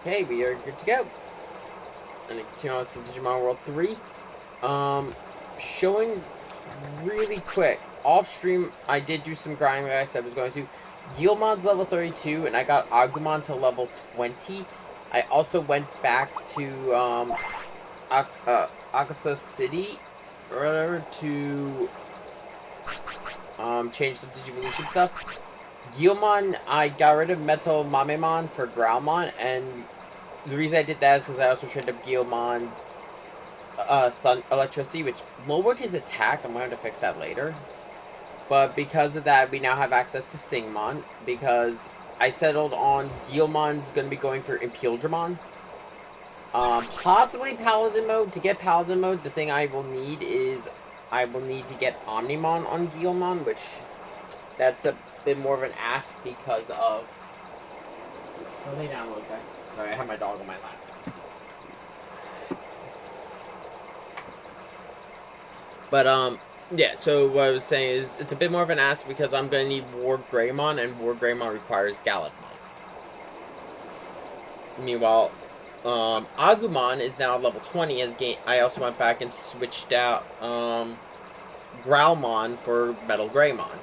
Okay, we are good to go. And continue on some Digimon World 3. Showing really quick. Off stream, I did do some grinding like I said I was going to. Guilmon's level 32, and I got Agumon to level 20. I also went back to Akasa City or whatever to change some Digivolution stuff. Guilmon, I got rid of Metal Mamemon for Growlmon, and the reason I did that is because I also trained up Guilmon's Electricity, which lowered his attack. I'm going to fix that later. But because of that, we now have access to Stingmon, because I settled on Guilmon's going to be going for Impildramon. Possibly Paladin mode. To get Paladin mode, the thing I will need is I will need to get Omnimon on Guilmon, which that's a bit more of an ask because of... Oh, lay down a little bit. Sorry, I have my dog on my lap. But, yeah, so what I was saying is, it's a bit more of an ask because I'm going to need War Greymon, and War Greymon requires Gallantmon. Meanwhile, Agumon is now level 20 as game. I also went back and switched out, Growlmon for Metal Greymon.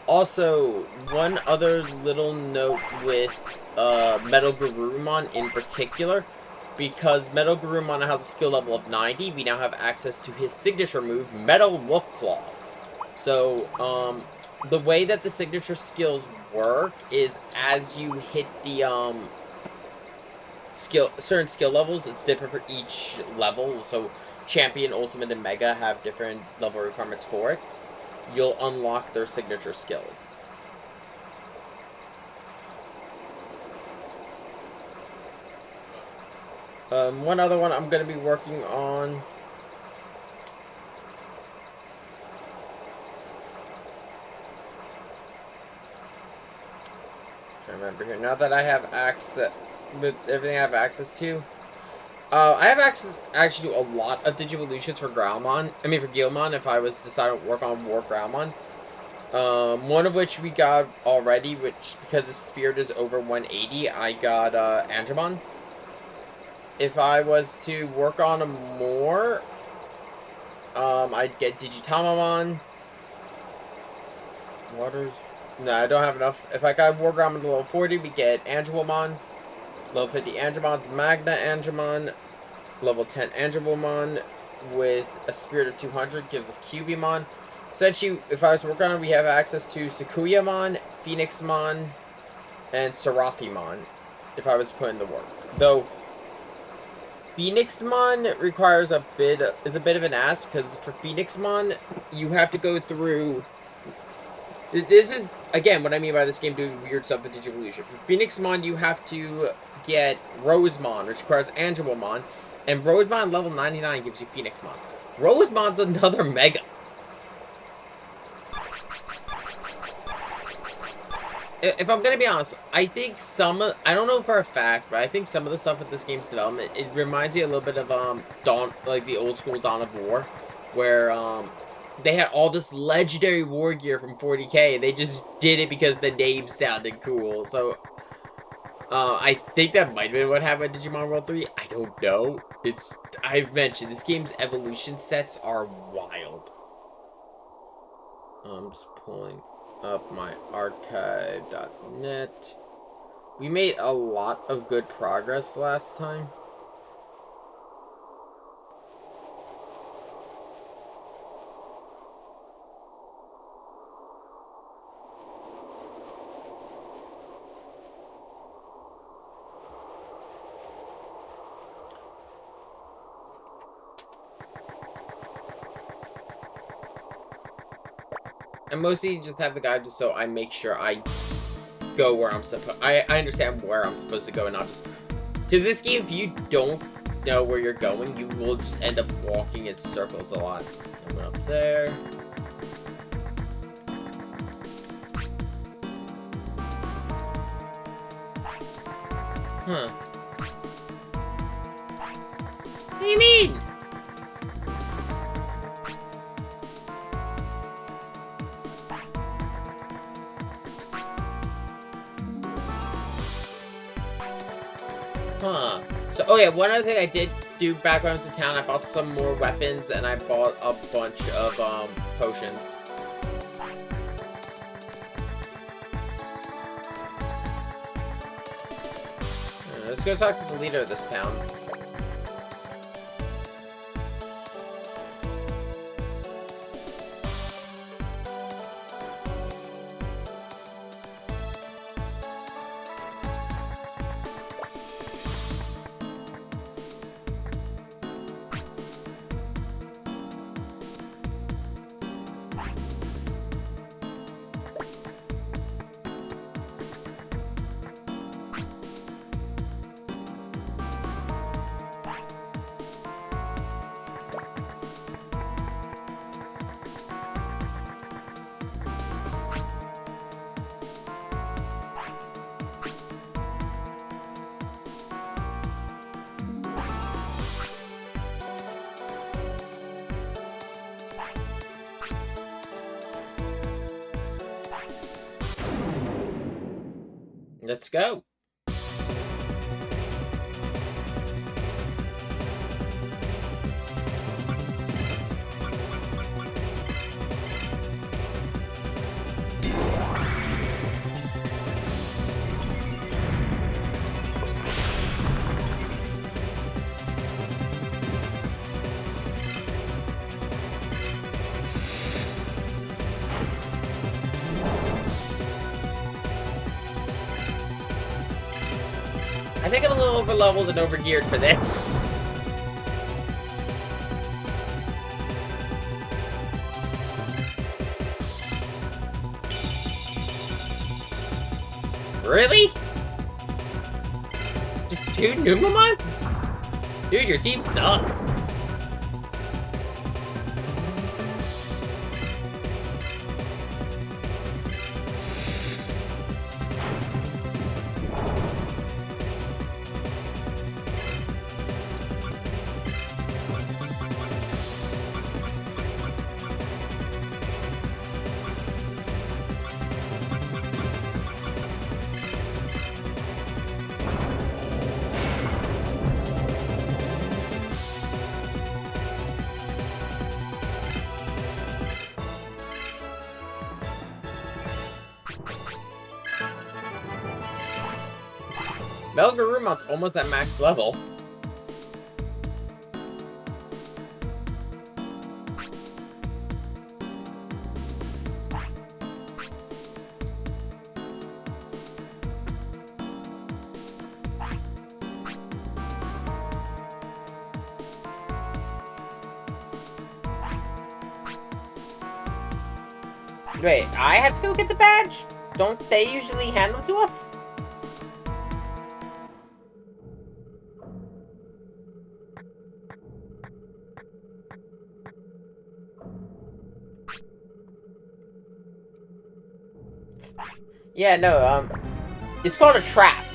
Also, one other little note with, Metal Garurumon in particular. Because Metal Garurumon has a skill level of 90, we now have access to his signature move, Metal Wolf Claw. So, the way that the signature skills work is as you hit the, certain skill levels, it's different for each level. So, Champion, Ultimate, and Mega have different level requirements for it. You'll unlock their signature skills. One other one I'm going to be working on. I'm trying to remember here. Now that I have access, with everything I have access to, I have access actually to a lot of Digivolutions for Growlmon. I mean for Guilmon if I was deciding to work on War Growlmon. One of which we got already, which because the spirit is over 180, I got Angemon. If I was to work on more, I'd get Digitamamon. Waters. No, I don't have enough. If I got War Gromon to level 40, we get Angemon. Level 50 Angemon's Magna Angemon. Level 10 Angemon with a Spirit of 200 gives us Cubimon. Essentially, if I was to work on it, we have access to Sakuyamon, Phoenixmon, and Seraphimon. If I was to put in the work. Though, Phoenixmon requires is a bit of an ask, because for Phoenixmon, you have to go through... This is, again, what I mean by this game doing weird stuff with Digivolution. For Phoenixmon, you have to get Rosemon, which requires Angelomon, and Rosemon level 99 gives you Phoenixmon. Rosemon's another Mega. If I'm gonna be honest, I think I don't know for a fact, but I think some of the stuff with this game's development, it reminds you a little bit of, like the old school Dawn of War, where, they had all this legendary war gear from 40k, and they just did it because the name sounded cool, so, I think that might have been what happened with Digimon World 3, I don't know. I've mentioned, this game's evolution sets are wild. I'm just pulling up my archive.net. We made a lot of good progress last time. And mostly just have the guide just so I make sure I go where I'm supposed... I understand where I'm supposed to go and not just... Because this game, if you don't know where you're going, you will just end up walking in circles a lot. I went up there. Huh. What do you mean? Huh. So, oh yeah, one other thing I did do back when I was in town, I bought some more weapons, and I bought a bunch of, potions. Let's go talk to the leader of this town. Let's go. I think I'm a little over-leveled and over-geared for this. Really? Just 2 Numamons? Dude, your team sucks. Melgarumon's almost at max level. Wait, I have to go get the badge? Don't they usually hand them to us? Yeah, no, it's called a trap.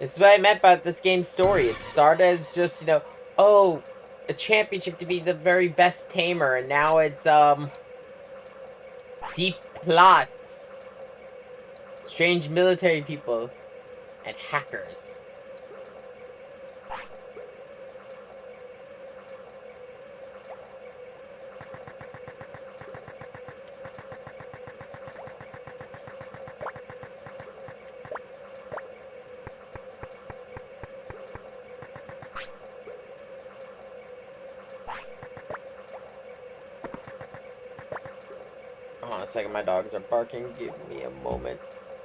This is what I meant by this game's story. It started as just, you know, oh, a championship to be the very best tamer, and now it's, deep plots, strange military people, and hackers. Hold on a second, my dogs are barking. Give me a moment.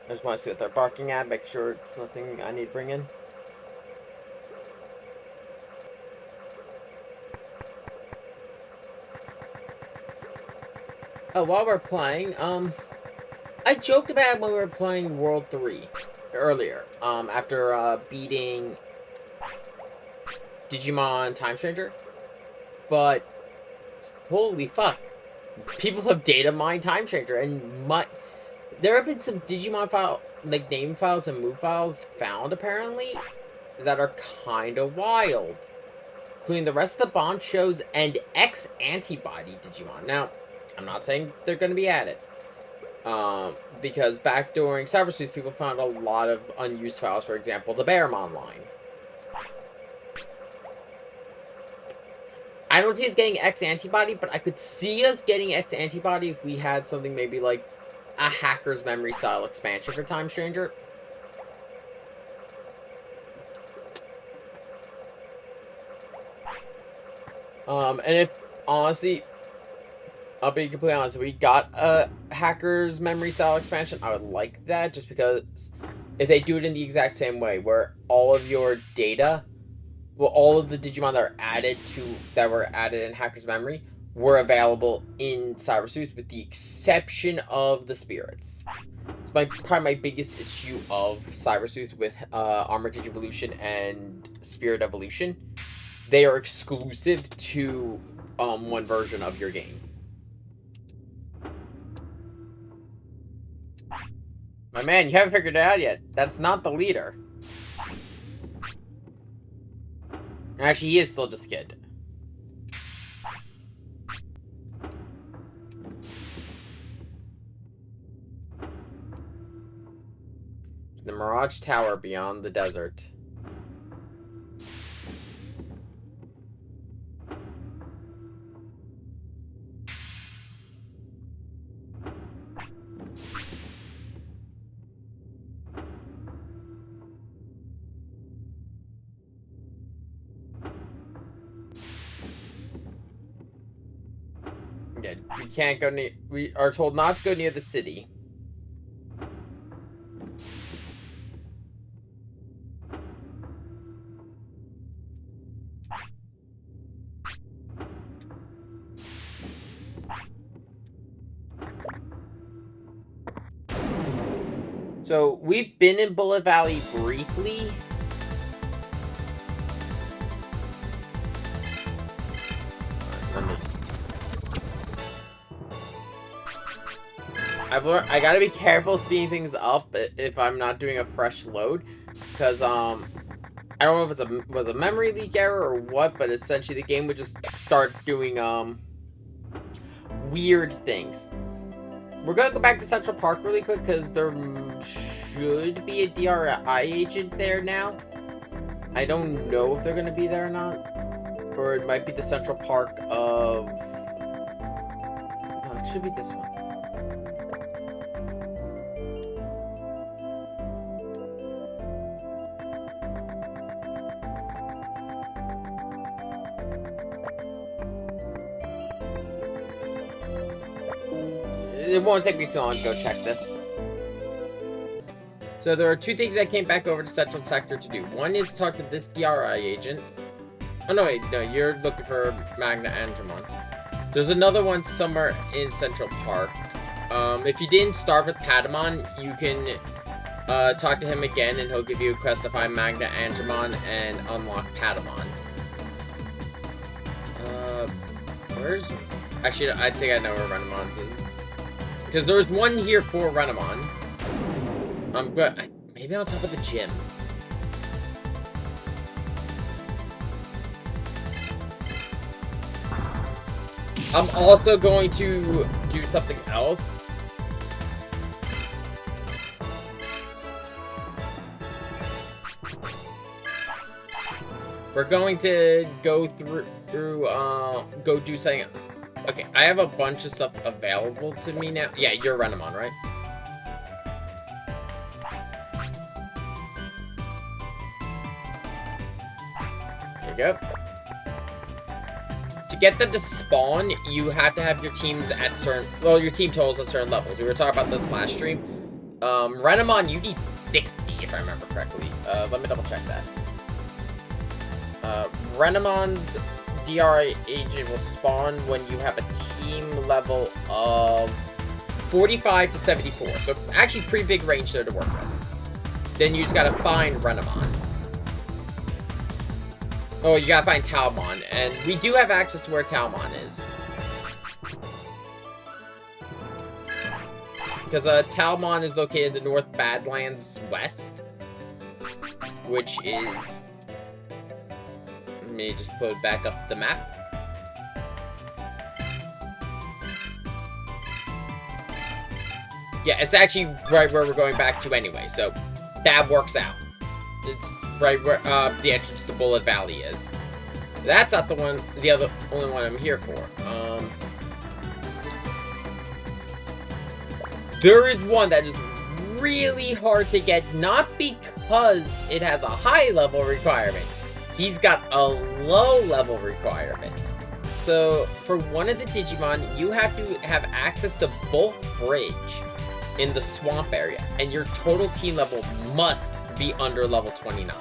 I just want to see what they're barking at, make sure it's nothing I need to bring in. Oh, while we're playing, I joked about it when we were playing World 3 earlier, after, beating Digimon Time Stranger, but holy fuck. people have data mined Time Stranger, and there have been some Digimon file, like name files and move files found apparently that are kind of wild, including the rest of the Bond shows and X antibody Digimon. Now, I'm not saying they're going to be added, because back during Cyber Sleuth, people found a lot of unused files. For example, the Bearmon line. I don't see us getting X antibody, but I could see us getting X antibody if we had something maybe like a Hacker's Memory style expansion for Time Stranger. And if, honestly, I'll be completely honest, if we got a Hacker's Memory style expansion, I would like that, just because if they do it in the exact same way, where all of your data, well, all of the Digimon that were added in Hacker's Memory were available in Cyber Sleuth, with the exception of the spirits. It's probably my biggest issue of Cyber Sleuth with Armored Digivolution and Spirit Evolution. They are exclusive to one version of your game. My man, you haven't figured it out yet. That's not the leader. Actually, he is still just a kid. The Mirage Tower beyond the desert. Yeah, we can't go near. We are told not to go near the city. So we've been in Bullet Valley briefly. I've learned I gotta be careful speeding things up if I'm not doing a fresh load, because I don't know if it was a memory leak error or what, but essentially the game would just start doing weird things. We're gonna go back to Central Park really quick, because there should be a DRI agent there now. I don't know if they're gonna be there or not, or it might be the Central Park of. No, it should be this one. It won't take me too long to go check this. So there are two things I came back over to Central Sector to do. One is talk to this DRI agent. Oh no, wait, no, you're looking for Magna Andromon. There's another one somewhere in Central Park. If you didn't start with Patamon, you can talk to him again, and he'll give you a quest to find Magna Andromon and unlock Patamon. Where's... Actually, I think I know where Renamon's is. Because there's one here for Renamon. But maybe on top of the gym. I'm also going to do something else. We're going to go go do something. Okay, I have a bunch of stuff available to me now. Yeah, you're Renamon, right? There you go. To get them to spawn, you have to have your teams at certain... Well, your team totals at certain levels. We were talking about this last stream. Renamon, you need 60, if I remember correctly. Let me double check that. Renamon's DRI agent will spawn when you have a team level of 45 to 74. So actually pretty big range there to work with. Then you just gotta find Renamon. Oh, you gotta find Talmon. And we do have access to where Talmon is. because Talmon is located in the North Badlands West, which is, let me just put it back up the map. Yeah, it's actually right where we're going back to anyway, so that works out. It's right where the entrance to Bullet Valley is. That's not the one, only one I'm here for. There is one that is really hard to get, not because it has a high level requirement. He's got a low level requirement. So, for one of the Digimon, you have to have access to Bulk Bridge in the swamp area, and your total team level must be under level 29.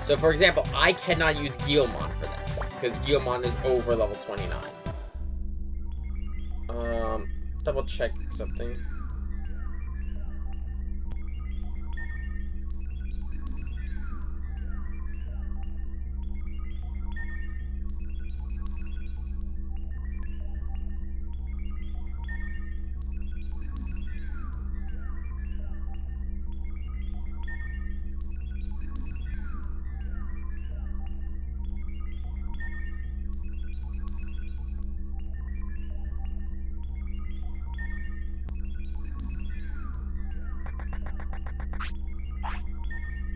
So, for example, I cannot use Guilmon for this, because Guilmon is over level 29. Double check something.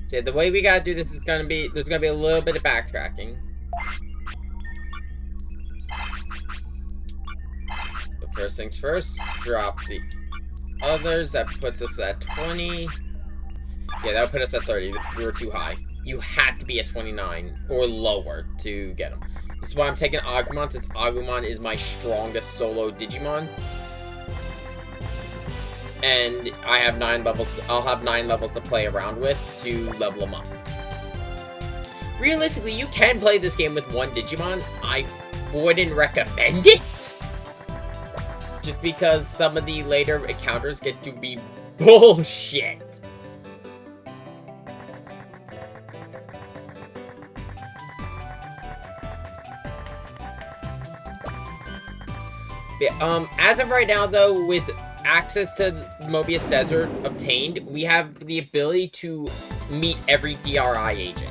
So yeah, the way we gotta do this is gonna be, there's gonna be a little bit of backtracking. But first things first, drop the others. That puts us at 20. Yeah, that would put us at 30. We were too high. You have to be at 29 or lower to get them. This is why I'm taking Agumon, since Agumon is my strongest solo Digimon. And I have 9 levels. I'll have 9 levels to play around with to level them up. Realistically, you can play this game with 1 Digimon. I wouldn't recommend it, just because some of the later encounters get to be bullshit. Yeah, as of right now, though, with access to Mobius Desert obtained, we have the ability to meet every DRI agent.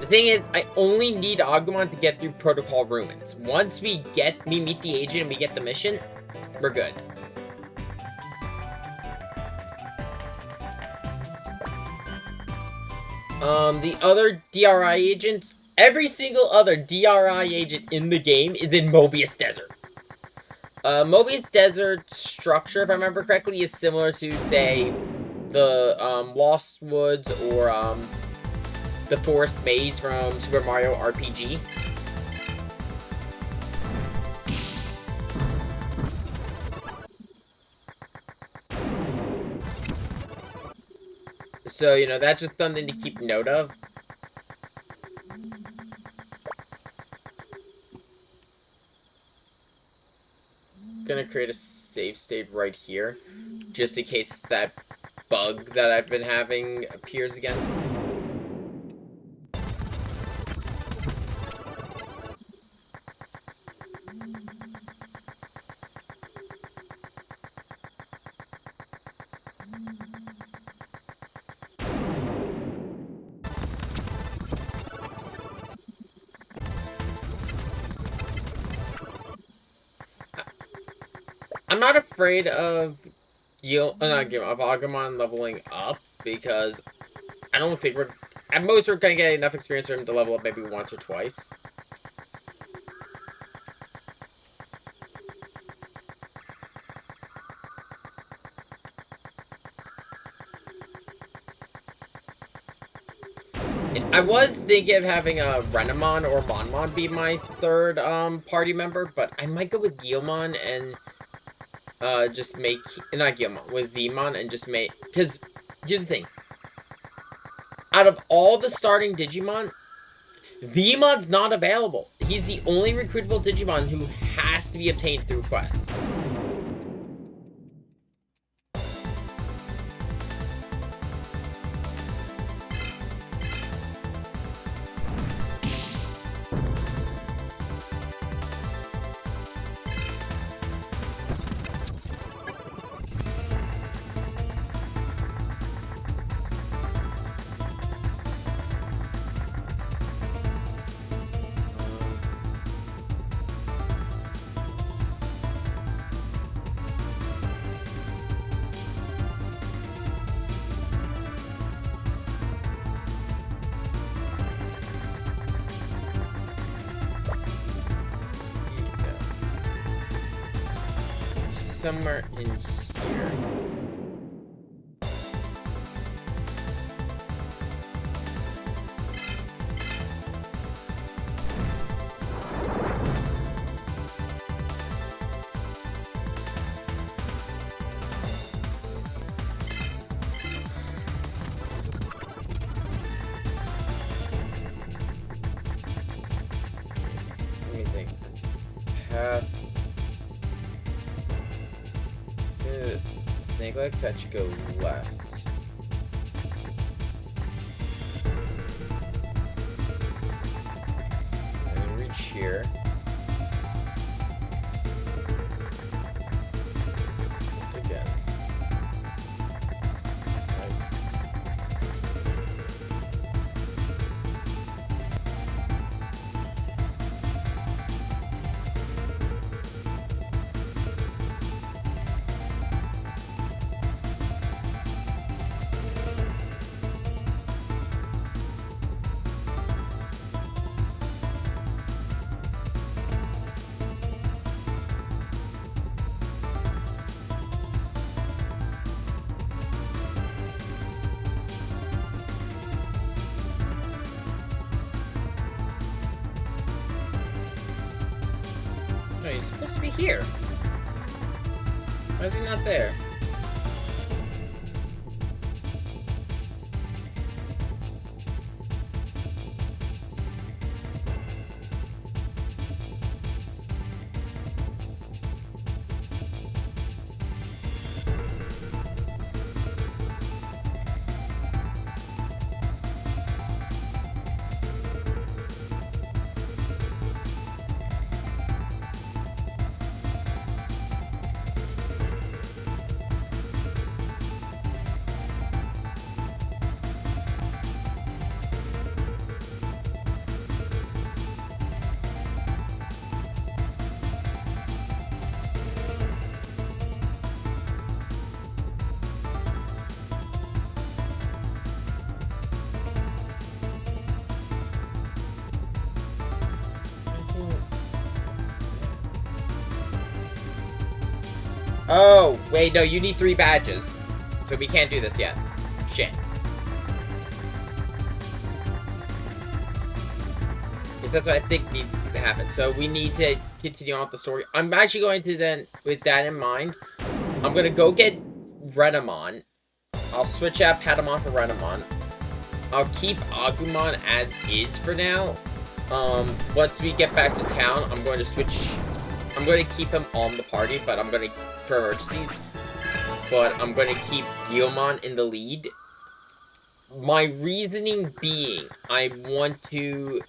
The thing is, I only need Agumon to get through Protocol Ruins. Once we meet the agent and we get the mission, we're good. The other DRI agents, every single other DRI agent in the game is in Mobius Desert. Mobius Desert structure, if I remember correctly, is similar to, say, the Lost Woods or the Forest Maze from Super Mario RPG. So, you know, that's just something to keep note of. Gonna create a save state right here, just in case that bug that I've been having appears again. I'm not afraid of Agumon leveling up, because I don't think at most we're gonna get enough experience for him to level up maybe once or twice. I was thinking of having a Renamon or Monmon be my third party member, but I might go with Guilmon and just make not Guilmon with Vmon and just make because here's the thing. Out of all the starting Digimon, Vmon's not available. He's the only recruitable Digimon who has to be obtained through quest. Somewhere in here. Let me think. Path. Snake legs, that should go left. And then reach here. Again. No, he's supposed to be here. Why is he not there? Oh, wait, no, you need 3 badges. So we can't do this yet. Shit. Because that's what I think needs to happen. So we need to continue on with the story. I'm actually going to then, with that in mind, I'm going to go get Renamon. I'll switch out Patamon for Renamon. I'll keep Agumon as is for now. Once we get back to town, I'm going to switch... I'm going to keep him on the party, but I'm going to... for emergencies. But I'm going to keep Guilmon in the lead. My reasoning being, I want to...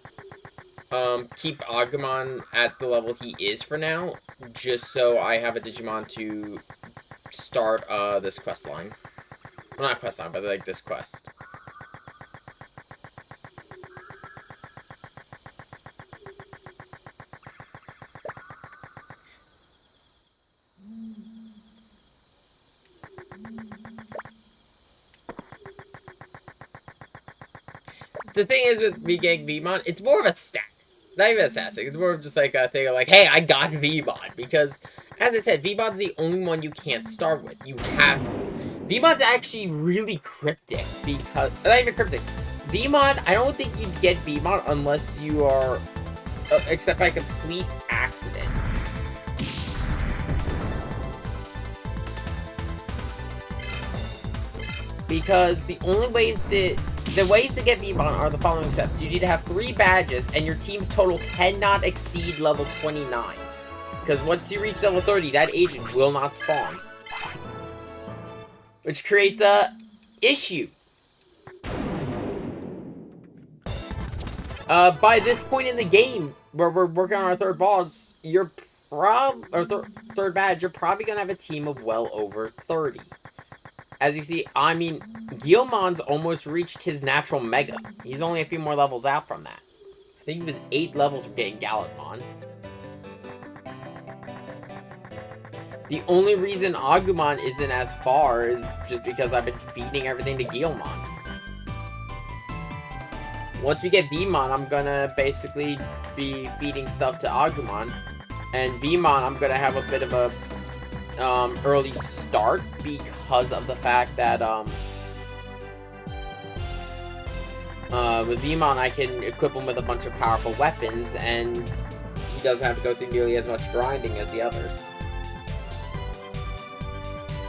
keep Agumon at the level he is for now, just so I have a Digimon to start, this quest line. Well, not quest line, but, like, this quest. The thing is with me getting Vmon, it's more of a status. Not even a status. It's more of just like a thing of like, hey, I got Vmon. Because, as I said, Vmon's the only one you can't start with. You have... Vmon's actually really cryptic because... Not even cryptic. VMon, I don't think you'd get VMon unless you are, except by complete accident. Because the ways to get VMon are the following steps. You need to have 3 badges, and your team's total cannot exceed level 29. Because once you reach level 30, that agent will not spawn. Which creates a issue. By this point in the game, where we're working on our 3rd boss, third badge, you're probably gonna have a team of well over 30. As you see, I mean, Guilmon's almost reached his natural mega. He's only a few more levels out from that. I think he was 8 levels from getting Gallimon. The only reason Agumon isn't as far is just because I've been feeding everything to Guilmon. Once we get VMon, I'm gonna basically be feeding stuff to Agumon. And VMon, I'm gonna have a bit of a early start because of the fact that with VMon I can equip him with a bunch of powerful weapons, and he doesn't have to go through nearly as much grinding as the others.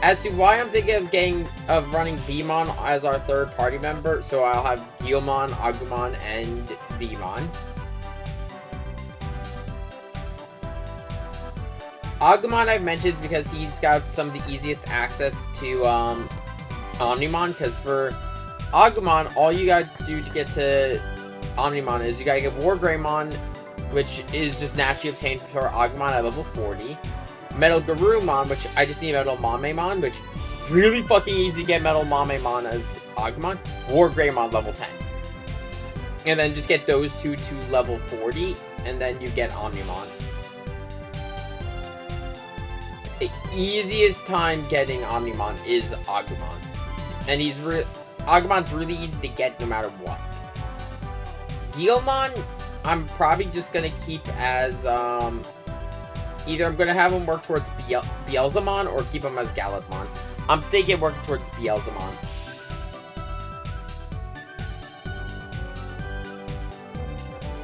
As to why I'm thinking of running VMon as our 3rd party member, so I'll have Guilmon, Agumon, and VMon. Agumon I've mentioned because he's got some of the easiest access to Omnimon, because for Agumon, all you gotta do to get to Omnimon is you gotta get Wargreymon, which is just naturally obtained for Agumon at level 40. Metal Garurumon, which I just need Metal Mamemon, which is really fucking easy to get Metal Mamemon as Agumon. Wargreymon level 10. And then just get those two to level 40, and then you get Omnimon. The easiest time getting Omnimon is Agumon. And Agumon's really easy to get no matter what. Guilmon, I'm probably just gonna keep as, either I'm gonna have him work towards Beelzemon or keep him as Gallimon. I'm thinking working towards Beelzemon.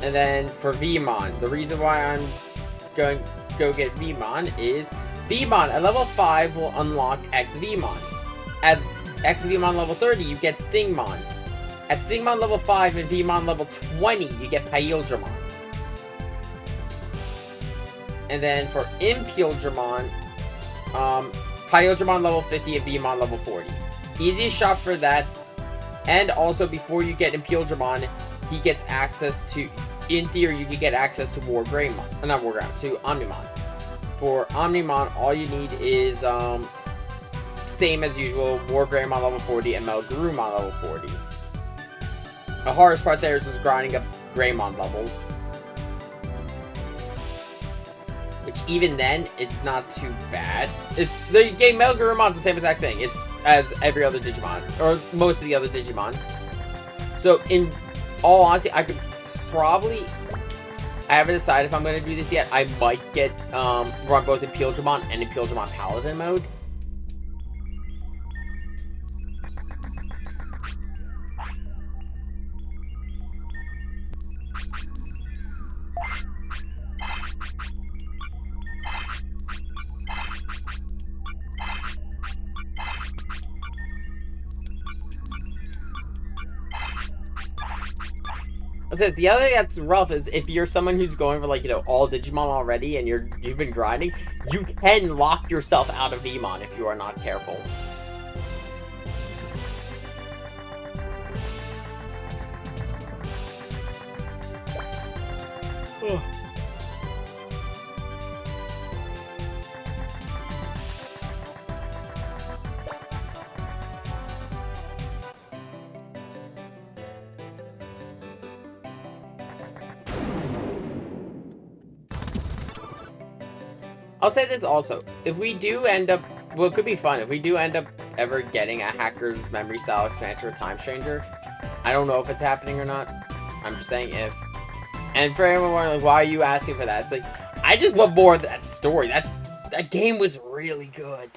And then for VMon, the reason why I'm going to go get VMon is VMon at level 5 will unlock X-VMon. At X-VMon level 30, you get Stingmon. At Stingmon level 5 and VMon level 20, you get Pyldramon. And then for Impildramon, Pyldramon level 50 and VMon level 40. Easiest shot for that. And also, before you get Impildramon, he gets access to, in theory, you can get access to Wargreymon. Not Wargreymon, to Omnimon. For Omnimon, all you need is, same as usual, Wargreymon level 40 and Metal Garurumon level 40. The hardest part there is just grinding up Greymon levels. Which even then, it's not too bad. It's the game Metal Garurumon's the same exact thing. It's as every other Digimon, or most of the other Digimon. So in all honesty, I could probably, I haven't decided if I'm going to do this yet. I might get run both Impildramon and Impildramon Paladin mode. The other thing that's rough is if you're someone who's going for, like, you know, all Digimon already and you've been grinding, you can lock yourself out of VMon if you are not careful. Ugh. I'll say this also, if we do end up, well, it could be fun, if we do end up ever getting a Hacker's Memory Style expansion for Time Stranger, I don't know if it's happening or not, I'm just saying if, and for everyone wondering, like, why are you asking for that, it's like, I just want more of that story, that game was really good,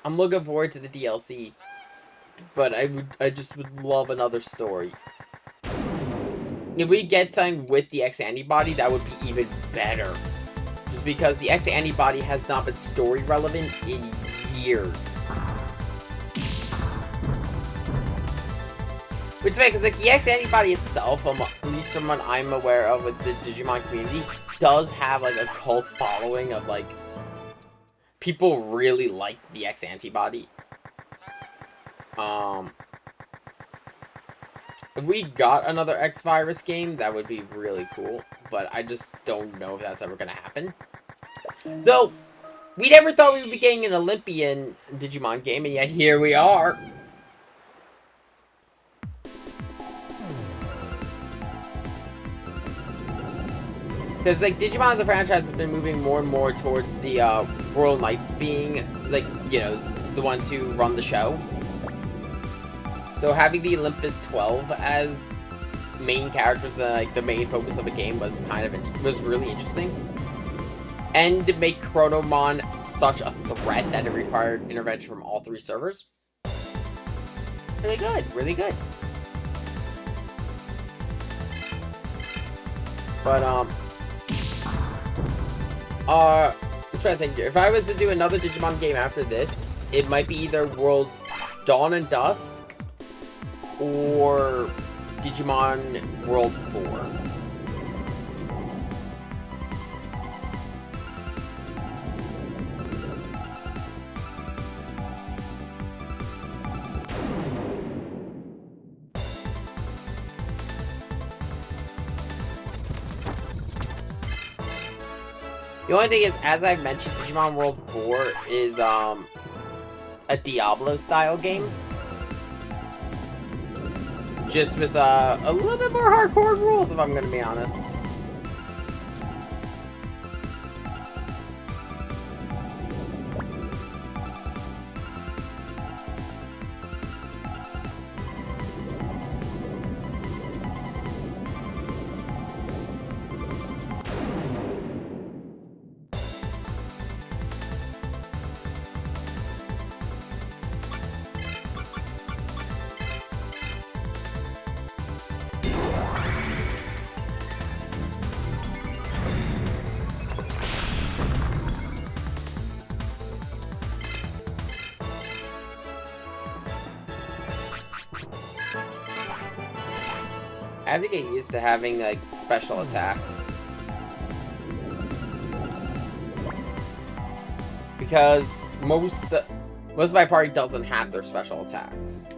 I'm looking forward to the DLC, but I just would love another story. if we get something with the X antibody, that would be even better. Just because the X antibody has not been story relevant in years. Which is funny, because like the X antibody itself, at least from what I'm aware of with the Digimon community, does have like a cult following of like people really like the X antibody. If we got another X virus game, that would be really cool. But I just don't know if that's ever gonna happen. Though we never thought we would be getting an Olympian Digimon game, and yet here we are. Because, like, Digimon as a franchise has been moving more and more towards the Royal Knights being, like, you know, the ones who run the show. So having the Olympus 12 as main characters, like, the main focus of the game was was really interesting. And to make Chronomon such a threat that it required intervention from all 3 servers. Really good, really good. But, I'm trying to think here. If I was to do another Digimon game after this, it might be either World Dawn and Dusk or Digimon World 4. The only thing is, as I've mentioned, Digimon World 4 is, a Diablo-style game. Just with, a little bit more hardcore rules, if I'm gonna be honest. I have to get used to having, like, special attacks. Because most of my party doesn't have their special attacks.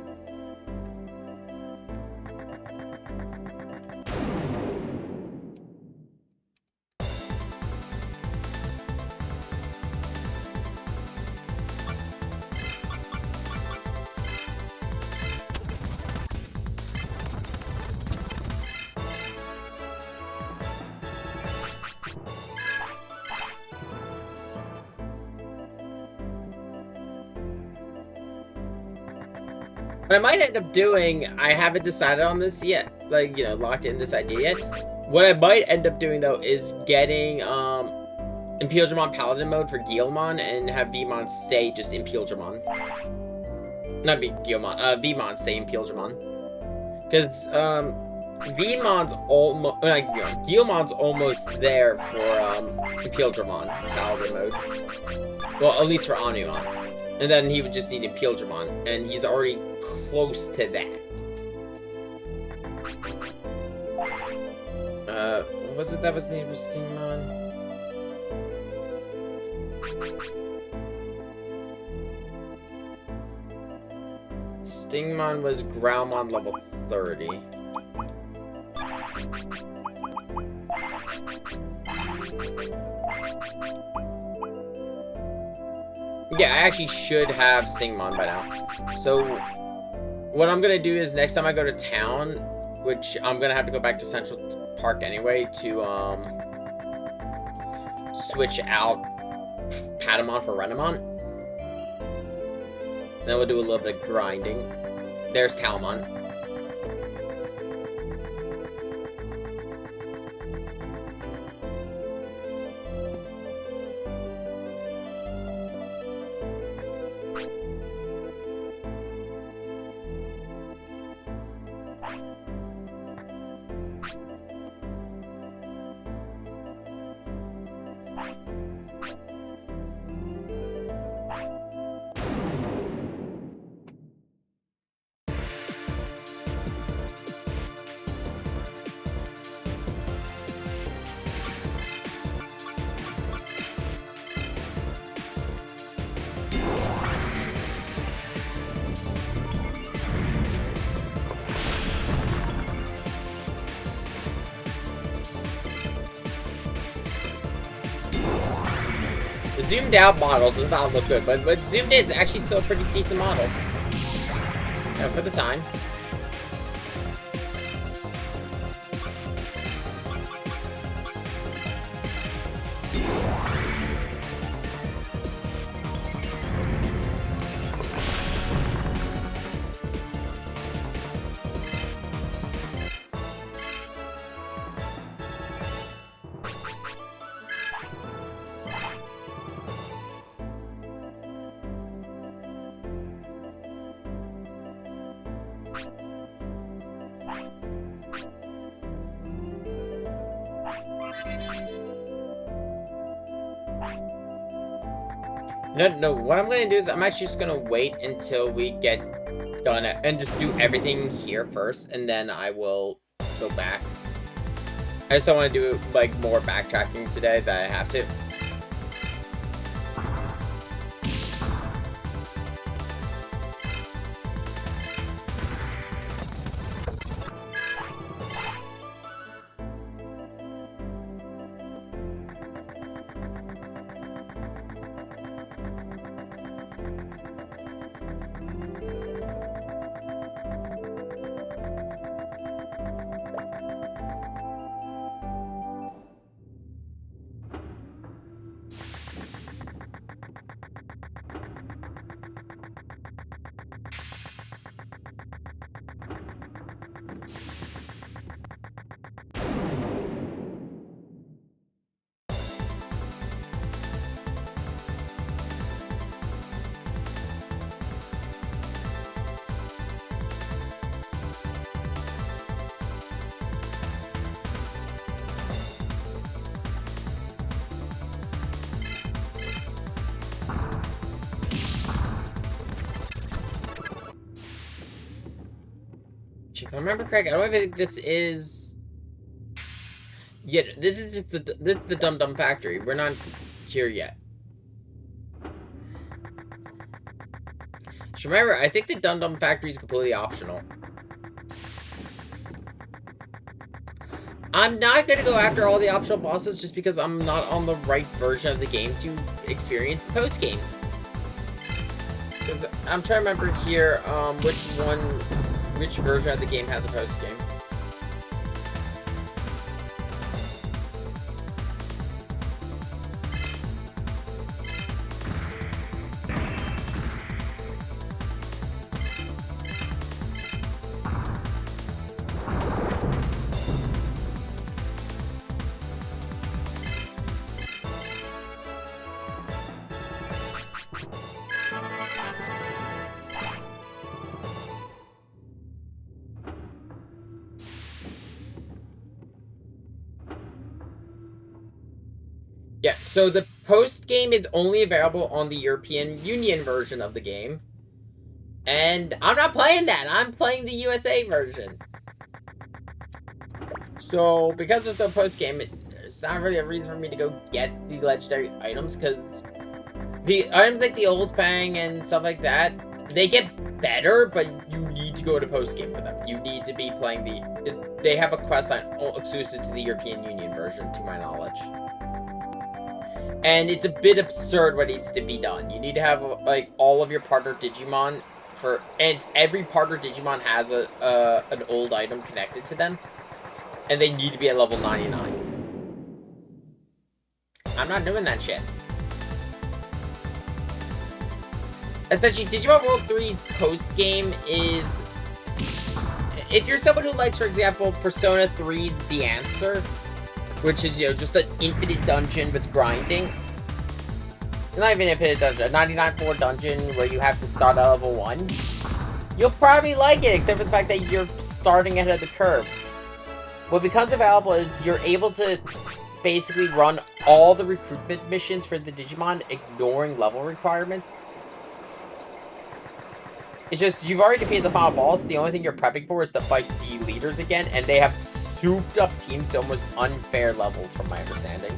What I might end up doing, I haven't decided on this yet, like, you know, locked in this idea yet. What I might end up doing, though, is getting, Imperialdramon Paladin mode for Guilmon and have Vmon stay just Imperialdramon. Not Guilmon, Vmon stay Imperialdramon. Because, Vmon's almost, like, Guilmon's almost there for, Imperialdramon Paladin mode. Well, at least for Anumon. And then he would just need Imperialdramon, and he's already close to that. What was it that was the name of Stingmon? Stingmon was Growlmon level 30. Yeah, I actually should have Stingmon by now. So, what I'm gonna do is next time I go to town, which I'm gonna have to go back to Central Park anyway to, switch out Patamon for Renamon. Then we'll do a little bit of grinding. There's Talmon. zoomed out model does not look good, but zoomed in is actually still a pretty decent model. For the time. No, what I'm gonna do is I'm actually just gonna wait until we get done and just do everything here first, and then I will go back. I just don't want to do, like, more backtracking today that I have to. If I remember correctly, I don't think this is. Yeah, this is the Dum Dum Factory. We're not here yet. Just remember, I think the Dum Dum Factory is completely optional. I'm not gonna go after all the optional bosses just because I'm not on the right version of the game to experience the post game. Because I'm trying to remember here, which version of the game has a post game. Yeah, so the post game is only available on the European Union version of the game. And I'm not playing that. I'm playing the USA version. So, because of the post game, it's not really a reason for me to go get the legendary items, because the items like the Old Fang and stuff like that, they get better, but you need to go to post game for them. You need to be playing they have a quest line exclusive to the European Union version, to my knowledge. And it's a bit absurd what needs to be done. You need to have, like, all of your partner Digimon and every partner Digimon has an old item connected to them. And they need to be at level 99. I'm not doing that shit. Especially, Digimon World 3's post-game is... If you're someone who likes, for example, Persona 3's The Answer, which is, just an infinite dungeon with grinding. Not even infinite dungeon, a 99 floor dungeon where you have to start at level 1. You'll probably like it, except for the fact that you're starting ahead of the curve. What becomes available is you're able to basically run all the recruitment missions for the Digimon, ignoring level requirements. It's just, you've already defeated the final boss, the only thing you're prepping for is to fight the leaders again, and they have souped up teams to almost unfair levels, from my understanding.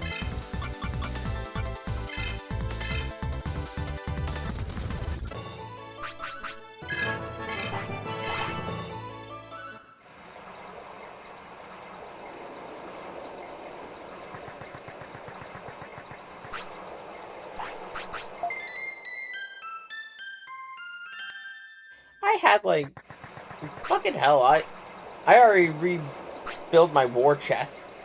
I had like fucking hell. I already rebuilt my war chest.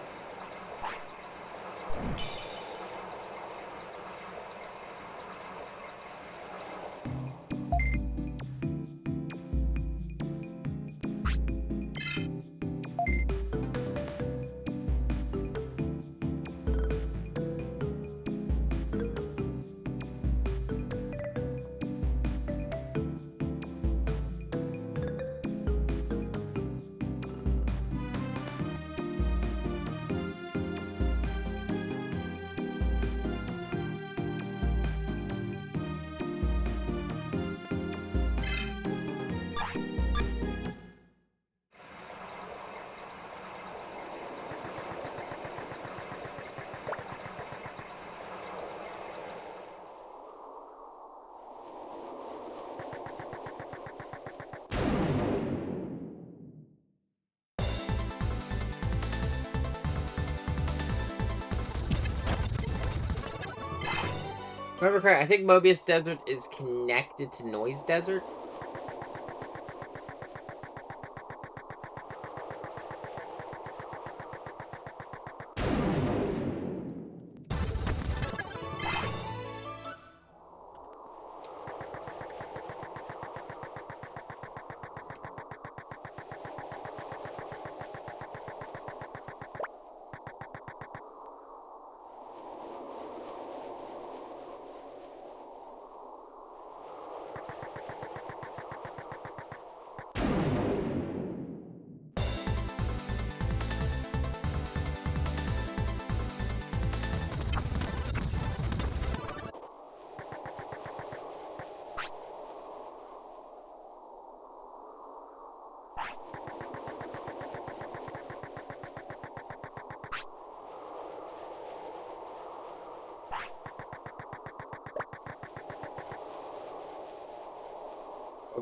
Remember correct, I think Mobius Desert is connected to Noise Desert.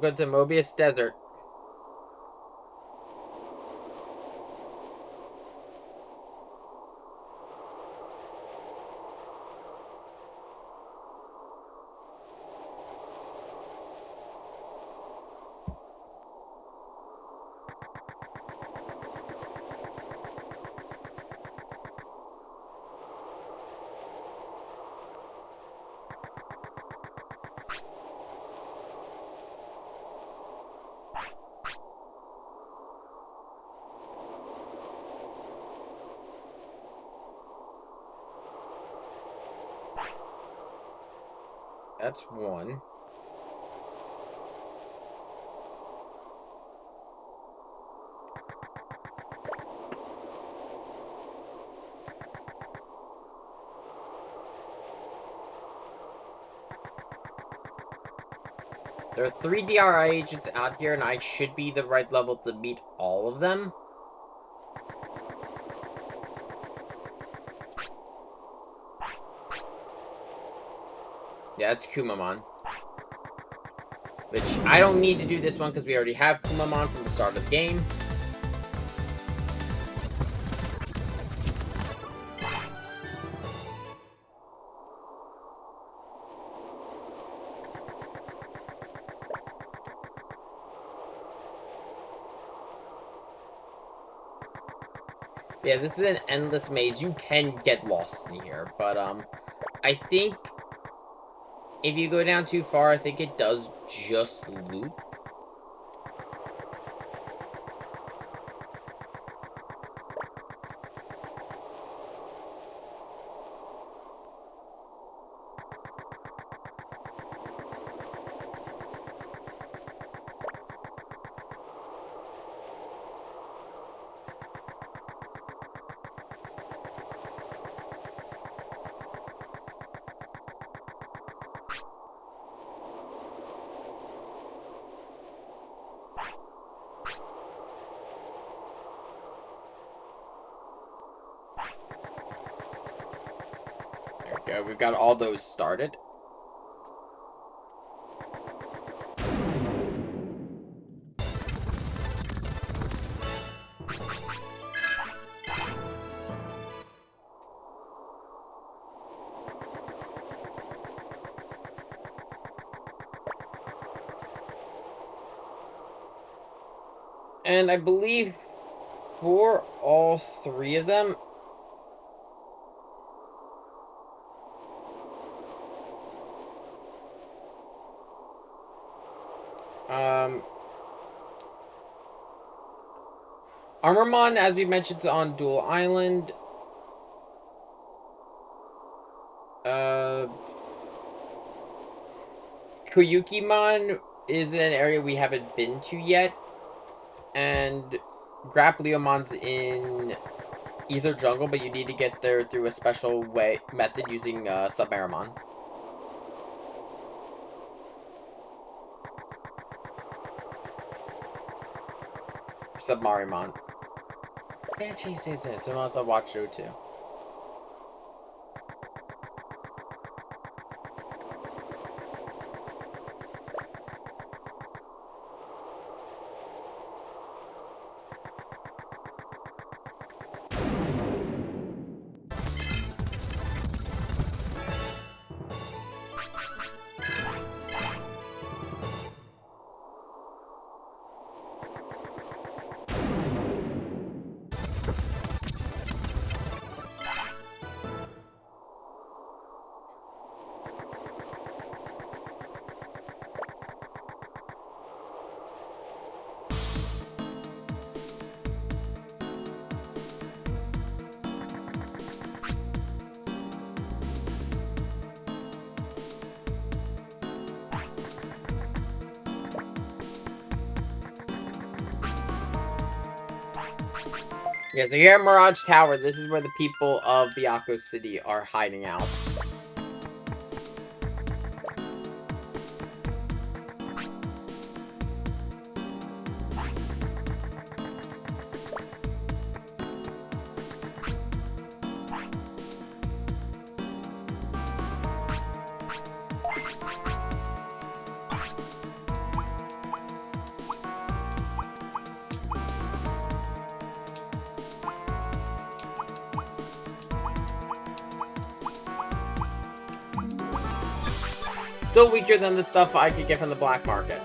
We'll go to Mobius Desert. That's one. There are 3 DRI agents out here, and I should be the right level to meet all of them. Yeah, that's Kumamon. Which, I don't need to do this one because we already have Kumamon from the start of the game. Yeah, this is an endless maze. You can get lost in here, but, I think if you go down too far, I think it does just loop. There we go. We've got all those started. And I believe for all three of them, um, Armormon, as we mentioned, is on Dual Island. Koyukimon is in an area we haven't been to yet. And Grappleomon's in Ether Jungle, but you need to get there through a special method using Submarimon. Submarimon. Yeah, she says it, so I must have watched it too. Yeah, so here at Mirage Tower, this is where the people of Byakko City are hiding out. Still weaker than the stuff I could get from the black market.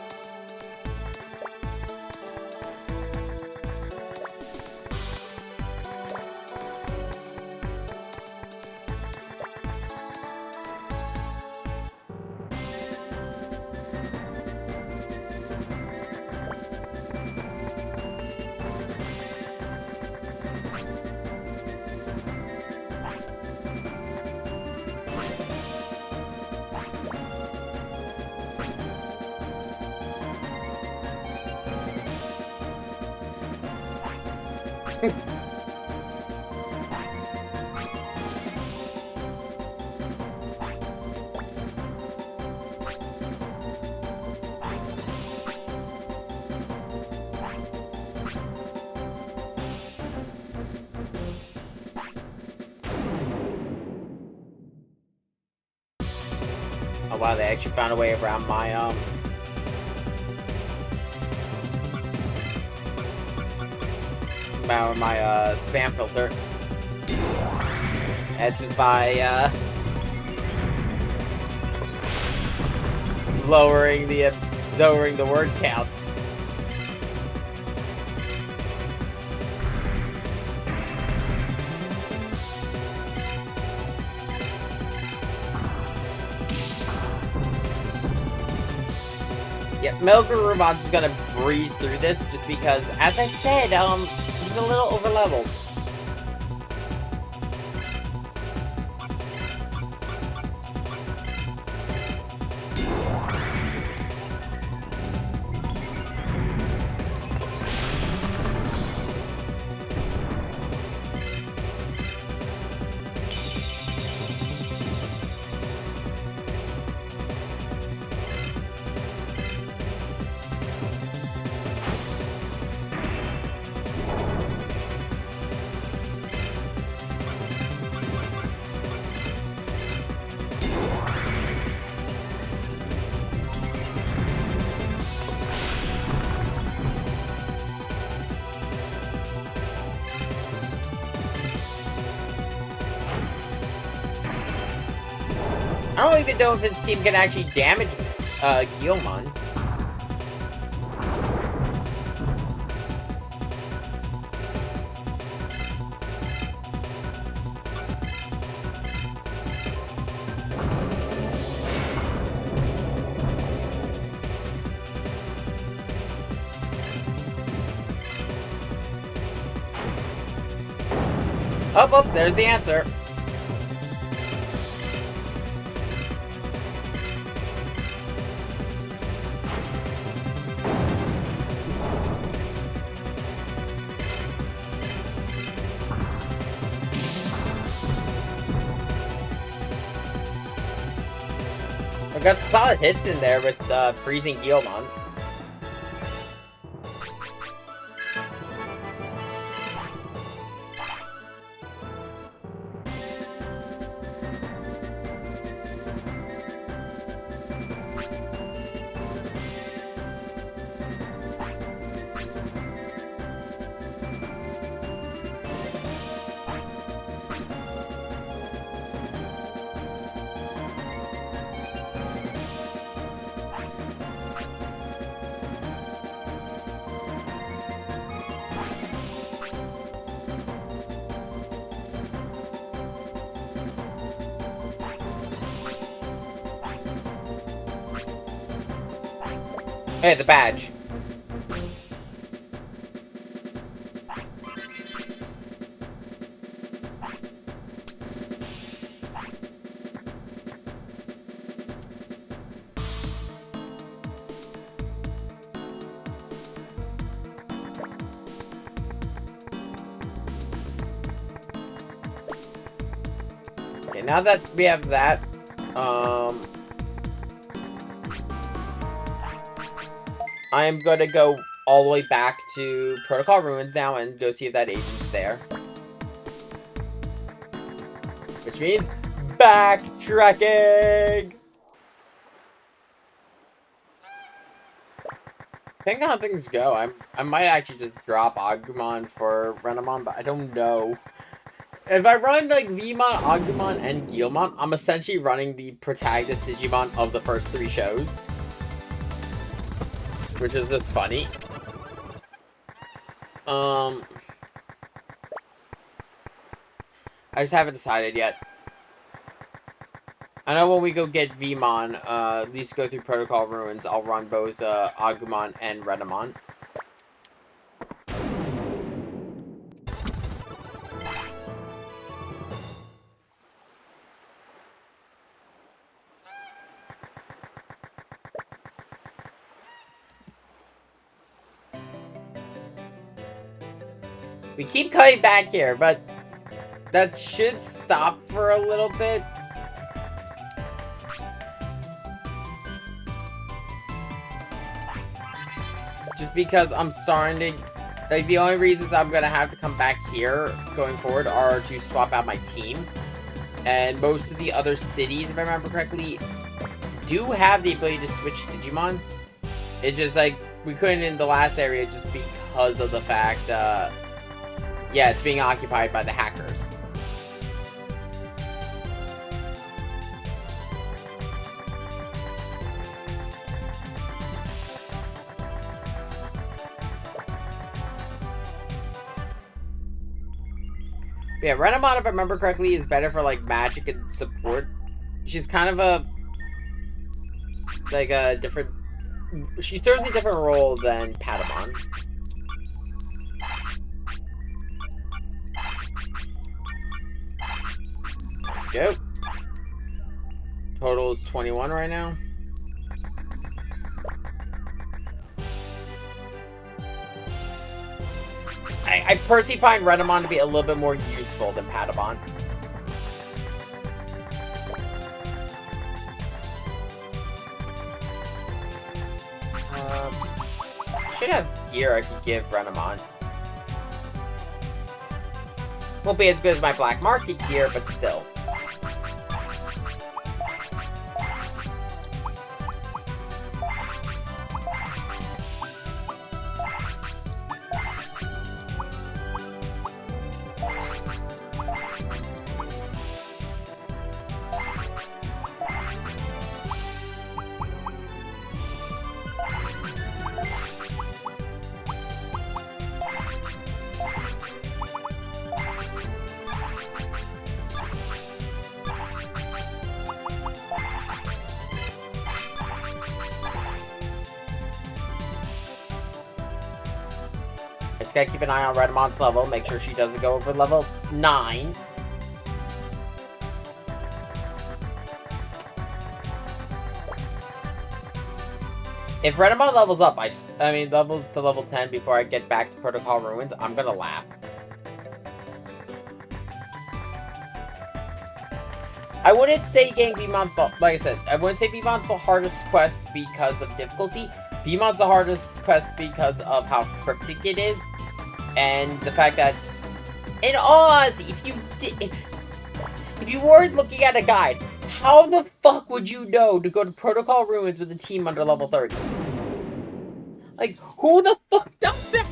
Oh wow, they actually found a way around my spam filter. That's just by lowering the word count. Yeah, Metal Robot's just gonna breeze through this just because, as I said, he's a little overleveled. I don't even know if his team can actually damage Guilmon. Oh, oh, there's the answer. I got some solid hits in there with freezing Guilmon. Hey, the badge. Okay, now that we have that, I am gonna go all the way back to Protocol Ruins now and go see if that agent's there. Which means backtracking! Depending on how things go, I might actually just drop Agumon for Renamon, but I don't know. If I run like Vmon, Agumon, and Guilmon, I'm essentially running the protagonist Digimon of the first 3 shows. Which is just funny. I just haven't decided yet. I know when we go get Vmon, at least go through Protocol Ruins, I'll run both Agumon and Renamon. We keep coming back here, but that should stop for a little bit. Just because I'm starting to... Like, the only reasons I'm gonna have to come back here going forward are to swap out my team. And most of the other cities, if I remember correctly, do have the ability to switch Digimon. It's just like, we couldn't in the last area just because of the fact, yeah, it's being occupied by the hackers. But yeah, Renamon, if I remember correctly, is better for, like, magic and support. She's kind of a... Like, a different... She serves a different role than Patamon. Go. Total is 21 right now. I personally find Renamon to be a little bit more useful than Patamon. Should have gear I could give Renamon. Won't be as good as my Black Market gear, but still. Just gotta keep an eye on Redamon's level. Make sure she doesn't go over level 9. If Redamon levels up, I mean, levels to level 10 before I get back to Protocol Ruins, I'm gonna laugh. I wouldn't say getting Veemon's the, like I said, I wouldn't say Veemon's the hardest quest because of difficulty. Veemon's the hardest quest because of how cryptic it is, and the fact that, in all honesty, if you weren't looking at a guide, how the fuck would you know to go to Protocol Ruins with a team under level 30? Like, who the fuck does that?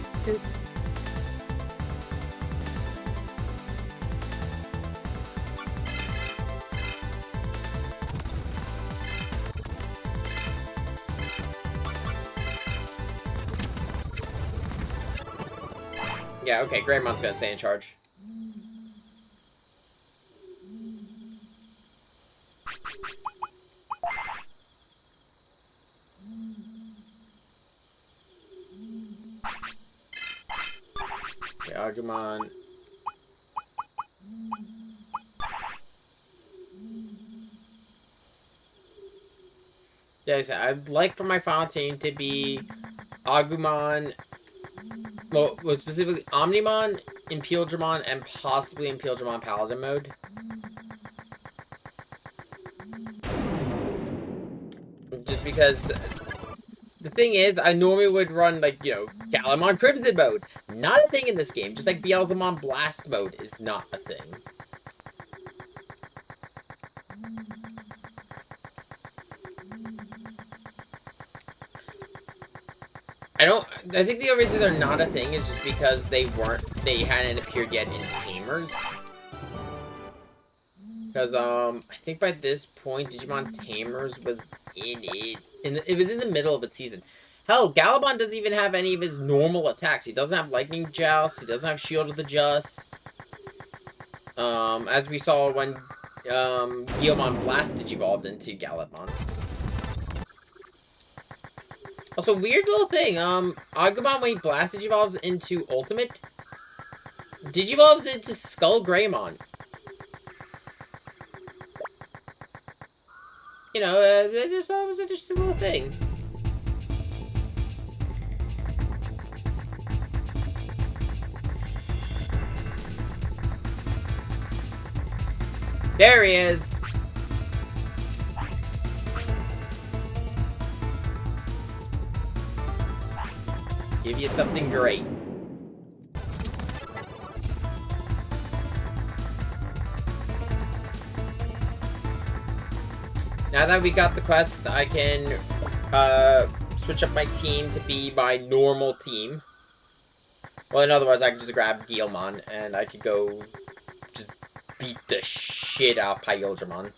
Yeah, okay, Greymon's gonna stay in charge. Okay, Agumon. Yeah, I said, I'd like for my final team to be Agumon, well specifically Omnimon, Imperialdramon, and possibly Imperialdramon Paladin mode. Just because the thing is, I normally would run, like, you know, Galamon Crimson mode. Not a thing in this game, just like Beelzemon Blast mode is not a thing. I think the only reason they're not a thing is just because they hadn't appeared yet in Tamers. Because, I think by this point, Digimon Tamers was it was in the middle of its season. Hell, Galabon doesn't even have any of his normal attacks. He doesn't have Lightning Joust, he doesn't have Shield of the Just. As we saw when, Guilmon Blast Digivolved into Galabon. Also, weird little thing, Agumon, when he Blast Digivolves into Ultimate, Digivolves into Skull Greymon. You know, I just thought it was an interesting little thing. There he is! Give you something great. Now that we got the quest, I can switch up my team to be my normal team. Well, in other words, I can just grab Guilmon and I could go just beat the shit out of Pyodramon.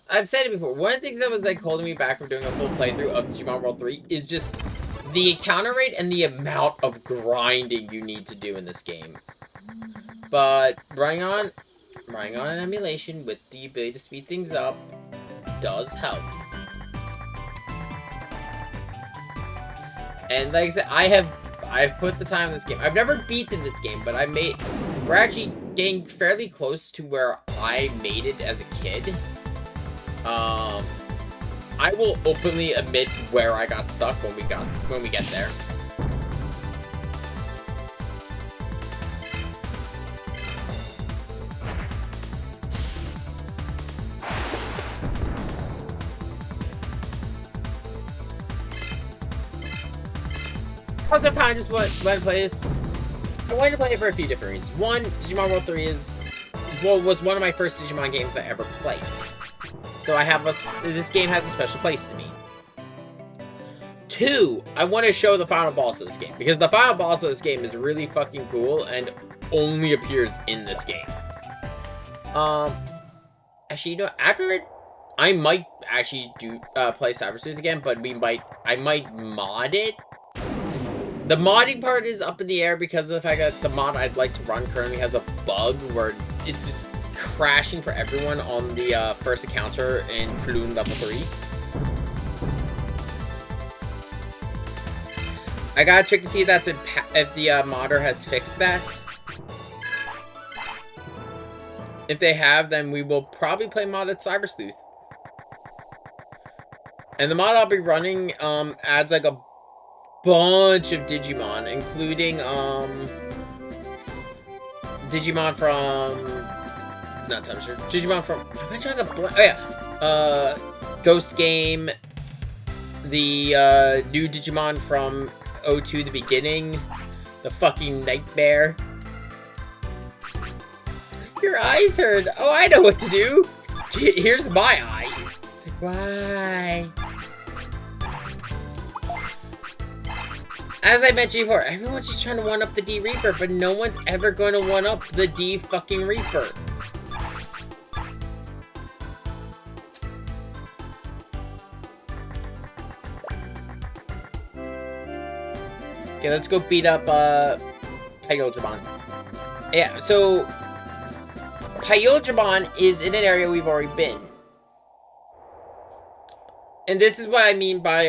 I've said it before, one of the things that was like holding me back from doing a full playthrough of Digimon World 3 is just the encounter rate and the amount of grinding you need to do in this game. But running on an emulation with the ability to speed things up does help. And like I said, I've put the time in this game. I've never beaten this game, but we're actually getting fairly close to where I made it as a kid. I will openly admit where I got stuck when we get there. I was kind of just went to play this. I wanted to play it for a few different reasons. One, Digimon World 3 was one of my first Digimon games I ever played. So this game has a special place to me. Two, I want to show the final boss of this game, because the final boss of this game is really fucking cool and only appears in this game. Actually, you know, I might actually do play Cyber Sleuth again, but I might mod it. The modding part is up in the air because of the fact that the mod I'd like to run currently has a bug where it's just crashing for everyone on the first encounter in Balloon level 3. I gotta check to see if that's if the modder has fixed that. If they have, then we will probably play modded Cyber Sleuth. And the mod I'll be running adds like a bunch of Digimon, including Digimon from not Time Search, Digimon from am I trying to oh yeah. Ghost Game, the new Digimon from O2 the beginning, the fucking nightmare. Your eyes hurt. Oh, I know what to do. Here's my eye. It's like, why? As I mentioned before, everyone's just trying to one-up the D Reaper, but no one's ever going to one-up the D fucking Reaper. Okay, let's go beat up, Pyojamon. Yeah, so Pyojamon is in an area we've already been. And this is what I mean by,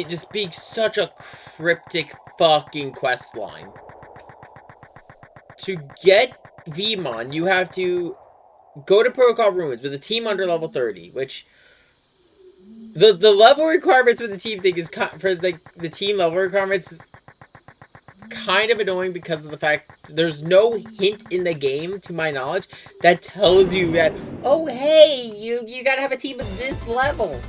just being such a cryptic fucking quest line. To get Vmon, you have to go to Protocol Ruins with a team under level 30, which the level requirements for the team thing is for the team level requirements is kind of annoying because of the fact there's no hint in the game, to my knowledge, that tells you that, oh hey, you gotta have a team of this level.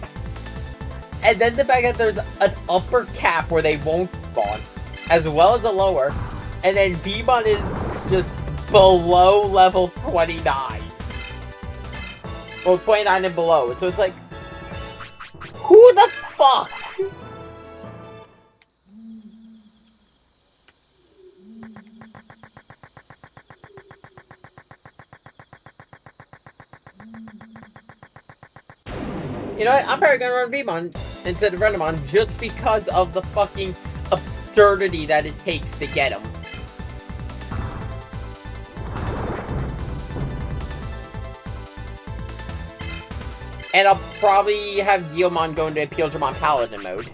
And then the fact that there's an upper cap where they won't spawn, as well as a lower, and then Vmon is just below level 29. Well, 29 and below. So it's like, who the fuck? You know what? I'm probably gonna run Vmon instead of Renamon just because of the fucking absurdity that it takes to get him. And I'll probably have Guilmon go into Pyojamon Paladin mode.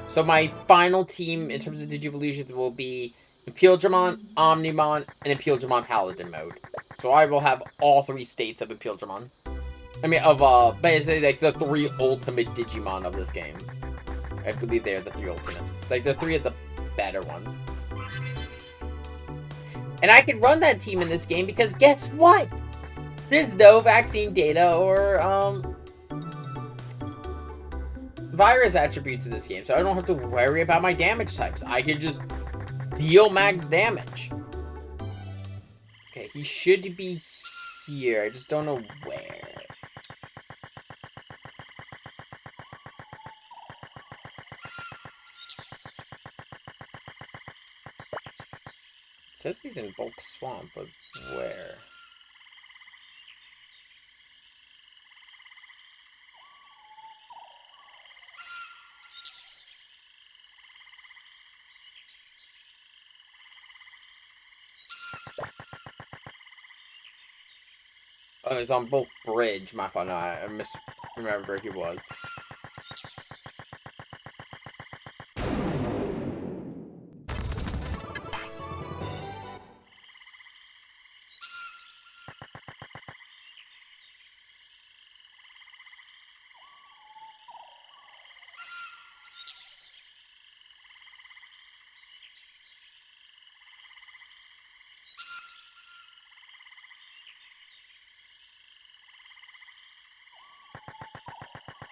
So my final team in terms of Digivolutions will be Pyojamon, Omnimon, and Pyojamon Paladin mode. So I will have all 3 states of Pyojamon. I mean, of, basically, like, the 3 ultimate Digimon of this game. I believe they are the 3 ultimate. Like, the 3 of the better ones. And I can run that team in this game because guess what? There's no vaccine data or, virus attributes in this game, so I don't have to worry about my damage types. I can just deal max damage. Okay, he should be here. I just don't know where. It says he's in Bulk Swamp, but where? Oh, he's on Bulk Bridge. My fault. No, I misremember where he was.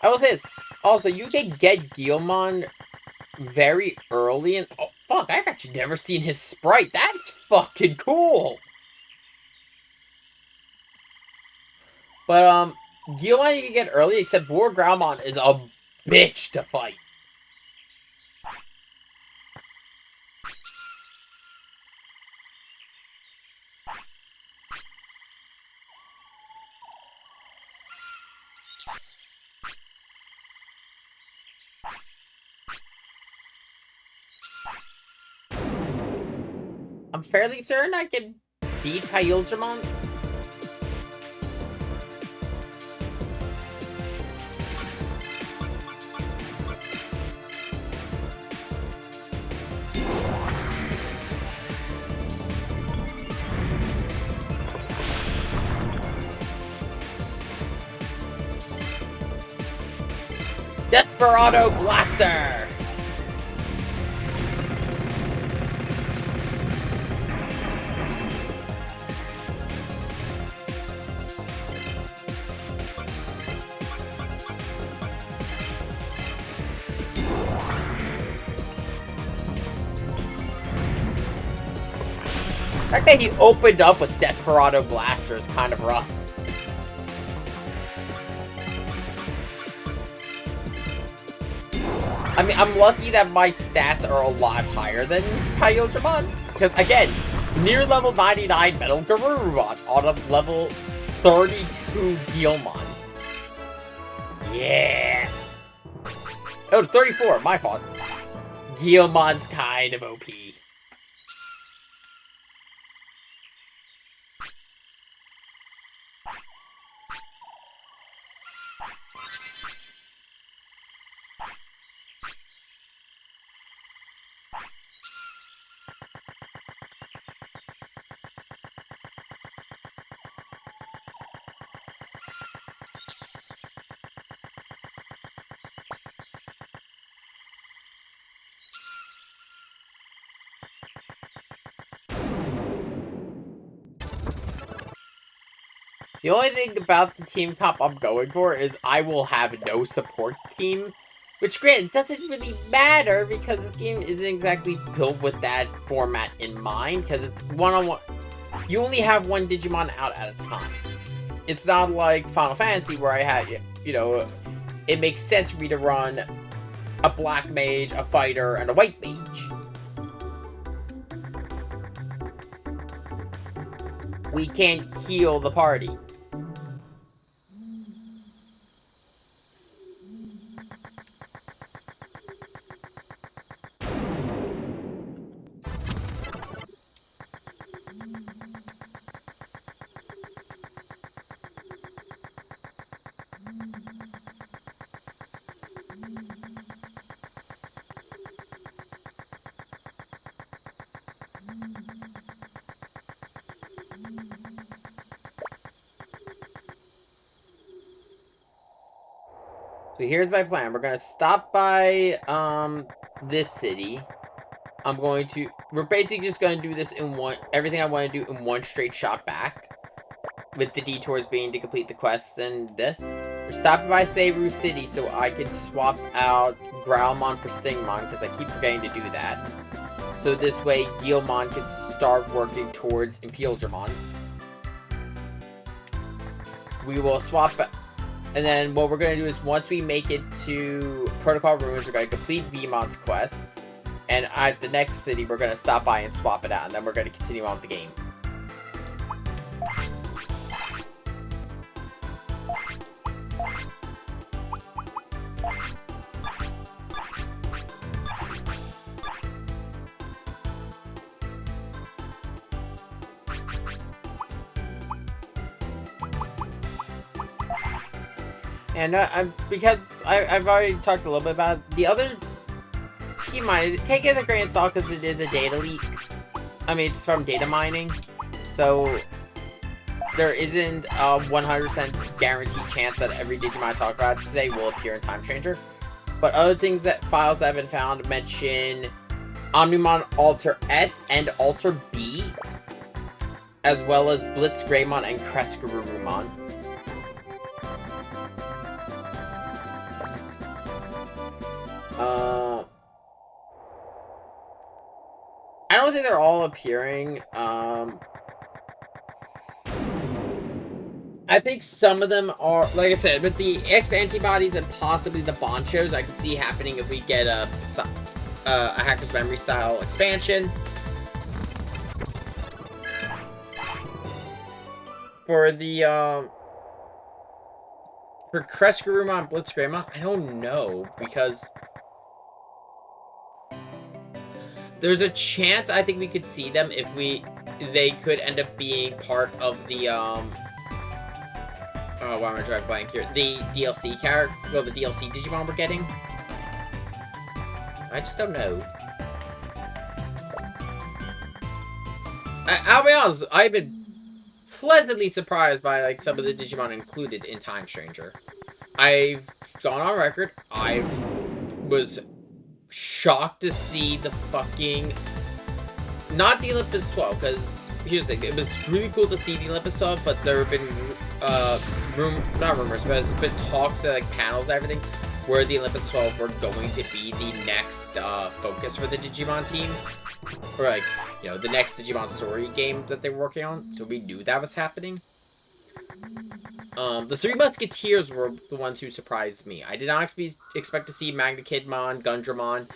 I will say this. Also, you can get Guilmon very early and oh fuck, I've actually never seen his sprite. That's fucking cool. But Guilmon you can get early, except War Groundmon is a bitch to fight. I'm fairly certain I can beat Pyuldramon. Desperado Blaster! The fact that he opened up with Desperado Blaster is kind of rough. I mean, I'm lucky that my stats are a lot higher than Pyuldramon's. Because, again, near level 99 Metal Garurumon on a level 32 Guilmon. Yeah! Oh, 34, my fault. Guilmon's kind of OP. The only thing about the team comp I'm going for is I will have no support team. Which, granted, doesn't really matter because this game isn't exactly built with that format in mind. Because it's one-on-one. You only have one Digimon out at a time. It's not like Final Fantasy where I had, you know, it makes sense for me to run a black mage, a fighter, and a white mage. We can't heal the party. So here's my plan. We're gonna stop by this city. We're basically just gonna do this in everything I want to do in one straight shot back. With the detours being to complete the quests and this. We're stopping by Seiryu City so I can swap out Growlmon for Stingmon because I keep forgetting to do that. So this way Guilmon can start working towards Imperialdramon. We will swap. And then what we're going to do is once we make it to Protocol Ruins, we're going to complete Vmon's quest. And at the next city, we're going to stop by and swap it out. And then we're going to continue on with the game. And because I've already talked a little bit about the other. Keep in mind, take it with a grain of salt because it is a data leak. I mean, it's from data mining, so there isn't a 100% guaranteed chance that every Digimon I talk about today will appear in Time Changer. But other things that files that have been found mention Omnimon Alter S and Alter B, as well as Blitz Greymon and Crescarurumon. I don't think they're all appearing. I think some of them are, like I said, with the X antibodies and possibly the Bonchos, I could see happening if we get a Hacker's Memory style expansion. For the, for Crescarumon and Blitz Greymon, I don't know, because There's a chance I think we could see them if they could end up being part of the oh, why am I drawing blank here? The DLC character, well, the DLC Digimon we're getting. I just don't know. I'll be honest, I've been pleasantly surprised by like some of the Digimon included in Time Stranger. I've gone on record. I was shocked to see the fucking not the Olympus 12, because here's the thing, it was really cool to see the Olympus 12, but there have been not rumors, but there's been talks at like panels and everything where the Olympus 12 were going to be the next focus for the Digimon team, or like, you know, the next Digimon story game that they were working on. So we knew that was happening. The Three Musketeers were the ones who surprised me. I did not expect to see Magna Kidmon, Gundramon,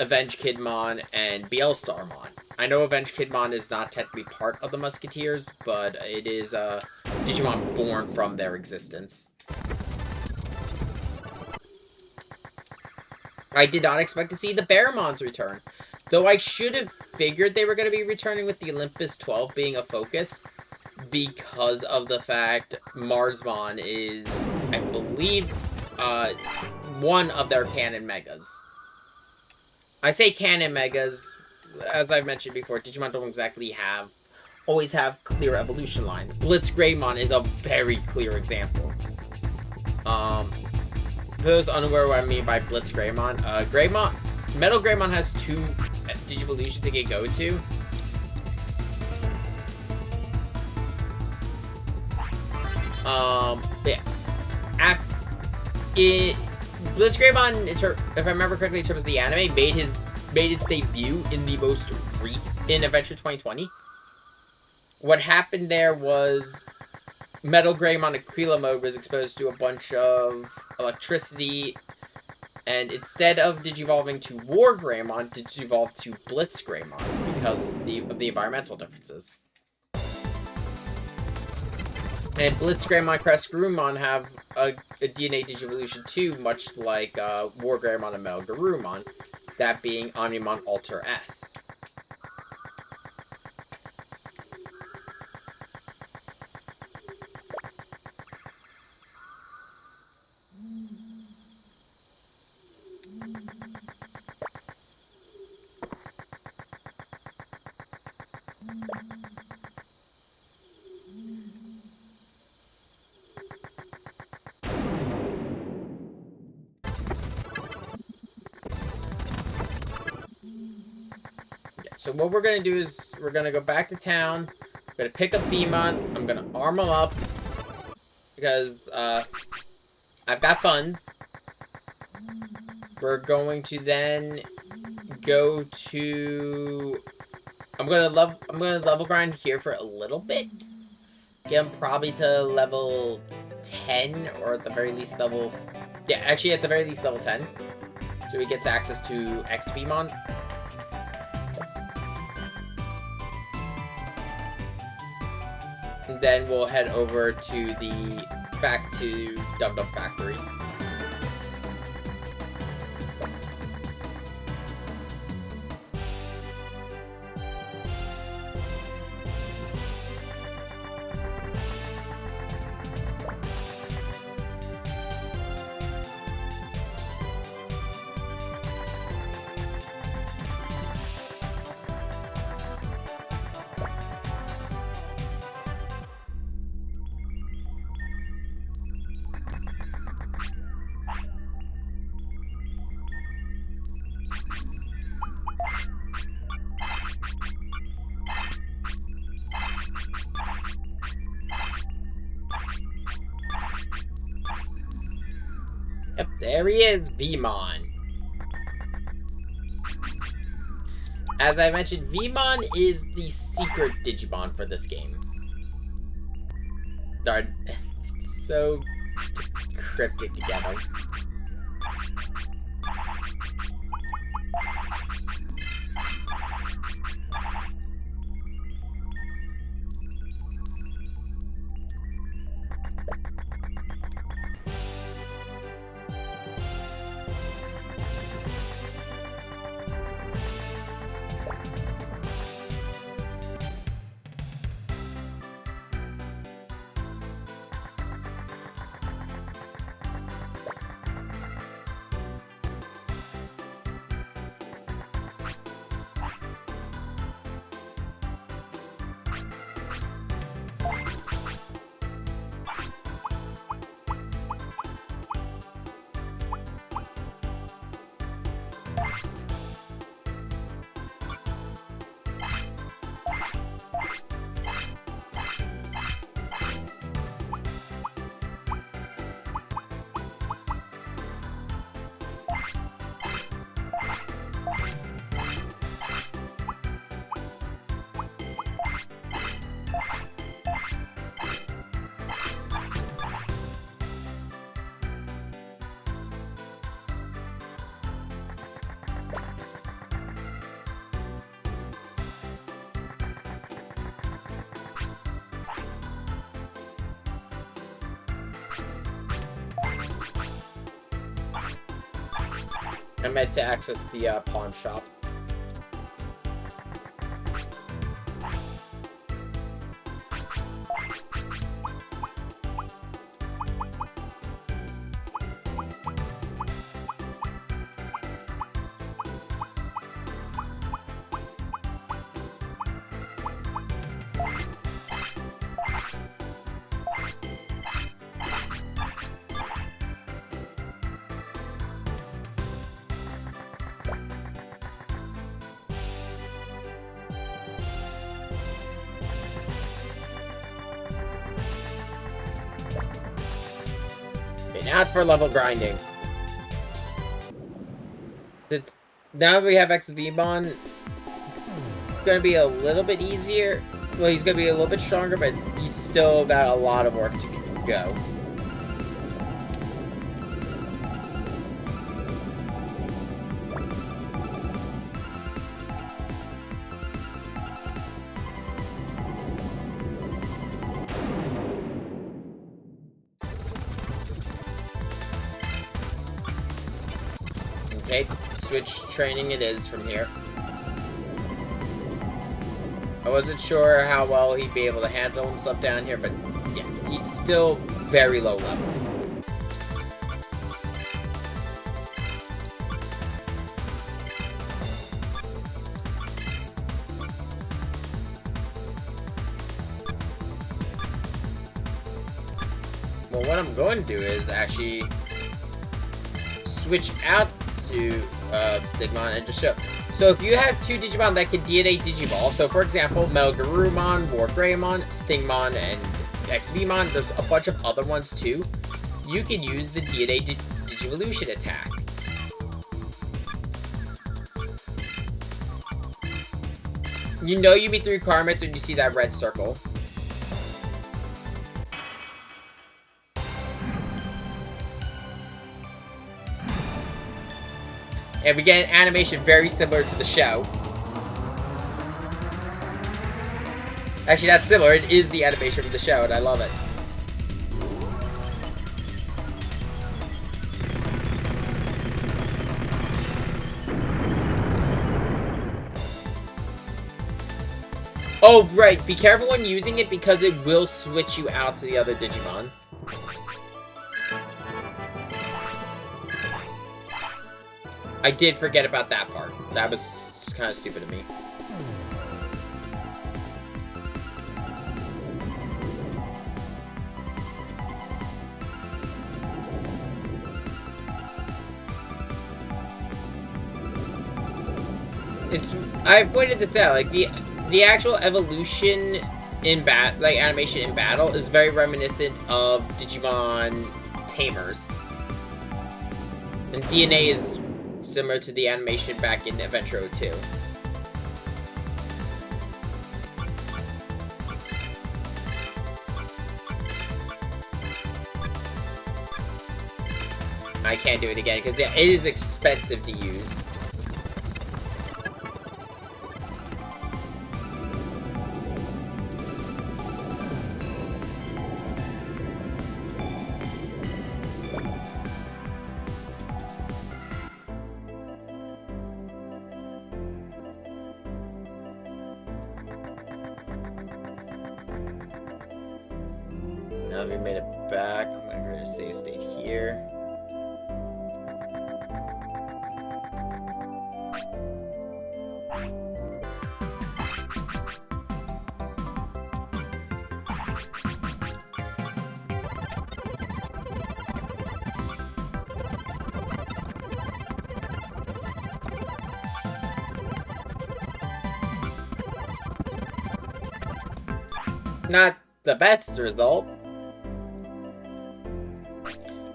Avenge Kidmon, and Bielstarmon. I know Avenge Kidmon is not technically part of the Musketeers, but it is Digimon born from their existence. I did not expect to see the Bearmons return, though I should have figured they were going to be returning with the Olympus 12 being a focus, because of the fact Marsmon is, I believe, one of their canon megas. I say canon megas, as I've mentioned before, Digimon don't exactly always have clear evolution lines. Blitz Greymon is a very clear example. For those unaware what I mean by Blitz Greymon, Metal Greymon has 2 Digivolutions it can go to. Yeah. Blitz Greymon, if I remember correctly, in terms of the anime, made its debut in the in Adventure 2020. What happened there was Metal Greymon Aquila mode was exposed to a bunch of electricity, and instead of digivolving to War Greymon, digivolved to Blitz Greymon because of the environmental differences. And Blitz Greymon, Crest Garurumon have a DNA Digivolution too, much like War Greymon and Metal Garurumon, that being Omnimon Alter S. So what we're going to do is we're going to go back to town. I'm going to pick up Veemon. I'm going to arm him up because I've got funds. We're going to then go to... I'm going to level grind here for a little bit. Get him probably to level 10, or at the very least level... Yeah, actually at the very least level 10. So he gets access to X Veemon. Then we'll head over to back to Dum Dum Factory. Yep, there he is, Veemon. As I mentioned, Veemon is the secret Digimon for this game. Darn, it's so just cryptic to get him. I meant to access the pawn shop. Okay, now for level grinding. Now that we have Digimon, it's gonna be a little bit easier. Well, he's gonna be a little bit stronger, but he's still got a lot of work to go. Okay, switch training it is from here. I wasn't sure how well he'd be able to handle himself down here, but yeah, he's still very low level. Well, what I'm going to do is actually switch out to Sigmon and just show. So if you have two Digimon that can DNA Digivolve, so for example, Metal Garurumon, War Greymon, Stingmon, and XVmon, there's a bunch of other ones too, you can use the DNA Digivolution attack. You know you meet the requirements when you see that red circle. And we get an animation very similar to the show. Actually, that's similar. It is the animation from the show, and I love it. Oh, right. Be careful when using it because it will switch you out to the other Digimon. I did forget about that part. That was kind of stupid of me. I've pointed this out, like the actual evolution in animation in battle is very reminiscent of Digimon Tamers. And DNA is similar to the animation back in Adventure 02. I can't do it again because yeah, it is expensive to use. Now that we made it back, I'm gonna create a save state here. Not the best result.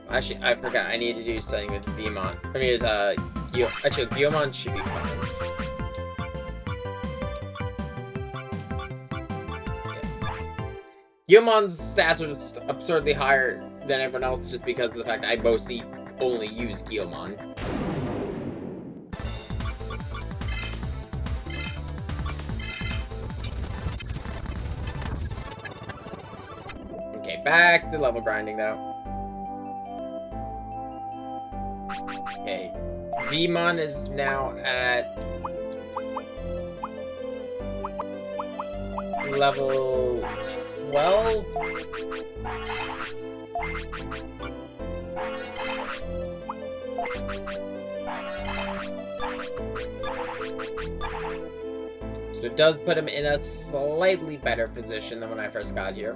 Actually, I forgot. I need to do something with Vmon. I mean, with, actually, Guilmon should be fine. Yeah. Guilmon's stats are just absurdly higher than everyone else just because of the fact that I mostly only use Guilmon. Okay, back to level grinding though. Okay, Digimon is now at level 12. So it does put him in a slightly better position than when I first got here.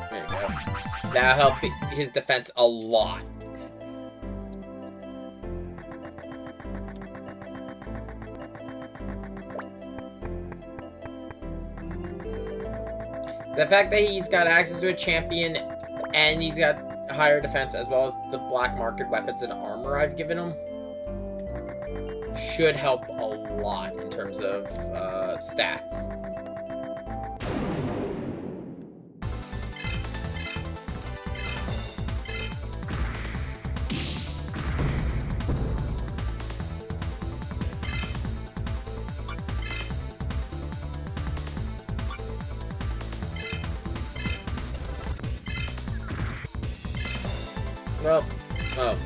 There you go. That'll help his defense a lot. The fact that he's got access to a champion and he's got higher defense as well as the black market weapons and armor I've given him should help a lot in terms of stats. Well, oh.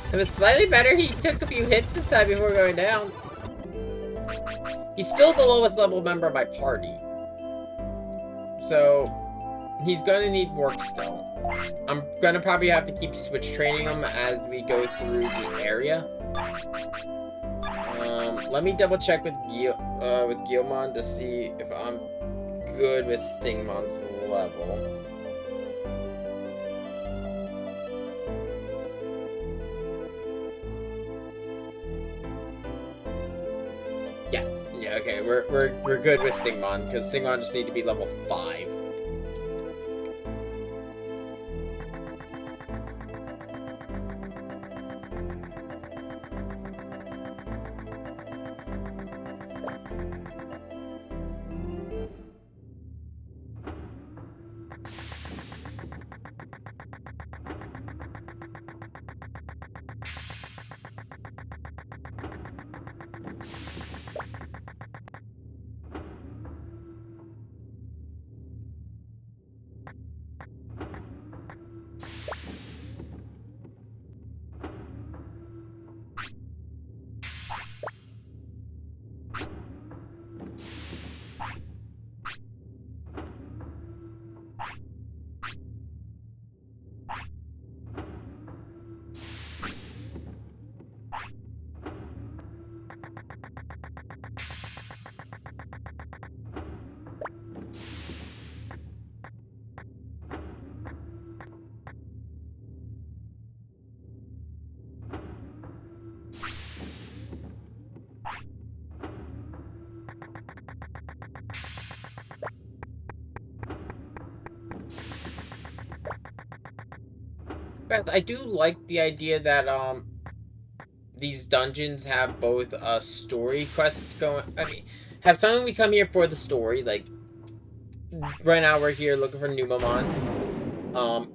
If it's slightly better, he took a few hits this time before going down. He's still the lowest level member of my party. So, he's gonna need work still. I'm gonna probably have to keep switch training him as we go through the area. Let me double check with Guilmon to see if I'm good with Stingmon's level. Yeah, okay, we're good with Stingmon, because Stingmon just need to be level 5. I do like the idea that these dungeons have both story quests going. I mean, have something we come here for the story. Like right now, we're here looking for Numamon.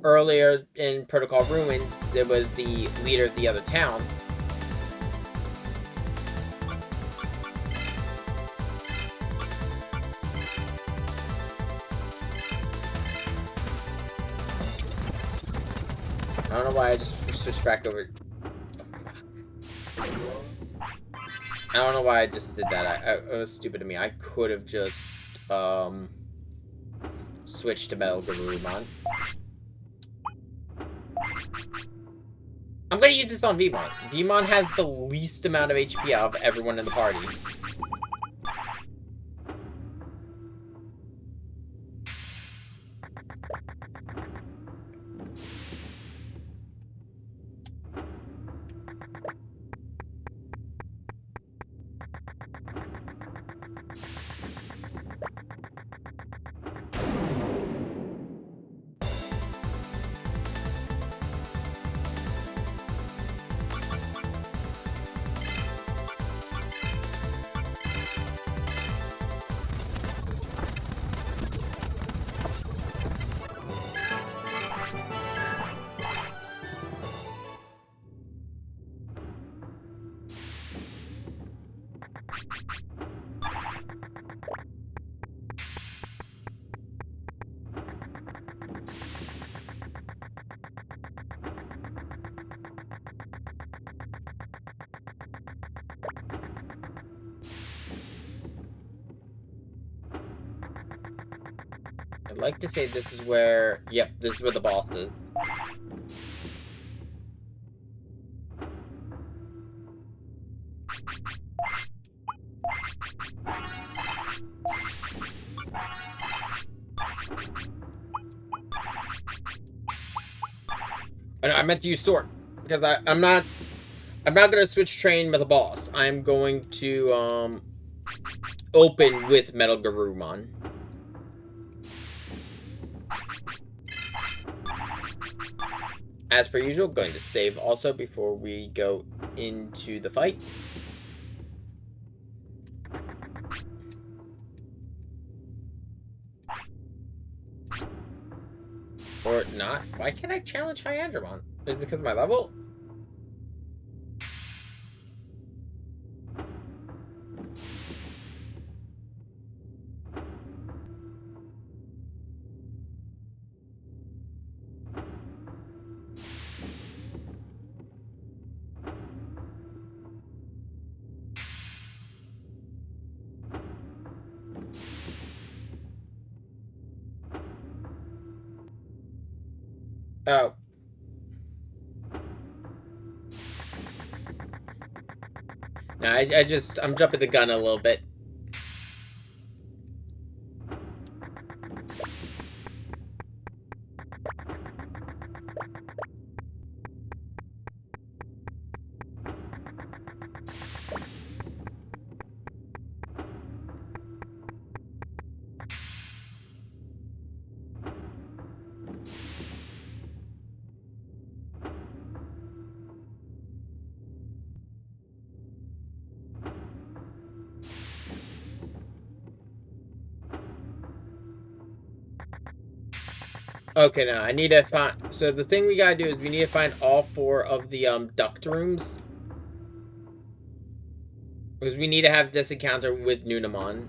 Earlier in Protocol Ruins, it was the leader of the other town. I don't know why I just switched back over. Oh, I don't know why I just did that. It was stupid of me. I could have just switched to Metal Garurumon. I'm gonna use this on Vmon. Vmon has the least amount of HP out of everyone in the party. I'd like to say this is where... Yep, this is where the boss is. I meant to use sword. Because I'm not gonna switch train with a boss. I'm going to, open with Metal Garurumon. As per usual, going to save also before we go into the fight. Or not. Why can't I challenge Hyandramon? Is it because of my level? Oh. No, I'm jumping the gun a little bit. Okay, now I need to find... So the thing we gotta do is we need to find all 4 of the, duct rooms. Because we need to have this encounter with Nunamon.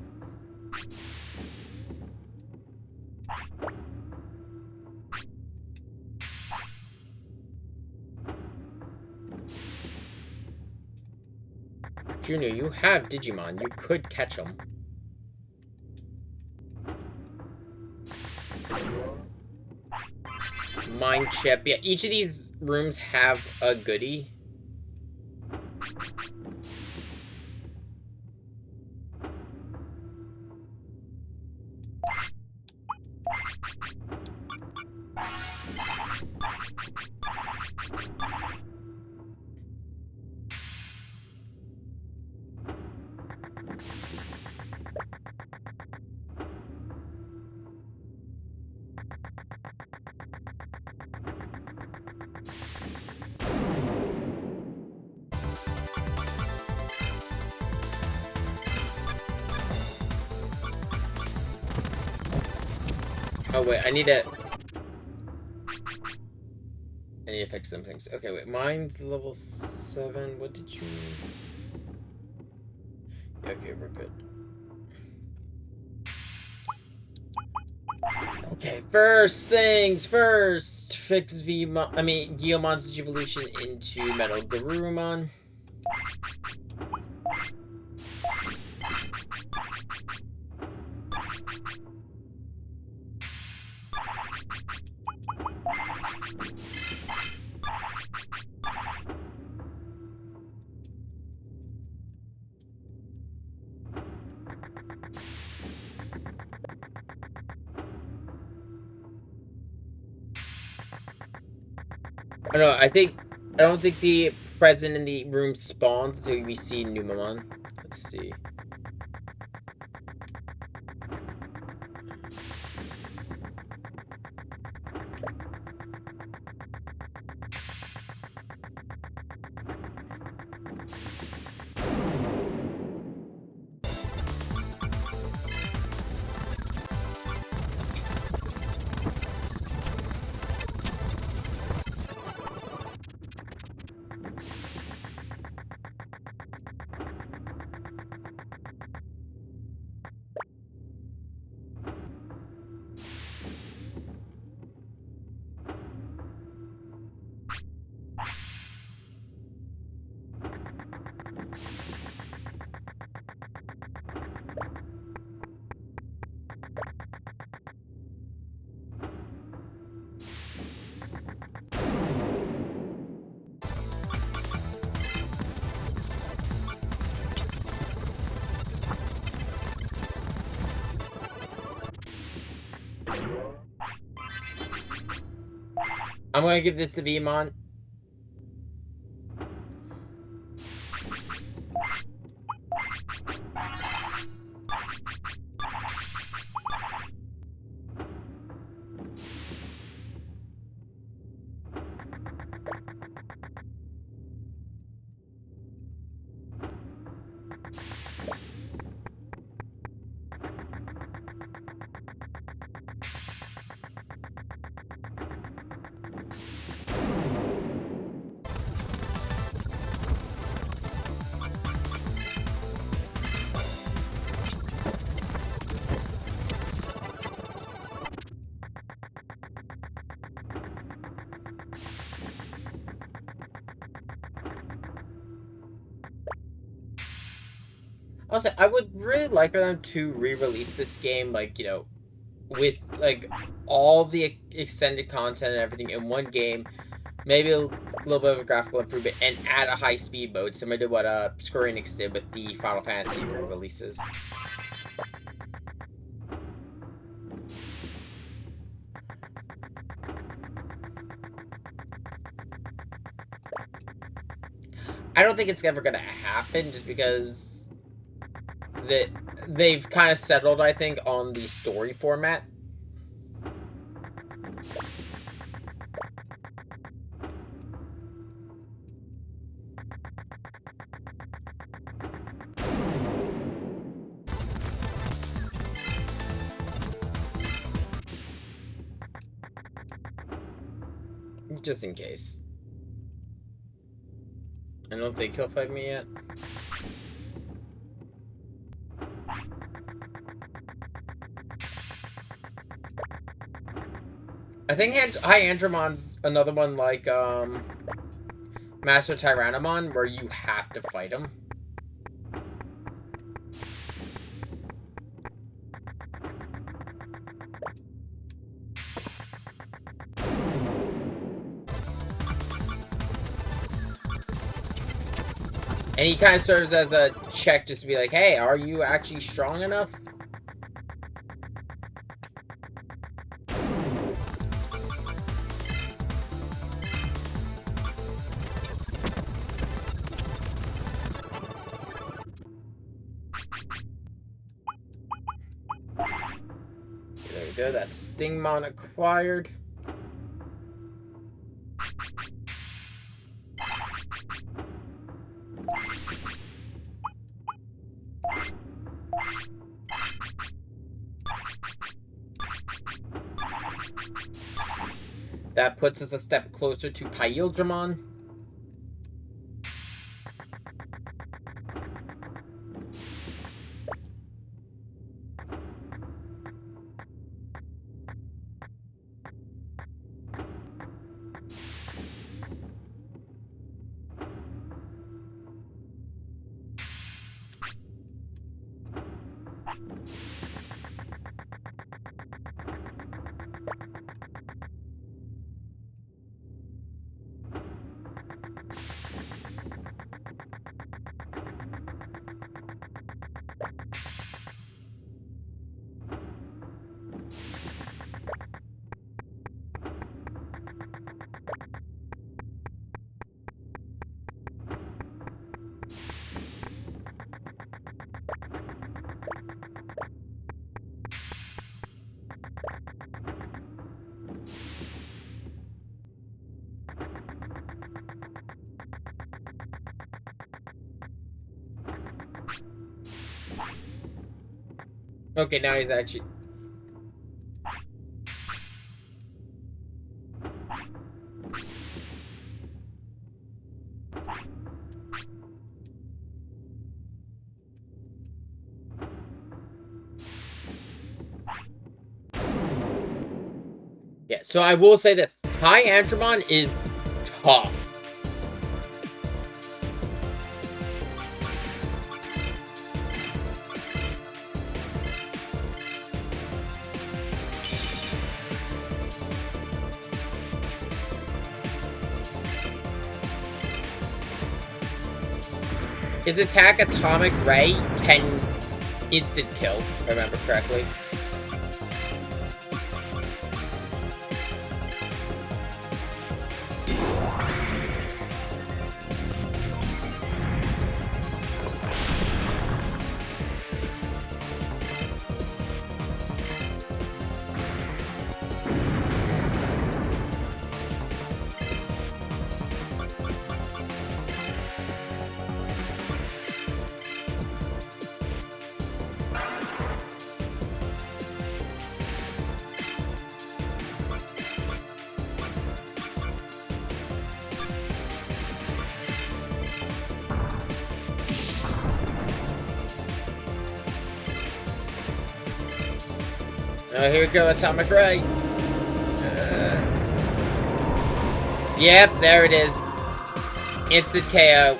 Junior, you have Digimon. You could catch them. Mind chip. Yeah, each of these rooms have a goodie. Oh, wait, I need to fix some things. Okay, wait, mine's level 7. What did you... Yeah, okay, we're good. Okay, first things first. Fix Guillomon's evolution into Metal Garurumon. I don't know, I don't think the present in the room spawns until we see Numamon. Let's see. I'm gonna give this to Vmon. Also, I would really like for them to re-release this game, like, you know, with, like, all the extended content and everything in one game. Maybe a little bit of a graphical improvement and add a high-speed mode, similar to what Square Enix did with the Final Fantasy re-releases. I don't think it's ever going to happen, just because they've kind of settled, I think, on the story format. Just in case. I don't think he'll fight me yet. I think High Andromon's another one like Master Tyrannomon, where you have to fight him. And he kind of serves as a check just to be like, hey, are you actually strong enough? There we go, that's Stingmon acquired. That puts us a step closer to Paildramon. Okay, now he's actually... Yeah, so I will say this. High Andromon is tough. His attack, Atomic Ray, can instant kill, if I remember correctly. Oh, here we go, Atomic Ray. Yep, there it is. Instant KO.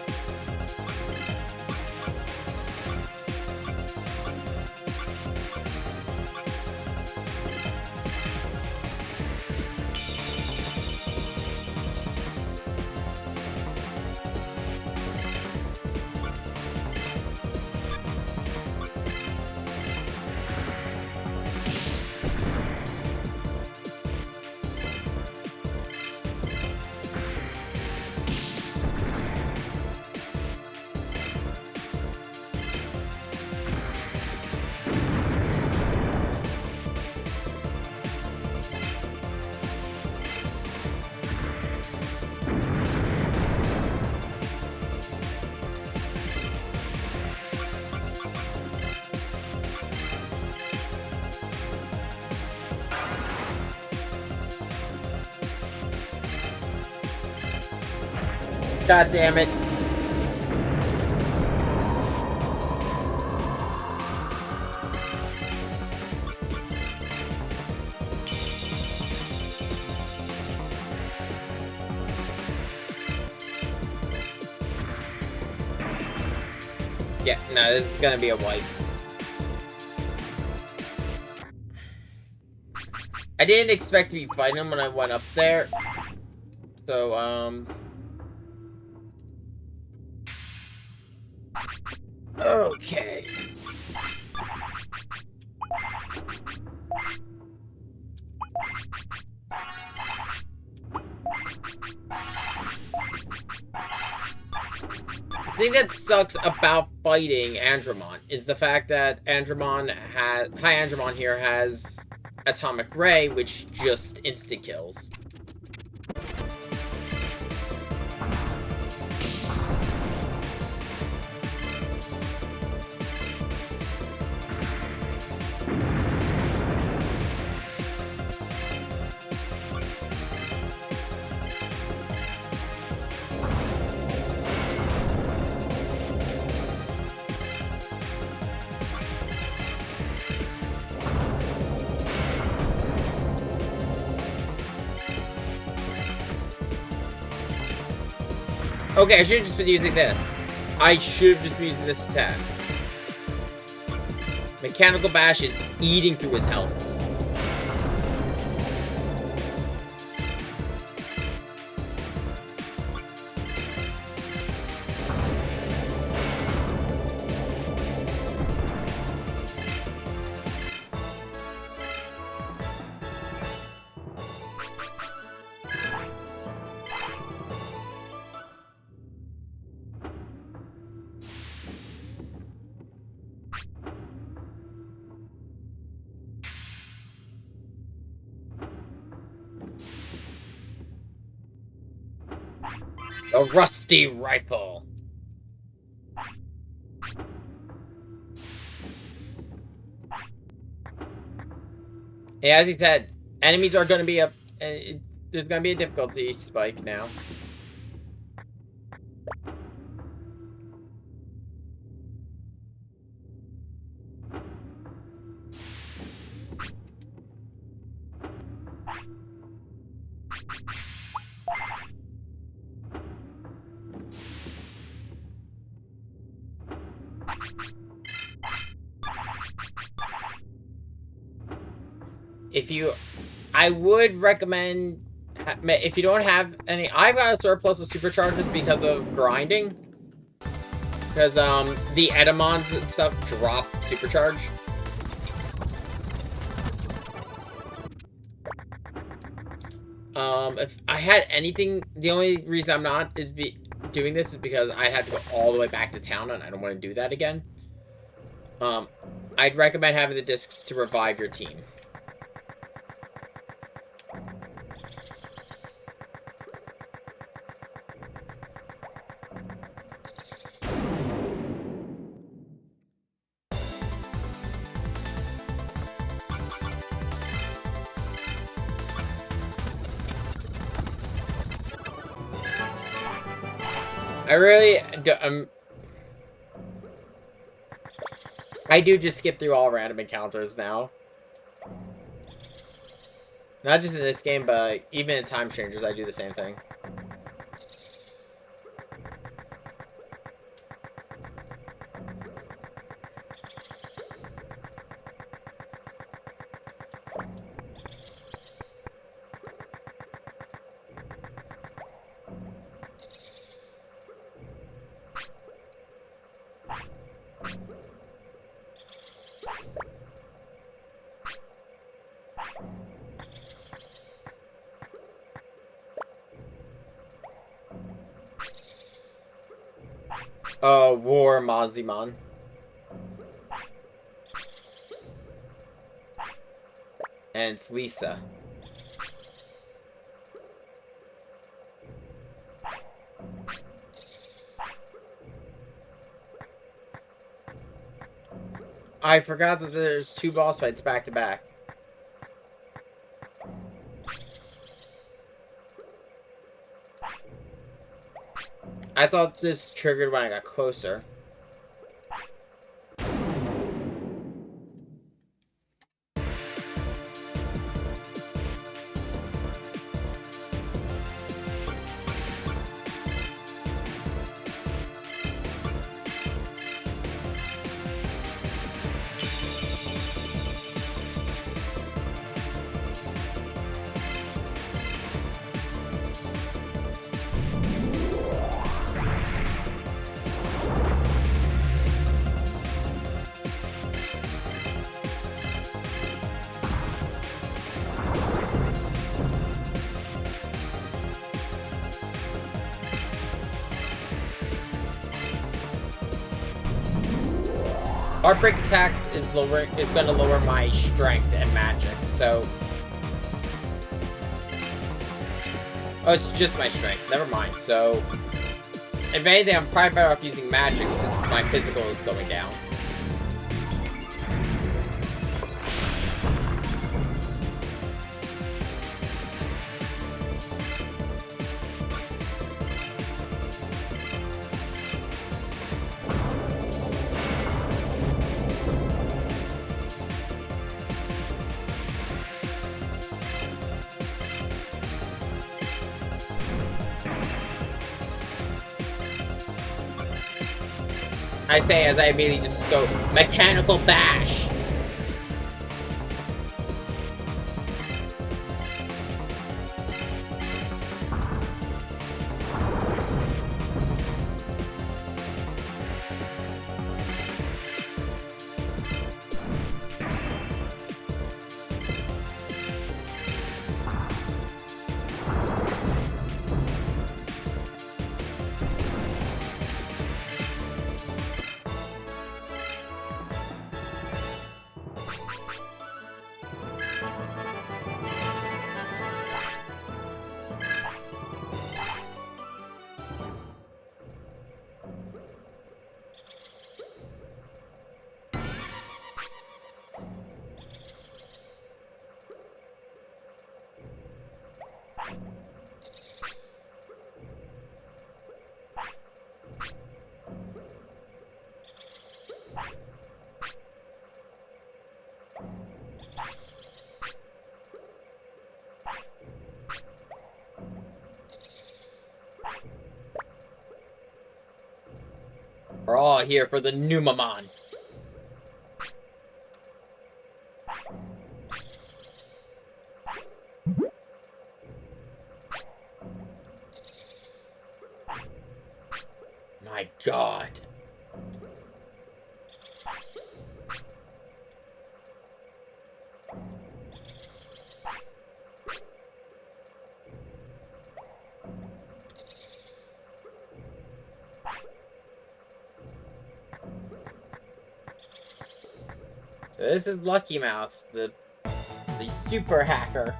God damn it. Yeah, no, this is gonna be a wipe. I didn't expect to be fighting him when I went up there. So, okay. The thing that sucks about fighting Andromon is the fact that Andromon here has Atomic Ray, which just insta-kills. Okay, I should have just been using this. I should have just been using this attack. Mechanical Bash is eating through his health. A rusty rifle. Yeah, as he said, enemies are going to be up. There's going to be a difficulty spike now. I would recommend, if you don't have any, I've got a surplus of supercharges because of grinding. Because, the Edamons and stuff drop supercharge. If I had anything, the only reason I'm not doing this is because I'd have to go all the way back to town, and I don't want to do that again. I'd recommend having the discs to revive your team. I do just skip through all random encounters now. Not just in this game, but even in Time Strangers, I do the same thing. War Mazimon. And it's Lisa. I forgot that there's 2 boss fights back to back. I thought this triggered when I got closer. Heartbreak attack is going to lower my strength and magic. So, oh, it's just my strength. Never mind. So, if anything, I'm probably better off using magic since my physical is going down. I say as I immediately just go, mechanical bash! We're all here for the Numamon. My God. This is Lucky Mouse, the super hacker.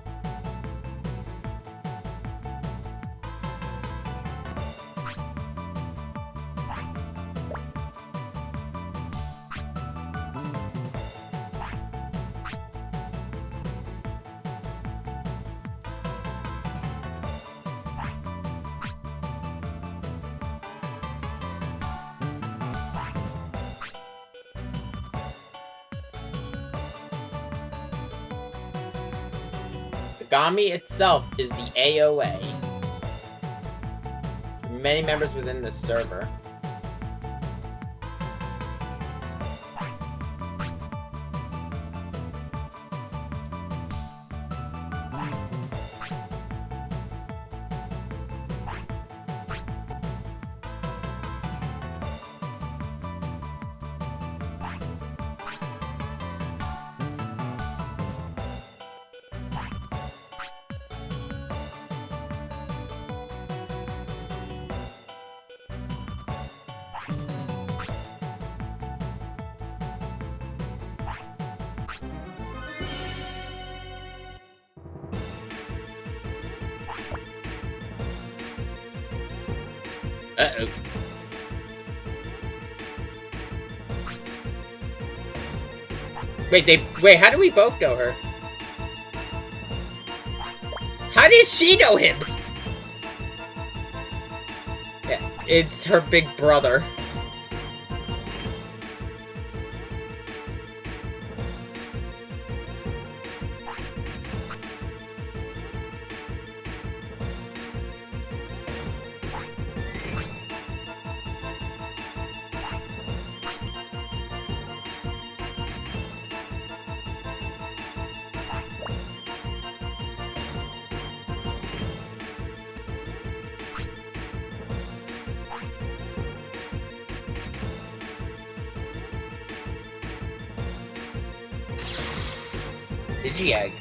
Gami itself is the AOA. Many members within the server. Uh-oh. Wait, how do we both know her? How does she know him? Yeah, it's her big brother. Digi-egg.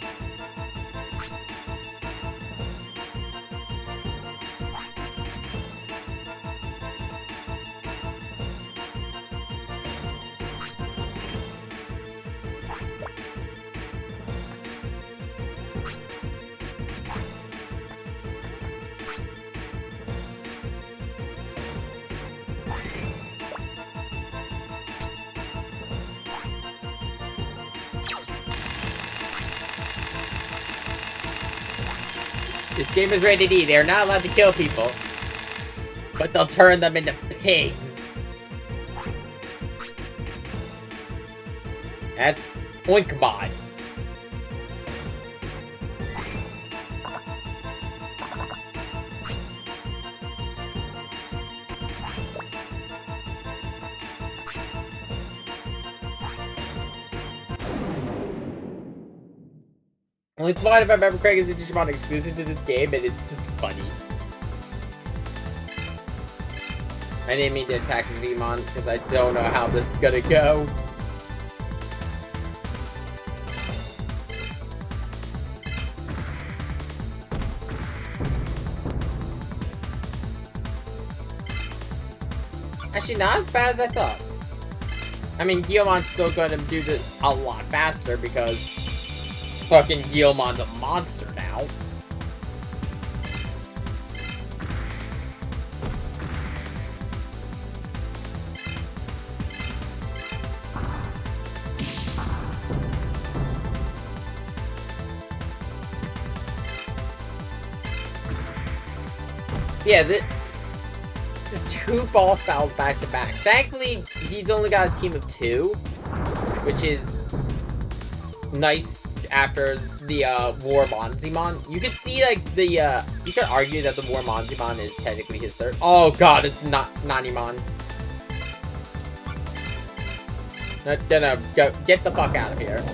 This game is rated E. They're not allowed to kill people. But they'll turn them into pigs. That's Oinkbot. Only plot, if I remember correctly, is the Digimon exclusive to this game, and it's funny. I didn't mean to attack this Digimon, because I don't know how this is gonna go. Actually, not as bad as I thought. I mean, Guilmont's still gonna do this a lot faster, because fucking Guilmon's a monster now. Yeah, this is 2 boss battles back to back. Thankfully, he's only got a team of 2, which is nice. After the War Monzimon, you could see like the you could argue that the War Monzimon is technically his third. Oh god, it's not Nanimon. No, go get the fuck out of here.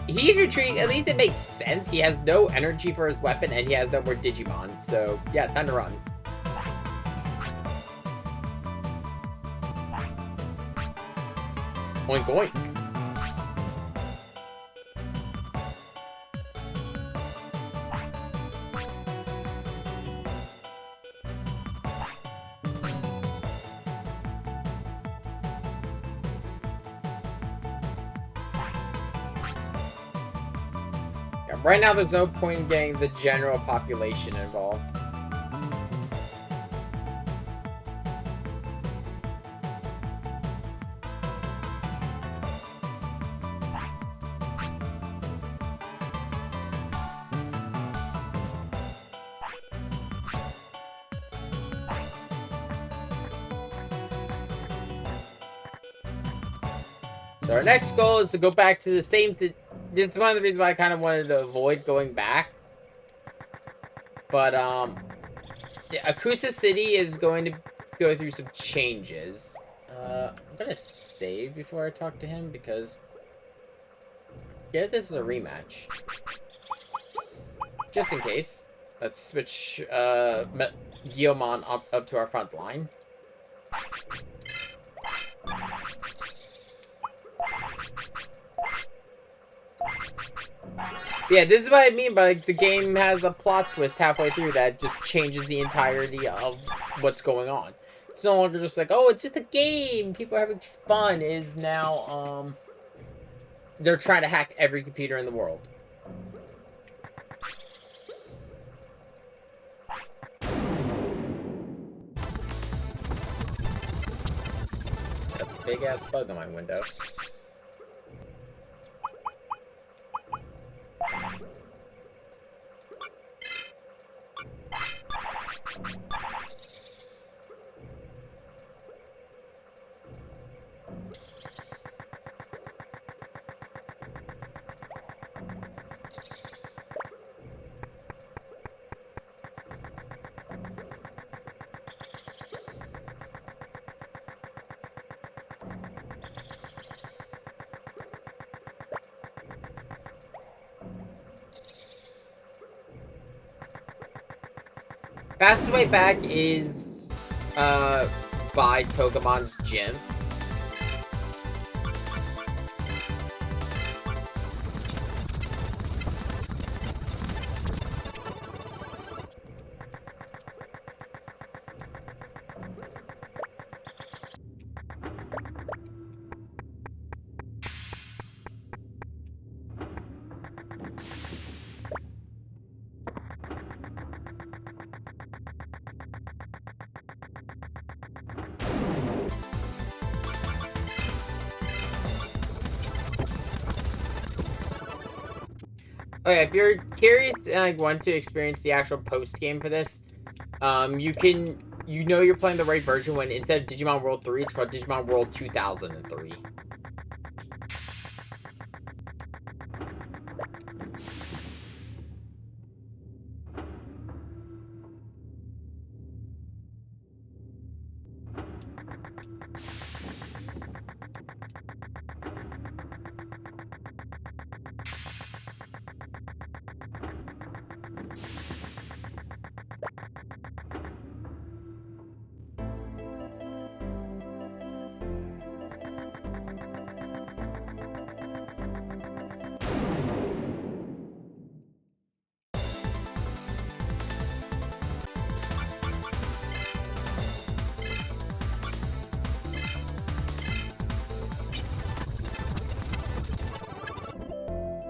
He's retreating. At least it makes sense. He has no energy for his weapon, and he has no more Digimon. So, yeah, time to run. Oink, oink. Right now, there's no point in getting the general population involved. So our next goal is to go back to the same... This is one of the reasons why I kind of wanted to avoid going back. But, yeah, Akusa City is going to go through some changes. I'm gonna save before I talk to him because... Yeah, this is a rematch. Just in case. Let's switch, Guilmon up to our front line. Yeah, this is what I mean by, like, the game has a plot twist halfway through that just changes the entirety of what's going on. It's no longer just like, oh, it's just a game, people are having fun. It is now, they're trying to hack every computer in the world. A big-ass bug on my window. Fastest way back is, by Togemon's gym. Okay, if you're curious and like, want to experience the actual post game for this, you know you're playing the right version when instead of Digimon World 3, it's called Digimon World 2003.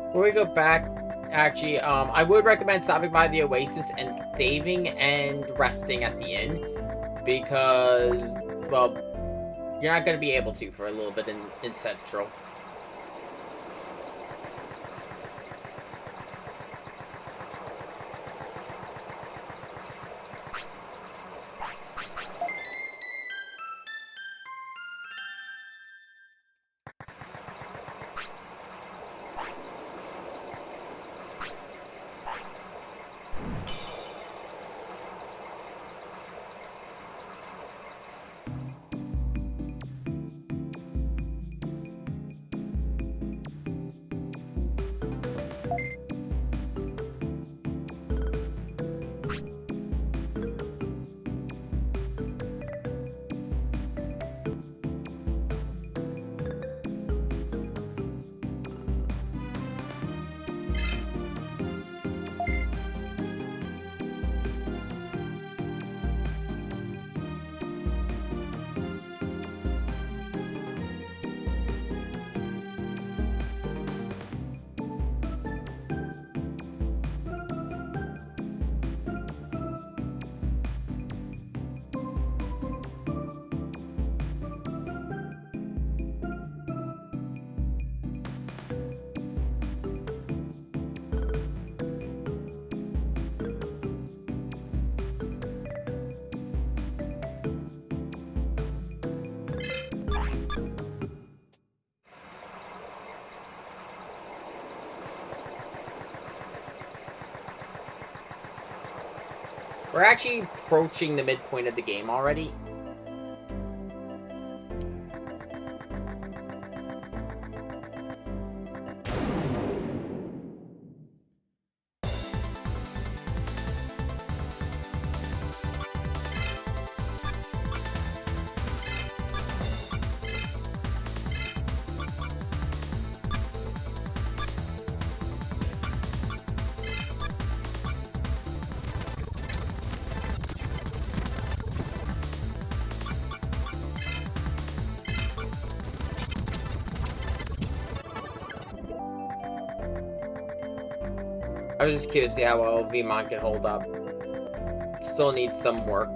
Before we go back, actually, I would recommend stopping by the Oasis and saving and resting at the inn. Because, well, you're not going to be able to for a little bit in Central. We're actually approaching the midpoint of the game already. I was just curious to see how well Vmon can hold up. Still needs some work.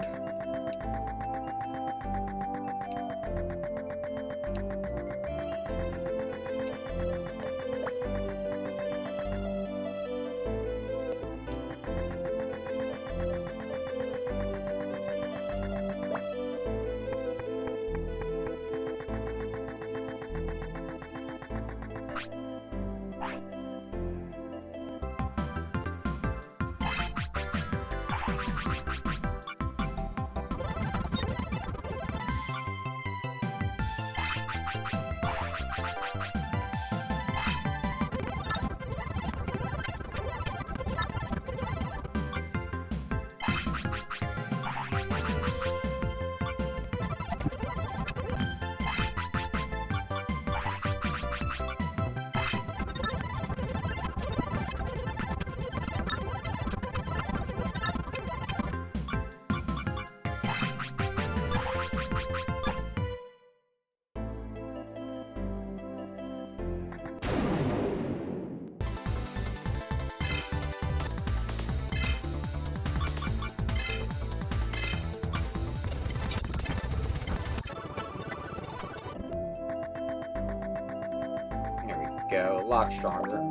Go. A lot stronger.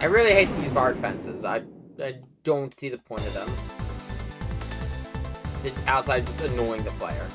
I really hate these barred fences. I don't see the point of them. Outside just annoying the player.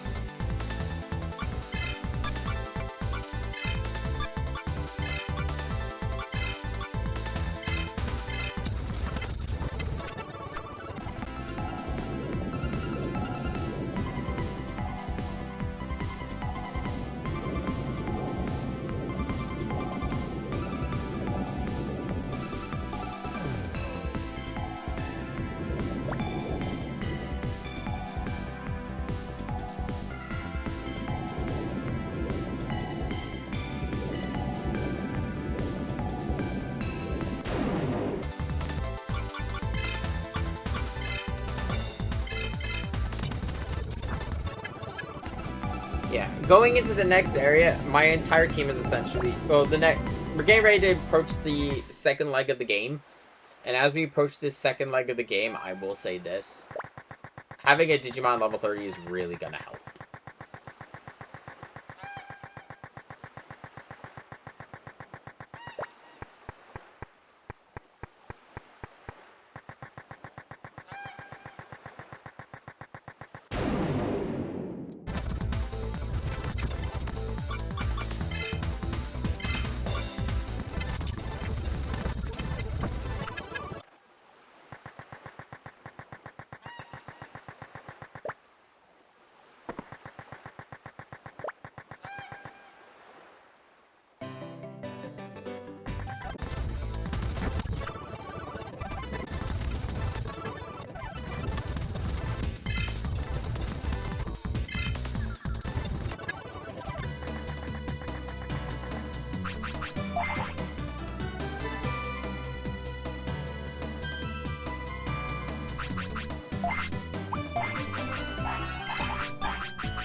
Yeah, going into the next area, my entire team is essentially... Well, we're getting ready to approach the second leg of the game. And as we approach this second leg of the game, I will say this. Having a Digimon level 30 is really going to help.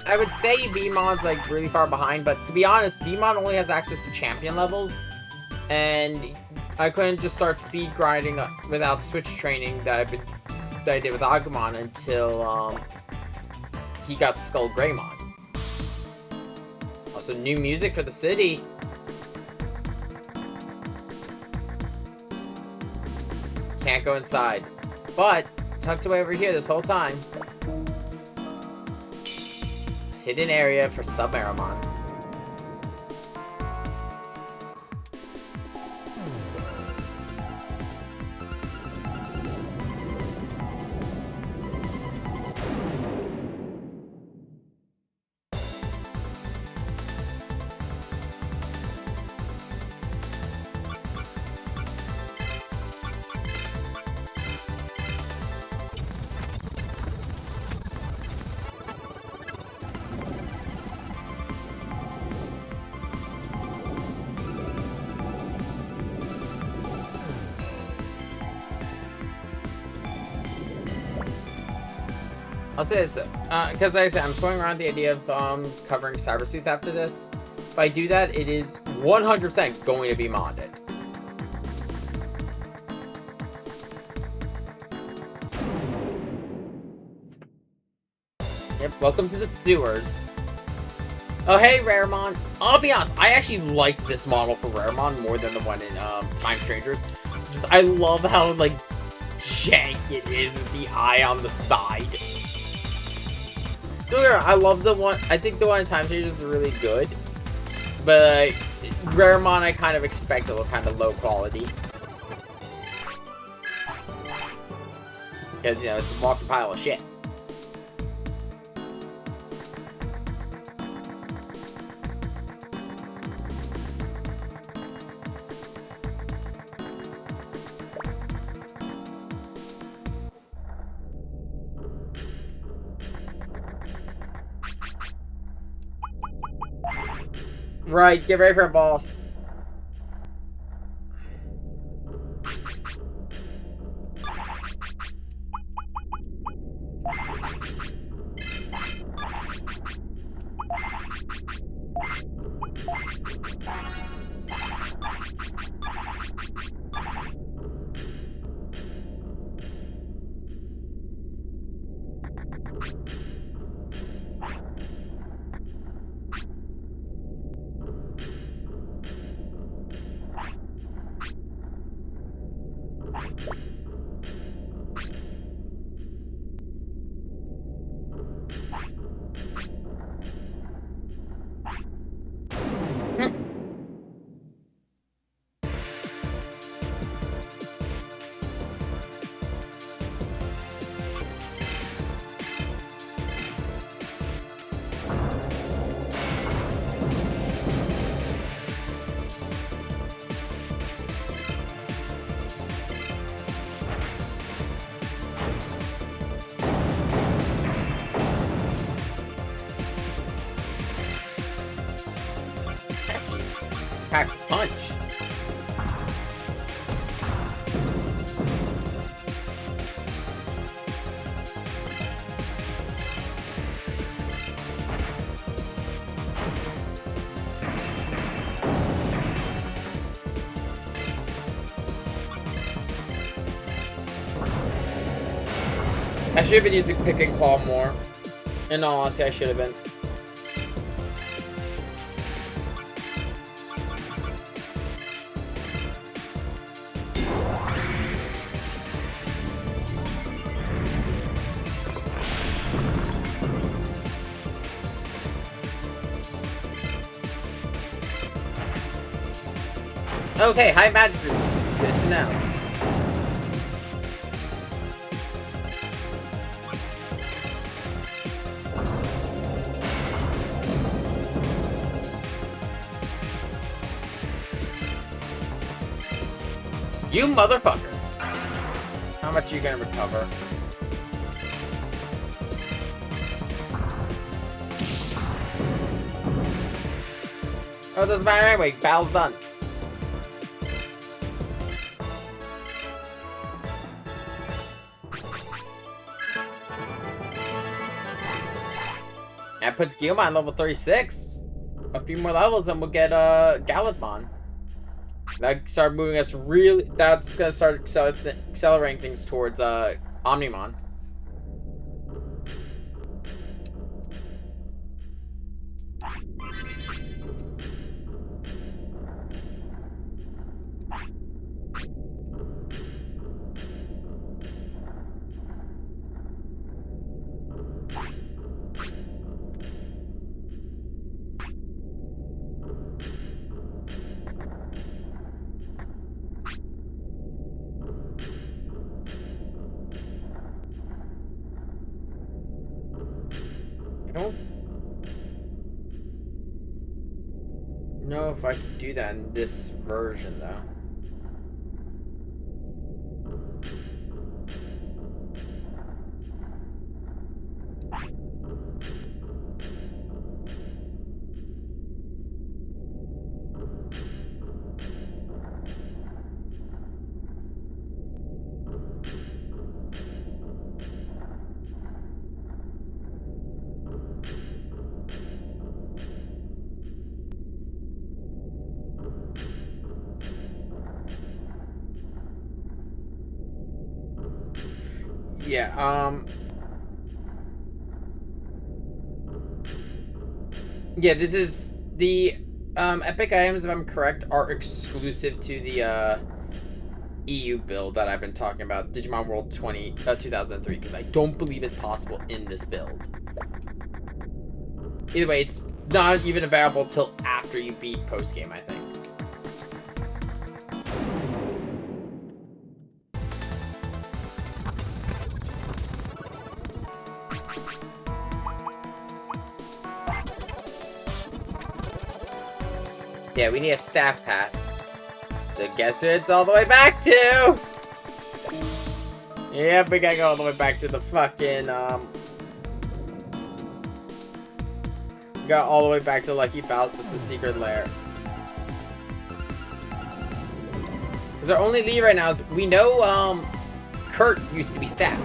I would say Vmon's like really far behind, but to be honest, Vmon only has access to champion levels, and I couldn't just start speed grinding without switch training that I did with Agumon until he got Skull Greymon. Also, new music for the city. Can't go inside, but tucked away over here this whole time. Hidden area for Sub-Aramon. I'll say this, because like I said, I'm toying around the idea of covering Cyber Sleuth after this. If I do that, it is 100% going to be modded. Yep, welcome to the sewers. Oh, hey, Raремon. I'll be honest, I actually like this model for Raремon more than the one in Time Strangers. Just, I love how, like, jank it is with the eye on the side. I love the one. I think the one in Time Strangers is really good, but Raремon I kind of expect to look kind of low quality because, you know, it's a walking pile of shit. Right, get ready for a boss. Packs a punch. I should have been using Pick and Claw more. In all honesty, I should have been. Okay, high magic resistance. Good to know. You motherfucker! How much are you gonna recover? Oh, it doesn't matter anyway. Battle's done. That puts Guilmon level 36. A few more levels and we'll get Gallopmon. That started moving us really. That's gonna start accelerating things towards Omnimon. I don't know if I could do that in this version though. Yeah, yeah, this is the epic items, if I'm correct, are exclusive to the EU build that I've been talking about, Digimon World 2003, because I don't believe it's possible in this build. Either way, it's not even available till after you beat post game, I think. Yeah, we need a staff pass. So guess who it's all the way back to? Yep, we gotta go all the way back to the fucking, we got all the way back to Lucky Balthus' secret lair. Because our only lead right now is, we know, Kurt used to be staff.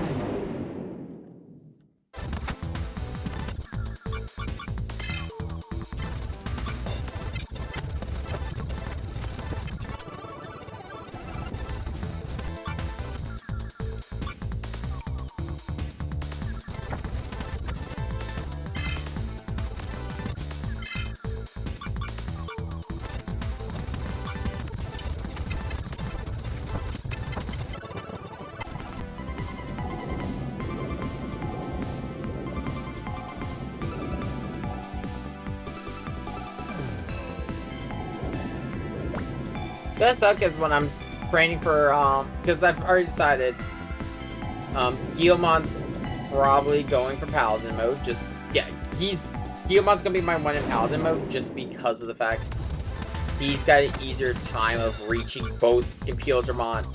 It's gonna suck is when I'm training for, because I've already decided, Guillemon's probably going for Paladin mode, yeah, Guillemon's gonna be my one in Paladin mode, just because of the fact he's got an easier time of reaching both Imperial Dramon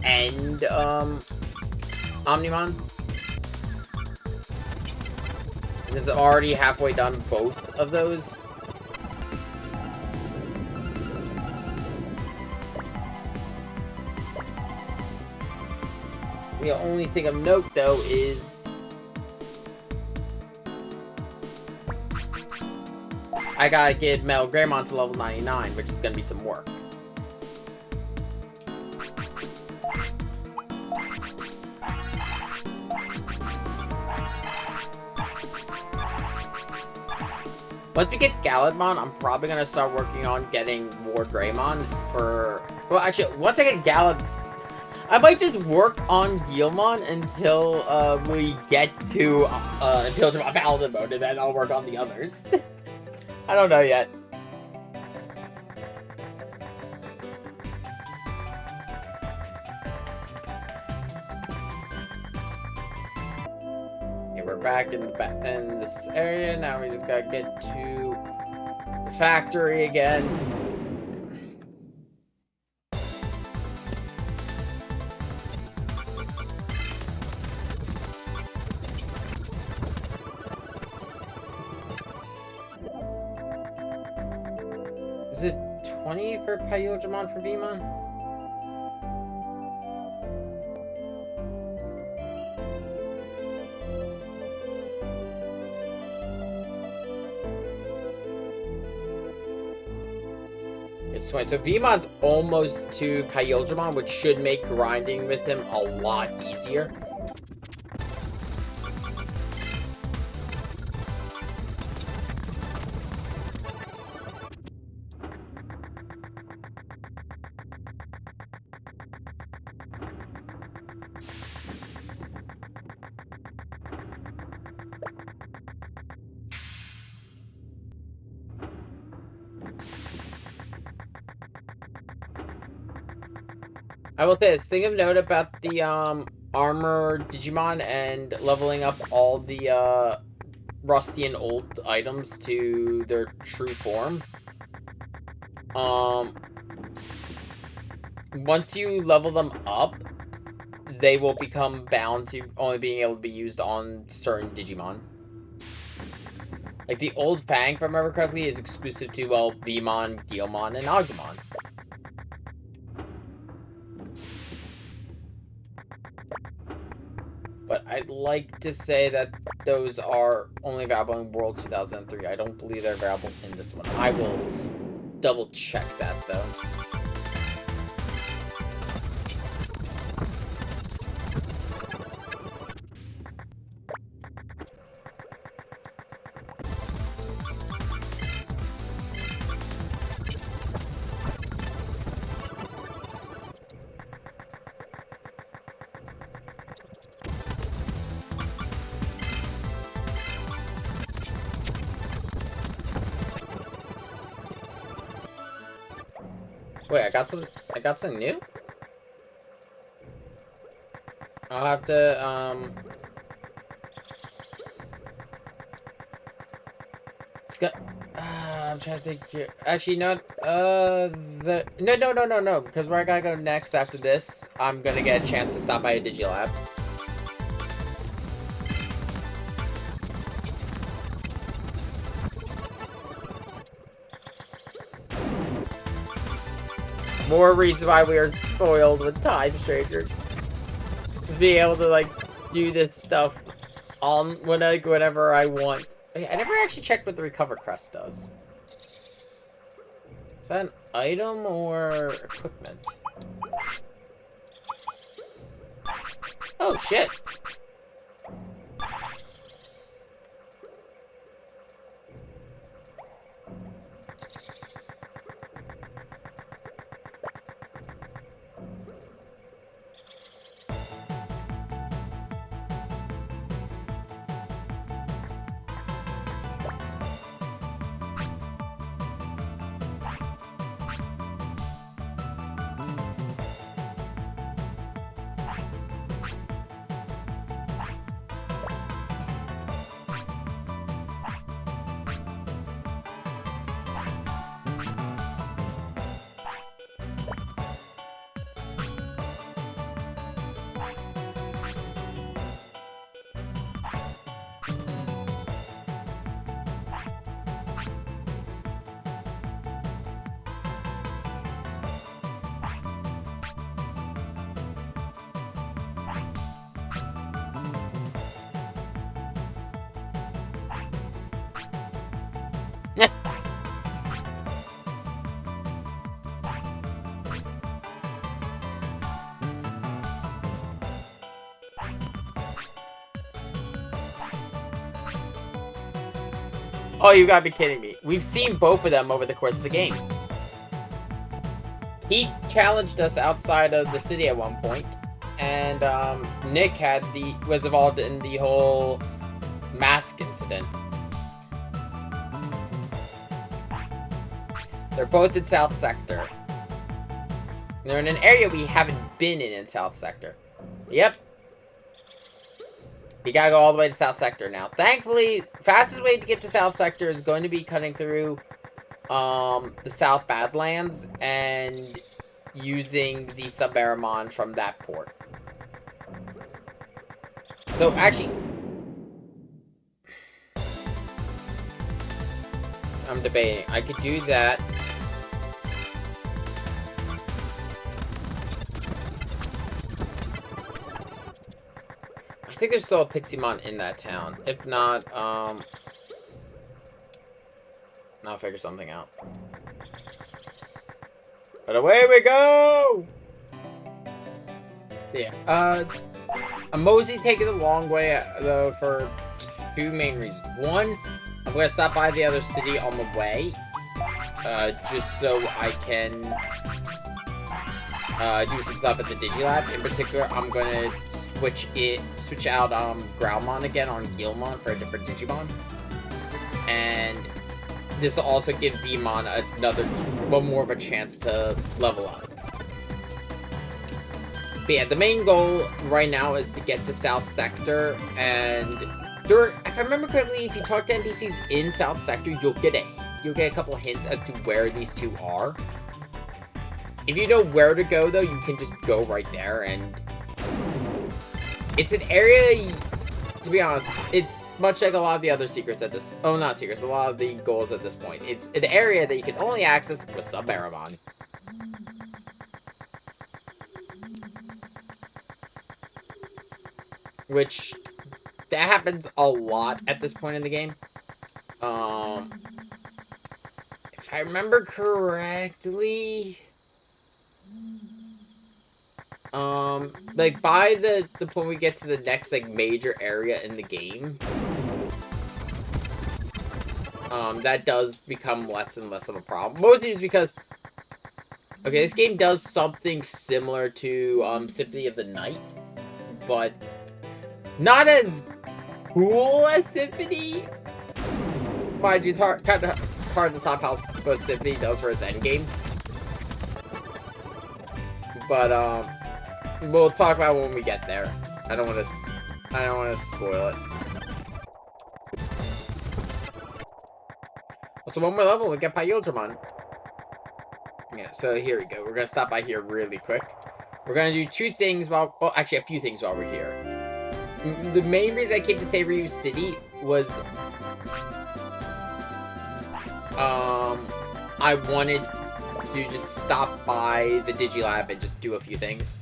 and, Omnimon. Since I've already halfway done both of those. The only thing of note, though, is I gotta get Metal Greymon to level 99, which is gonna be some work. Once we get Galadmon, I'm probably gonna start working on getting more Greymon for... Well, actually, once I get Galad... I might just work on Guillemon until we get to Imperial Dramon Paladin mode, and then I'll work on the others. I don't know yet. Okay, we're back in this area. Now we just gotta get to the factory again. Is it 20 for Pyodramon for Vmon? Yeah, almost 20. So Veemon's almost to Kyogramon, which should make grinding with him a lot easier. I will say this thing of note about the armor Digimon and leveling up all the rusty and old items to their true form. Once you level them up, they will become bound to only being able to be used on certain Digimon. Like the old Fang, if I remember correctly, is exclusive to, well, Veemon, Guilmon, and Agumon. But I'd like to say that those are only available in World 2003. I don't believe they're available in this one. I will double check that, though. Wait, I got something new? I'll have to, it's got, I'm trying to think here. Actually, not, no, because where I gotta go next after this, I'm gonna get a chance to stop by a Digilab. More reason why we are spoiled with Time Strangers. Just being able to, like, do this stuff on whenever I want. I never actually checked what the Recover Crest does. Is that an item or equipment? Oh, shit. Oh, you gotta be kidding me. We've seen both of them over the course of the game. He challenged us outside of the city at one point, and Nick was involved in the whole mask incident. They're both in South Sector. They're in an area we haven't been in South Sector. Yep. You gotta go all the way to South Sector now. Thankfully, fastest way to get to South Sector is going to be cutting through the South Badlands and using the Sub-Aramon from that port. Though, actually, I'm debating. I could do that. I think there's still a Piximon in that town. If not, I'll figure something out. But away we go! Yeah, I'm mostly taking the long way, though, for two main reasons. One, I'm gonna stop by the other city on the way, just so I can, do some stuff at the Digilab. In particular, I'm gonna switch out, Growlmon again on Guilmon for a different Digimon. And this will also give Vmon one more of a chance to level up. But yeah, the main goal right now is to get to South Sector, and if I remember correctly, if you talk to NPCs in South Sector, you'll get a couple hints as to where these two are. If you know where to go, though, you can just go right there, and it's an area, to be honest, it's much like a lot of the other secrets at this, not secrets, a lot of the goals at this point. It's an area that you can only access with Sub-Aramon. Which, that happens a lot at this point in the game. If I remember correctly, like, by the point we get to the next, like, major area in the game, that does become less and less of a problem. Mostly just because, okay, this game does something similar to, Symphony of the Night, but not as cool as Symphony. Mind you, it's kind of hard to top how what Symphony does for its endgame. But we'll talk about it when we get there. I don't want to spoil it. So one more level, we get Pyodramon. Yeah, so here we go. We're gonna stop by here really quick. We're gonna do two things actually a few things while we're here. The main reason I came to Savoryu City was, I wanted to just stop by the Digilab and just do a few things.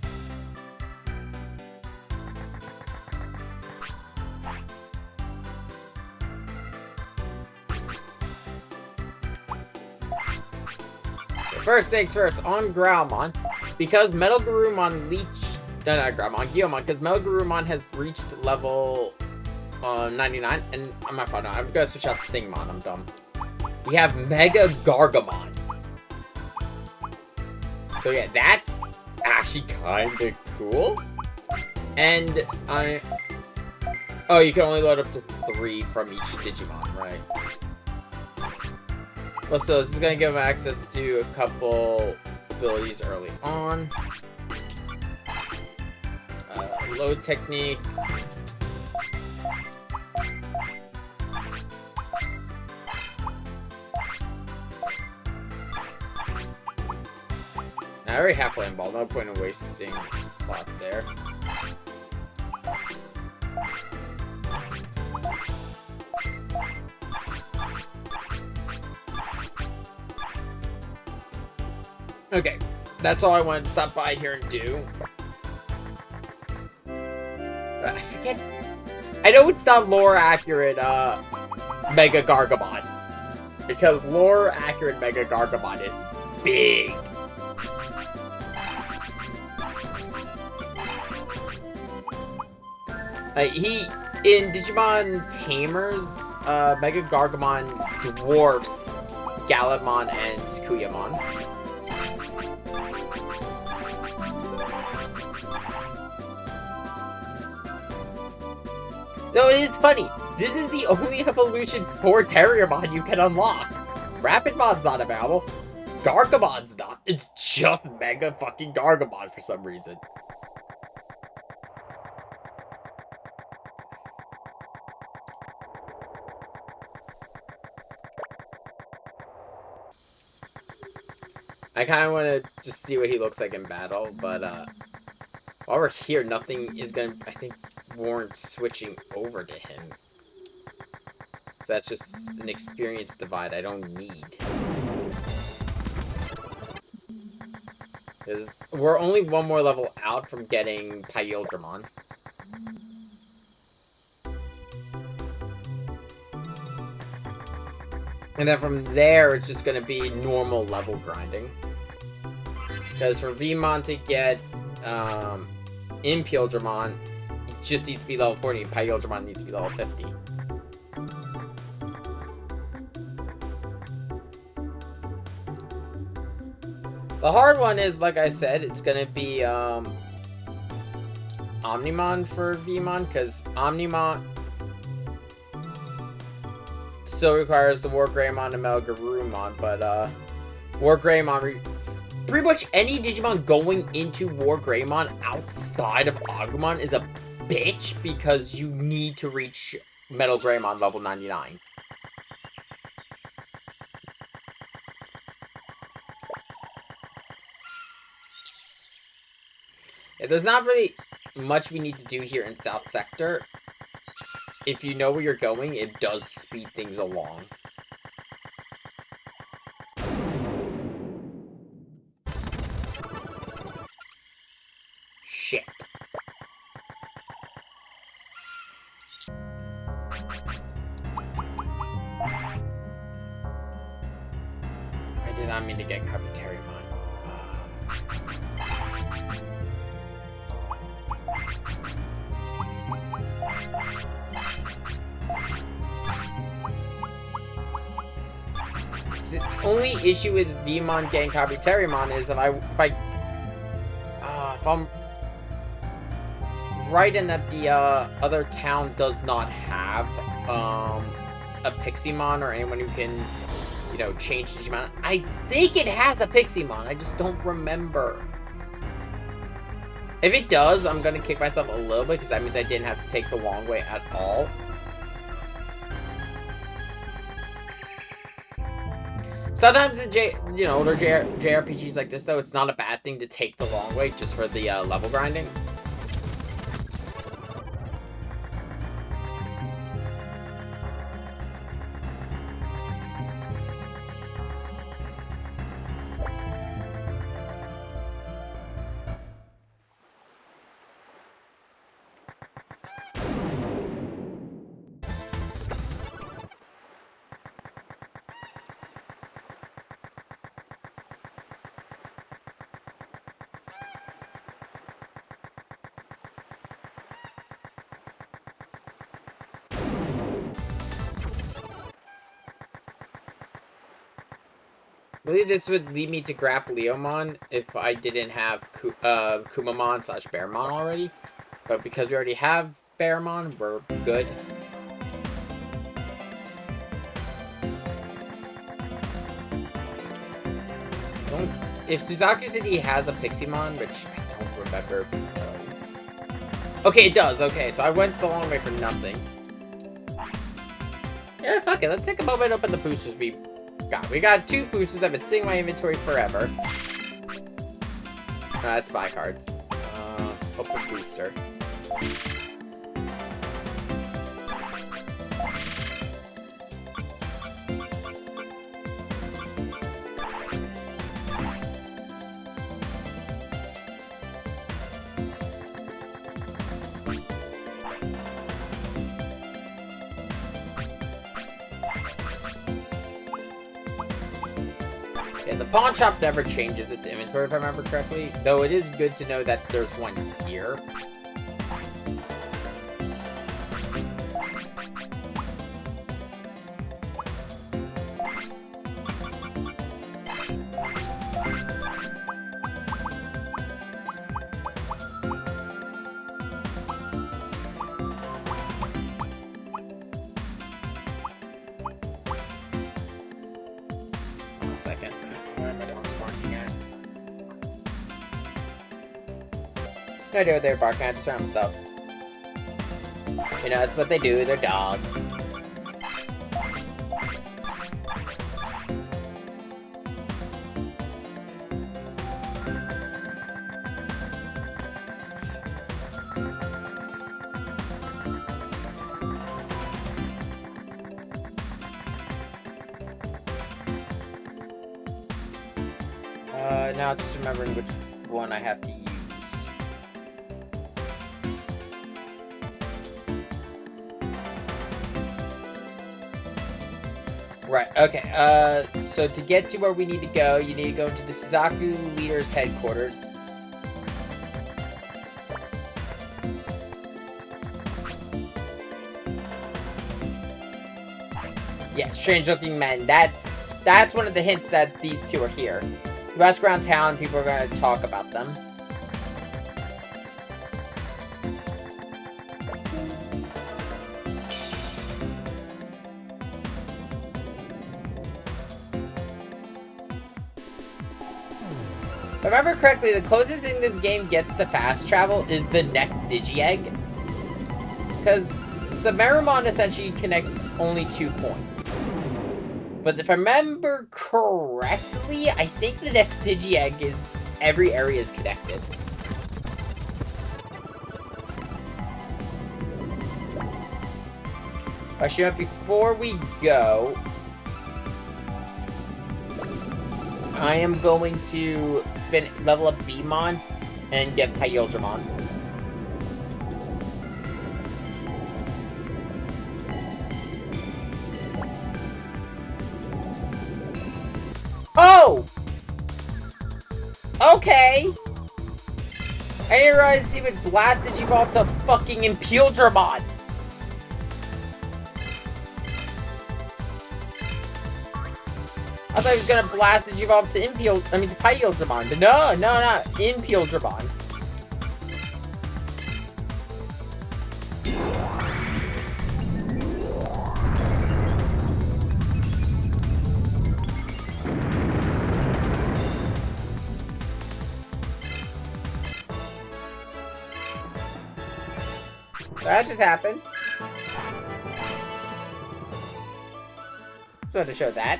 First things first, on Growlmon, because Metal Garurumon Guilmon, because Metal Garurumon has reached level 99, and I'm not fine. I'm gonna switch out Stingmon, I'm dumb. We have Mega Gargamon. So yeah, that's actually kinda cool. And oh, you can only load up to 3 from each Digimon, right? Well, so this is gonna give them access to a couple abilities early on. Load technique. Now, I already halfway in ball. No point in wasting a slot there. Okay, that's all I wanted to stop by here and do. I forget. I know it's not lore accurate, Mega Gargamon. Because lore accurate Mega Gargamon is big. In Digimon Tamers, Mega Gargamon dwarfs Gallantmon and Sukuyamon. Though it is funny, this is the only evolution for Terriermon you can unlock. Rapidmon's not available. Gargamon's not. It's just Mega fucking Gargamon for some reason. I kind of want to just see what he looks like in battle, but while we're here, nothing is going to, I think, warrant switching over to him. So that's just an experience divide I don't need. We're only one more level out from getting Pyodramon. And then from there, it's just going to be normal level grinding. Because for Vmon to get Impildramon, it just needs to be level 40, and Pyldramon needs to be level 50. The hard one is, like I said, it's gonna be Omnimon for Vmon, because Omnimon still requires the War Greymon and Metal Garurumon, but War Greymon, pretty much any Digimon going into War Greymon outside of Agumon is a bitch, because you need to reach Metal Greymon level 99. Yeah, there's not really much we need to do here in South Sector. If you know where you're going, it does speed things along. Shit. I did not mean to get Carpetariumon. The only issue with Vmon getting Carpetariumon is that if I'm right in that the other town does not have a Piximon or anyone who can, you know, change Digimon. I think it has a Piximon. I just don't remember. If it does, I'm gonna kick myself a little bit, because that means I didn't have to take the long way at all. Sometimes in older JRPGs like this, though, it's not a bad thing to take the long way just for the level grinding. I believe this would lead me to grapple Leomon if I didn't have Kumamon/Bearmon already. But because we already have Bearmon, we're good. If Suzaku said he has a Piximon, which I don't remember if he does. Okay, it does. Okay, so I went the long way for nothing. Yeah, fuck it. Let's take a moment to open the boosters we got. We got 2 boosters. I've been sitting in my inventory forever. That's my cards. Open booster. Yeah, the pawn shop never changes its inventory, if I remember correctly. Though it is good to know that there's one here. Second. Where are my dogs barking at? No idea what they were barking at, just random stuff. You know, that's what they do, they're dogs. Now just remembering which one I have to use. Right, okay, so to get to where we need to go, you need to go into the Suzaku leader's headquarters. Yeah, strange-looking men. That's one of the hints that these two are here. You ask around town, people are going to talk about them. If I remember correctly, the closest thing this game gets to fast travel is the next Digi-Egg. Because Submeramon essentially connects only 2 points. But if I remember correctly, I think the next Digi-Egg is every area is connected. Before we go, I am going to level up Beamon and get Pyildramon. Oh! Okay! I didn't realize he would blast Digivolve to fucking Impildramon! I thought he was gonna blast Digivolve to Pyildramon, but no, not Impildramon. That just happened. Just wanted to show that.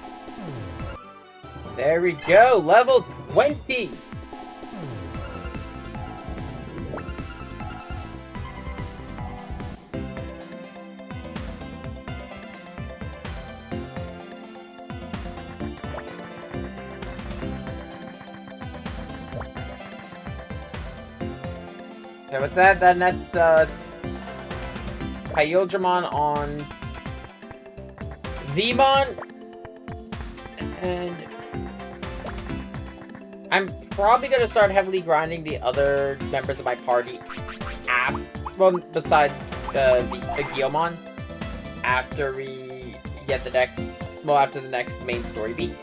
There we go, level 20! So with that, that's Pyildramon on Vmon, and I'm probably gonna start heavily grinding the other members of my party besides the Guilmon, after we get the next, after the next main story beat.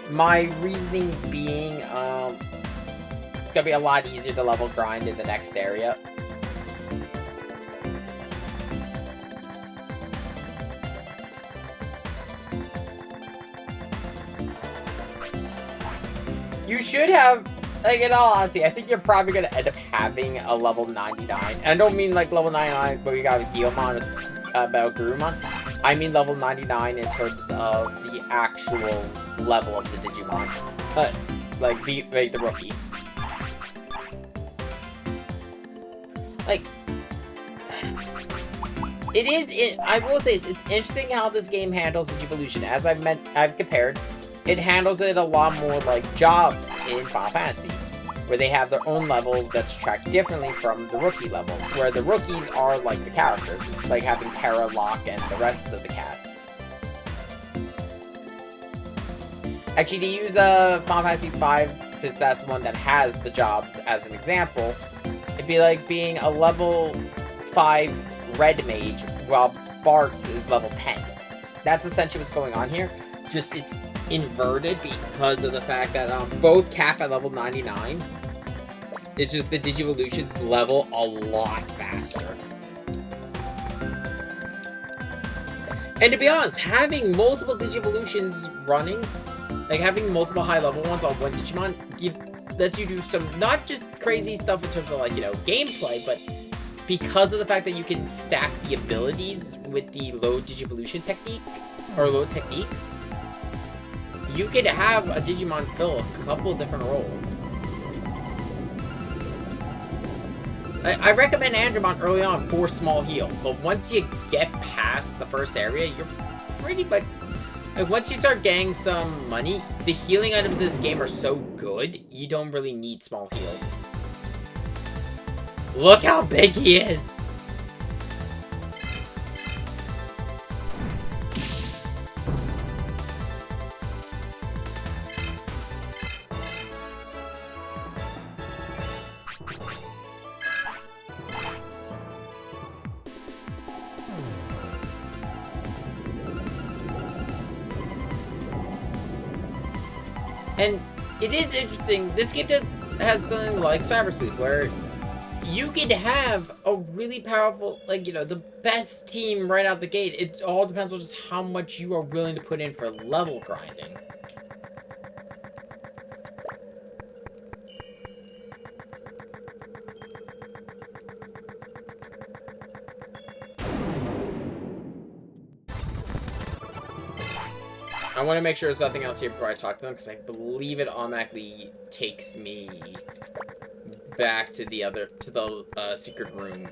My reasoning being, it's gonna be a lot easier to level grind in the next area. You should have, like, in all honesty, I think you're probably gonna end up having a level 99. I don't mean like level 99, but we got Guilmon about Gurumon. I mean level 99 in terms of the actual level of the Digimon. Like the rookie. Like, it is, I will say, it's interesting how this game handles Digivolution. As I've compared, it handles it a lot more like jobs in Final Fantasy, where they have their own level that's tracked differently from the rookie level, where the rookies are like the characters. It's like having Terra, Locke, and the rest of the cast. Actually, to use Final Fantasy V, since that's one that has the job as an example, it'd be like being a level 5 red mage, while Bart's is level 10. That's essentially what's going on here. Just, it's inverted because of the fact that both cap at level 99. It's just the Digivolutions level a lot faster. And to be honest, having multiple Digivolutions running, like having multiple high level ones on one Digimon, lets you do some, not just crazy stuff in terms of, like, you know, gameplay, but because of the fact that you can stack the abilities with the low Digivolution technique, or low techniques, you could have a Digimon fill a couple different roles. I recommend Andromon early on for small heal, but once you get past the first area, you're pretty much... Like, once you start getting some money, the healing items in this game are so good, you don't really need small heal. Look how big he is! And it is interesting, this game has something like Cyber Sleuth, where you can have a really powerful, like, you know, the best team right out the gate. It all depends on just how much you are willing to put in for level grinding. I want to make sure there's nothing else here before I talk to them, because I believe it automatically takes me back to the secret room.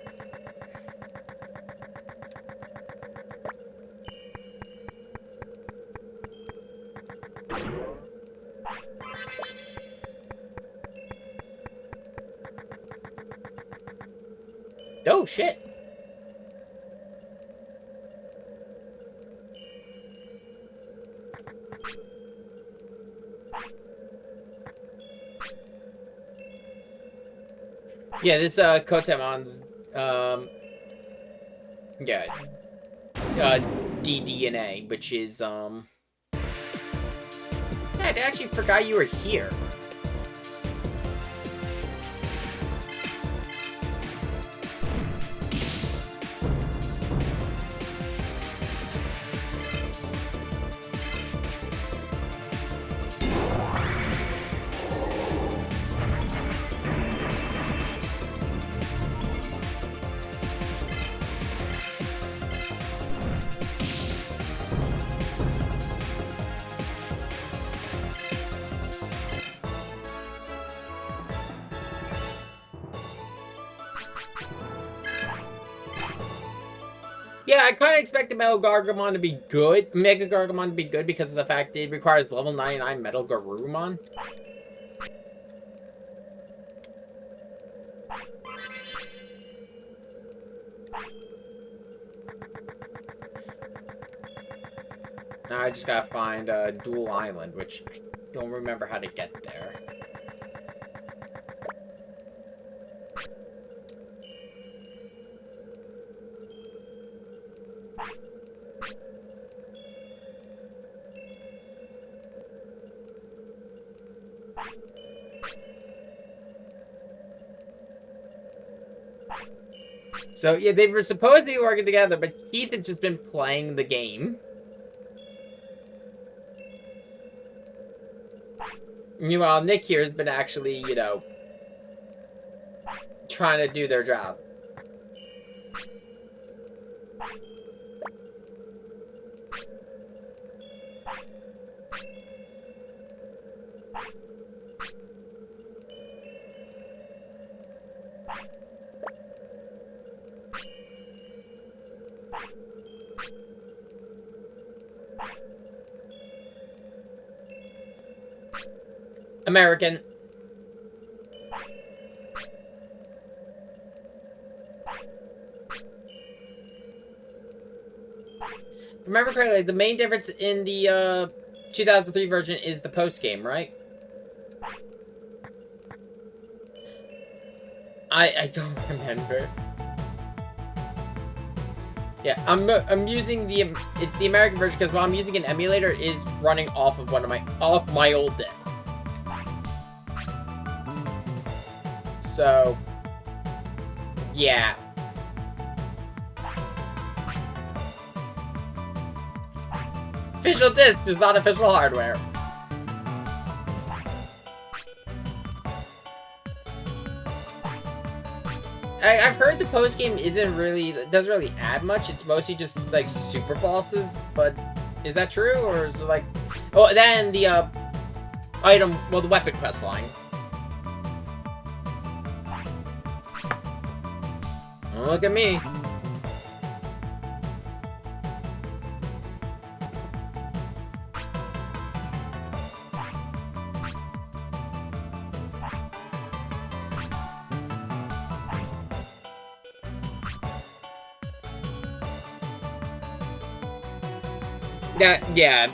Oh, shit. Yeah, this, Kotemon's, yeah, DDNA, which is, yeah, I actually forgot you were here. Yeah, I kind of expected Metal Gargomon to be good. Mega Gargomon to be good because of the fact it requires level 99 Metal Garurumon. Now I just gotta find Dual Island, which I don't remember how to get there. So, yeah, they were supposed to be working together, but Keith has just been playing the game. Meanwhile, Nick here has been actually, you know, trying to do their job. American. Remember correctly, the main difference in the 2003 version is the post game, right? I don't remember. Yeah, I'm using it's the American version because while I'm using an emulator, it is running off of my old disc. So, yeah. Official disc is not official hardware. I've heard the post game doesn't really add much. It's mostly just like super bosses. But is that true, or is it like? Oh, then the the weapon quest line. Oh, look at me. Yeah.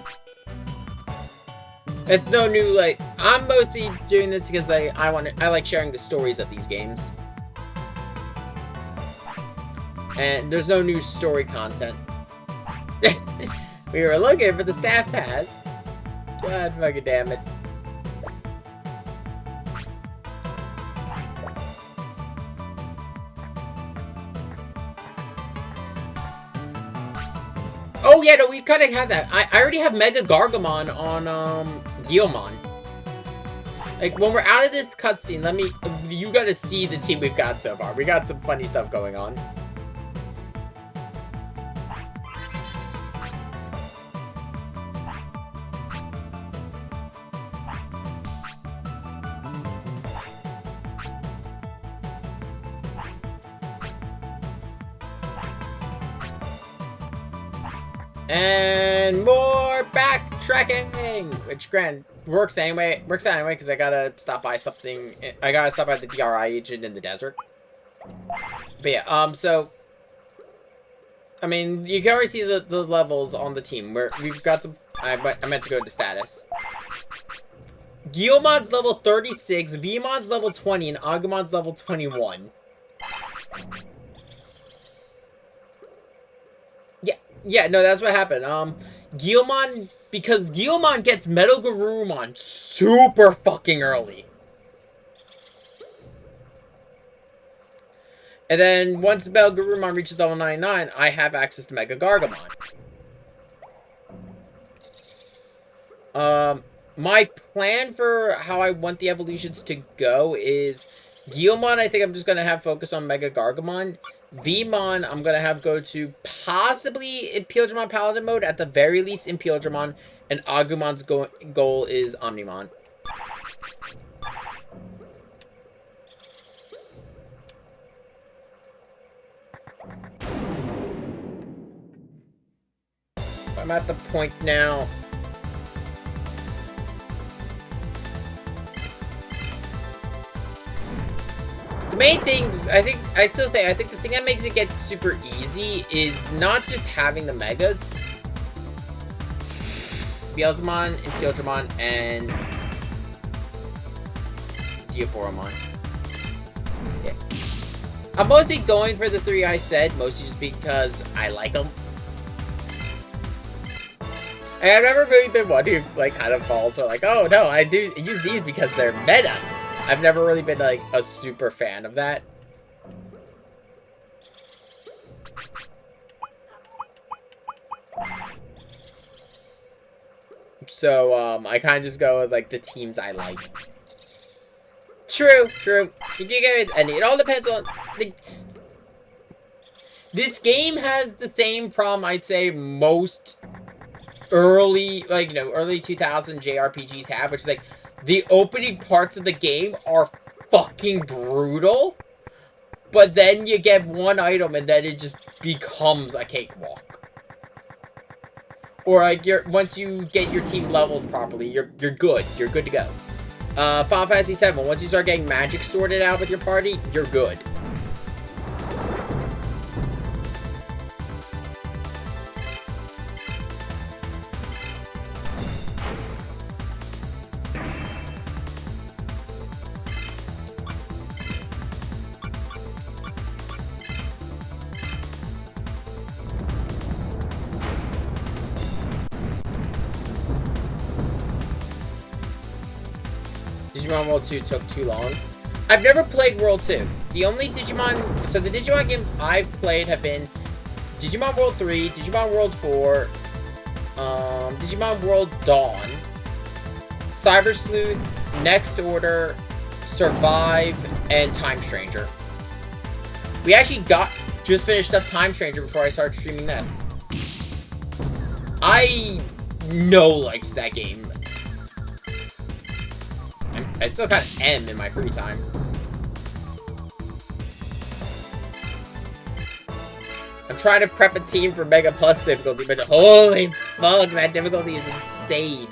It's no new, like, I'm mostly doing this because I like sharing the stories of these games. And there's no new story content. We were looking for the staff pass. God fucking damn it. Oh yeah, no, we kind of have that. I already have Mega Gargamon on Guilmon. Like when we're out of this cutscene, you gotta see the team we've got so far. We got some funny stuff going on. And more backtracking, which granted works anyway. Works out anyway because I gotta stop by something. I gotta stop by the DRI agent in the desert. But yeah, so I mean, you can already see the levels on the team. We've got some. I meant to go to status. Guilmon's level 36, Veemon's level 20, and Agumon's level 21. Yeah, no, that's what happened. Guilmon, because Guilmon gets Metal Garurumon super fucking early. And then once Metal Garurumon reaches level 99, I have access to Mega Gargamon. My plan for how I want the evolutions to go is Guilmon, I think I'm just going to have focus on Mega Gargamon. Veemon, I'm going to have go to possibly Imperialdramon Paladin mode, at the very least Imperialdramon, and Agumon's goal is Omnimon. I'm at the point now. The main thing, I think the thing that makes it get super easy is not just having the Megas. Beelzemon, Imperialdramon, and Diaboromon. Yeah. I'm mostly going for the three I said, mostly just because I like them. And I've never really been one who, like, kind of falls or like, oh no, I do use these because they're meta. I've never really been, like, a super fan of that. So, I kind of just go with, like, the teams I like. True. You can get it, and it all depends on... This game has the same problem, I'd say, most early, like, you know, early 2000 JRPGs have, which is, like, the opening parts of the game are fucking brutal, but then you get one item and then it just becomes a cakewalk. Or like once you get your team leveled properly, you're good. You're good to go. Final Fantasy VII, once you start getting magic sorted out with your party, you're good. Digimon World 2 took too long. I've never played World 2. The only Digimon... So the Digimon games I've played have been Digimon World 3, Digimon World 4, Digimon World Dawn, Cyber Sleuth, Next Order, Survive, and Time Stranger. We actually just finished up Time Stranger before I started streaming this. I liked that game. I still kind of am in my free time. I'm trying to prep a team for Mega Plus difficulty, but holy fuck, that difficulty is insane.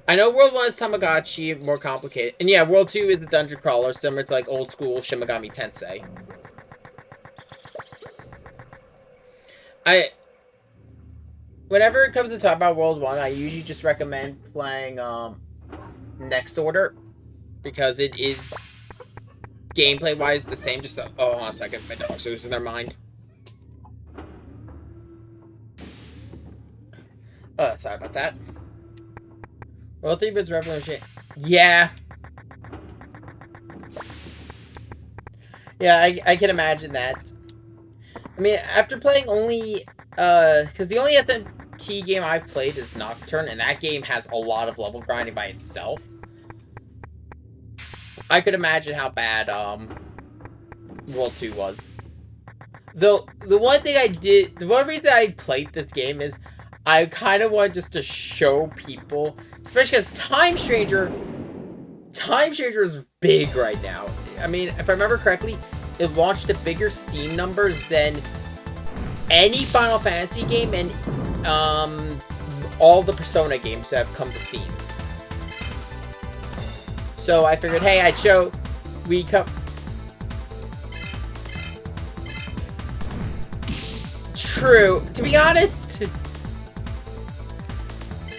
I know World 1 is Tamagotchi, more complicated. And yeah, World 2 is the dungeon crawler, similar to like old school Shin Megami Tensei. I Whenever it comes to talk about World 1, I usually just recommend playing Next Order because it is gameplay wise the same. Just hold on a second, my dog's losing their mind. Sorry about that. World 3 was revolutionary. Yeah. Yeah, I can imagine that. I mean, after playing only, because the only SMT game I've played is Nocturne, and that game has a lot of level grinding by itself. I could imagine how bad, World 2 was. Though, the one reason I played this game is I kind of wanted just to show people, especially because Time Stranger is big right now. I mean, if I remember correctly, it launched at bigger Steam numbers than any Final Fantasy game and all the Persona games that have come to Steam. So I figured, hey, I'd show True. To be honest,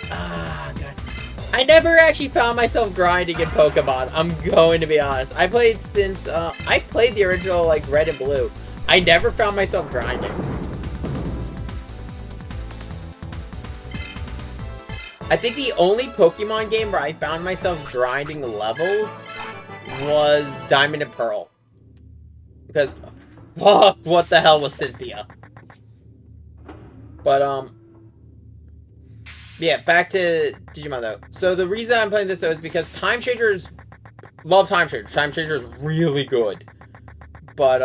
God. I never actually found myself grinding in Pokemon. I'm going to be honest. I played since I played the original like Red and Blue. I never found myself grinding. I think the only Pokemon game where I found myself grinding levels was Diamond and Pearl. Because fuck, what the hell was Cynthia? But yeah, back to Digimon though. So the reason I'm playing this though is because Time Changers, love Time Changers. Time Changers is really good. But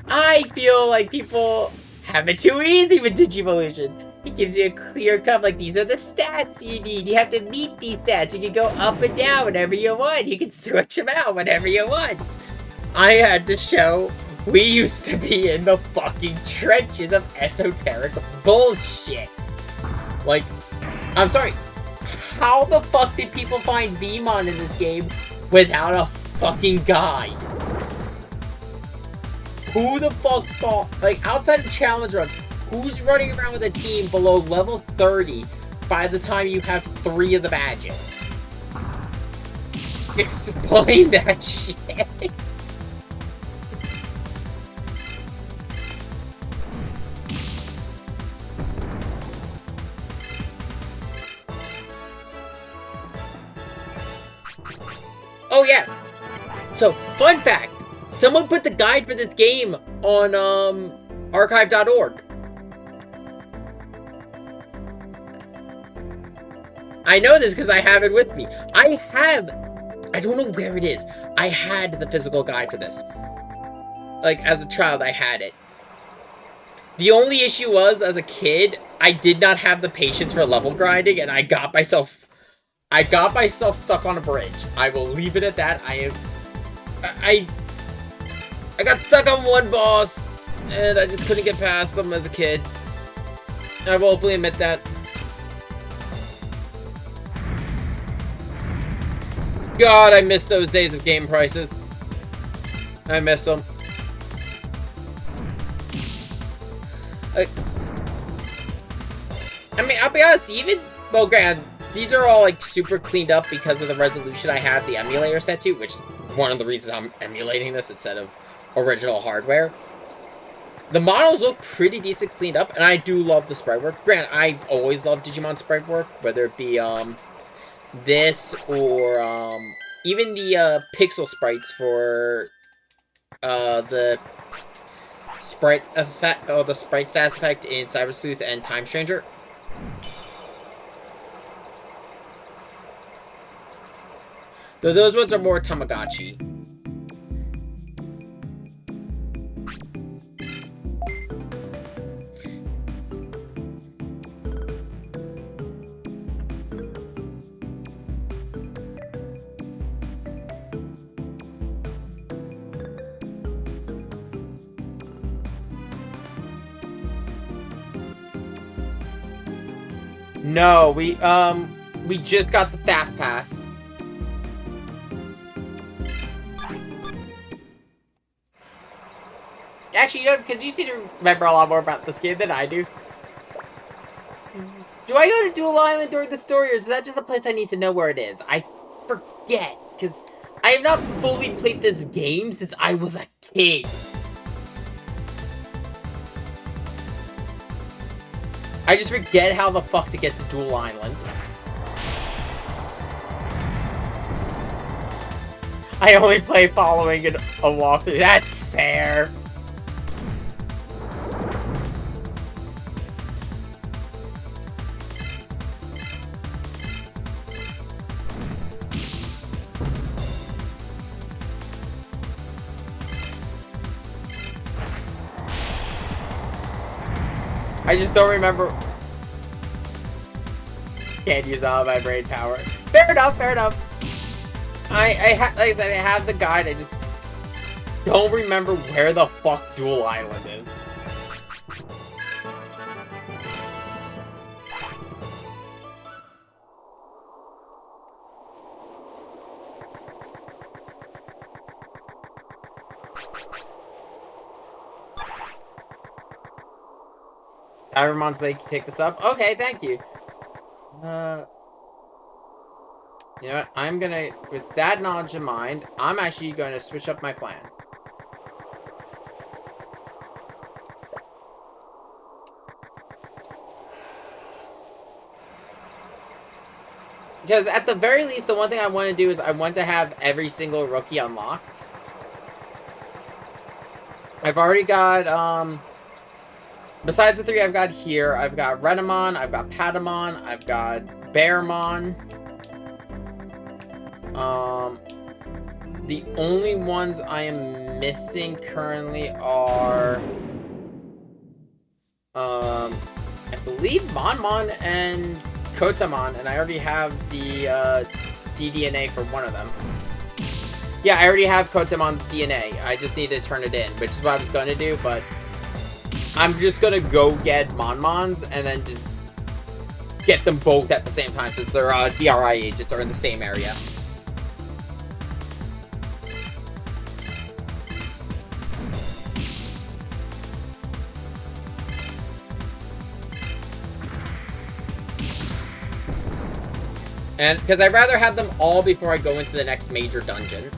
I feel like people have it too easy with Digivolution. It gives you a clear cut, like these are the stats you need. You have to meet these stats. You can go up and down whenever you want. You can switch them out whenever you want. I had to show we used to be in the fucking trenches of esoteric bullshit. Like, I'm sorry, how the fuck did people find Veemon in this game without a fucking guide? Who the fuck thought, like, outside of challenge runs, who's running around with a team below level 30 by the time you have 3 of the badges? Explain that shit. Oh yeah. So, fun fact. Someone put the guide for this game on archive.org. I know this because I have it with me. I don't know where it is. I had the physical guide for this. Like, as a child, I had it. The only issue was, as a kid, I did not have the patience for level grinding, and I got myself stuck on a bridge. I will leave it at that. I got stuck on one boss, and I just couldn't get past him as a kid. I will openly admit that. God, I miss those days of game prices. I miss them. I mean, I'll be honest, well, granted, these are all, like, super cleaned up because of the resolution I have the emulator set to, which is one of the reasons I'm emulating this instead of original hardware. The models look pretty decent cleaned up, and I do love the sprite work. Granted, I've always loved Digimon sprite work, whether it be, this or, even the, pixel sprites for, the sprite effect, the sprite sass effect in Cyber Sleuth and Time Stranger. Though those ones are more Tamagotchi. No, we just got the staff pass. Actually, you know, because you seem to remember a lot more about this game than I do. Do I go to Duel Island during the story, or is that just a place I need to know where it is? I forget, because I have not fully played this game since I was a kid. I just forget how the fuck to get to Duel Island. I only play following a walkthrough. That's fair. I just don't remember. Can't use all of my brain power. Fair enough, fair enough. Like I said, I have the guide, I just don't remember where the fuck Duel Island is. Everyone's like, take this up? Okay, thank you. You know what? I'm gonna, with that knowledge in mind, I'm actually going to switch up my plan. Because at the very least, the one thing I want to do is I want to have every single rookie unlocked. I've already got, besides the 3 I've got here, I've got Renamon, I've got Patamon, I've got Bearmon. The only ones I am missing currently are, I believe Monmon and Kotamon, and I already have the, DDNA for one of them. Yeah, I already have Kotamon's DNA. I just need to turn it in, which is what I was going to do, but I'm just going to go get Monmon's and then just get them both at the same time since they're, DRI agents are in the same area. And because I'd rather have them all before I go into the next major dungeon.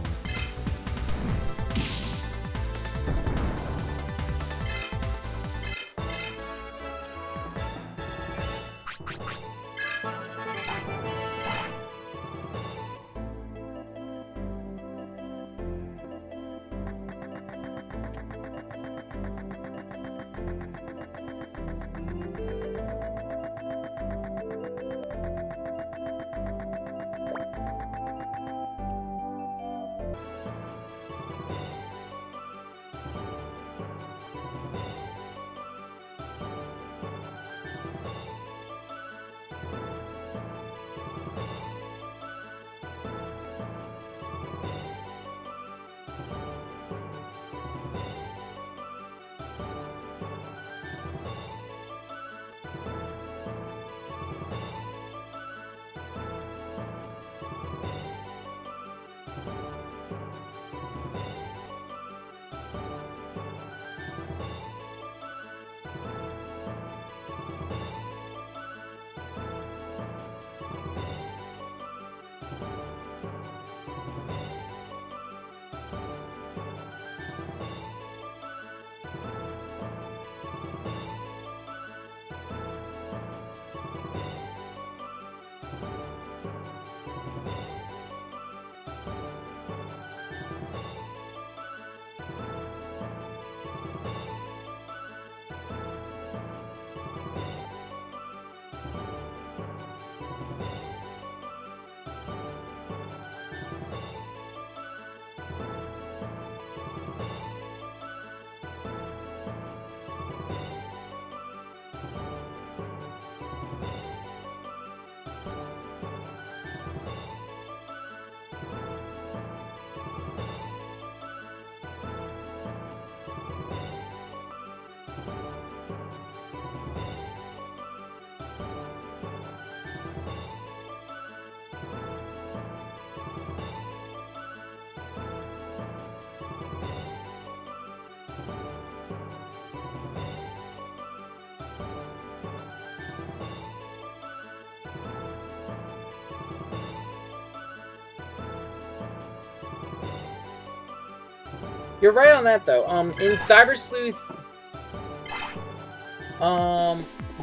You're right on that though. In Cyber Sleuth,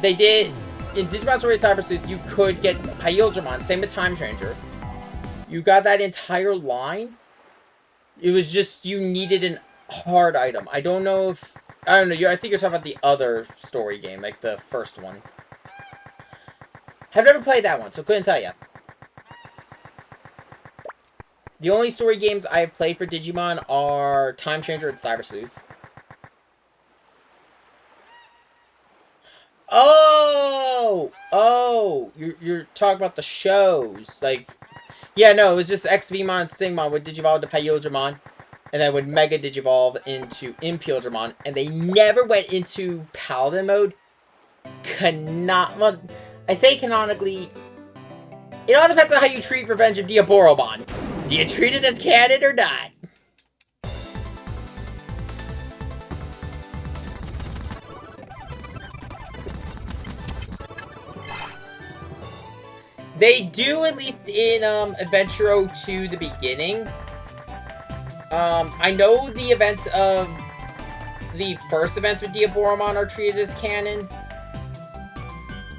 they did in Digimon Story Cyber Sleuth, you could get Hyildramon, same with Time Stranger. You got that entire line. It was just you needed an hard item. I don't know if I don't know. I think you're talking about the other story game, like the first one. Have never played that one, so couldn't tell you. The only story games I've played for Digimon are Time Stranger and Cyber Sleuth. Oh, you're talking about the shows, like, yeah, no, it was just XVmon and Stingmon would digivolve to Hyildramon, and then would Mega Digivolve into Impildramon, and they never went into Paladin mode. Well, I say canonically, it all depends on how you treat Revenge of Diaboromon. Do you treat it as canon or not? They do, at least in Adventure 02, the beginning. I know the events of the first events with Diaboromon are treated as canon.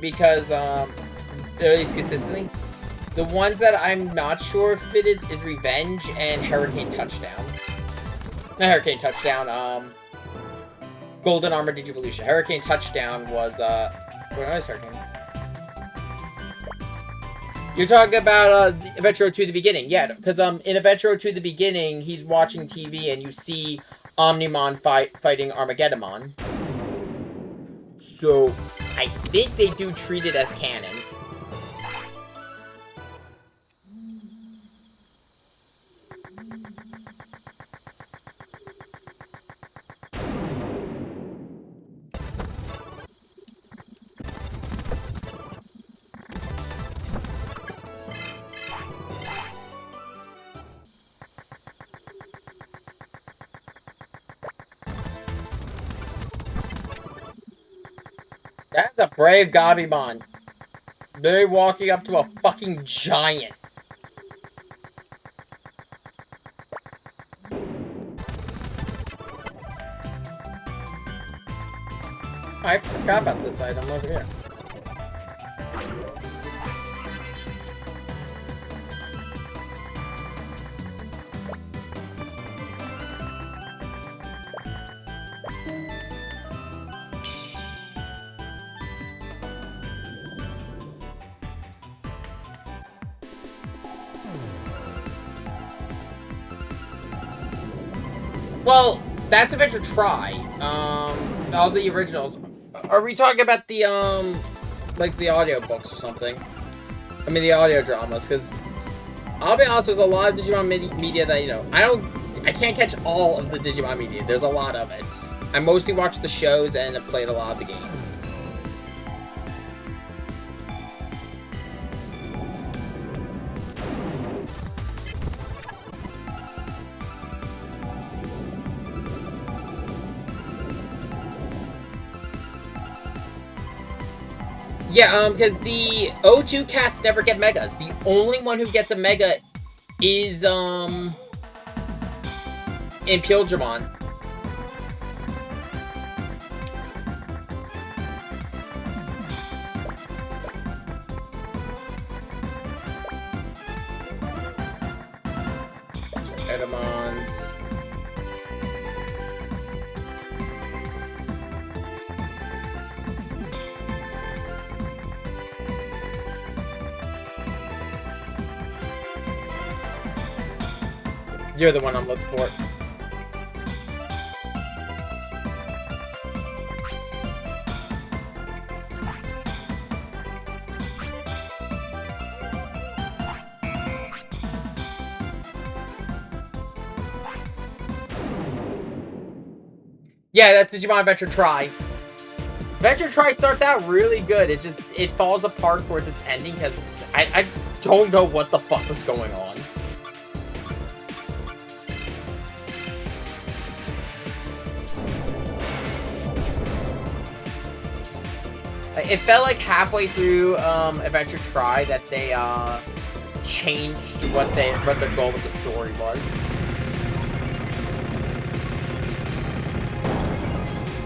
Because, at least consistently. The ones that I'm not sure if it is Revenge and Hurricane Touchdown. Not Hurricane Touchdown, Golden Armor Digivolution. Hurricane Touchdown was, where was Hurricane? You're talking about, Adventure 02 the beginning, yeah, because, in Adventure 02 the beginning, he's watching TV and you see Omnimon fighting Armageddonmon. So, I think they do treat it as canon. That's a brave Gabimon. They're walking up to a fucking giant. I forgot about this item over here. Well, that's Adventure Try. All the originals. Are we talking about the, like the audio books or something? I mean, the audio dramas, because I'll be honest, there's a lot of Digimon media that, you know, I can't catch all of the Digimon media. There's a lot of it. I mostly watch the shows and have played a lot of the games. Yeah, because the O2 cast never get megas. The only one who gets a mega is, Impildramon. Edamons. You're the one I'm looking for. Yeah, that's Digimon Adventure Try. Adventure Try starts out really good. It just, it falls apart towards its ending because I don't know what the fuck was going on. It felt like halfway through Adventure Try that they changed what their goal of the story was.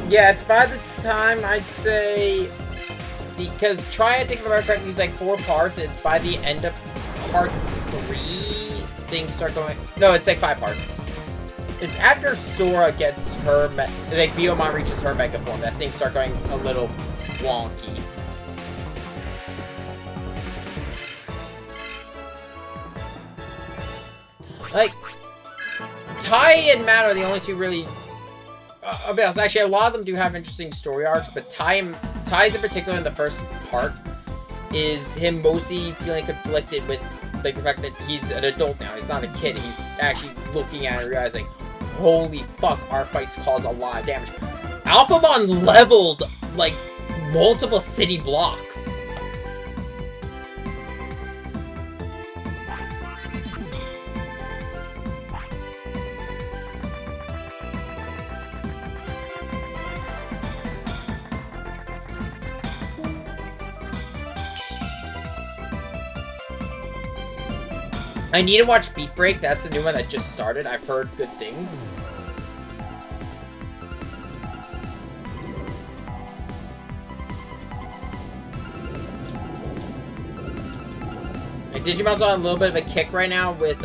Yeah, it's by the time I'd say, because try, I think if I remember correctly, these like 4 parts. It's by the end of part 3, things start going. No, it's like 5 parts. It's after Sora gets her, like Biyomon reaches her mega form, that things start going a little wonky. Like, Tai and Matt are the only two really. Actually, a lot of them do have interesting story arcs, but Ty's in particular in the first part is him mostly feeling conflicted with like the fact that he's an adult now. He's not a kid. He's actually looking at it and realizing, holy fuck, our fights cause a lot of damage. Alphamon leveled like multiple city blocks. I need to watch Beat Break. That's the new one that just started. I've heard good things. Like, Digimon's on a little bit of a kick right now with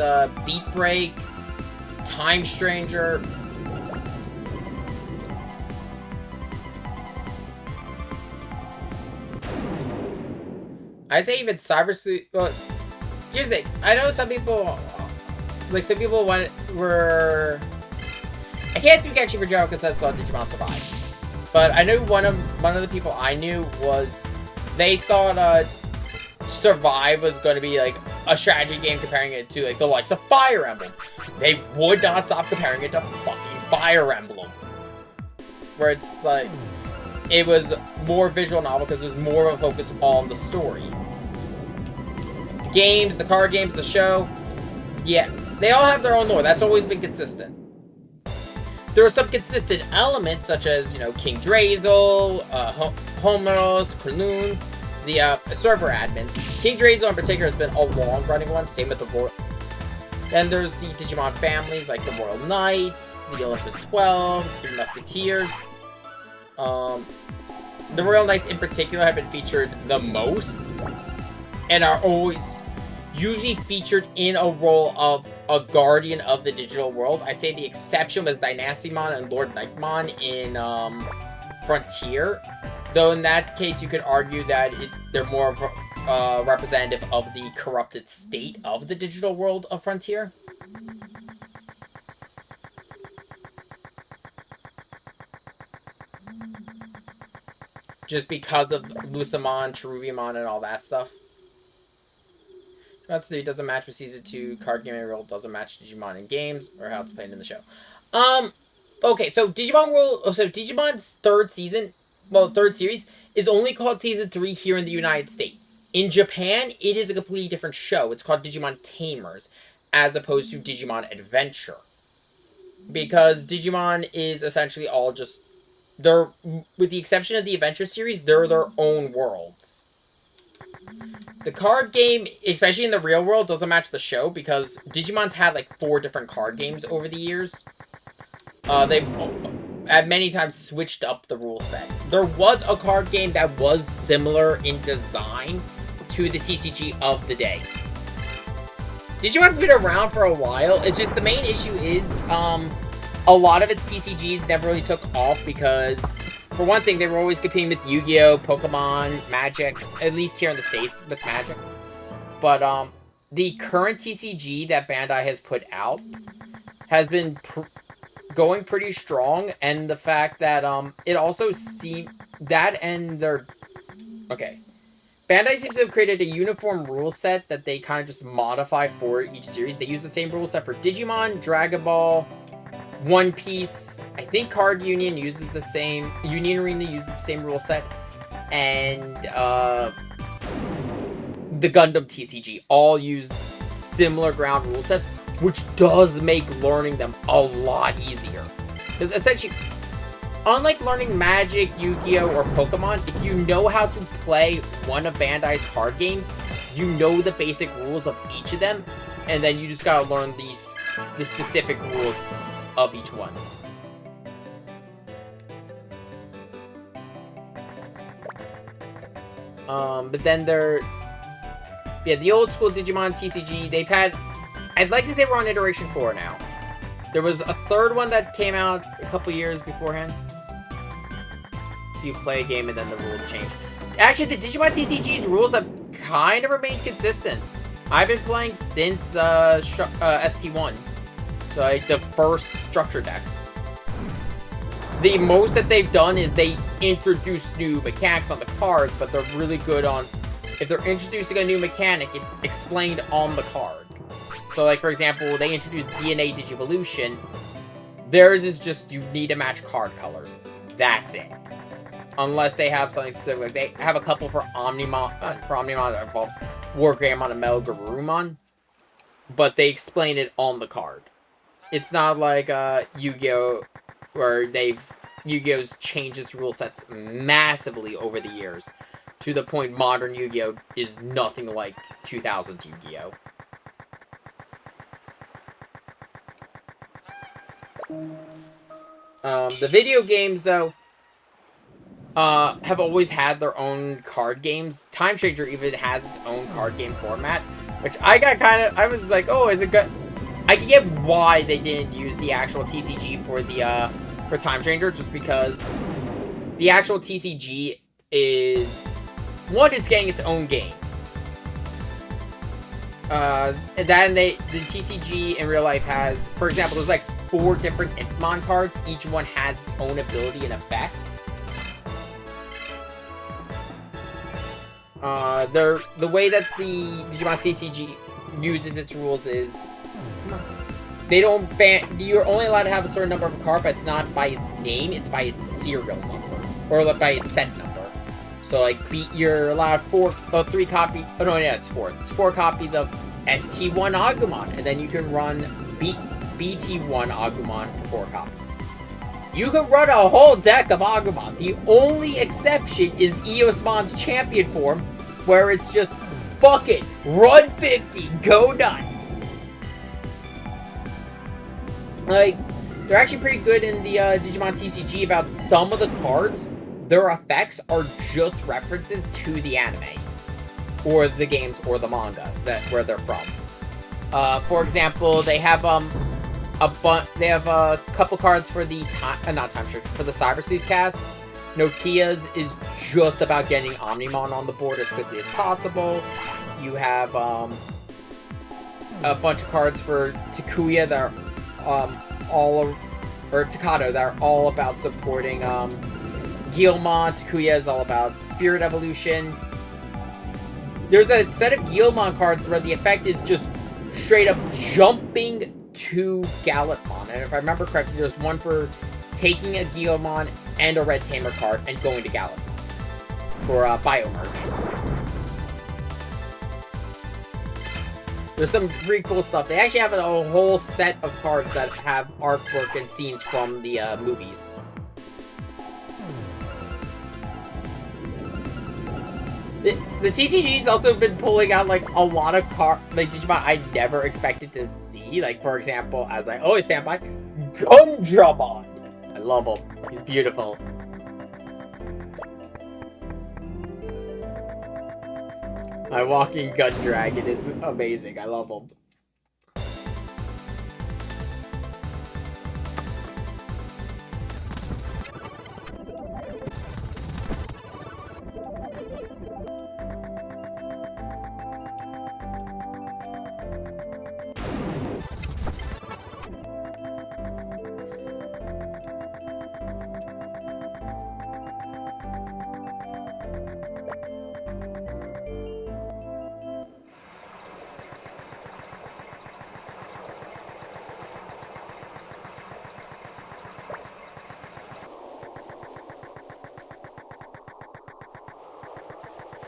Beat Break, Time Stranger. I'd say even Cyber Sleuth. Well, here's the thing. I know some people, like some people were. I can't speak actually for general consensus on Digimon Survive, but I knew one of the people I knew was they thought Survive was going to be like a strategy game, comparing it to like the likes of Fire Emblem. They would not stop comparing it to fucking Fire Emblem, where it's like it was more visual novel because it was more of a focus on the story. Games, the card games, the show, yeah, they all have their own lore. That's always been consistent. There are some consistent elements, such as, you know, King Drazel, Homeros, Kaloon, the server admins. King Drazel in particular has been a long-running one, same with the Royal. Then there's the Digimon families, like the Royal Knights, the Olympus 12, the Three Musketeers. The Royal Knights in particular have been featured the most, and are always usually featured in a role of a guardian of the digital world. I'd say the exception was Dynastymon and Lord Nightmon in Frontier. Though in that case, you could argue that they're more of a representative of the corrupted state of the digital world of Frontier. Just because of Lucamon, Cherubiumon, and all that stuff. It doesn't match with Season 2, card game world doesn't match Digimon in games, or how it's played in the show. Okay, so Digimon World, so Digimon's third series, is only called Season 3 here in the United States. In Japan, it is a completely different show. It's called Digimon Tamers, as opposed to Digimon Adventure. Because Digimon is essentially all just, with the exception of the Adventure series, they're their own worlds. The card game, especially in the real world, doesn't match the show because Digimon's had like 4 different card games over the years. They've at many times switched up the rule set. There was a card game that was similar in design to the TCG of the day. Digimon's been around for a while. It's just the main issue is a lot of its TCGs never really took off because, for one thing, they were always competing with Yu-Gi-Oh!, Pokemon, Magic, at least here in the States with Magic. But the current TCG that Bandai has put out has been going pretty strong, and the fact that it also seems that and their... Okay. Bandai seems to have created a uniform rule set that they kind of just modify for each series. They use the same rule set for Digimon, Dragon Ball, One Piece. I think Card Union uses the same... Union Arena uses the same rule set. And the Gundam TCG all use similar ground rule sets, which does make learning them a lot easier. Because essentially, unlike learning Magic, Yu-Gi-Oh!, or Pokemon, if you know how to play one of Bandai's card games, you know the basic rules of each of them, and then you just gotta learn the specific rules of each one. But then yeah, the old school Digimon TCG, they've had, I'd like to say we're on iteration 4 now. There was a third one that came out a couple years beforehand. So you play a game and then the rules change. Actually, the Digimon TCG's rules have kind of remained consistent. I've been playing since ST1. So like the first structure decks. The most that they've done is they introduce new mechanics on the cards, but they're really good on, if they're introducing a new mechanic, it's explained on the card. So like, for example, they introduced DNA Digivolution. Theirs is just, you need to match card colors. That's it. Unless they have something specific. Like they have a couple for Omnimon that involves Wargreymon and Metal Garurumon. But they explain it on the card. It's not like Yu-Gi-Oh! Where Yu-Gi-Oh's changed its rule sets massively over the years. To the point modern Yu-Gi-Oh! Is nothing like 2000 Yu-Gi-Oh! The video games, though, have always had their own card games. Time Stranger even has its own card game format, which I was like, oh, is it good? I can get why they didn't use the actual TCG for the, for Time Stranger, just because the actual TCG is, one, it's getting its own game. And then the TCG in real life has, for example, there's like 4 different Impmon cards. Each one has its own ability and effect. The way that the Digimon TCG uses its rules is, they don't ban, you're only allowed to have a certain number of cards, but it's not by its name, it's by its serial number, or by its set number. So like, you're allowed 3 copies, oh no, yeah, it's 4. It's 4 copies of ST1 Agumon, and then you can run BT1 Agumon for 4 copies. You can run a whole deck of Agumon. The only exception is Eosmon's champion form, where it's just, fuck it, run 50, go nuts. Like, they're actually pretty good in the Digimon TCG about some of the cards. Their effects are just references to the anime, or the games, or the manga where they're from. For example, they have a couple cards for the for the Cyber Sleuth cast. Nokia's is just about getting Omnimon on the board as quickly as possible. You have a bunch of cards for Takuya that are Takato that are all about supporting Guilmon. Takuya is all about Spirit Evolution. There's a set of Guilmon cards where the effect is just straight up jumping to Gallantmon. And if I remember correctly, there's one for taking a Guilmon and a Red Tamer card and going to Gallantmon for Biomerge. There's some pretty cool stuff. They actually have a whole set of cards that have artwork and scenes from the movies. The TCG's also been pulling out, like, a lot of like, Digimon I never expected to see. Like, for example, as I always stand by, Gundramon. I love him. He's beautiful. My walking gun dragon is amazing. I love him.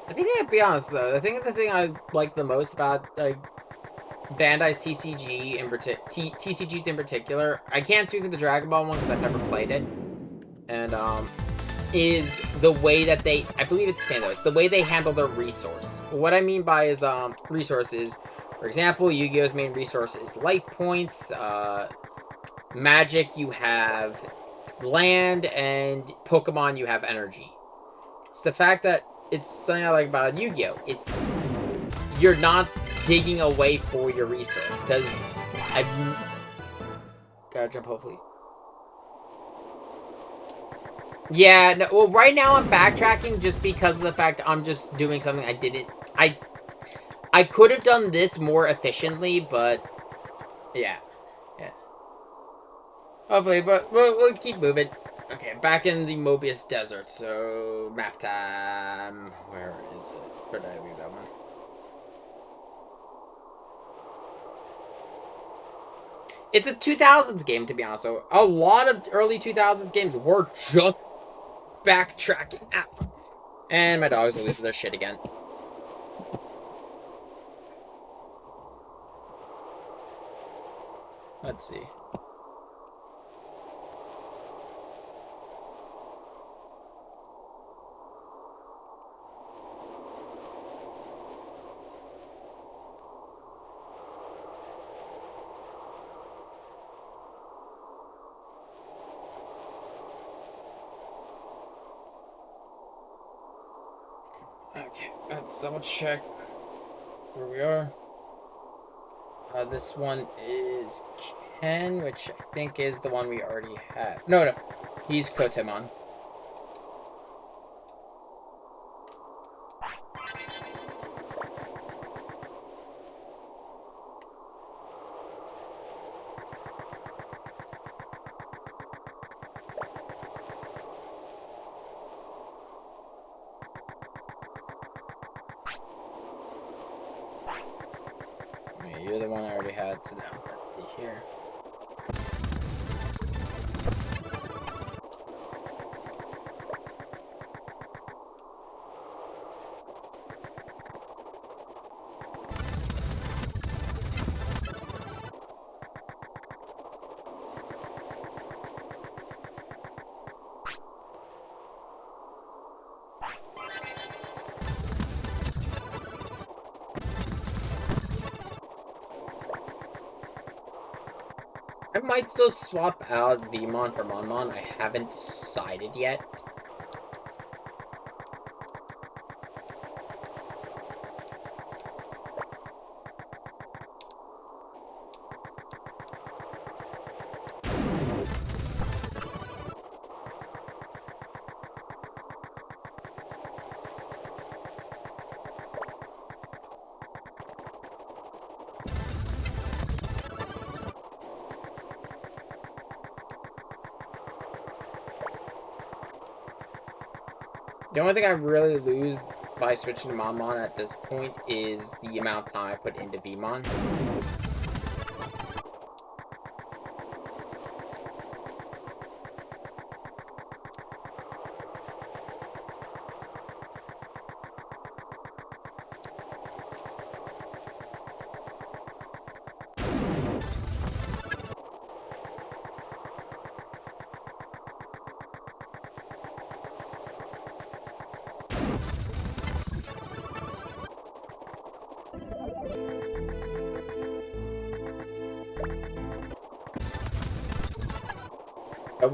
I think I have to be honest though. I think the thing I like the most about Bandai's TCGs in particular, I can't speak for the Dragon Ball one because I've never played it, and is the way that they, I believe it's the same though, it's the way they handle their resource. What I mean by is resources, for example, Yu-Gi-Oh's main resource is life points. Magic, you have land, and Pokemon, you have energy. It's the fact that it's something I like about Yu-Gi-Oh. It's you're not digging away for your resource because I gotta jump hopefully. Yeah, no, well, right now I'm backtracking just because of the fact I'm just doing something I didn't. I could have done this more efficiently, but yeah, yeah. Hopefully, but we'll keep moving. Okay, back in the Mobius Desert. So map time. Where is it? Where did I leave that one? It's a 2000s game, to be honest. So a lot of early 2000s games were just backtracking. Ah. And my dogs are losing their shit again. Let's see. Okay, let's double check where we are. This one is Ken, which I think is the one we already had. No, he's Kotemon. Yeah, you're the one I already had, so now let's see here. I might still swap out Vmon for Monmon. I haven't decided yet. The only thing I really lose by switching to Monmon at this point is the amount of time I put into Vmon.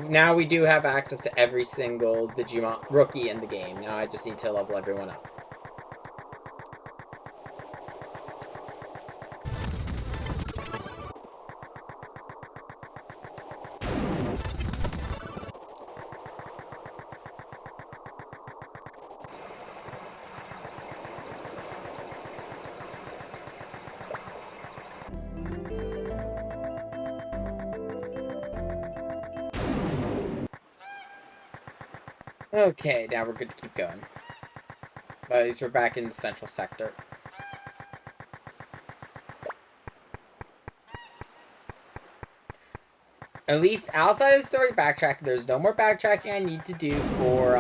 Now we do have access to every single Digimon rookie in the game. Now I just need to level everyone up. Okay, now we're good to keep going. But at least we're back in the central sector. At least outside of story backtracking, there's no more backtracking I need to do for,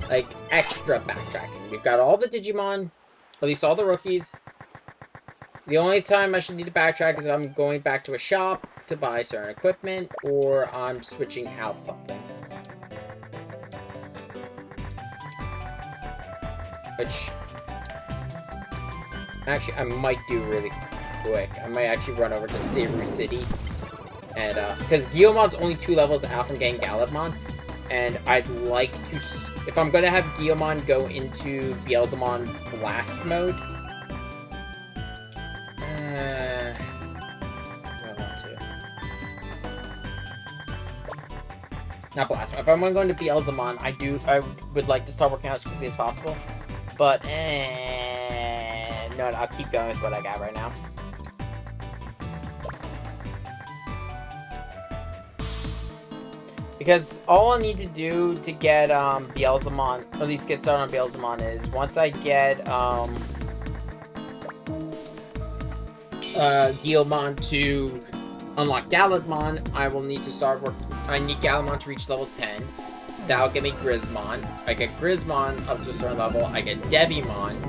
like, extra backtracking. We've got all the Digimon, at least all the rookies. The only time I should need to backtrack is if I'm going back to a shop to buy certain equipment, or I'm switching out something. Which, actually, I might do really quick. I might actually run over to Seiru City. And, because Guillomon's only 2 levels out from getting Galabmon. And I'd like to, if I'm gonna have Guilmon go into Beelzemon Blast mode, I want to. Not Blast. If I'm going to Beelzemon, I would like to start working out as quickly as possible. But no, I'll keep going with what I got right now. Because all I need to do to get Beelzemon, or at least get started on Beelzemon, is once I get Guilmon to unlock Gallimon, I will need to start work. I need Gallimon to reach level 10. That'll give me Grismon. I get Grismon up to a certain level. I get Devimon,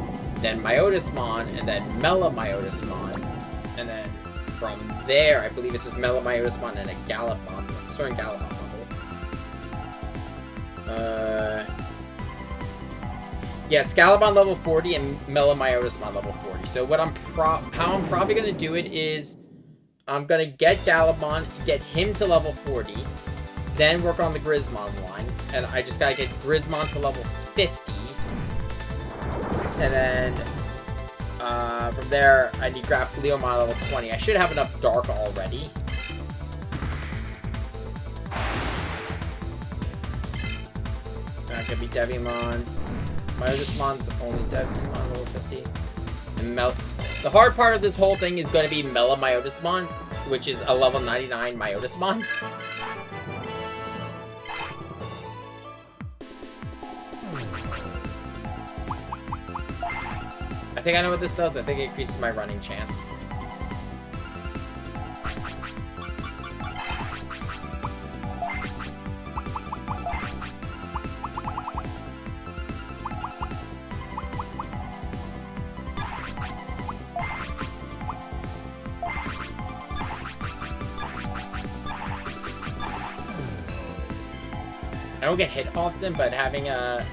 then Myotismon, and then Melamyotismon. And then from there, I believe it's just Melamyotismon and a Gallimon. Sorry, Gallimon level. Yeah, it's Gallimon level 40 and Melamyotismon level 40. So what how I'm probably gonna do it is I'm gonna get Gallimon, get him to level 40, then work on the Grismon line, and I just gotta get Grismon to level 50, and then from there I need to grab Leomon level 20. I should have enough Dark already. That could be Devimon. Myotismon's only Devimon level 50. And the hard part of this whole thing is going to be Melamyotismon, which is a level 99 Myotismon. I think I know what this does. I think it increases my running chance. I don't get hit often, but having a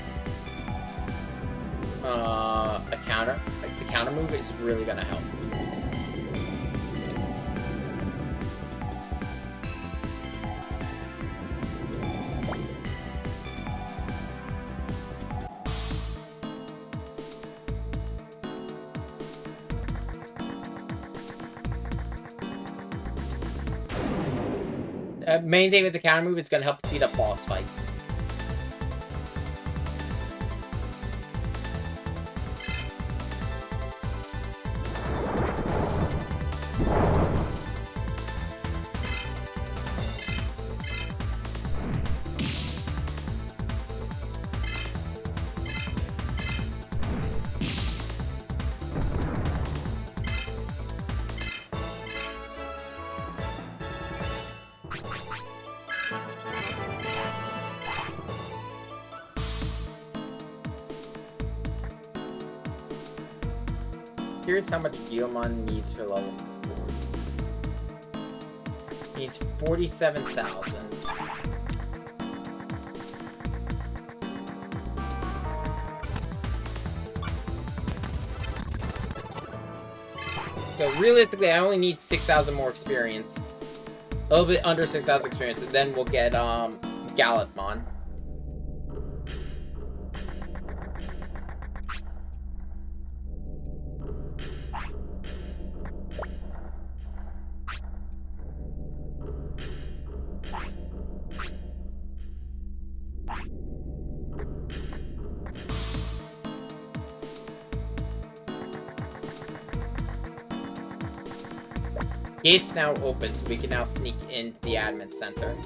counter, like the counter move, is really gonna help. Main thing with the counter move is gonna help speed up boss fights. Here's how much Guilmon needs for level 4. Needs 47,000. So realistically, I only need 6,000 more experience. A little bit under 6,000 experience, and then we'll get Gallimon. Gate's now open, so we can now sneak into the admin center.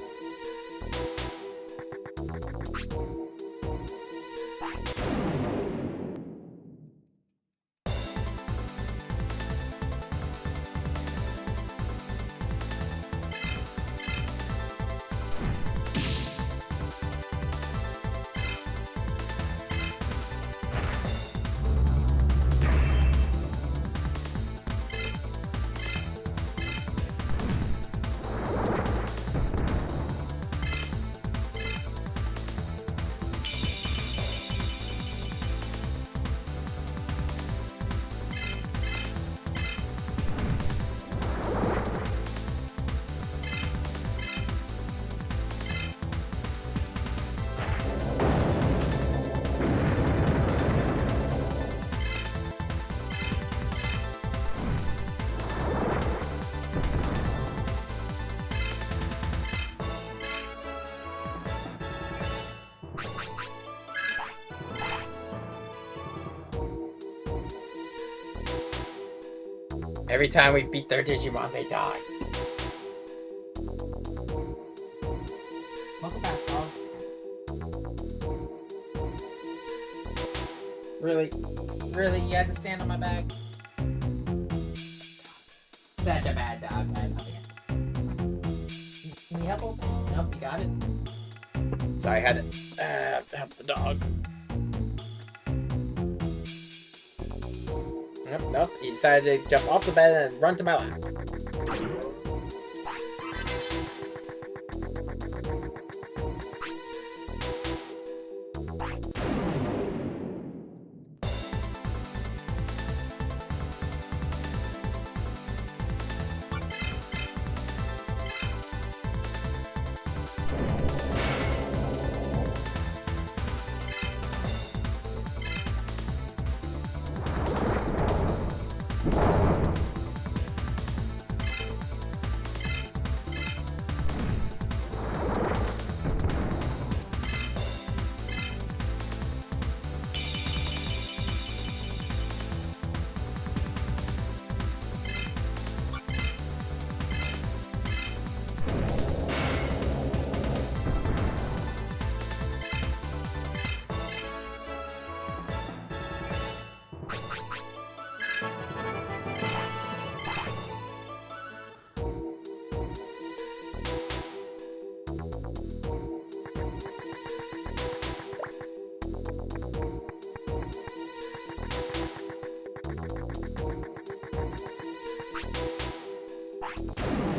Every time we beat their Digimon, they die. Welcome back, dog. Really? Really? You had to stand on my back? Such a bad dog, man. Can you help open? Nope, you got it. Sorry, I had to help the dog. Nope. He decided to jump off the bed and run to my lap.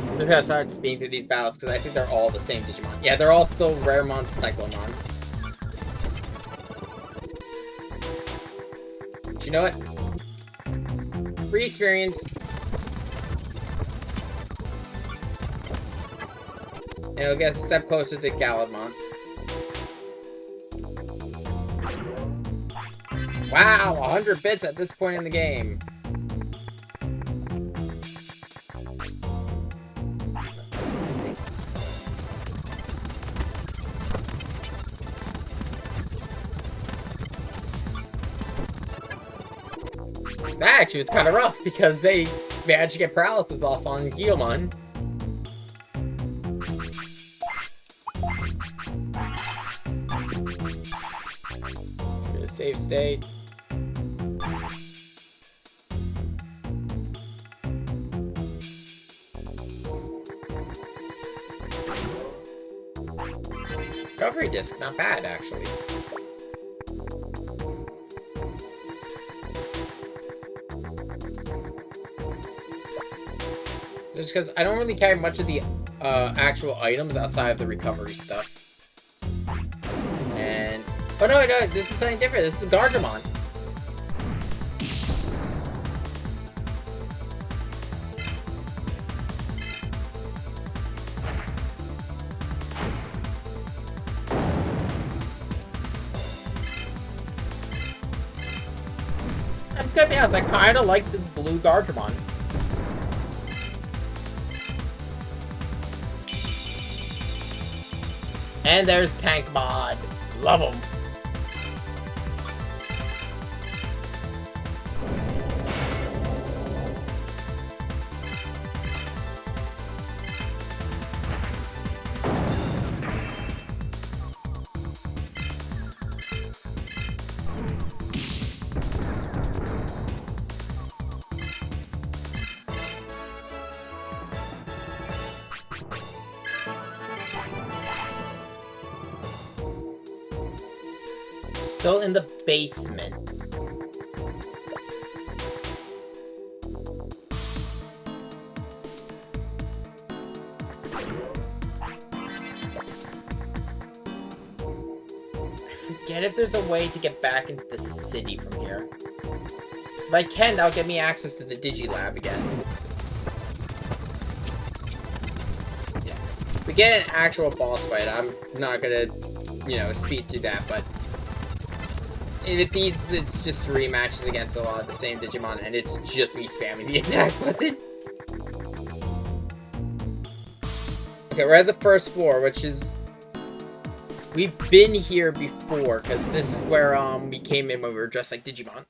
I'm just gonna start speeding through these battles because I think they're all the same Digimon. Yeah, they're all still Raremon Cyclomons. But you know what? Free experience. And it'll get a step closer to Gallimon. Wow, 100 bits at this point in the game. That actually was kind of rough because they managed to get paralysis off on Guilmon. Save state. Recovery disc, not bad actually. Just because I don't really carry much of the actual items outside of the recovery stuff. And oh no, this is something different. This is Gargamon. I'm gonna be honest, I kind of like this blue Gargamon. And there's Tank Mod. Love him. Still in the basement. I forget if there's a way to get back into the city from here. So if I can, that'll get me access to the Digilab again. Yeah. If we get an actual boss fight, I'm not gonna, you know, speed through that, but with these, it's just rematches against a lot of the same Digimon, and it's just me spamming the attack button. Okay, we're at the first floor, which is... We've been here before, because this is where we came in when we were dressed like Digimon.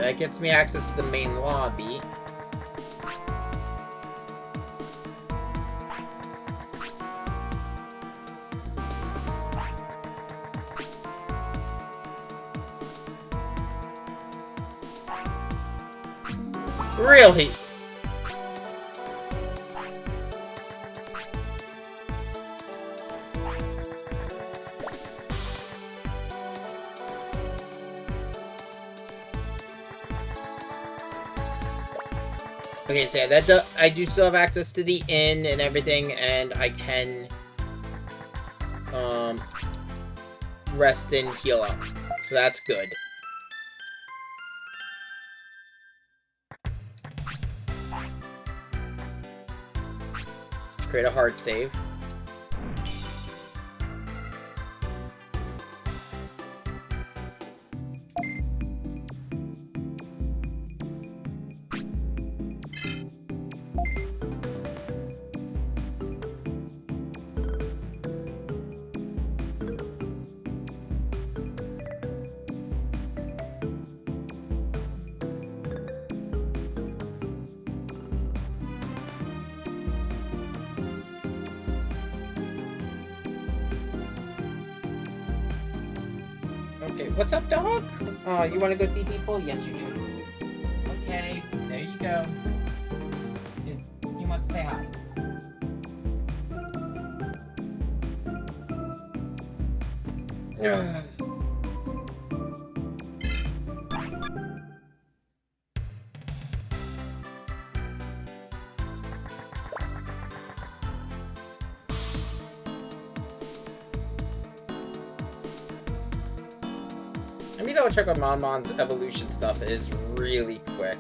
That gets me access to the main lobby. Really? Okay, so yeah, I do still have access to the inn and everything, and I can rest and heal up. So that's good. Let's create a hard save. Okay, what's up, dog? Oh, you want to go see people? Yes, you do. Okay, there you go. You want to say hi? Let me double check what Monmon's evolution stuff is really quick.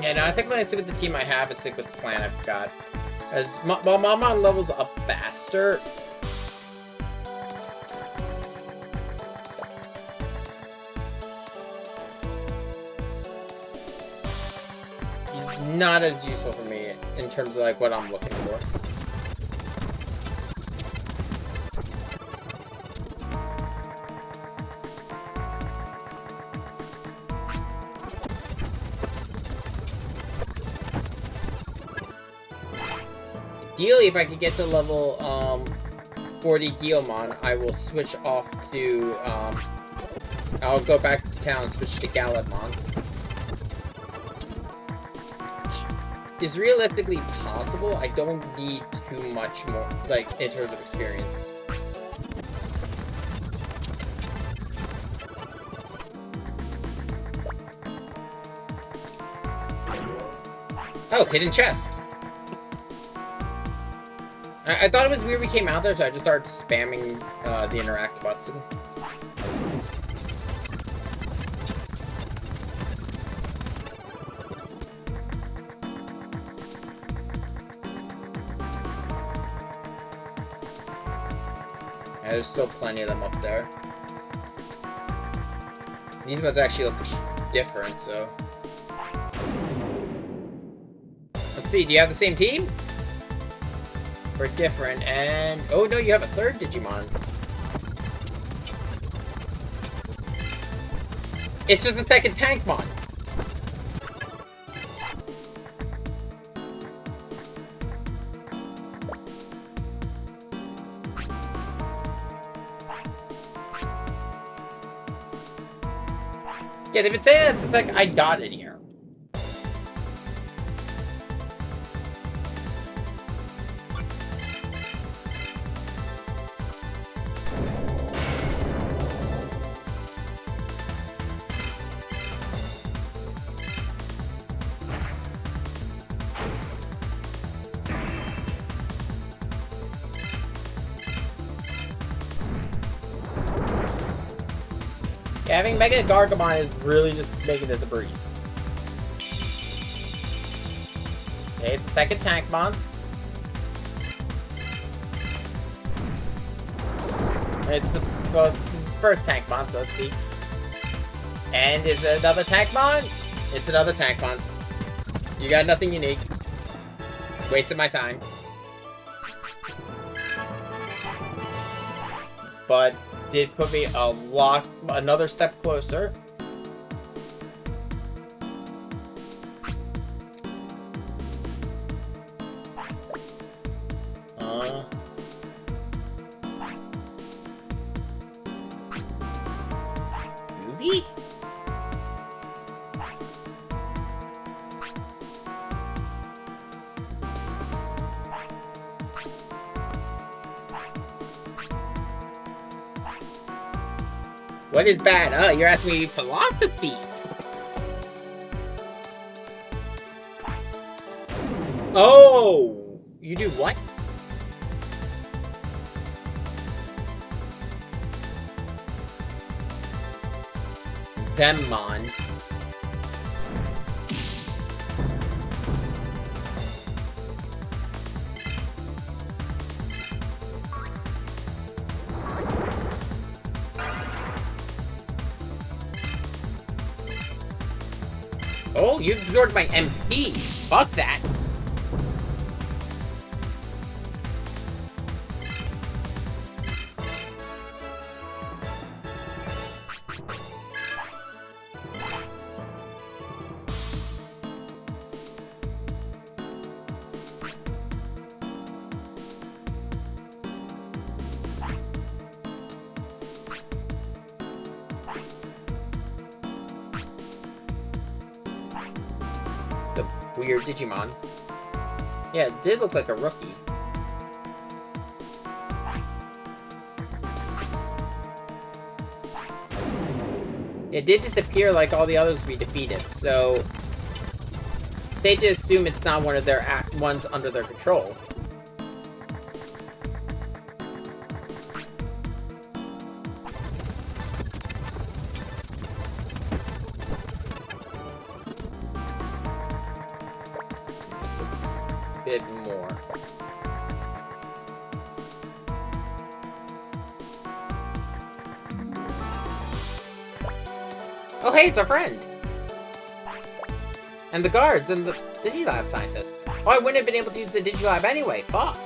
Yeah, no, I think when I stick with the team I have, I stick with the plan I've got. As while Mamon levels up faster, he's not as useful for me in terms of like what I'm looking for. Ideally, if I could get to level 40 Guilmon, I will switch off to I'll go back to town and switch to Galadmon. Which is realistically possible. I don't need too much more, like, in terms of experience. Oh, hidden chest. I thought it was weird we came out there, so I just started spamming the interact button. Yeah, there's still plenty of them up there. These ones actually look different, so... Let's see, do you have the same team? We're different, and... Oh, no, you have a third Digimon. It's just the second Tankmon. Yeah, they've been saying that since, like, I got it here. Yeah, having Mega Gargamon is really just making this a breeze. Okay, it's a second Tankmon. It's the first Tankmon, so let's see. And is it another Tankmon? It's another Tankmon. You got nothing unique. Wasted my time. But did put me another step closer. Ruby? What is bad? Oh, you're asking me philosophy. Oh, you do what? Themmon. Oh, you ignored my MP. Fuck that. It's a weird Digimon. Yeah, it did look like a rookie. It did disappear like all the others we defeated, so they just assume it's not one of their ones under their control. Just a bit more. Oh, hey, it's our friend! And the guards, and the Digilab scientist. Oh, I wouldn't have been able to use the Digilab anyway, fuck!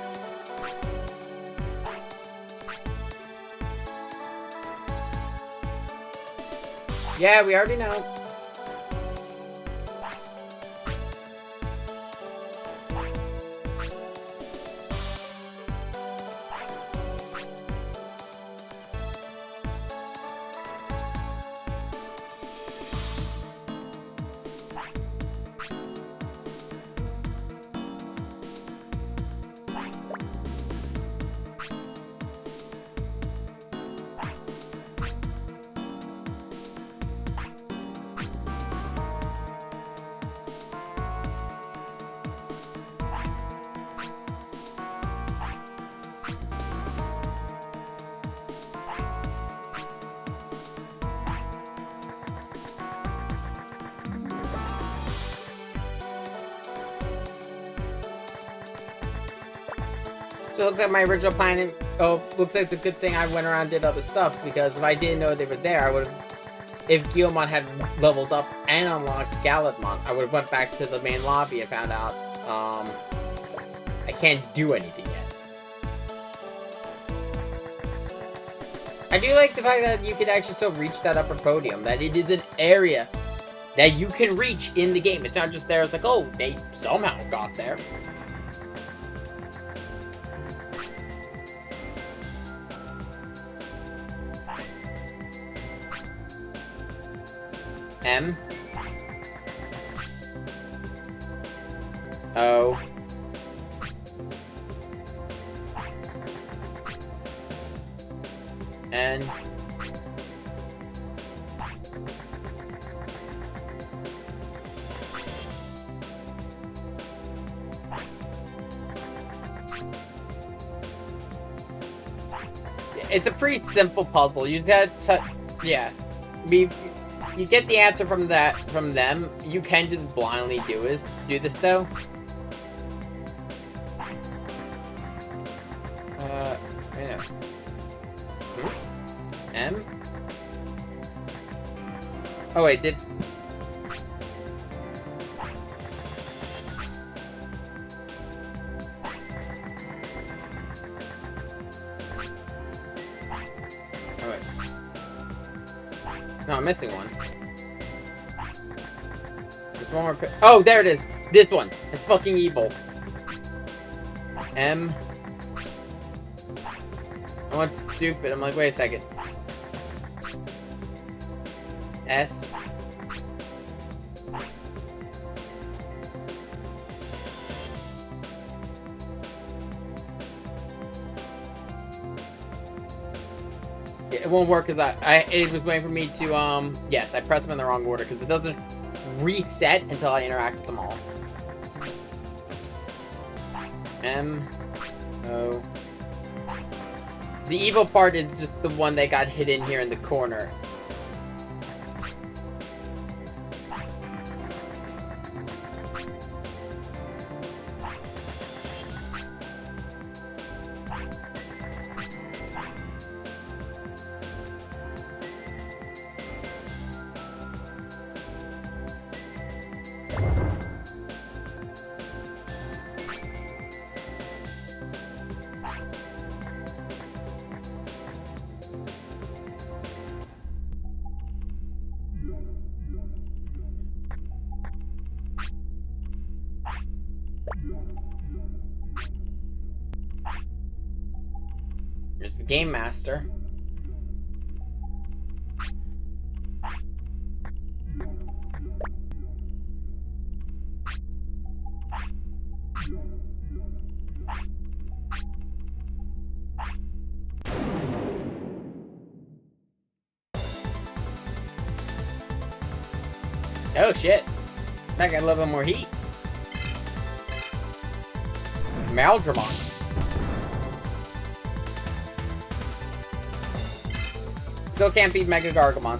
Yeah, we already know. So it looks like my original plan, looks like it's a good thing I went around and did other stuff, because if I didn't know they were there, I would have, if Guilmon had leveled up and unlocked Galadmon, I would have went back to the main lobby and found out, I can't do anything yet. I do like the fact that you could actually still reach that upper podium, that it is an area that you can reach in the game. It's not just there, it's like, oh, they somehow got there. M O N It's a pretty simple puzzle. You got to, yeah. we you get the answer from them. You can just blindly do this though. Wait, no. M? Oh wait, did... Oh wait. No, I'm missing one. There's one more... Oh, there it is! This one! It's fucking evil. M. I went stupid. I'm like, wait a second. S. It won't work because it was waiting for me to, yes, I pressed them in the wrong order because it doesn't reset until I interact with them all. M. O. The evil part is just the one that got hidden here in the corner. There's the Game Master. Oh shit. That got a little bit more heat. Maldramon. Still can't beat Mega Gargamon.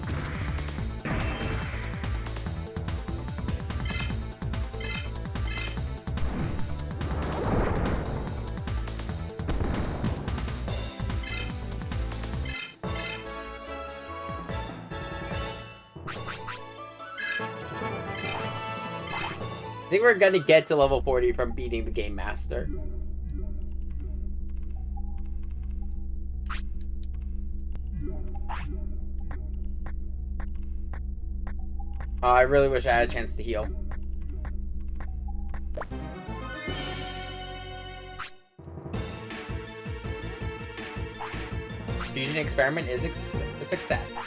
I think we're gonna get to level 40 from beating the Game Master. I really wish I had a chance to heal. Fusion experiment is a success.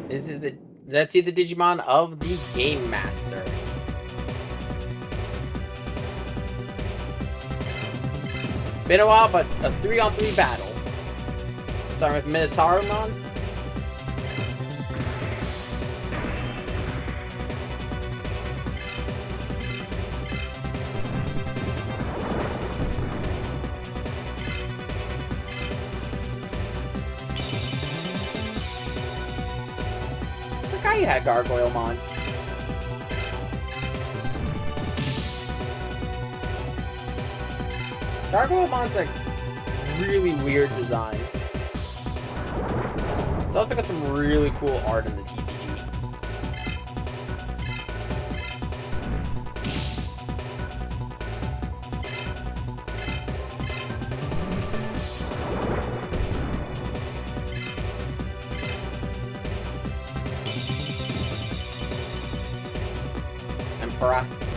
This is the... Let's see the Digimon of the Game Master. Been a while, but a 3-on-3 battle. Starting with Minotauromon. You had Gargoylemon. Gargoylemon's a really weird design. It's also got some really cool art in the TCG.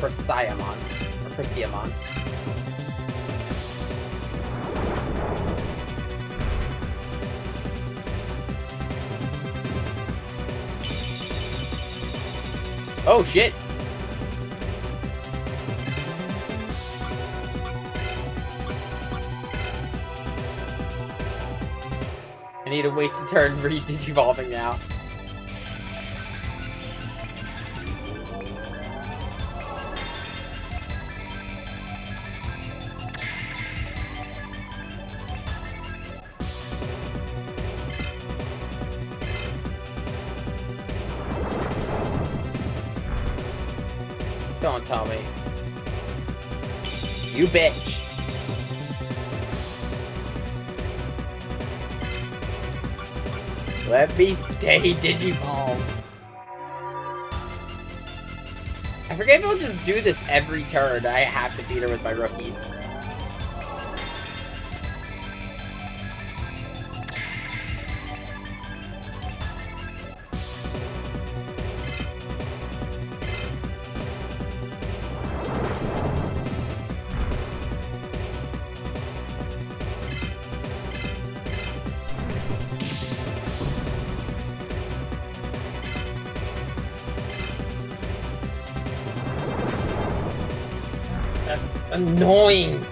Persiamon. Or Persiamon. Oh, shit. I need to waste a turn re-digivolving now. Don't tell me. You bitch. Let me stay Digivolved. I forget if I'll just do this every turn. I have to beat her with my rookies. That's annoying.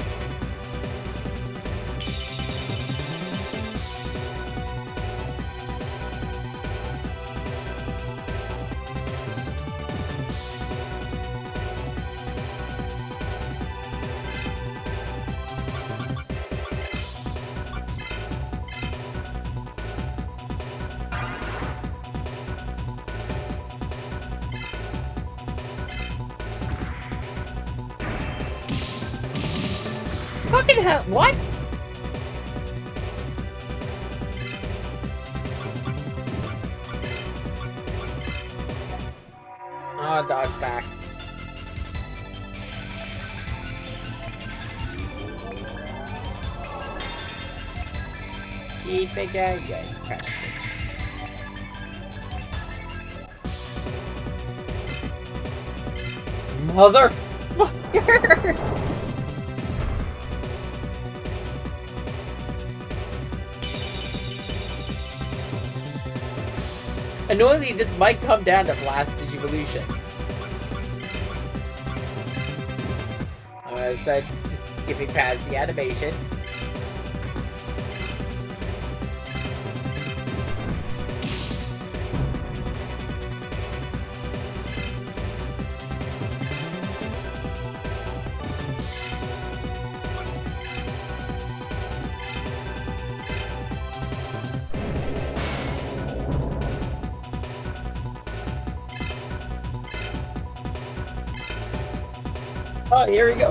Fucking hell, what? Oh, dog's back. Keep it going. Motherfucker! Annoyingly, this might come down to Blast Digivolution. So it's just skipping past the animation. Oh, here we go.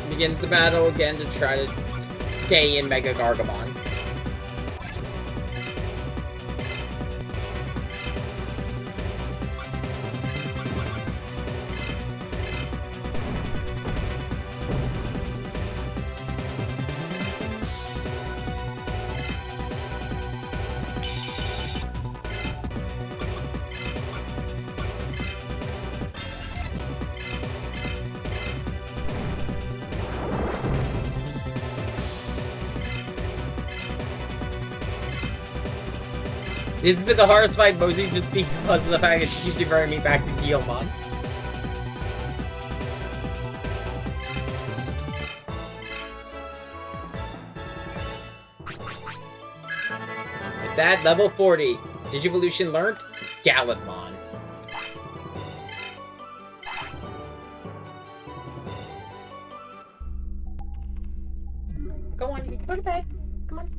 Begins the battle again to try to stay in Mega Gargamon. This has been the hardest fight, mostly just because of the fact that she keeps referring me back to Guilmon. With that, level 40. Digivolution learned? Gallantmon. Go on, you can go to bed. Come on.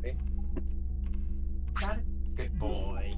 See? Got it? Good boy.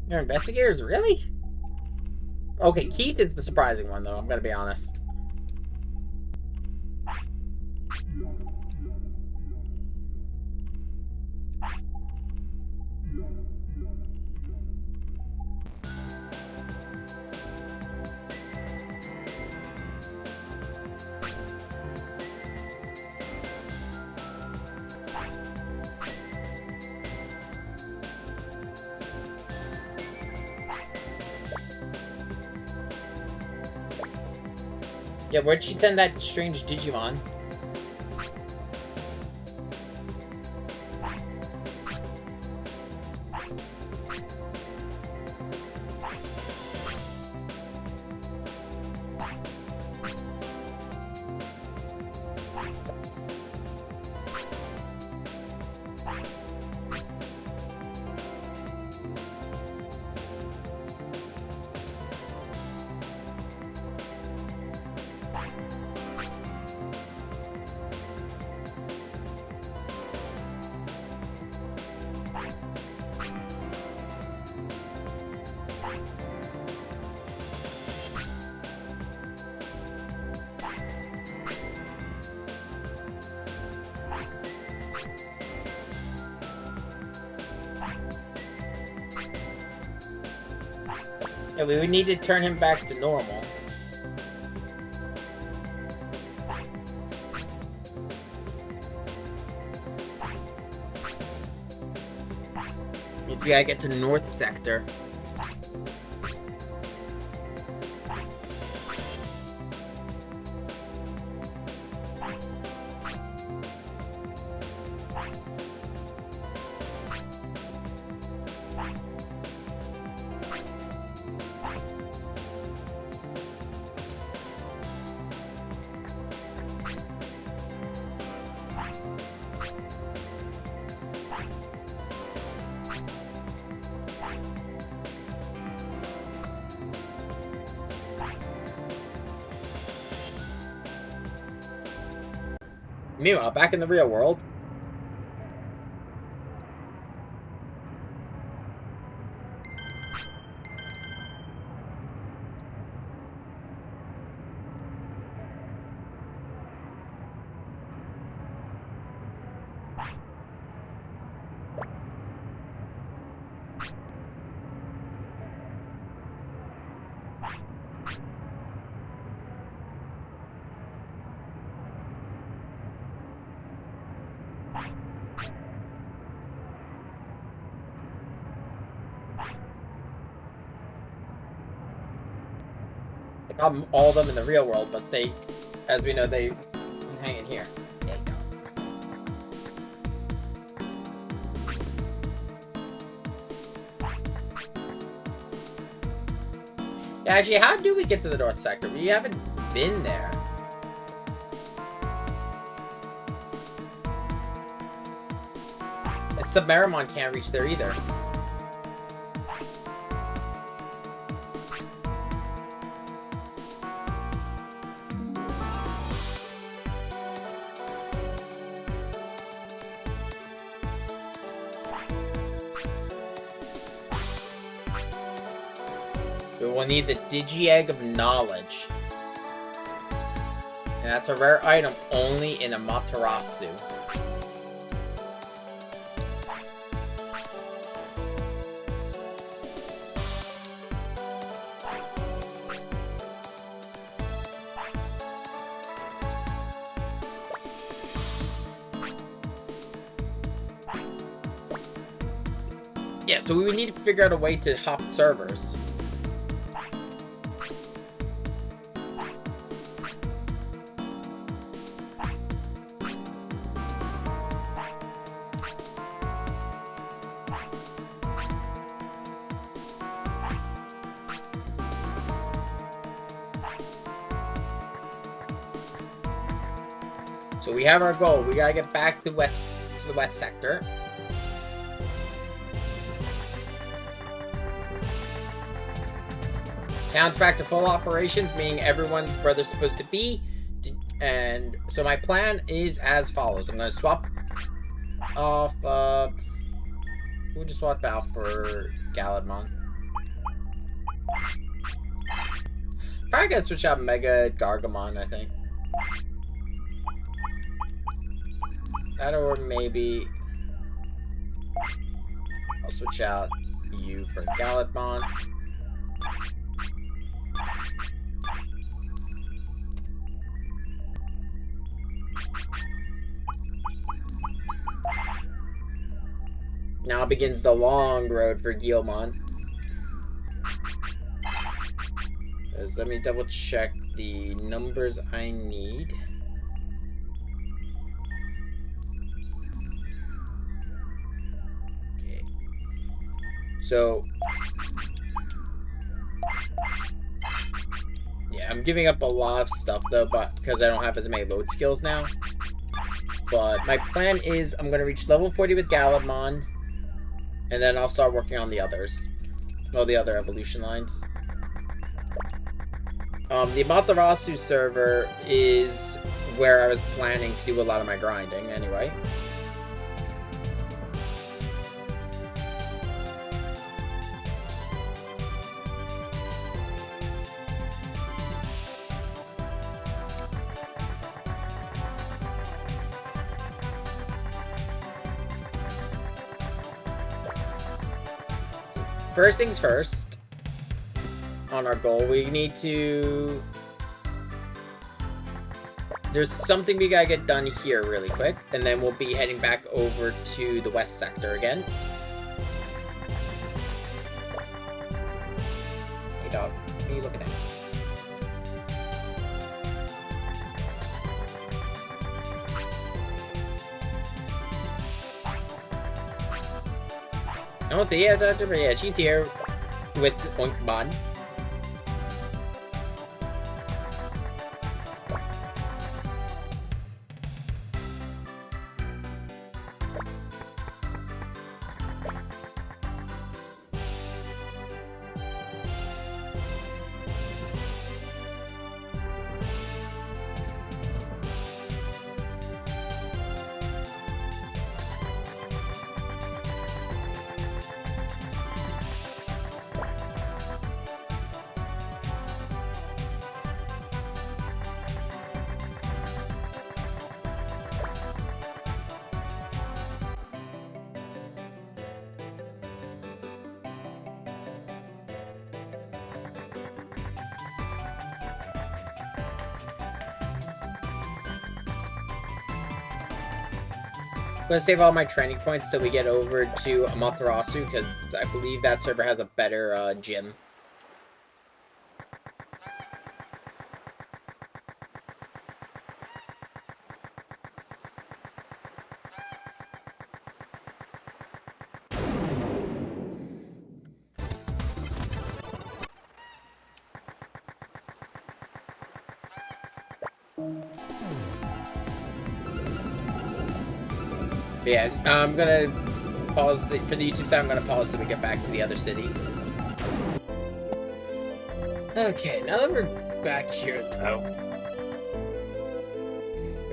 Your investigators, really? Okay, Keith is the surprising one, though. I'm gonna be honest. Yeah, where'd she send that strange Digimon? Yeah, we would need to turn him back to normal. Means we gotta get to North Sector. Meanwhile, back in the real world. All of them in the real world, but they, as we know, they hang in here. There you go. Yeah, actually, how do we get to the North Sector? We haven't been there. And Submarimon can't reach there either. We'll need the Digi-Egg of Knowledge. And that's a rare item only in Amaterasu. Yeah, so we would need to figure out a way to hop servers. So we have our goal. We gotta get back to the west sector. Town's back to full operations, meaning everyone's where they're supposed to be. And so my plan is as follows. I'm gonna swap off who just swapped out for Galadmon? Probably gonna switch out Mega Gargamon, I think. That, or maybe I'll switch out you for Galadmon. Now begins the long road for Guilmon. Let me double check the numbers I need. Okay. So, yeah, I'm giving up a lot of stuff though, but because I don't have as many load skills now. But my plan is I'm gonna reach level 40 with Gallimon, and then I'll start working on the others. Well, the other evolution lines. The Amaterasu server is where I was planning to do a lot of my grinding anyway. First things first, on our goal, we need to... There's something we gotta get done here really quick, and then we'll be heading back over to the west sector again. Hey dog, what are you looking at? I don't think, yeah, Doctor, but yeah, she's here with Oinkmon. I'm gonna save all my training points till we get over to Amaterasu, because I believe that server has a better gym. But yeah, I'm gonna pause for the YouTube side. I'm gonna pause so we get back to the other city. Okay, now that we're back here, though,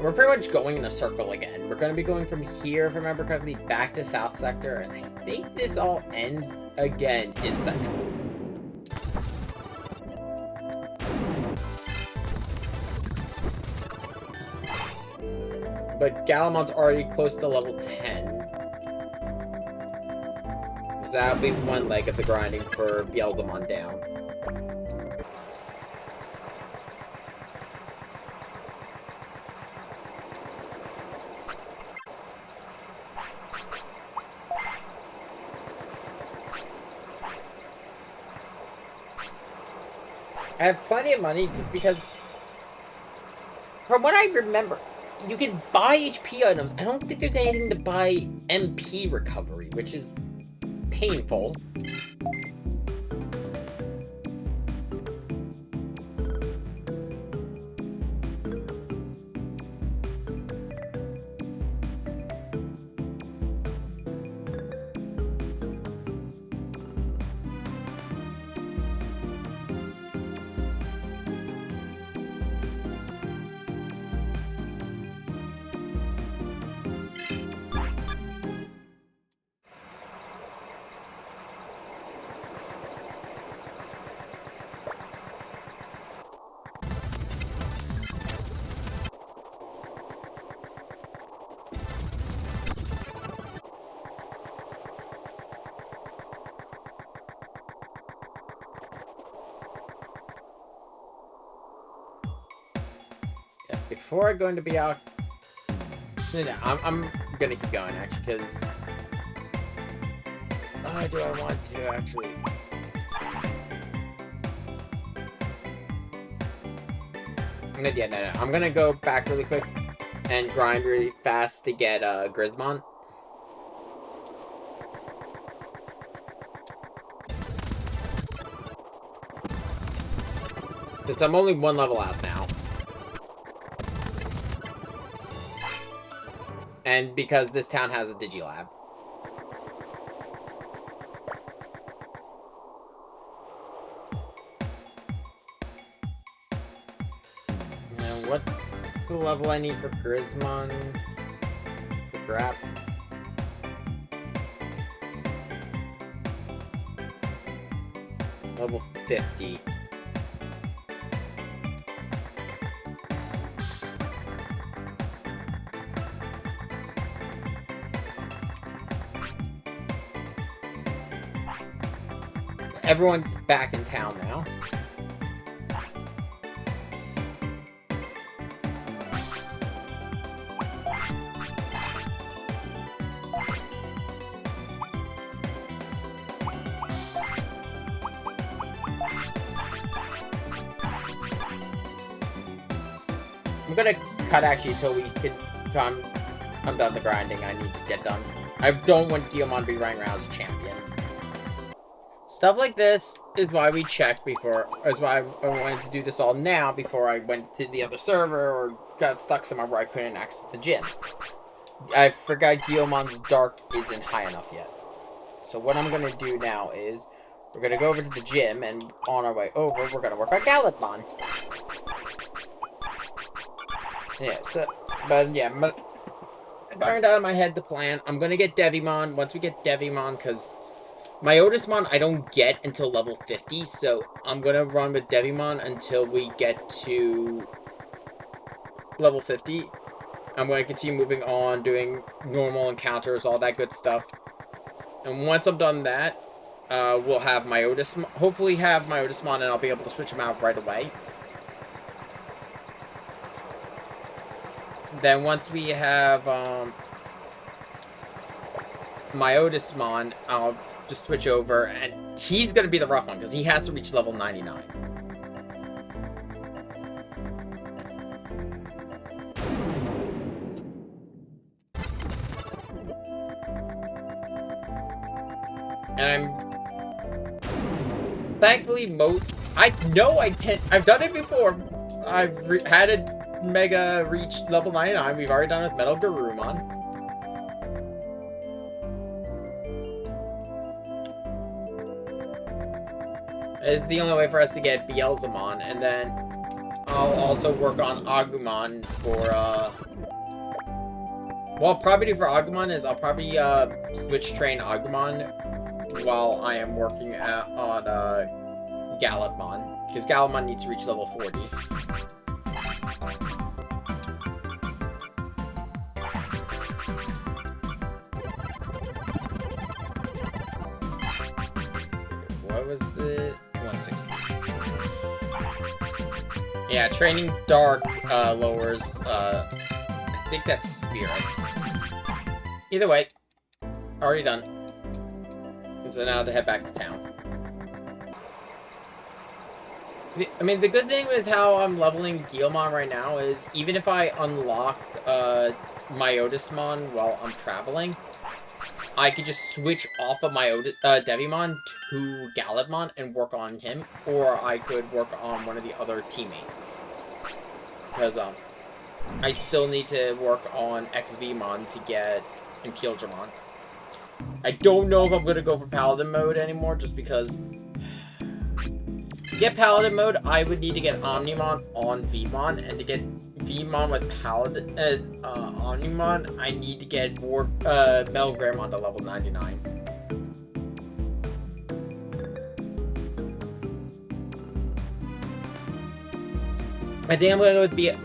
we're pretty much going in a circle again. We're gonna be going from here, if I remember correctly, back to South Sector, and I think this all ends again in Central. But Gallimon's already close to level 10. So that'll be one leg of the grinding for Beelzemon down. I have plenty of money just because, from what I remember, you can buy HP items. I don't think there's anything to buy MP recovery, which is painful. Yeah, before I go into be out, no, I'm gonna keep going actually, because do I want to actually? Yeah, no. I'm gonna go back really quick and grind really fast to get Grismon. Since I'm only one level out now. And because this town has a Digilab. And what's the level I need for Grismon? For Grap? Level 50. Everyone's back in town now. I'm gonna cut actually until we can. I'm done the grinding I need to get done. I don't want Digimon to be running around as a champion. Stuff like this is why we checked before. Is why I wanted to do this all now before I went to the other server or got stuck somewhere where I couldn't access the gym. I forgot Guillomon's Dark isn't high enough yet. So what I'm gonna do now is we're gonna go over to the gym, and on our way over, we're gonna work on Galladmon. Yeah, so, but yeah, I burned out of my head the plan. I'm gonna get Devimon once we get Devimon, because my Otismon I don't get until level 50, so I'm gonna run with Devimon until we get to level 50. I'm gonna continue moving on, doing normal encounters, all that good stuff. And once I'm done that, we'll have my Otismon, hopefully have my Otismon, and I'll be able to switch him out right away. Then once we have my Otismon, I'll just switch over, and he's going to be the rough one, because he has to reach level 99. And I'm... Thankfully, I know I can... I've done it before. I've had a Mega reach level 99. We've already done it with Metal Garurumon. Is the only way for us to get Beelzemon, and then I'll also work on Agumon for, well, probably do for Agumon is I'll probably, switch train Agumon while I am working on, Galladmon, because Galladmon needs to reach level 40. What was the... 160. Yeah, training Dark lowers, I think that's Spirit. Either way, already done. And so now to head back to town. I mean, the good thing with how I'm leveling Guilmon right now is even if I unlock my Otismon while I'm traveling, I could just switch off of my Devimon to Galladmon and work on him, or I could work on one of the other teammates. Because I still need to work on XVmon to get Impildramon. I don't know if I'm going to go for Paladin mode anymore, just because... To get Paladin mode, I would need to get Omnimon on Vmon, and to get Vmon with Paladin, Omnimon, I need to get Metal Greymon to level 99. I think I'm going to go with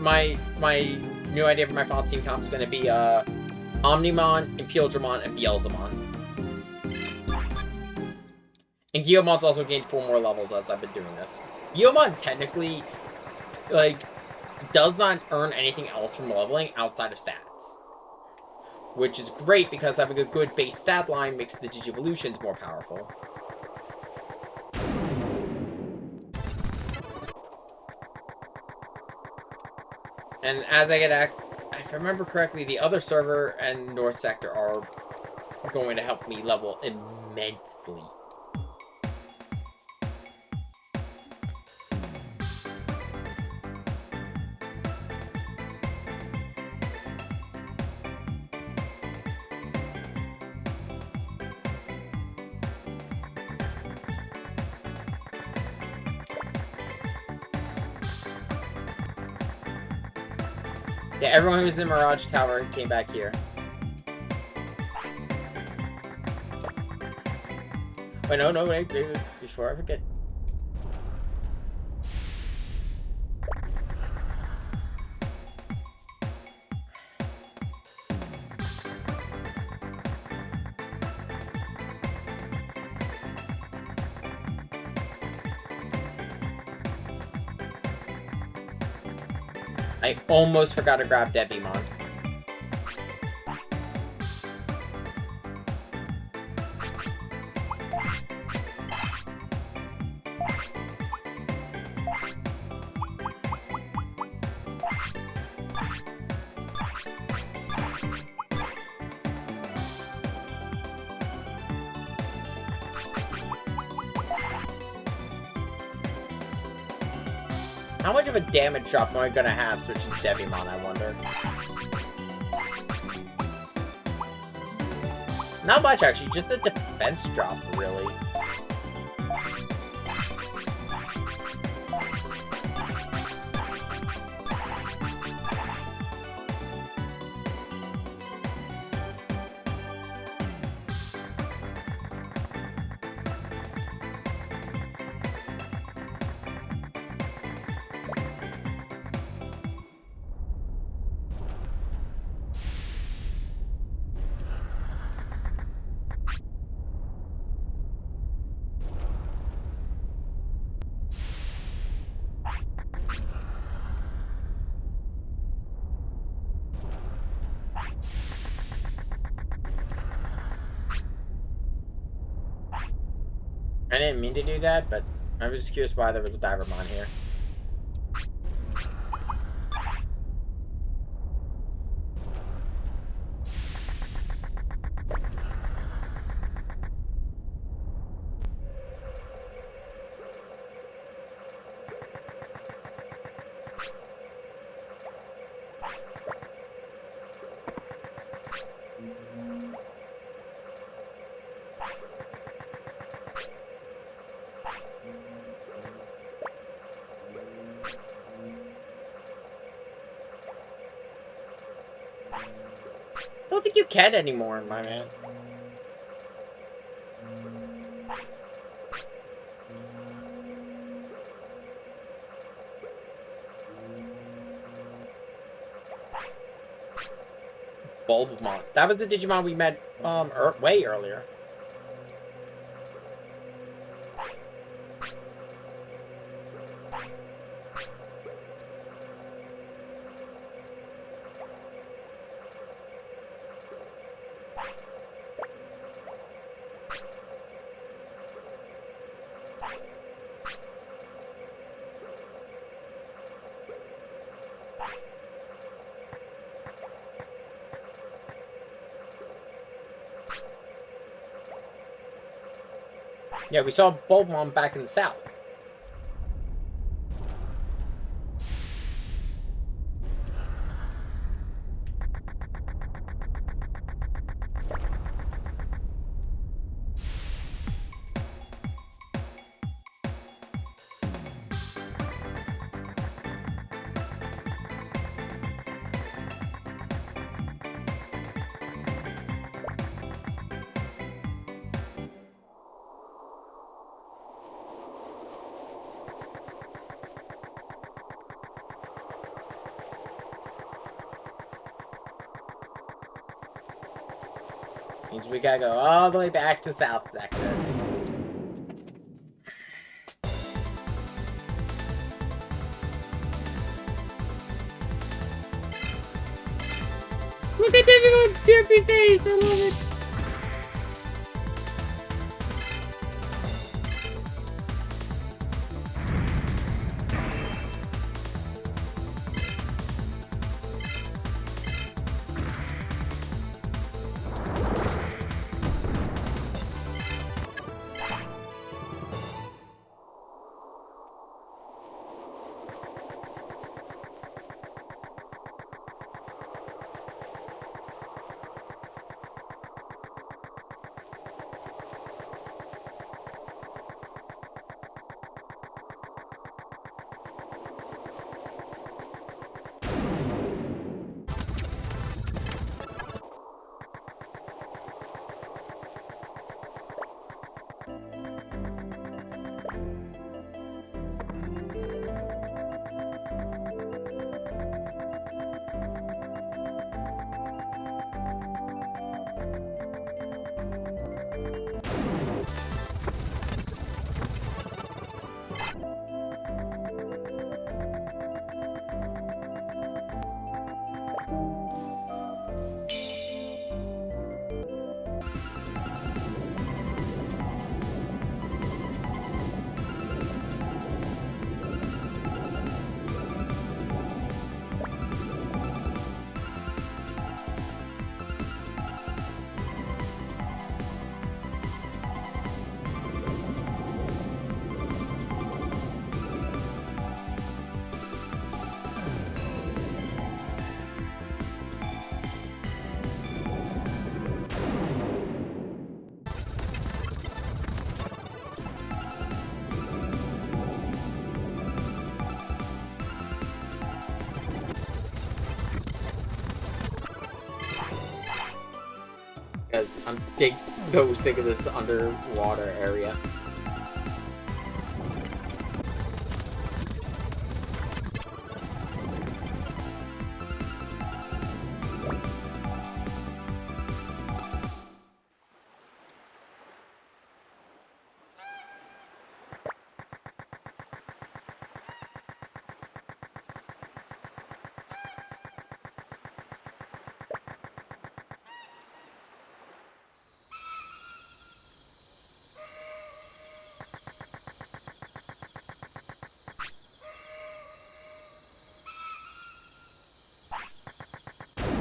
my new idea for my final team comp is going to be Omnimon, Impildramon, and Beelzemon. And Guillomon's also gained 4 more levels as I've been doing this. Guilmon technically, like, does not earn anything else from leveling outside of stats. Which is great because having a good base stat line makes the Digivolutions more powerful. And as I if I remember correctly, the other server and North Sector are going to help me level immensely. Yeah, everyone who was in Mirage Tower came back here. Wait, no, wait, before I forget. I almost forgot to grab Digimon. How much of a damage drop am I gonna have switching to Digimon, I wonder? Not much, actually. Just the defense drop, really. I didn't mean to do that, but I was just curious why there was a Divermon here. I don't think you can anymore, my man. Bulbamon. That was the Digimon we met way earlier. Yeah, we saw Bulbamon back in the south. Means we gotta go all the way back to South Sector. Look at everyone's derpy face! I love it! because I'm getting so sick of this underwater area.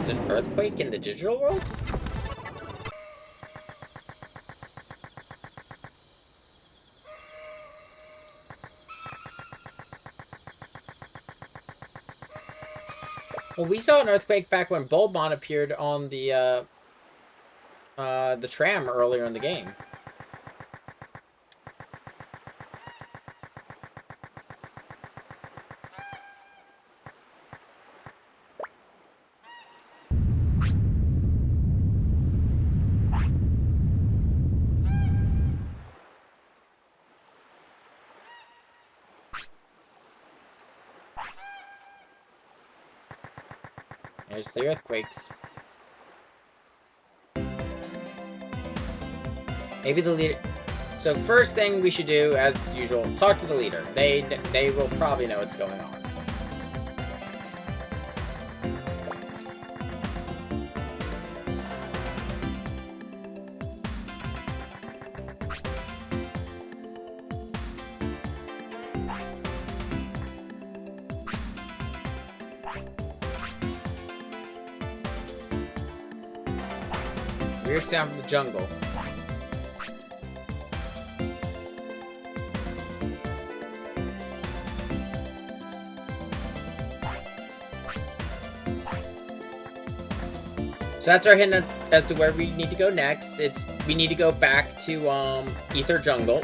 Is an earthquake in the digital world? Well, we saw an earthquake back when Bulbon appeared on the tram earlier in the game. There's the earthquakes. Maybe the leader... So first thing we should do, as usual, talk to the leader. They will probably know what's going on. Weird sound from the jungle. So that's our hint as to where we need to go next. We need to go back to Ether Jungle.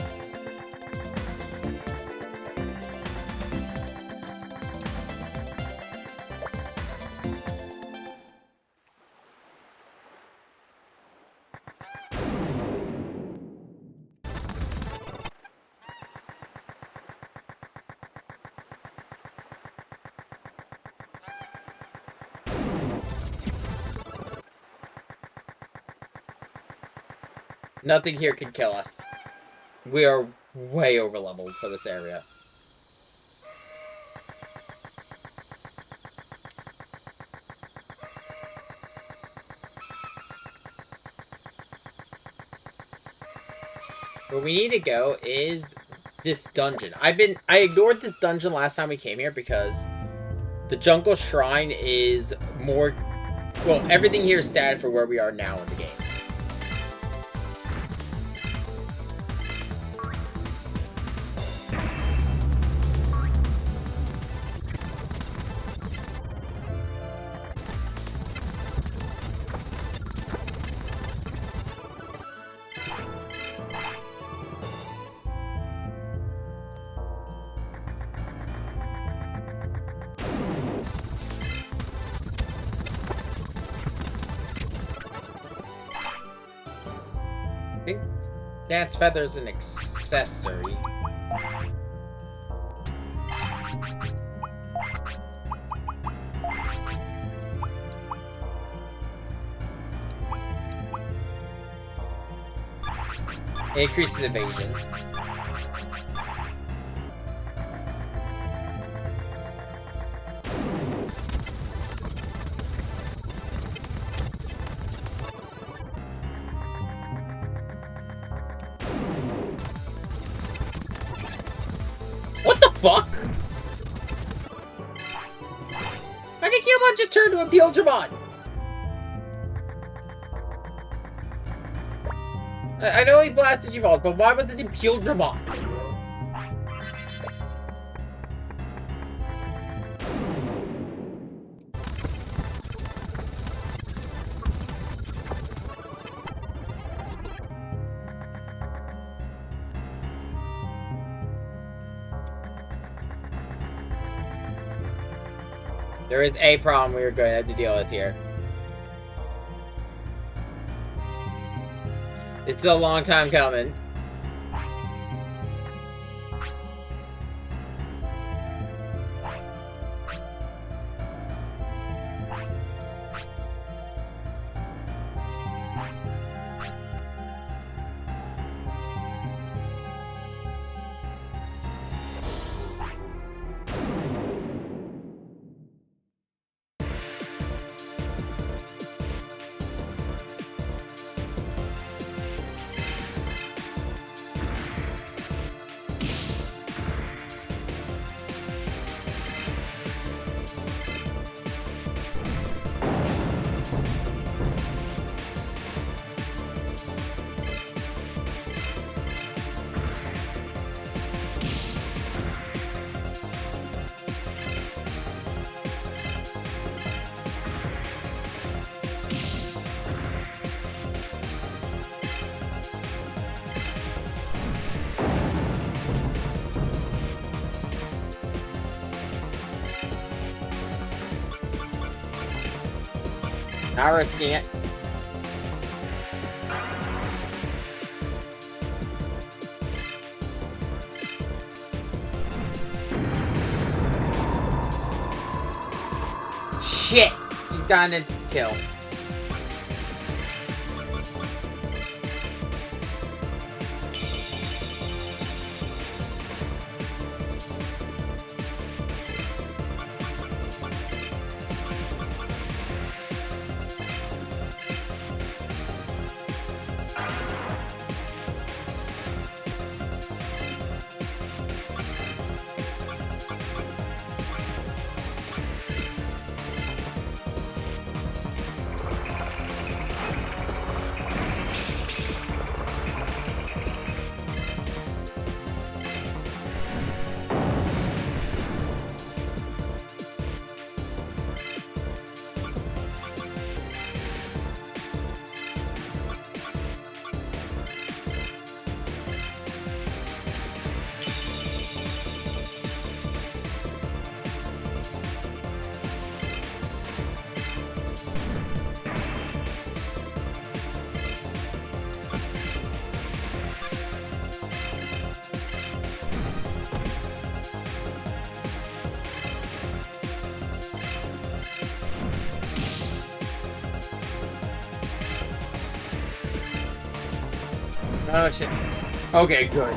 Nothing here can kill us. We are way over leveled for this area. Where we need to go is this dungeon. I ignored this dungeon last time we came here because the Jungle Shrine is more... Well, everything here is stated for where we are now in the game. I think Dance Feather's an accessory. It increases evasion. What the fuck? How did Gilmon just turn to a Pildramon? I know he blasted you all, but why was it in Pildramon? There is a problem we are going to have to deal with here. It's a long time coming. Not risking it. Shit! He's got an instant kill. Oh shit. Okay, good.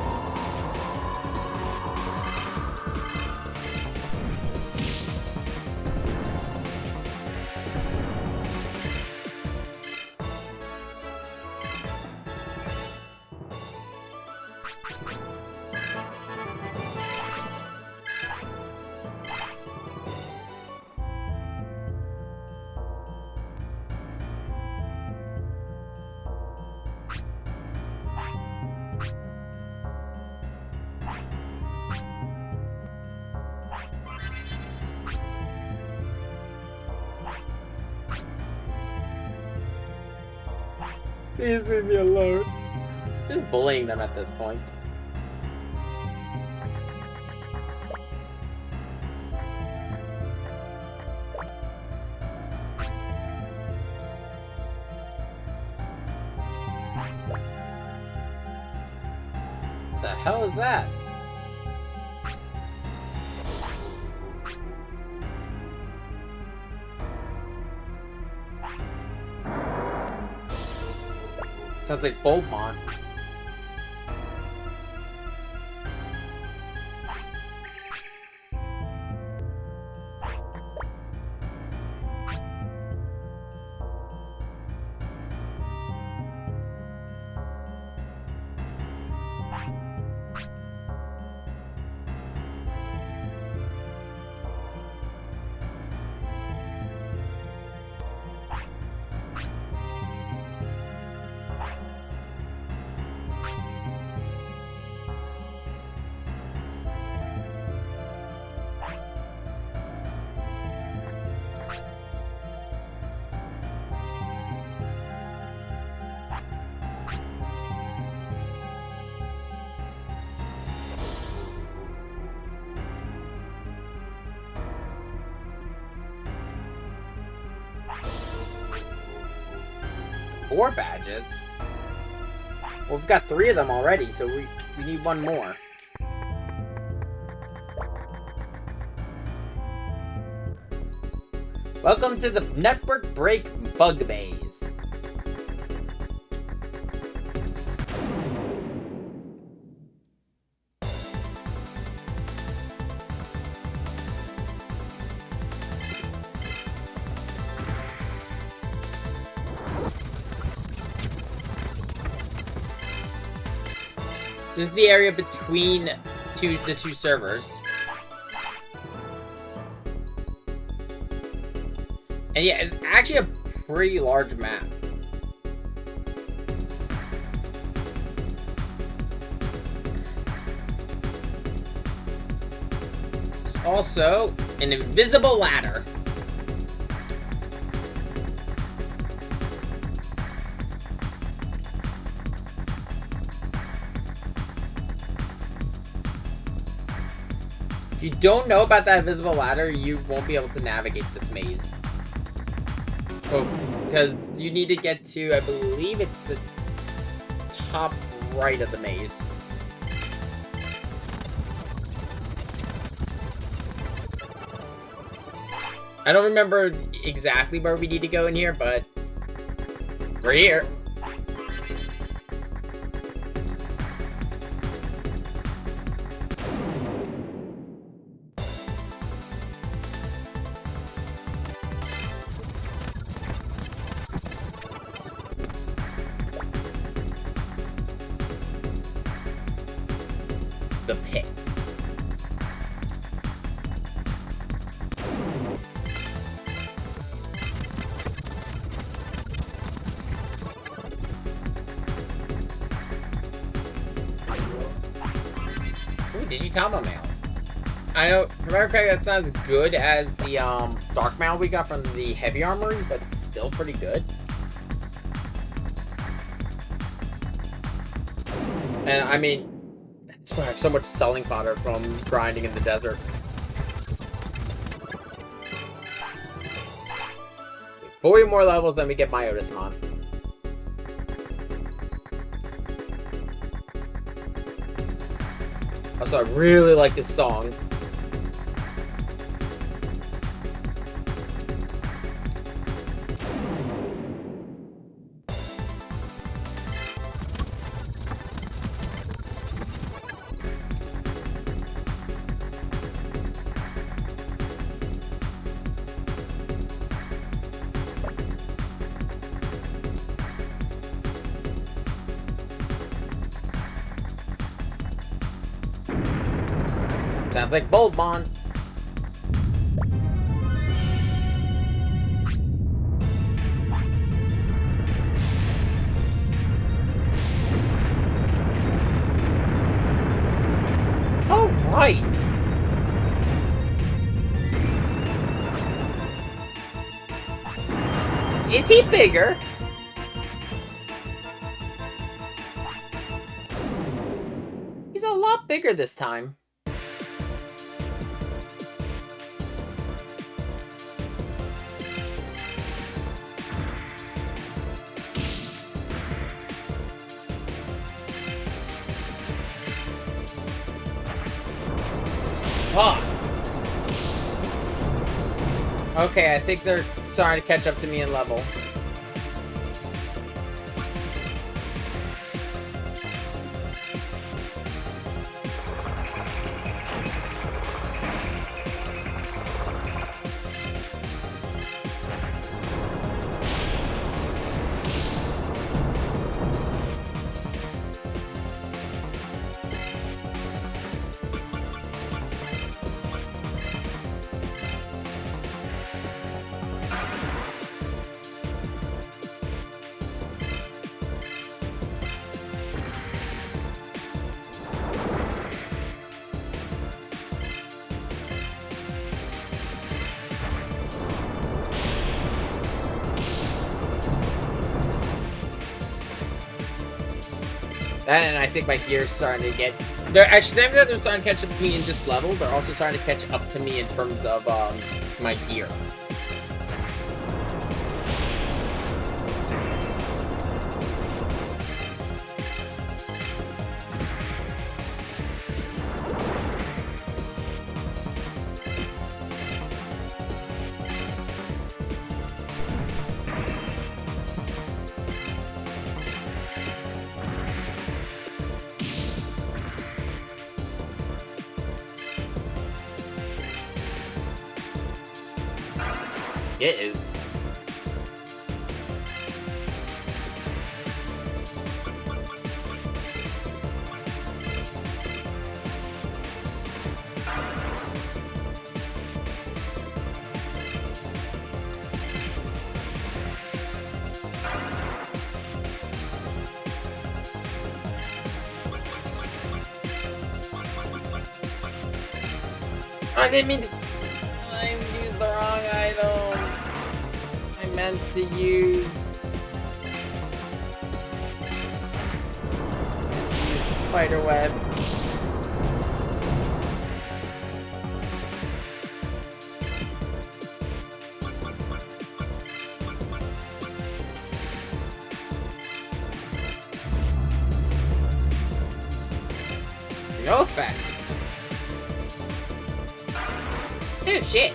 Please leave me alone. Just bullying them at this point. The hell is that? Sounds like Boltmon. Four badges? Well, we've got 3 of them already, so we need 1 more. Welcome to the Network Break Bug Maze. This is the area between the two servers. And yeah, it's actually a pretty large map. There's also an invisible ladder. If you don't know about that invisible ladder, you won't be able to navigate this maze. Oh, because you need to get to, I believe it's the top right of the maze. I don't remember exactly where we need to go in here, but we're here. The pit. Ooh, Digimon mail. I know, remember correctly, that's not as good as the dark mail we got from the heavy armory, but it's still pretty good. And I mean, that's why I have so much selling fodder from grinding in the desert. 40 more levels, then we get my Otismon. Also, I really like this song. Sounds like Bulbmon. Oh, right. Is he bigger? He's a lot bigger this time. Fuck. Okay, I think they're starting to catch up to me in level. And I think my gear's starting to get... They're actually, they're starting to catch up to me in just level. They're also starting to catch up to me in terms of my gear. Yeah. I didn't mean to. I used the wrong item. I meant to use the spider web. No effect. Oh shit.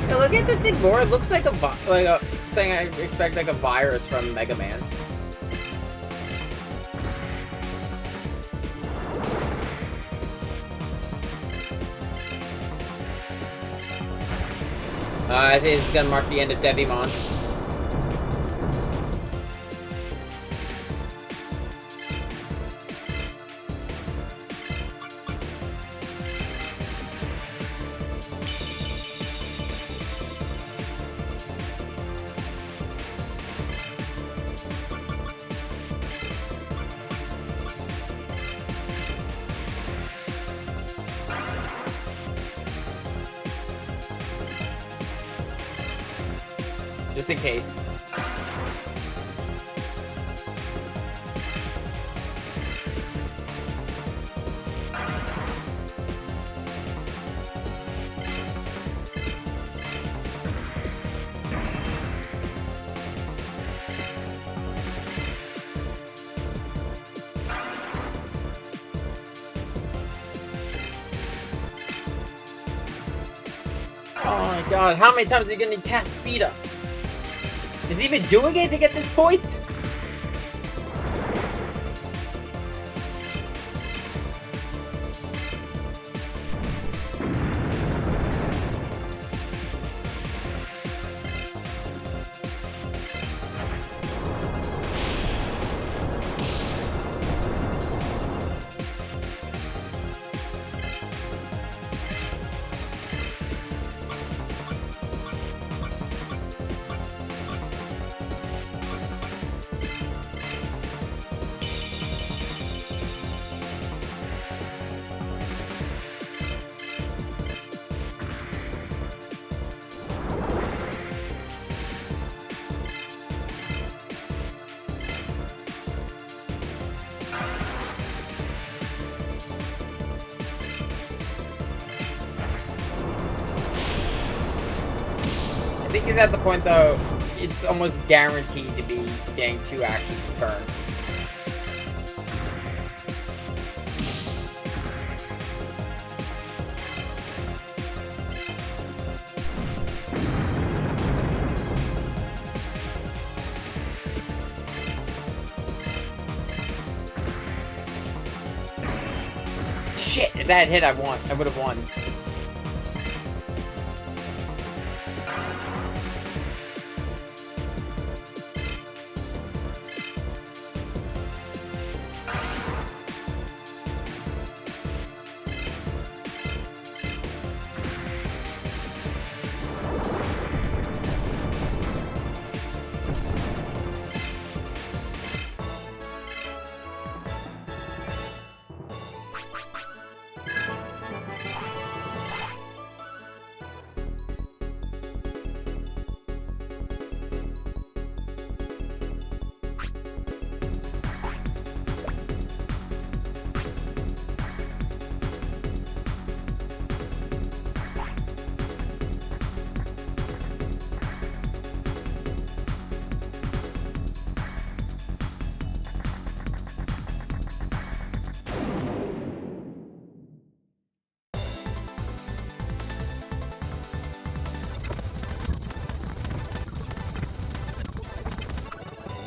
Hey, look at this thing more. It looks like a thing I expect, like a virus from Mega Man. I think it's gonna mark the end of Digimon. Just in case. Oh my god, how many times are you gonna cast speed up? Is he even doing anything at this point? I think he's at the point, though, it's almost guaranteed to be getting 2 actions a turn. Shit! If that had hit, I would have won.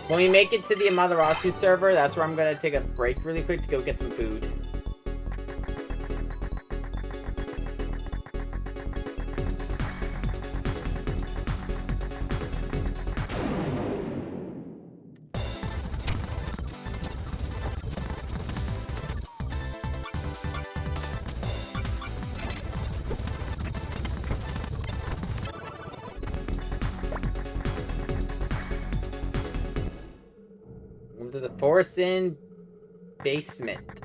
When we make it to the Amaterasu server, that's where I'm gonna take a break really quick to go get some food. Into the Forest basement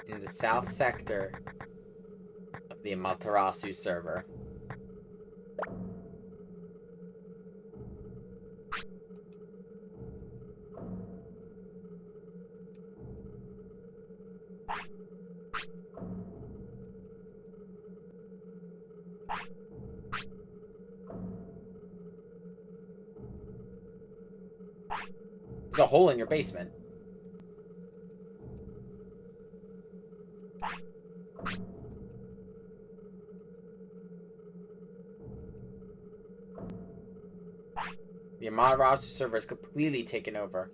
in the south sector of the Amaterasu server. There's a hole in your basement. The Amaterasu server is completely taken over.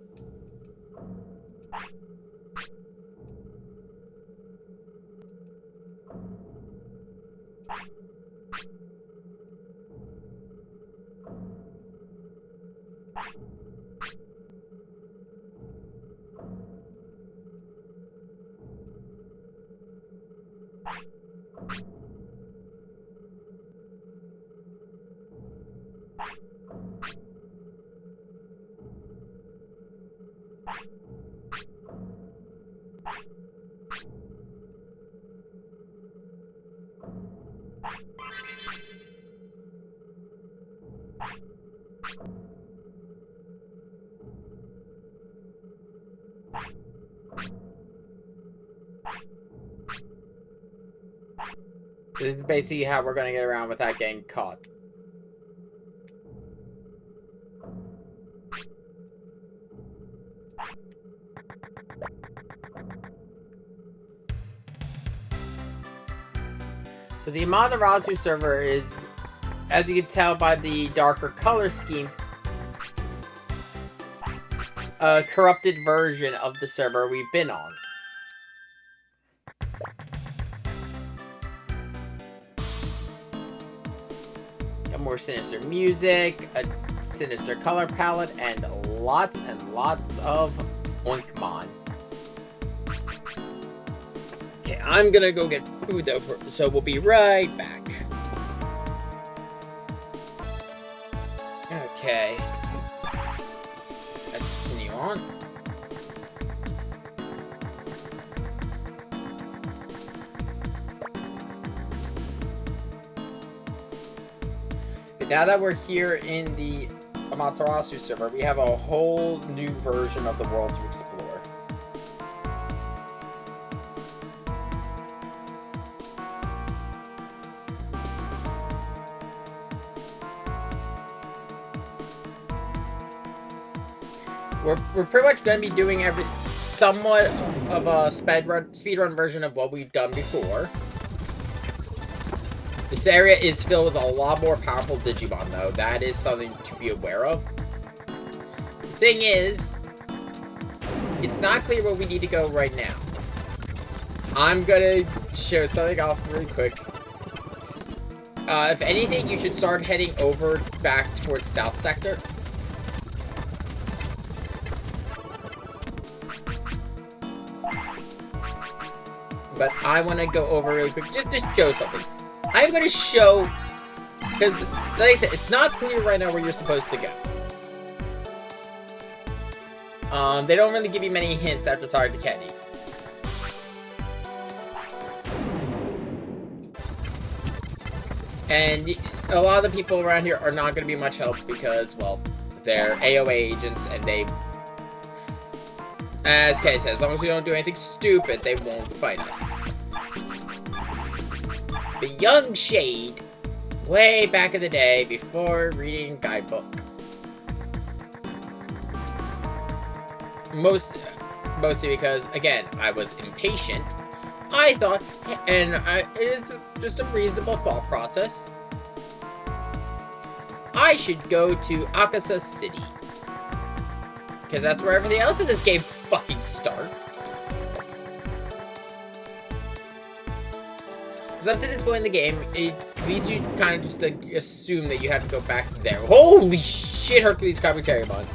This is basically how we're going to get around without getting caught. So the Amaterasu server is, as you can tell by the darker color scheme, a corrupted version of the server we've been on. Got more sinister music, a sinister color palette, and lots of Oinkmon. Okay, I'm gonna go get food though, so we'll be right back. Okay. Let's continue on. But now that we're here in the Amaterasu server, we have a whole new version of the world to explore. We're pretty much going to be doing somewhat of a speedrun version of what we've done before. This area is filled with a lot more powerful Digimon, though. That is something to be aware of. The thing is, it's not clear where we need to go right now. I'm going to show something off really quick. If anything, you should start heading over back towards South Sector. But I want to go over really quick just to show something. I'm going to show, because like I said, it's not clear right now where you're supposed to go. They don't really give you many hints after talking to Kenny. And a lot of the people around here are not going to be much help because, well, they're AOA agents and they... As Kay says, as long as we don't do anything stupid, they won't fight us. The young Shade, way back in the day, before reading guidebook. Mostly because, again, I was impatient. I thought, it's just a reasonable thought process. I should go to Akasa City. Because that's where everything else in this game fucking starts. Because up to this point in the game, it leads you kind of just to assume that you have to go back there. Holy shit, Hercules Kabuterimon.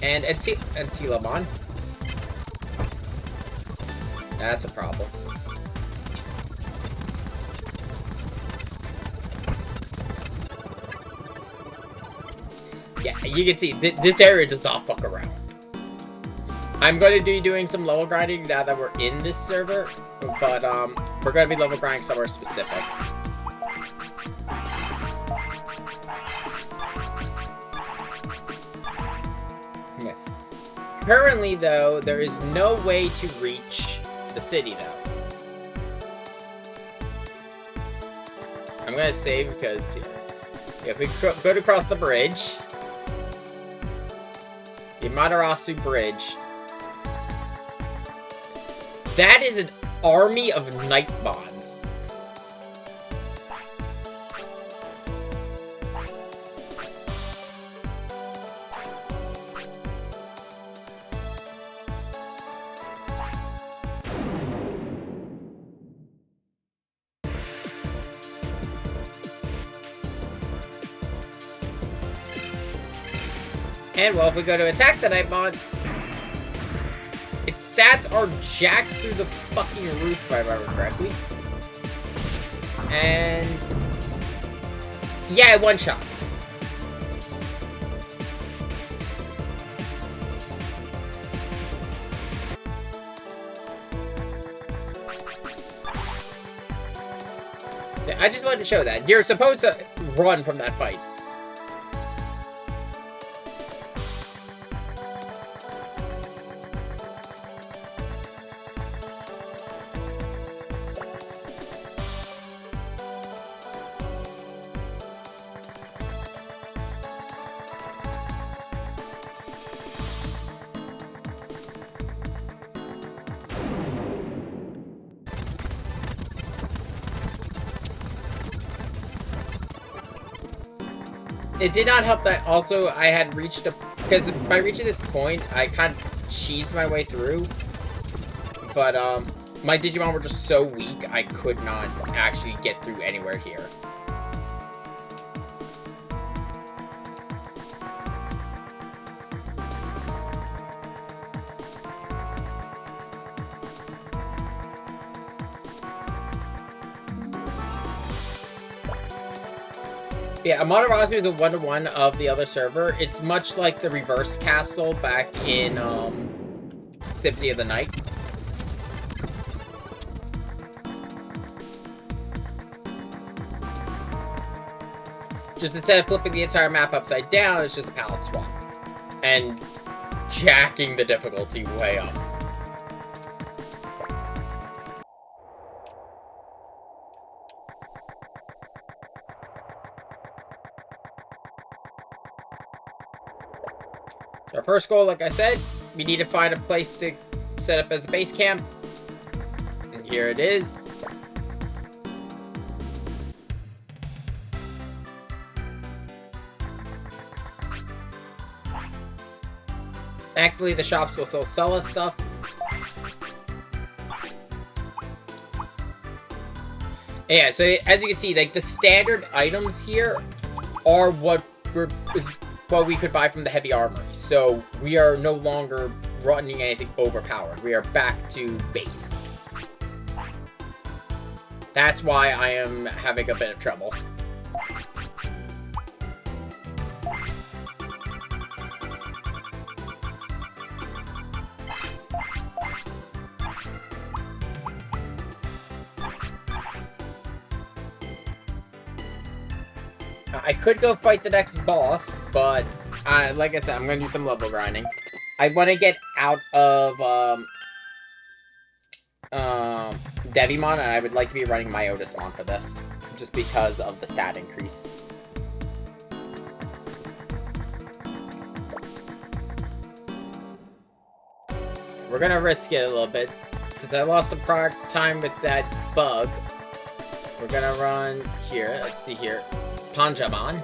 And Antilamon. That's a problem. Yeah, you can see, this area does not fuck around. I'm going to be doing some level grinding now that we're in this server, but we're going to be level grinding somewhere specific. Okay. Currently, though, there is no way to reach the city, though. I'm going to save because, yeah, if we go to cross the bridge, the Amaterasu Bridge, that is an army of Nightmons. And, well, if we go to attack the Nightmon, its stats are jacked through the fucking roof, if I remember correctly. And... yeah, it one-shots. I just wanted to show that. You're supposed to run from that fight. It did not help that also I had reached a... because by reaching this point, I kind of cheesed my way through. But, my Digimon were just so weak, I could not actually get through anywhere here. Yeah, Amaterasu is a 1-to-1 of the other server. It's much like the reverse castle back in Symphony of the Night. Just instead of flipping the entire map upside down, it's just a palette swap. And jacking the difficulty way up. Our first goal, like I said, we need to find a place to set up as a base camp. And here it is. Thankfully, the shops will still sell us stuff. Yeah, so as you can see, like the standard items here are what we could buy from the heavy armory. So we are no longer running anything overpowered. We are back to base. That's why I am having a bit of trouble. I could go fight the next boss, but like I said, I'm going to do some level grinding. I want to get out of Devimon, and I would like to be running Myotismon for this, just because of the stat increase. We're going to risk it a little bit, since I lost some time with that bug. We're gonna run here. Let's see here. Panjamon,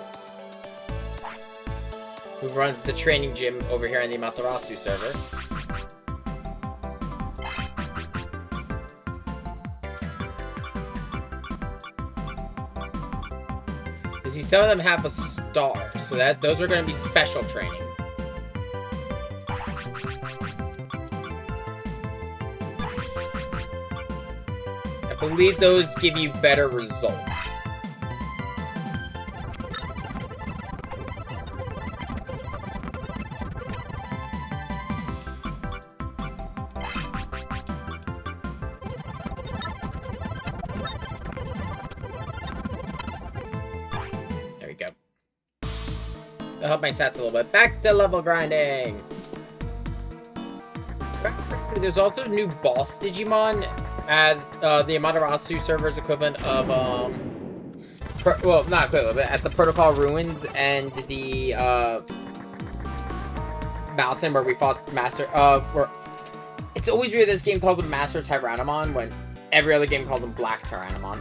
who runs the training gym over here on the Amaterasu server. You see, some of them have a star, so that those are going to be special training. I believe those give you better results. That'll help my stats a little bit. Back to level grinding! There's also new boss Digimon at the Amaterasu server's equivalent of, well, not equivalent, but at the Protocol Ruins and the, mountain where we fought Master, where... It's always weird this game calls him Master Tyrannomon when every other game calls him Black Tyrannomon.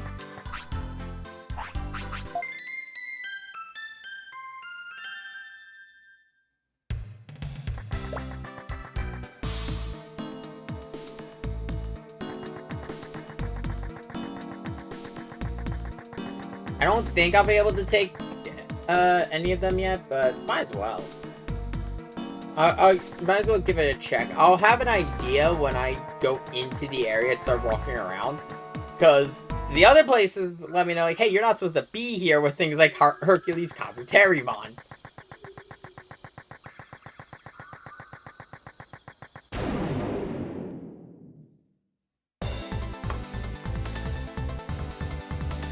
I don't think I'll be able to take any of them yet, but might as well. I might as well give it a check. I'll have an idea when I go into the area and start walking around. Because the other places let me know, like, hey, you're not supposed to be here with things like Hercules Kabuterimon.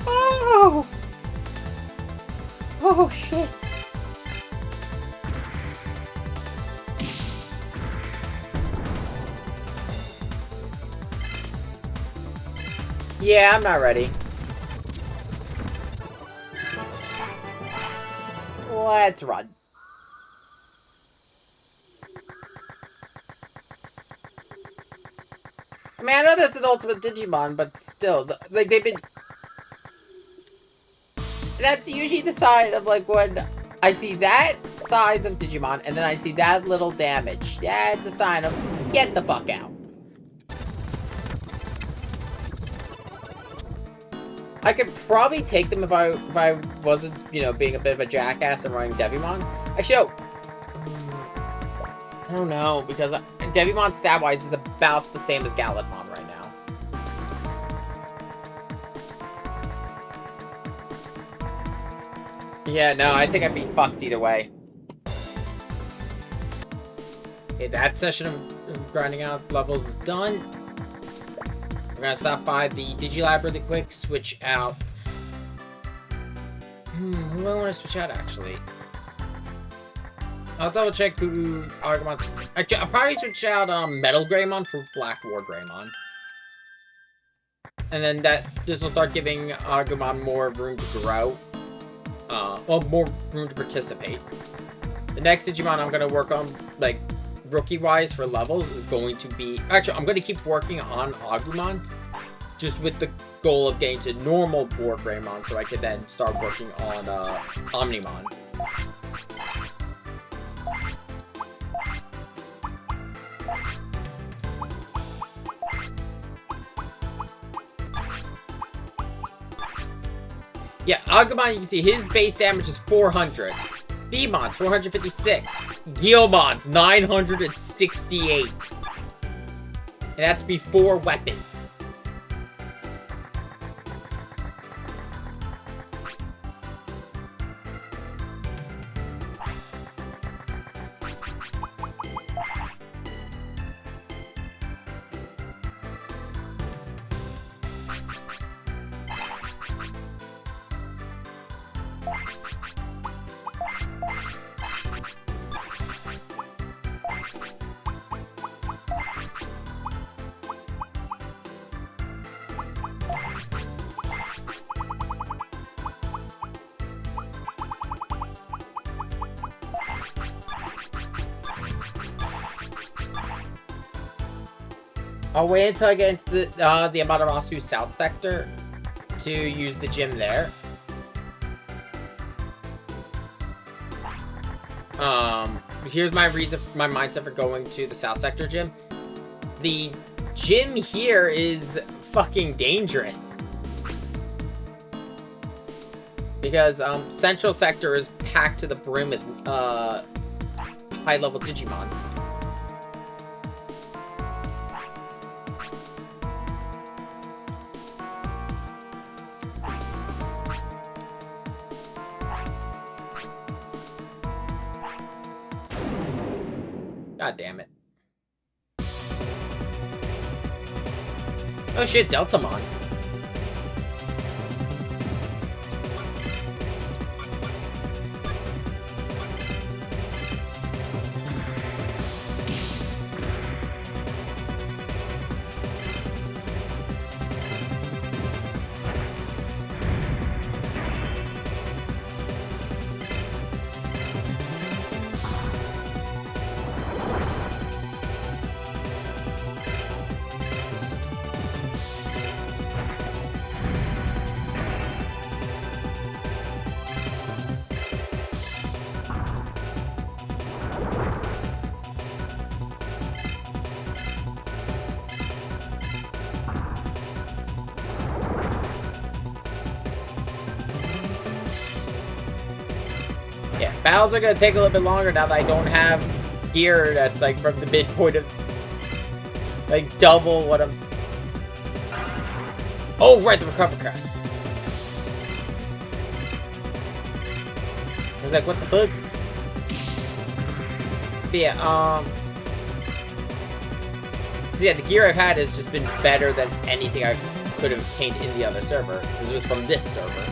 Oh! Oh, shit. Yeah, I'm not ready. Let's run. I mean, I know that's an ultimate Digimon, but still, like, they've been... That's usually the sign of, like, when I see that size of Digimon, and then I see that little damage. Yeah, it's a sign of, get the fuck out. I could probably take them if I wasn't, you know, being a bit of a jackass and running Devimon. Actually, I don't know, because Devimon stat-wise is about the same as Galladmon right now. Yeah, no, I think I'd be fucked either way. Okay, that session of grinding out levels is done. We're gonna stop by the Digilab really quick, switch out... who do I want to switch out, actually? I'll double check who Argumon's... Actually, I'll probably switch out Metal Greymon for Black War Greymon. And then this will start giving Agumon more room to grow. Well, more room to participate. The next Digimon I'm gonna work on, like, rookie-wise for levels is going to be... Actually, I'm gonna keep working on Agumon, just with the goal of getting to normal War Greymon, so I could then start working on Omnimon. Yeah, Agumon, you can see his base damage is 400. Veemon's 456. Guilmon's 968. And that's before weapons. I'll wait until I get into the Amaterasu South sector to use the gym there. Here's my mindset for going to the South Sector gym. The gym here is fucking dangerous. Because, Central Sector is packed to the brim with, high-level Digimon. God damn it. Oh shit, Deltamon. Yeah, battles are gonna take a little bit longer now that I don't have gear that's like from the midpoint of like double what I'm. Oh right, the recover crest. I was like, what the fuck? But yeah, so yeah, the gear I've had has just been better than anything I could have obtained in the other server because it was from this server.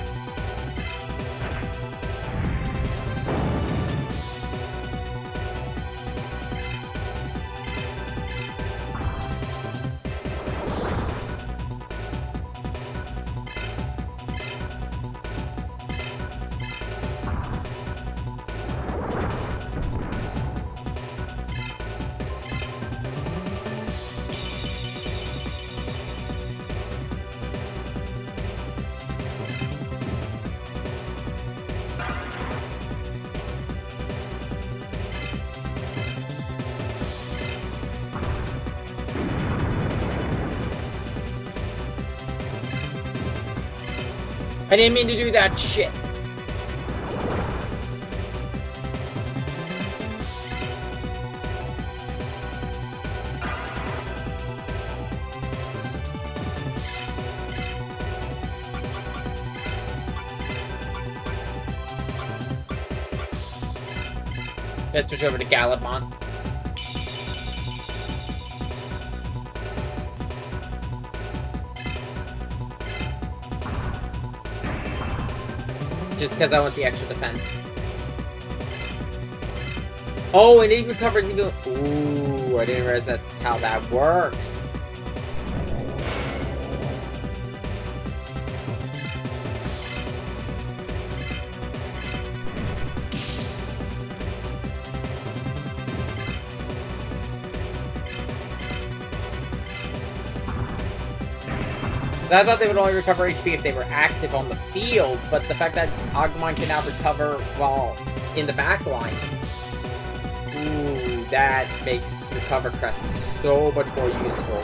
I didn't mean to do that shit. Let's switch over to Gallimon. Just because I want the extra defense. Oh, and it even covers even. Ooh, I didn't realize that's how that works. So I thought they would only recover HP if they were active on the field, but the fact that Agumon can now recover while in the back line, ooh, that makes Recover Crest so much more useful.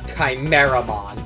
Chimeramon.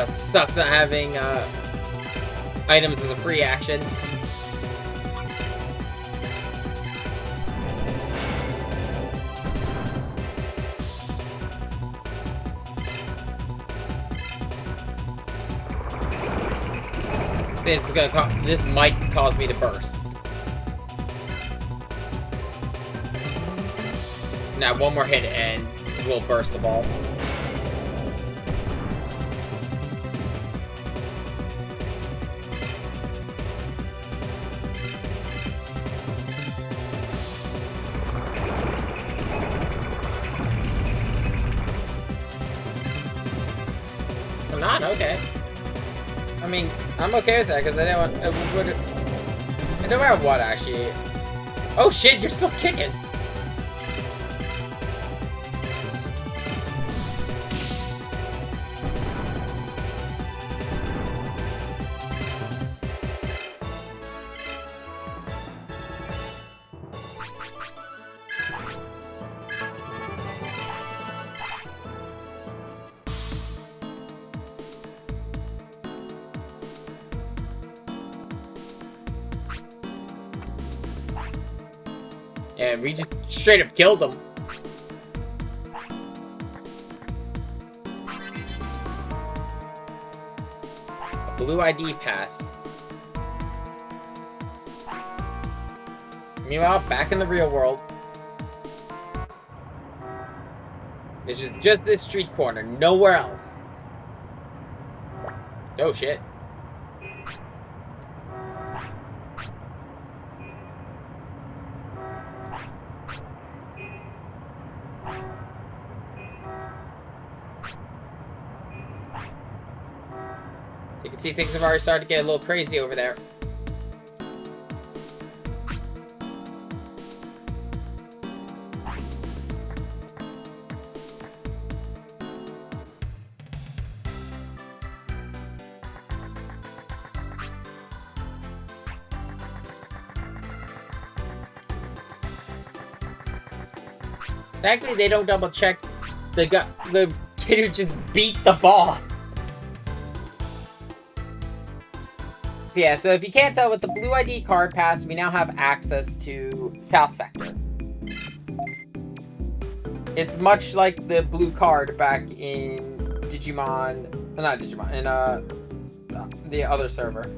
It sucks not having items in the free action. This might cause me to burst. Now, one more hit and we'll burst the ball. I'm not? Okay. I mean, I'm okay with that, because I don't want... no matter what, actually. Oh shit, you're still kicking! And we just straight up killed him. A blue ID pass. Meanwhile, back in the real world. It's just this street corner, nowhere else. Oh shit. So you can see things have already started to get a little crazy over there. Thankfully, they don't double check the kid who just beat the boss. Yeah, so if you can't tell, with the blue ID card pass, we now have access to South Sector. It's much like the blue card back in Digimon, not Digimon, in the other server.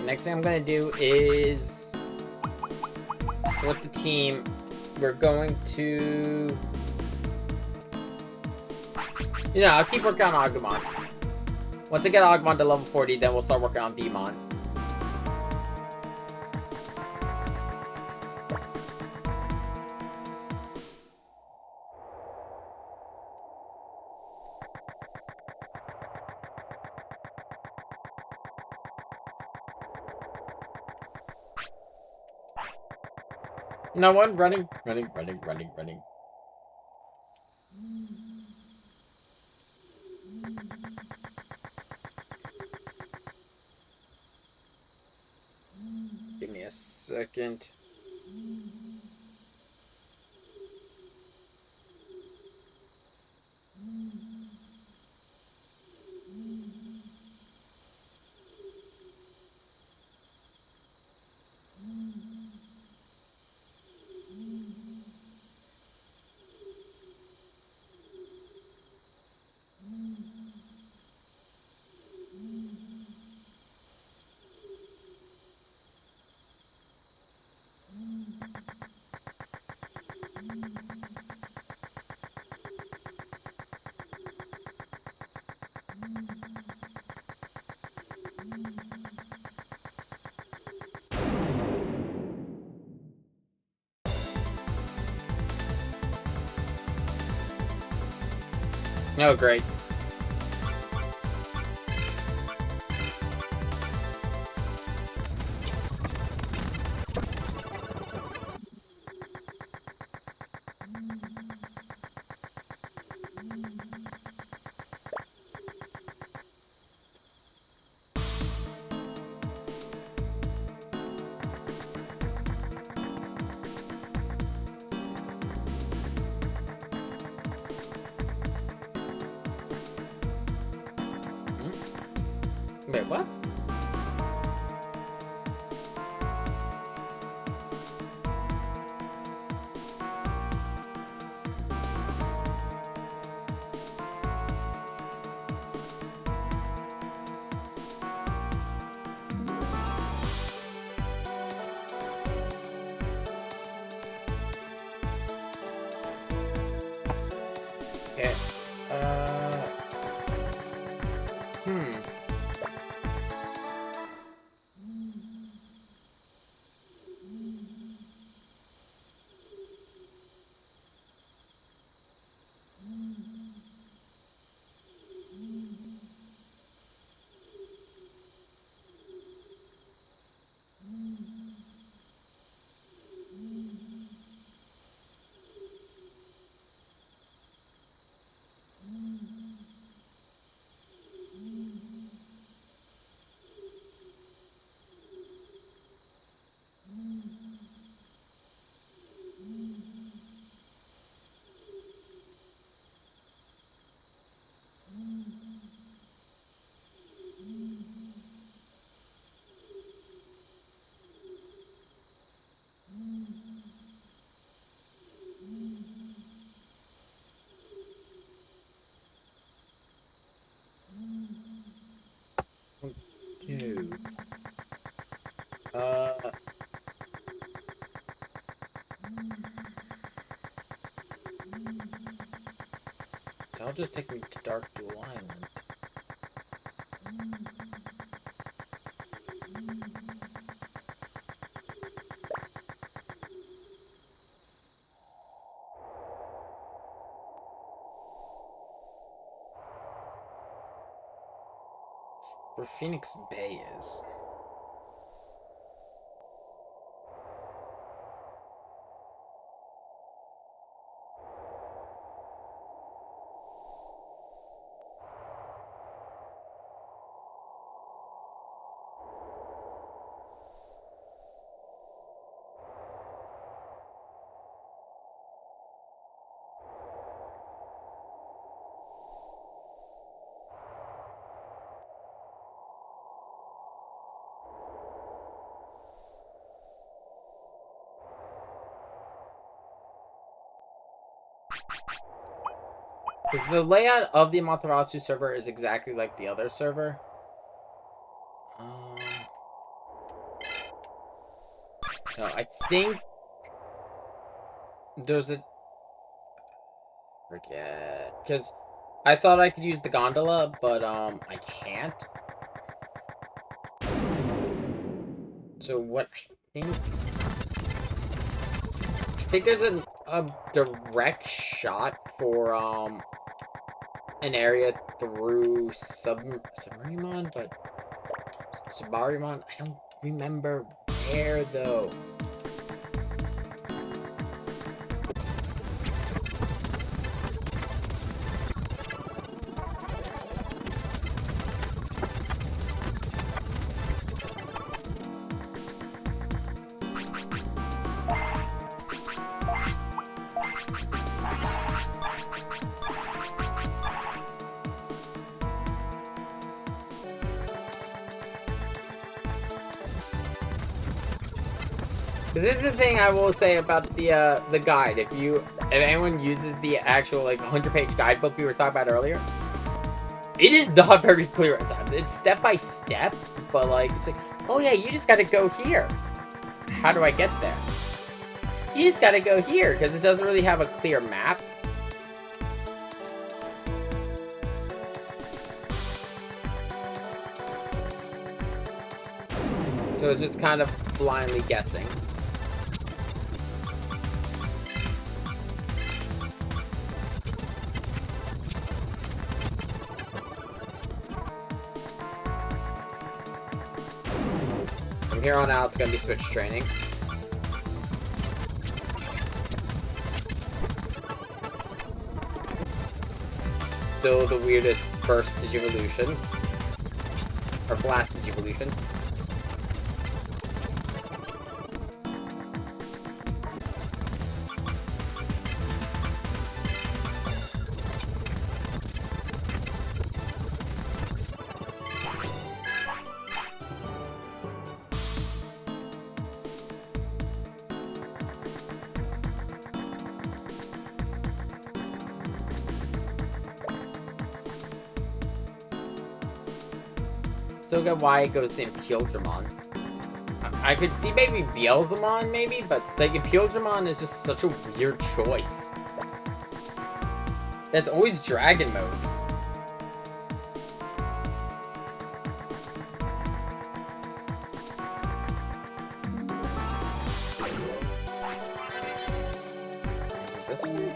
Next thing I'm gonna do is split the team. We're going to... I'll keep working on Agumon. Once I get Agumon to level 40, then we'll start working on Vmon. No one running. Give me a second. Oh, great. Wait, what? Okay. Hmm. Dude. I'll just take me to Dark Dual Island. Where Phoenix Bay is. Because the layout of the Amaterasu server is exactly like the other server. No, I think there's a... Forget. Because I thought I could use the gondola, but I can't. So what I think there's a direct shot for an area through Submarimon, but Subarimon, I don't remember where though. This is the thing I will say about the guide. If anyone uses the actual like 100-page guidebook we were talking about earlier, it is not very clear at times. It's step by step, but like it's like, oh yeah, you just gotta go here. How do I get there? You just gotta go here because it doesn't really have a clear map. So it's just kind of blindly guessing. From here on out, it's gonna be switch training. Still the weirdest burst Digivolution. Or blast Digivolution. Still get why it goes in Impieldramon. I could see maybe Beelzemon, maybe, but like Impieldramon is just such a weird choice. That's always Dragon mode. This one?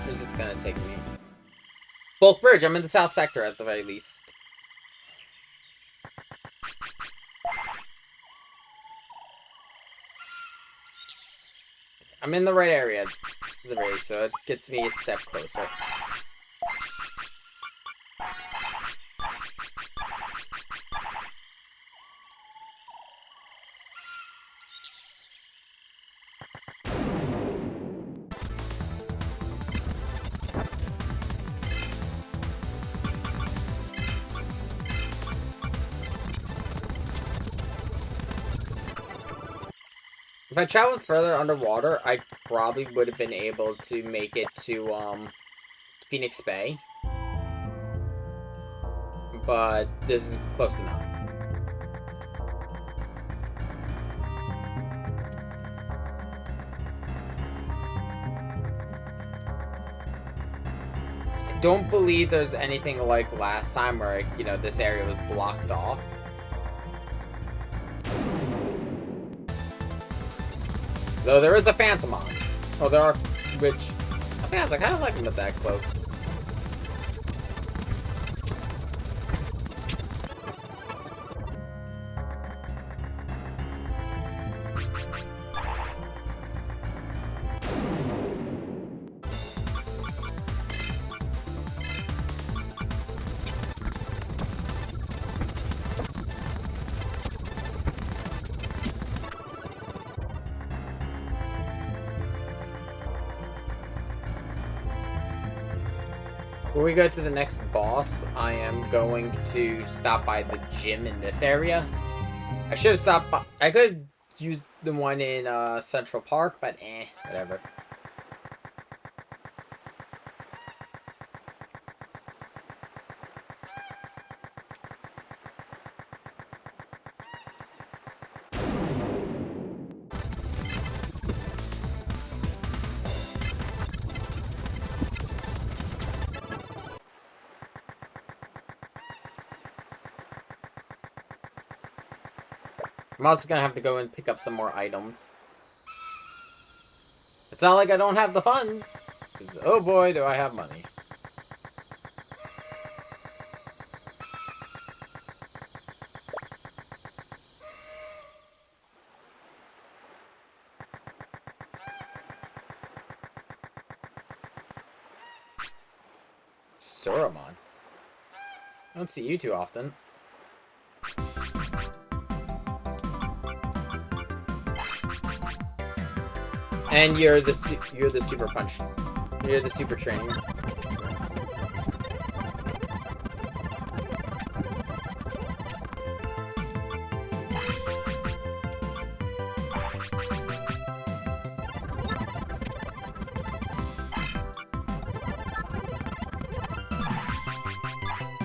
Where's this gonna take me? Bulk Bridge, I'm in the south sector at the very least. I'm in the right area at the very least, so it gets me a step closer. If I traveled further underwater, I probably would have been able to make it to, Phoenix Bay. But this is close enough. I don't believe there's anything like last time where, you know, this area was blocked off. Though there is a Phantomon. Oh, there are, which, I think I kind of like him with that cloak. When we go to the next boss, I am going to stop by the gym in this area. I should have stopped by... I could use the one in Central Park, but whatever. I'm also gonna have to go and pick up some more items. It's not like I don't have the funds. 'Cause, oh boy, do I have money. Suramon. I don't see you too often. And you're the super punch You're the super training.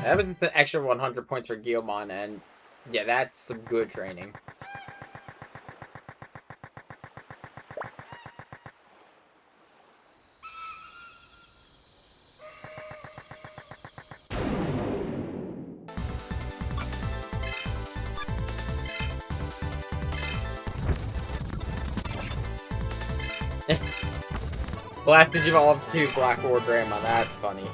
That was the extra 100 points for Guilmon, and yeah, that's some good training. Blast Digivolve to Black War Grandma, that's funny.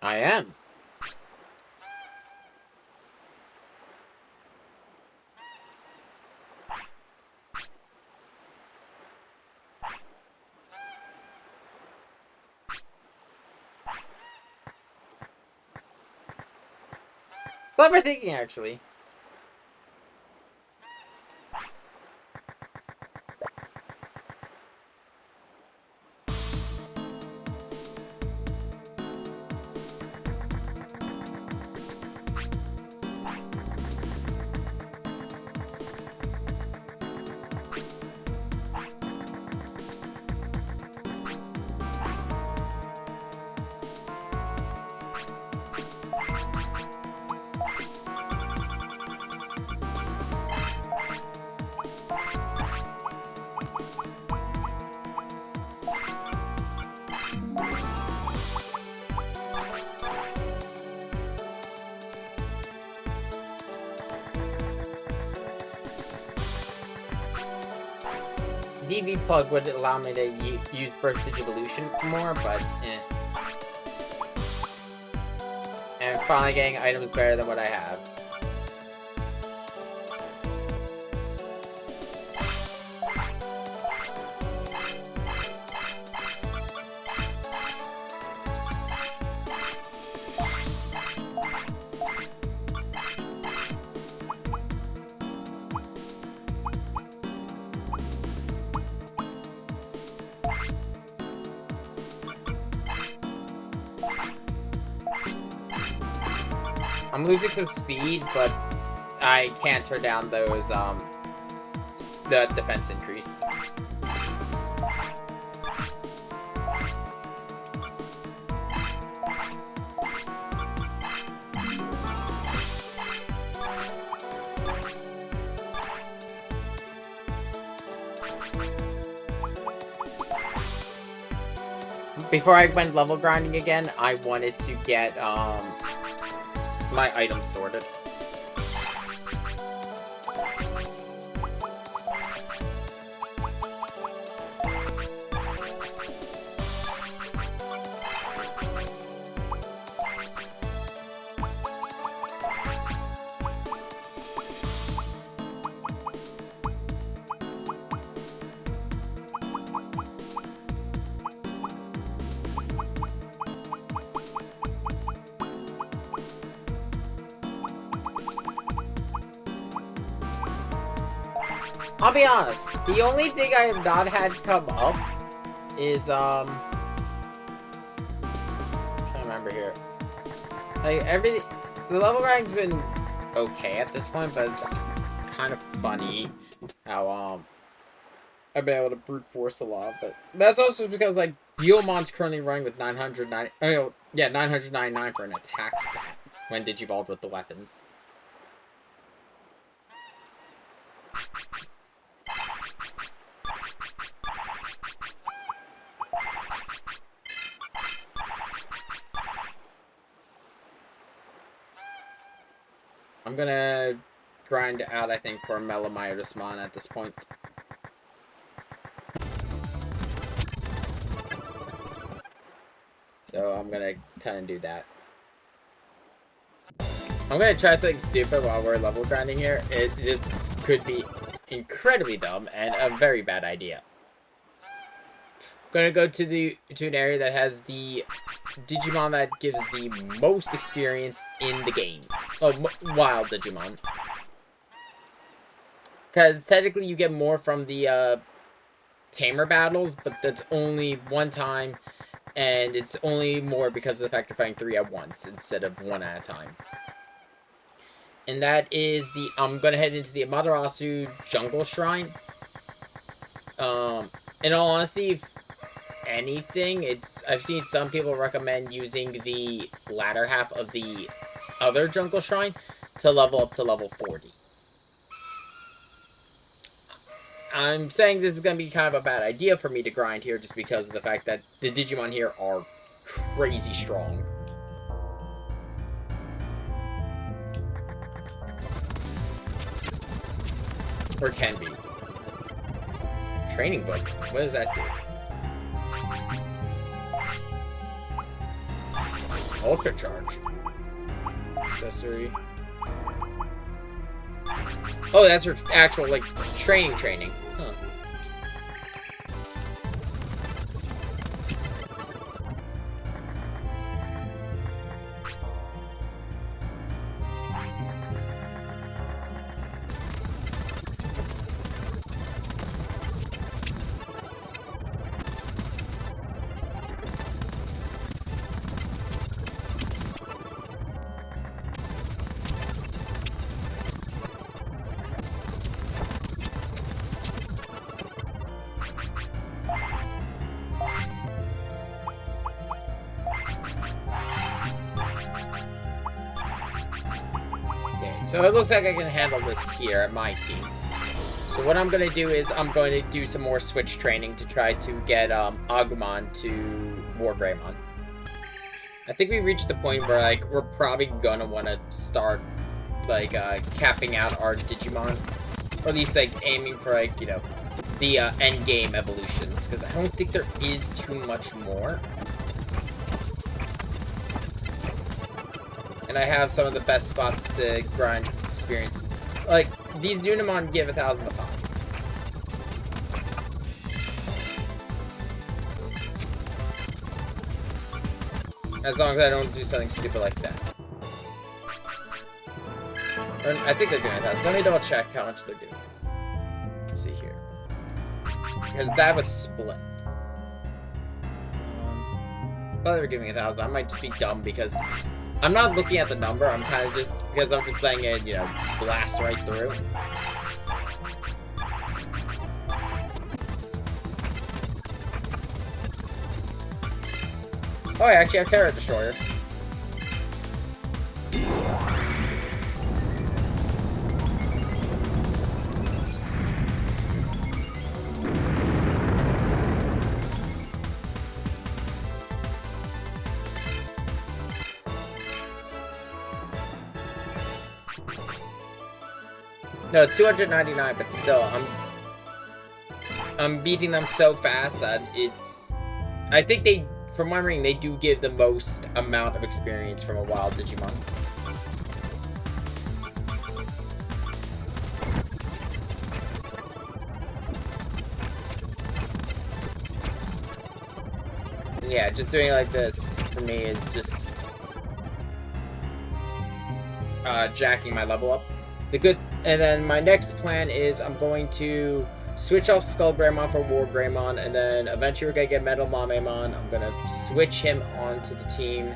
I am. Clever thinking, actually. DV plug would allow me to use Burst Evolution more, but eh. And finally getting items better than what I have. I'm losing some speed, but I can't turn down those, the defense increase. Before I went level grinding again, I wanted to get, my items sorted. I'll be honest, the only thing I have not had come up is, I'm trying to remember here. Like, the level grinding's been okay at this point, but it's kind of funny how, I've been able to brute force a lot, but that's also because, like, Guilmon's currently running with 999 for an attack stat when Digivolved with the weapons. I'm gonna grind out, I think, for Melamyodismon at this point. So I'm gonna kind of do that. I'm gonna try something stupid while we're level grinding here. It just could be incredibly dumb and a very bad idea. I'm gonna go to an area that has the Digimon that gives the most experience in the game. Oh, wild Digimon. Because technically you get more from the tamer battles, but that's only one time, and it's only more because of the fact you're fighting 3 at once instead of 1 at a time. And that is I'm gonna head into the Amaterasu Jungle Shrine. In all honesty, if anything, I've seen some people recommend using the latter half of the other Jungle Shrine to level up to level 40. I'm saying this is going to be kind of a bad idea for me to grind here just because of the fact that the Digimon here are crazy strong. Or can be. Training book? What does that do? Ultra charge. Accessory. Oh, that's her actual, like, training. Huh. So it looks like I can handle this here at my team. So what I'm going to do is I'm going to do some more switch training to try to get Agumon to War Greymon. I think we reached the point where, like, we're probably going to want to start, like, capping out our Digimon. Or at least, like, aiming for, like, you know, the end game evolutions. Because I don't think there is too much more. And I have some of the best spots to grind experience. Like, these Unimon give 1,000 a pop. As long as I don't do something stupid like that. Or, I think they're doing 1,000. Let me double check how much they're doing. Let's see here. Because that was split. I thought they were giving 1,000. I might just be dumb because I'm not looking at the number, I'm kind of just, because I'm just letting it, you know, blast right through. Oh, I actually have Terra Destroyer. No, it's 299, but still, I'm beating them so fast that it's... I think they, from my reading, they do give the most amount of experience from a wild Digimon. Yeah, just doing it like this, for me, is just... jacking my level up. And then my next plan is I'm going to switch off Skull Greymon for War Greymon, and then eventually we're going to get Metal Mamemon. I'm going to switch him onto the team.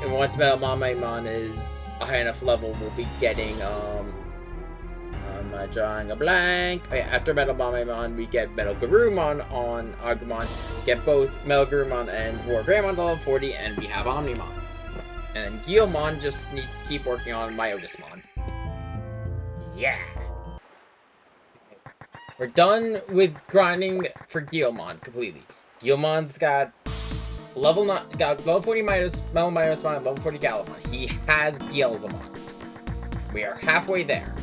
And once Metal Mamemon is a high enough level, we'll be getting, am I drawing a blank? Oh, yeah, after Metal Mamemon, we get Metal Garurumon on Agumon, get both Metal Garurumon and War Greymon to level 40, and we have Omnimon. And Guilmon just needs to keep working on Myodismon. Yeah! We're done with grinding for Guilmon completely. Guilmon's got level 40 Metal Myodismon and level 40 Gallimon. He has Beelzemon. We are halfway there.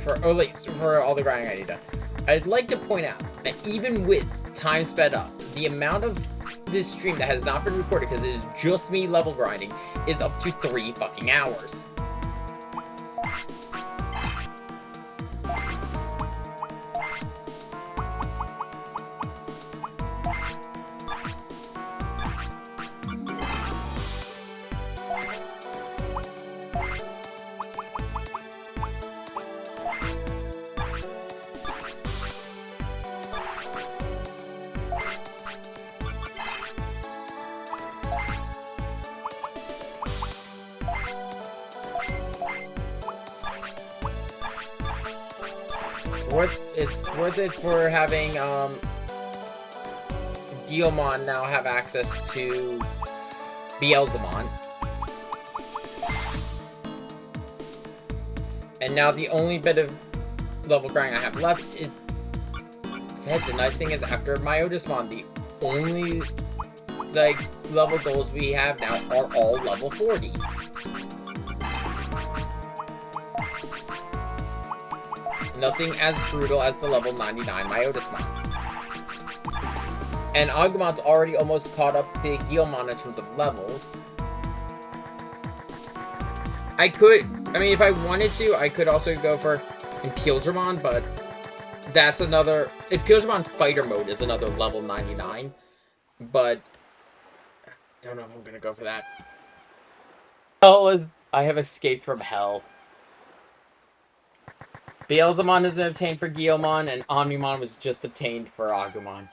For at least for all the grinding I need done. I'd like to point out that even with time sped up, the amount of this stream that has not been recorded because it is just me level grinding is up to 3 fucking hours. It's worth it for having Digimon now have access to Beelzemon. And now the only bit of level grinding I have left is said. The nice thing is after my Otismon, the only like level goals we have now are all level 40. Nothing as brutal as the level 99 Myotismon. And Agumon's already almost caught up to Guilmon in terms of levels. I mean, if I wanted to, I could also go for Impildramon, but that's another... Impildramon Fighter Mode is another level 99, but I don't know if I'm gonna go for that. I have escaped from hell. Beelzemon has been obtained for Guilmon, and Omnimon was just obtained for Agumon.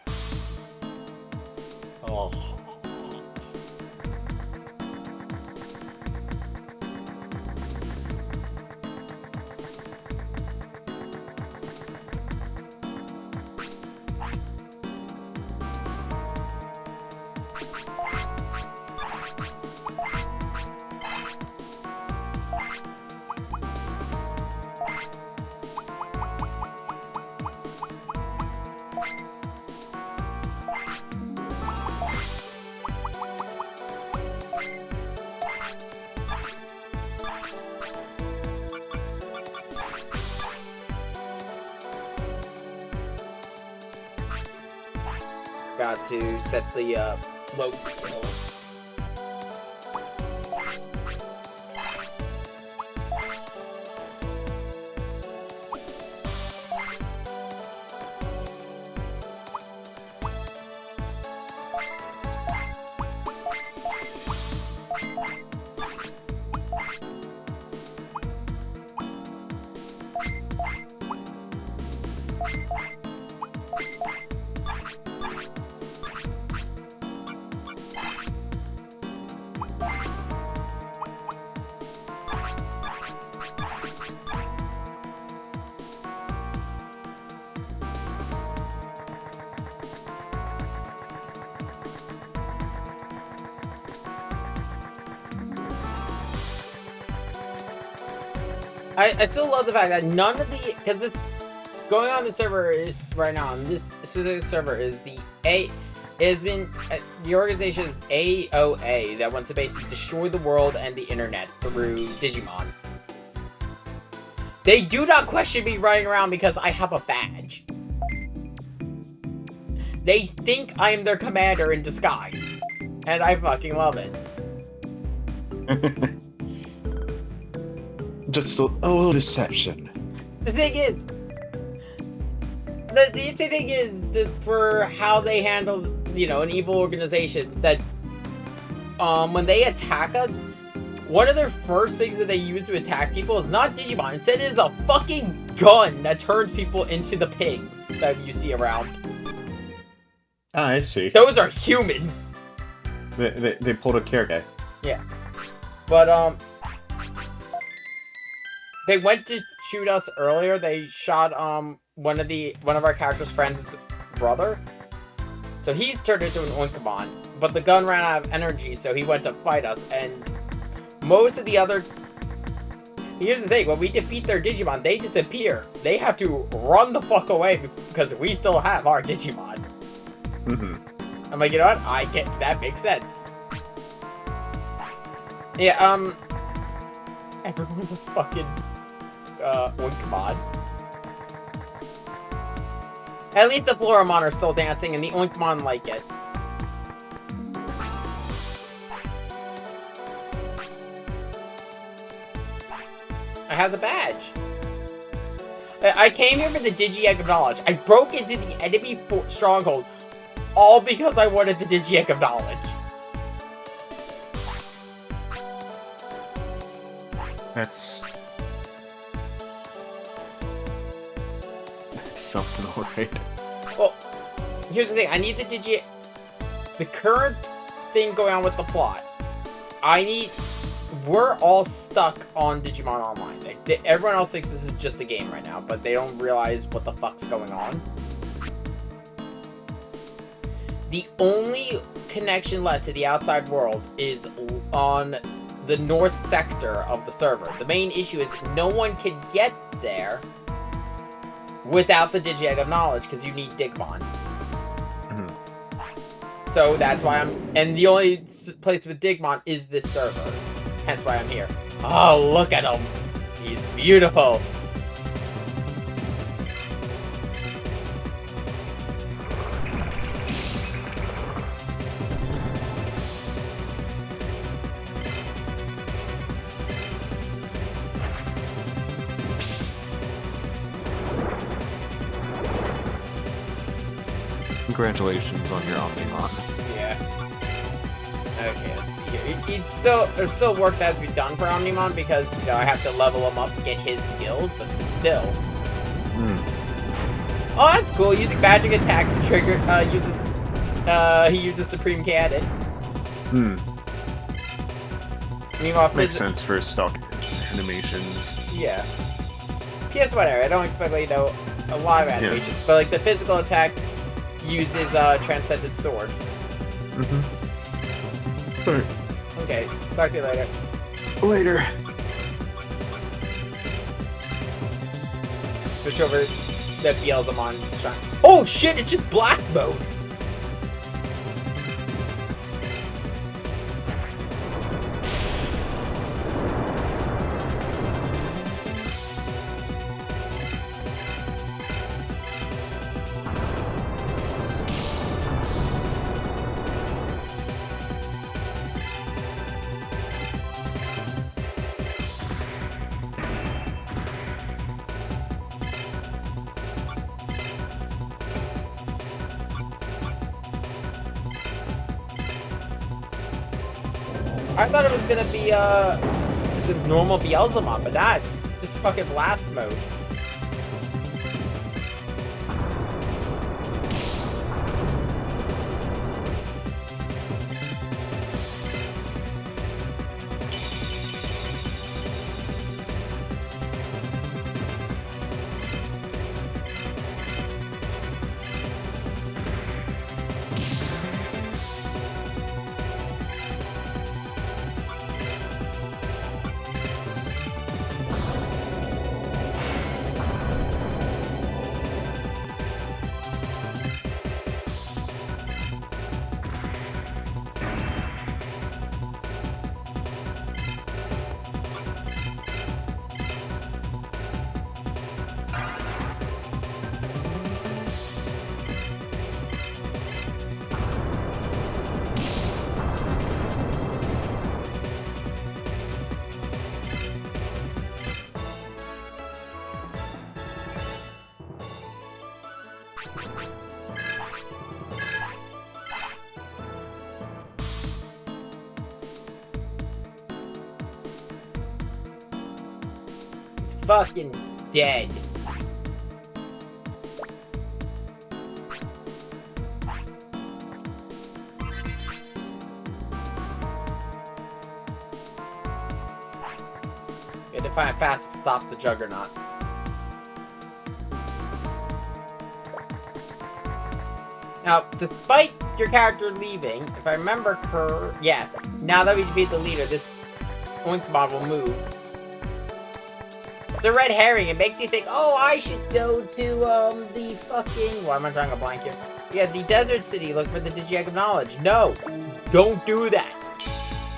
Oh. Got to set the load skills. I still love the fact that none of the, because it's going on the server right now, on this specific server is the it has been, the organization is AOA that wants to basically destroy the world and the internet through Digimon. They do not question me running around because I have a badge. They think I am their commander in disguise. And I fucking love it. Just a little deception. The thing is, the interesting thing is just for how they handle, you know, an evil organization that, when they attack us, one of their first things that they use to attack people is not Digimon. Instead, it is a fucking gun that turns people into the pigs that you see around. Ah, I see. Those are humans. They pulled a care guy. Yeah, but they went to shoot us earlier. They shot one of our character's friend's brother. So he's turned into an Oinkamon, but the gun ran out of energy, so he went to fight us. And most of the other, here's the thing: when we defeat their Digimon, they disappear. They have to run the fuck away because we still have our Digimon. Mm-hmm. I'm like, you know what? I get that makes sense. Yeah, everyone's a fucking Oinkmon. At least the Floramon are still dancing, and the Oinkmon like it. I have the badge. I came here for the Digi-Egg of Knowledge. I broke into the enemy stronghold, all because I wanted the Digi-Egg of Knowledge. That's something, alright. Well, here's the thing. I need the the current thing going on with the plot. We're all stuck on Digimon Online. Everyone else thinks this is just a game right now, but they don't realize what the fuck's going on. The only connection left to the outside world is on the north sector of the server. The main issue is no one can get there without the Digi-Egg of Knowledge, because you need Digimon. So that's why and the only place with Digimon is this server. Hence why I'm here. Oh, look at him. He's beautiful. Congratulations on your Omnimon. Yeah. Okay, let's see here. There's still work that has to be done for Omnimon because, you know, I have to level him up to get his skills, but still. Oh, that's cool. Using magic attacks trigger, he uses Supreme Cannon. Meanwhile, makes sense for stock animations. Yeah. PS whatever. I don't expect, like, you know, a lot of animations, but like the physical attack uses Transcendent Sword. Alright. Okay, talk to you later. Later. Switch over that Beelzemon strong. Oh shit, it's just blast mode! I thought it was gonna be the normal Beelzemon, but nah, it's just fucking blast mode. It's fucking dead. You had to find it fast to stop the Juggernaut. Now, despite your character leaving, if I remember now that we defeat the leader, this Oinkmon will move. It's a red herring. It makes you think, oh, I should go to, the fucking... Why am I drawing a blank here? Yeah, the desert city. Look for the Digi-Egg of Knowledge. No! Don't do that!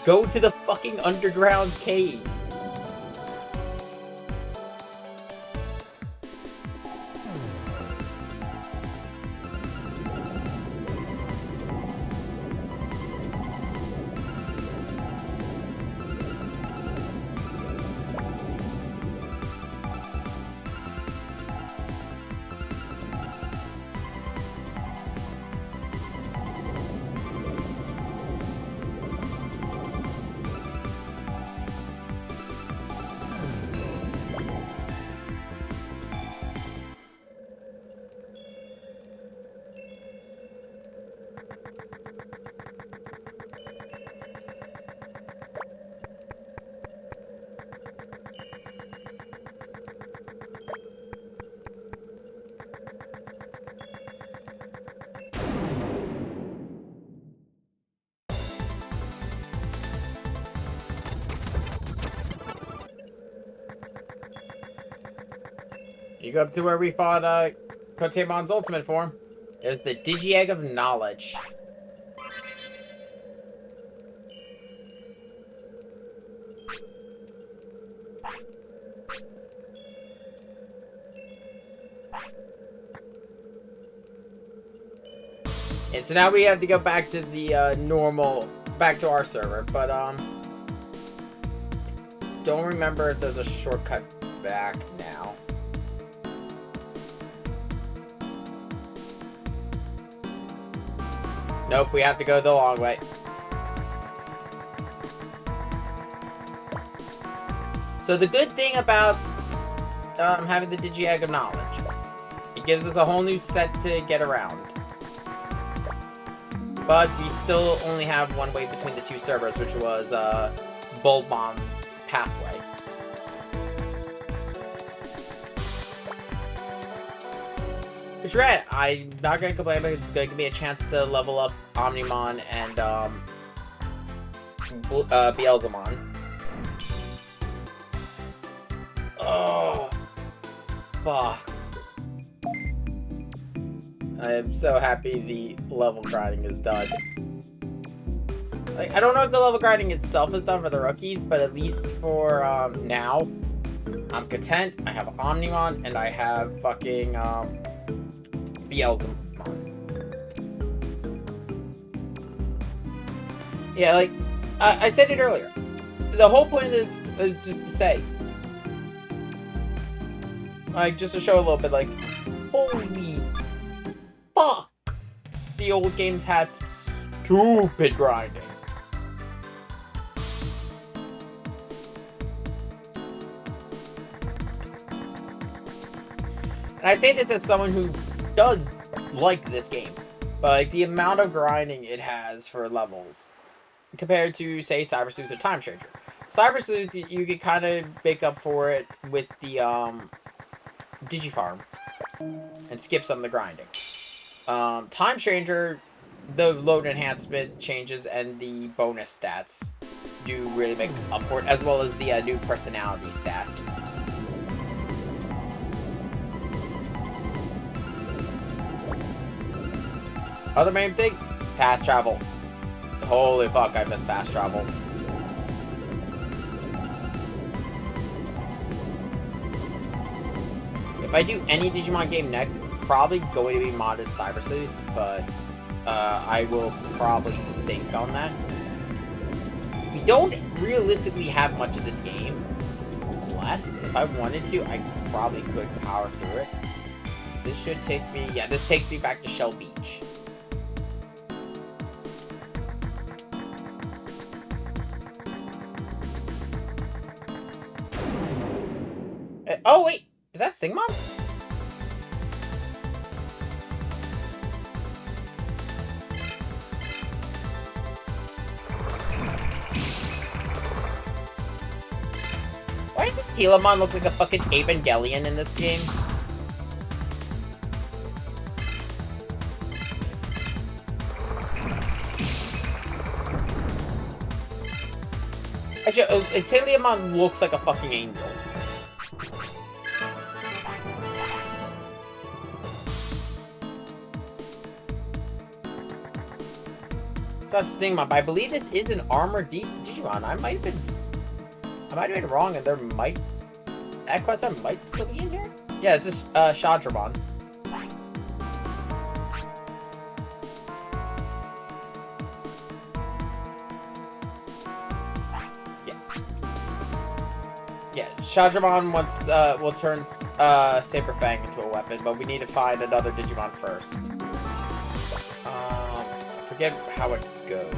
Go to the fucking underground cave. You go up to where we fought Kotemon's ultimate form. There's the Digi-Egg of Knowledge. And so now we have to go back to the back to our server, but don't remember if there's a shortcut back now. Nope, we have to go the long way. So the good thing about having the Digi-Egg of Knowledge, it gives us a whole new set to get around. But we still only have one way between the two servers, which was Bulbamon's pathway. Which right, I'm not gonna complain because it's gonna give me a chance to level up Omnimon and Beelzemon. Oh, fuck! I am so happy the level grinding is done. Like, I don't know if the level grinding itself is done for the rookies, but at least for now, I'm content. I have Omnimon and I have fucking Beelzemon. Yeah, like I said it earlier. The whole point of this is just to say, like, just to show a little bit, like, holy fuck, the old games had some stupid grinding. And I say this as someone who does like this game, but like the amount of grinding it has for levels compared to, say, Cyber Sleuth or Time Stranger. Cyber Sleuth, you could kind of make up for it with the Digifarm and skip some of the grinding. Time Stranger, the load enhancement changes and the bonus stats do really make up for it, as well as the new personality stats. Other main thing, fast travel. Holy fuck, I miss fast travel. If I do any Digimon game next, probably going to be modded Cyber Sleuth, but I will probably think on that. We don't realistically have much of this game left. If I wanted to, I probably could power through it. This should take me, yeah, this takes me back to Shell Beach. Oh wait, is that Singmon? Why does Telemon look like a fucking Evangelion in this game? Actually, Telemon looks like a fucking angel. It's not Singmon, but I believe this is an armored Digimon. I might have been wrong, and there might... Aquasa might still be in here? Yeah, it's just Shadramon. Yeah, Shadramon will turn Saber Fang into a weapon, but we need to find another Digimon first. I forget how it goes.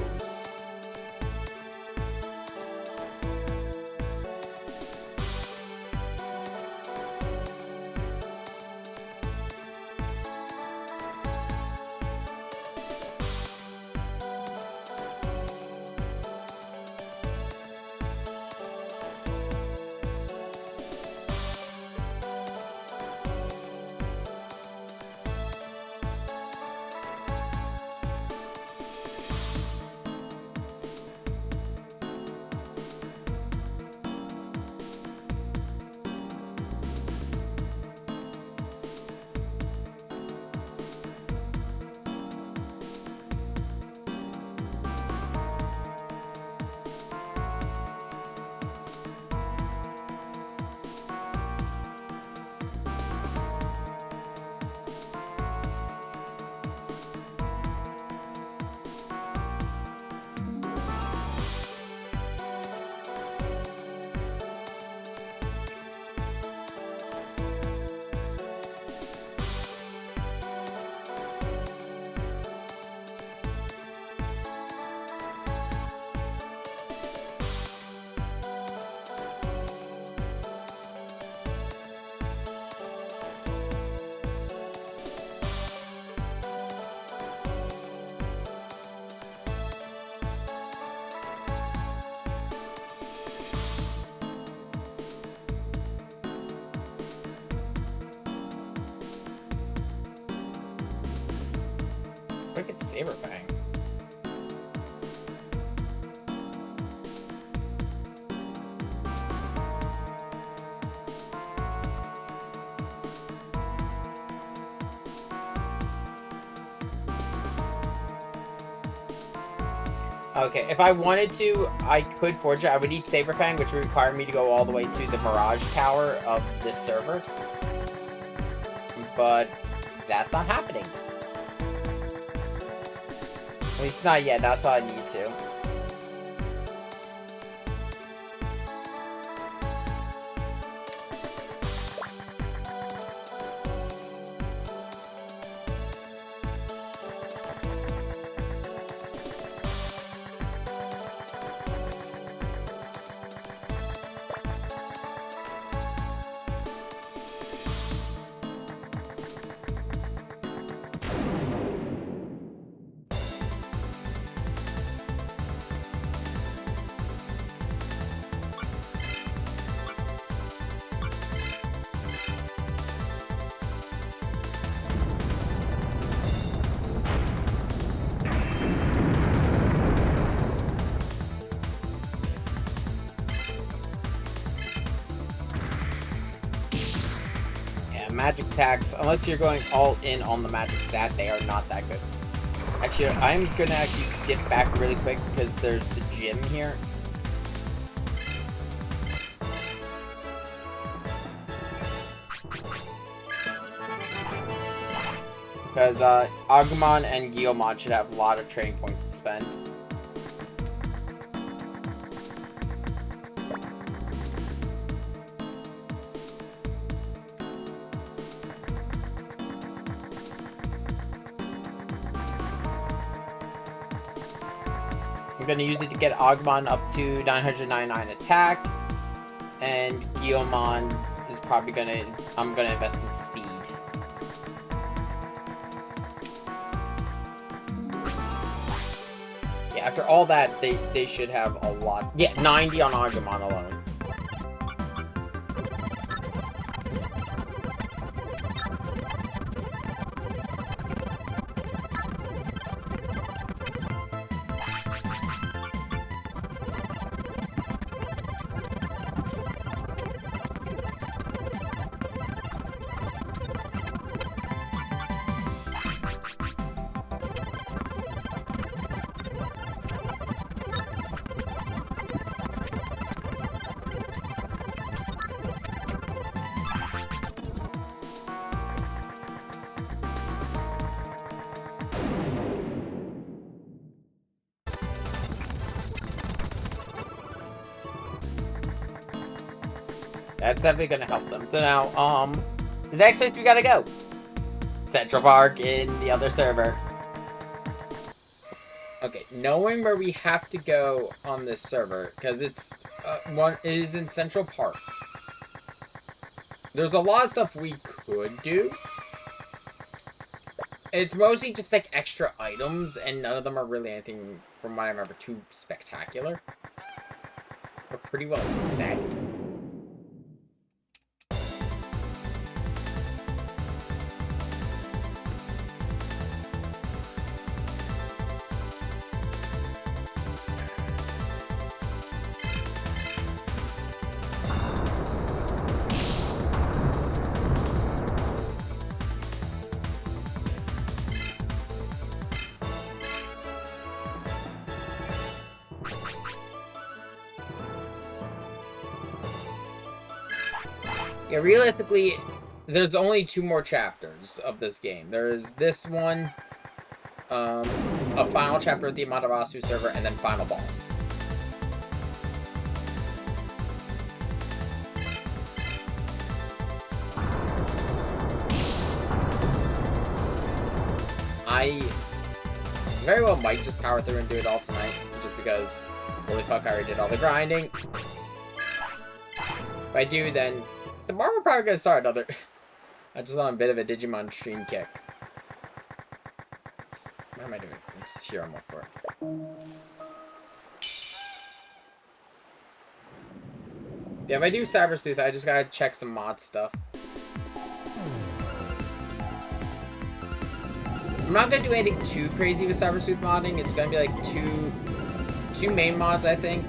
Saberfang. Okay, if I wanted to, I could forge it. I would need Saberfang, which would require me to go all the way to the Mirage Tower of this server. But that's not happening. At least not yet. That's all I need to. Magic attacks, unless you're going all in on the magic stat, they are not that good. Actually, I'm gonna actually dip back really quick because there's the gym here. Because Agumon and Guilmon should have a lot of training points to spend. I'm going to use it to get Agumon up to 999 attack, and Guilmon is probably going to... I'm going to invest in speed. Yeah, after all that, they should have a lot... Yeah, 90 on Agumon alone. That's definitely gonna help them. So now, the next place we gotta go. Central Park in the other server. Okay, knowing where we have to go on this server, because it's, it is in Central Park. There's a lot of stuff we could do. It's mostly just, like, extra items, and none of them are really anything, from what I remember, too spectacular. We're pretty well set. Yeah, realistically, there's only 2 more chapters of this game. There's this one, a final chapter at the Amaterasu server, and then final boss. I very well might just power through and do it all tonight, just because, holy fuck, I already did all the grinding. If I do, then tomorrow we're probably gonna start another. I just on a bit of a Digimon stream kick. What am I doing? I'm just here on my floor. Yeah, if I do Cyber Sleuth, I just gotta check some mod stuff. I'm not gonna do anything too crazy with Cyber Sleuth modding. It's gonna be like two main mods, I think.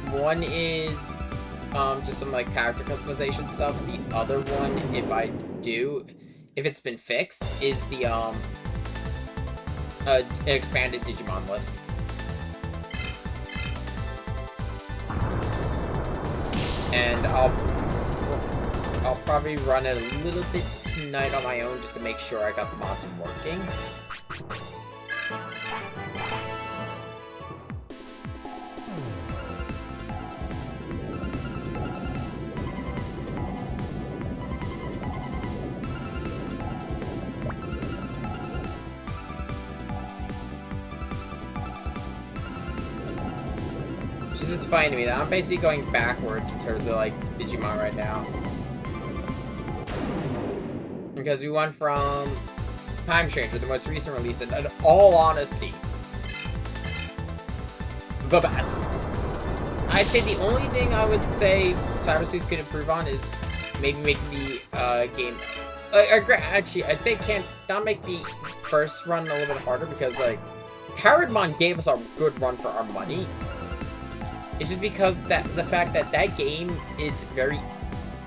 One is just some like character customization stuff. The other one, if it's been fixed, is the an expanded Digimon list. And I'll probably run it a little bit tonight on my own just to make sure I got the mods working. It's funny to me that I'm basically going backwards in terms of like Digimon right now. Because we went from Time Stranger, the most recent release, and in all honesty, the best. I'd say the only thing I would say Cyber Sleuth could improve on is maybe making the game... actually, I'd say not make the first run a little bit harder because, like, Paradmon gave us a good run for our money. It's just because the fact that that game is very...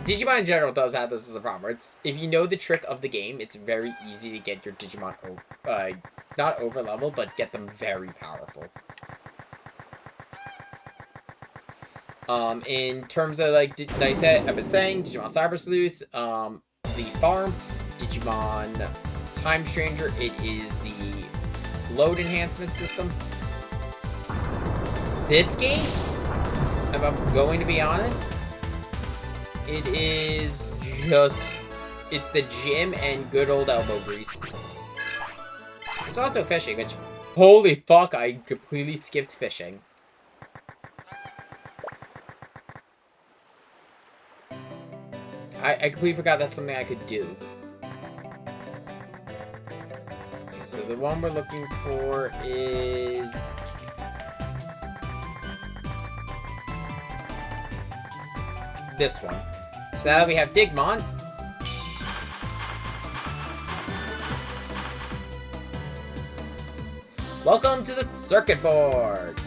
Digimon in general does have this as a problem. It's, if you know the trick of the game, it's very easy to get your Digimon, not over level, but get them very powerful. In terms of, like I've been saying, Digimon Cyber Sleuth, the farm, Digimon Time Stranger, it is the load enhancement system. This game, if I'm going to be honest, it is just, it's the gym and good old elbow grease. There's also fishing, which, holy fuck, I completely skipped fishing. I completely forgot that's something I could do. Okay, so the one we're looking for is... this one. So now we have Digimon. Welcome to the circuit board.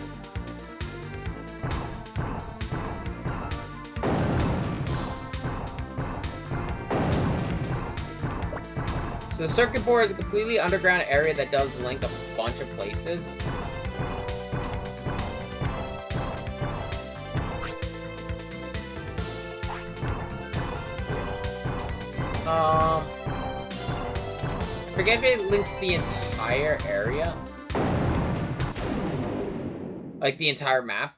So the circuit board is a completely underground area that does link a bunch of places. Forget if it links the entire area. Like the entire map.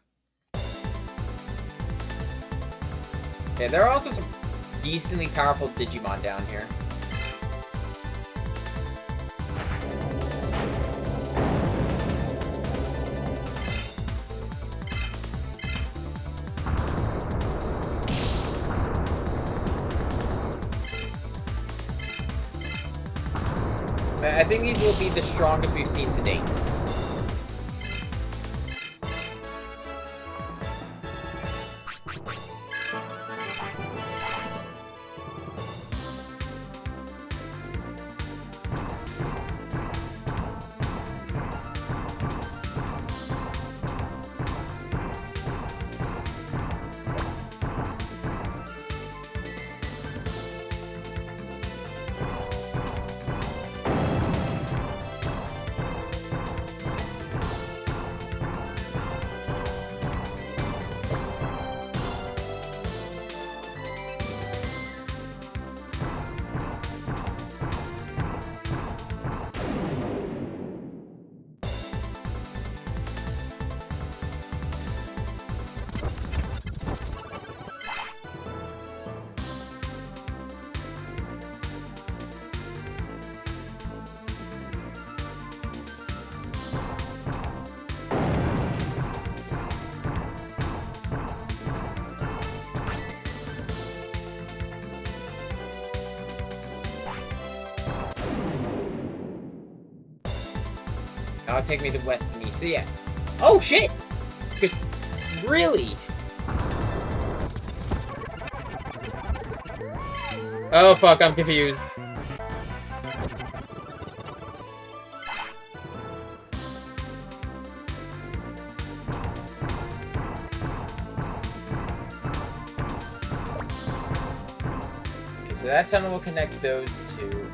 Yeah, there are also some decently powerful Digimon down here. I think these will be the strongest we've seen to date. That'll take me to west of me. So yeah. Oh shit! Because really? Oh fuck, I'm confused. that tunnel will connect those two.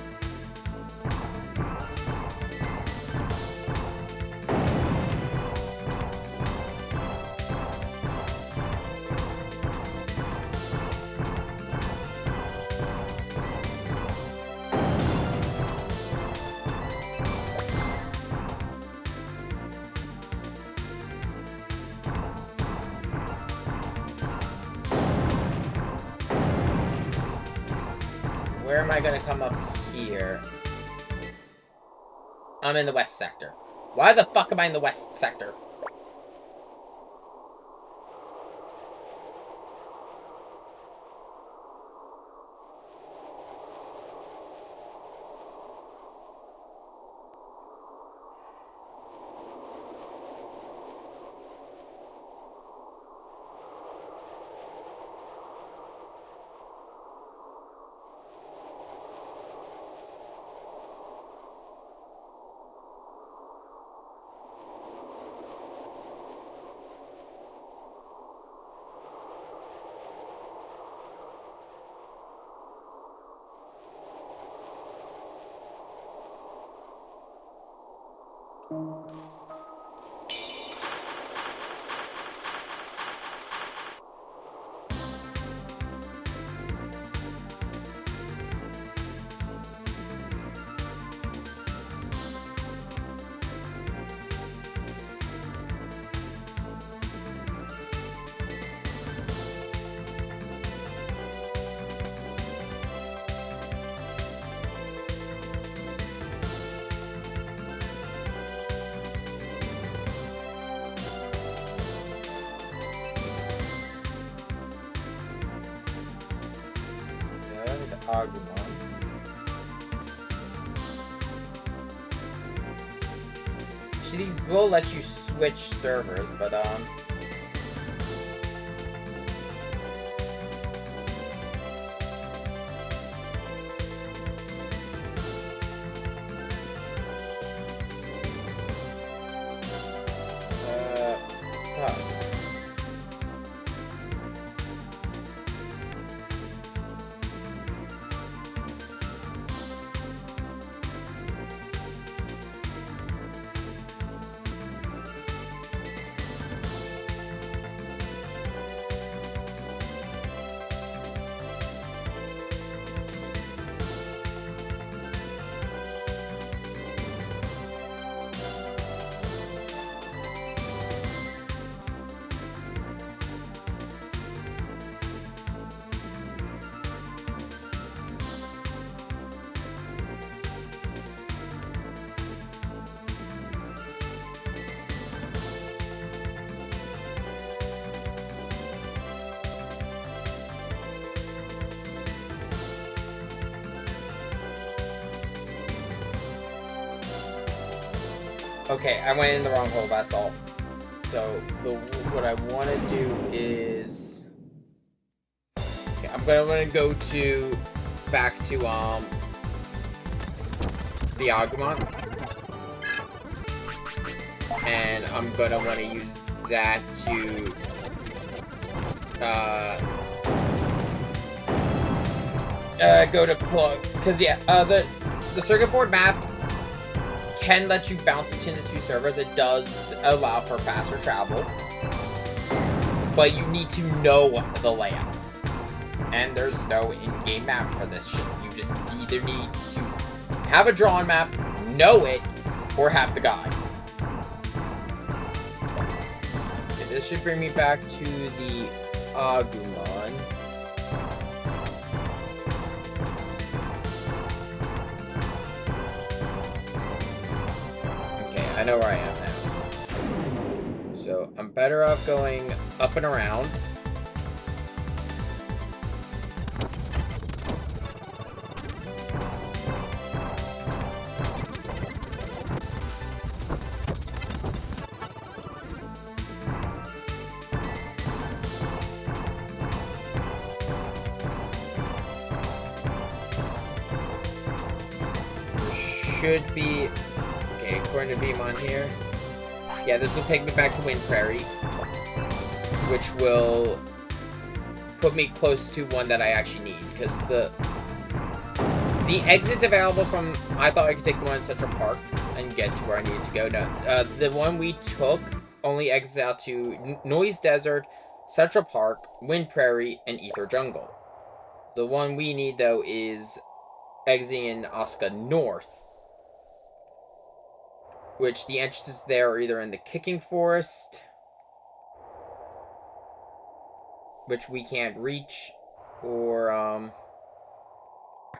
Where am I gonna come up here? I'm in the west sector. Why the fuck am I in the west sector? Agumon. See, these will let you switch servers, but huh. Okay, I went in the wrong hole, that's all. So, what I want to do is... Okay, I'm gonna go back to, the Agumon. And I'm gonna want to use that to, go to plug. Because, yeah, the circuit board maps can let you bounce between the two servers. It does allow for faster travel, but you need to know the layout. And there's no in-game map for this shit. You just either need to have a drawn map, know it, or have the guide. Okay, this should bring me back to the Agumon. I know where I am now. So, I'm better off going up and around. There should be... Okay, according to Digimon here. Yeah, this will take me back to Wind Prairie, which will put me close to one that I actually need, because The exits available from... I thought I could take the one in Central Park and get to where I needed to go. No, the one we took only exits out to Noise Desert, Central Park, Wind Prairie, and Ether Jungle. The one we need, though, is exiting in Asuka North, which the entrances there are either in the Kicking Forest, which we can't reach, or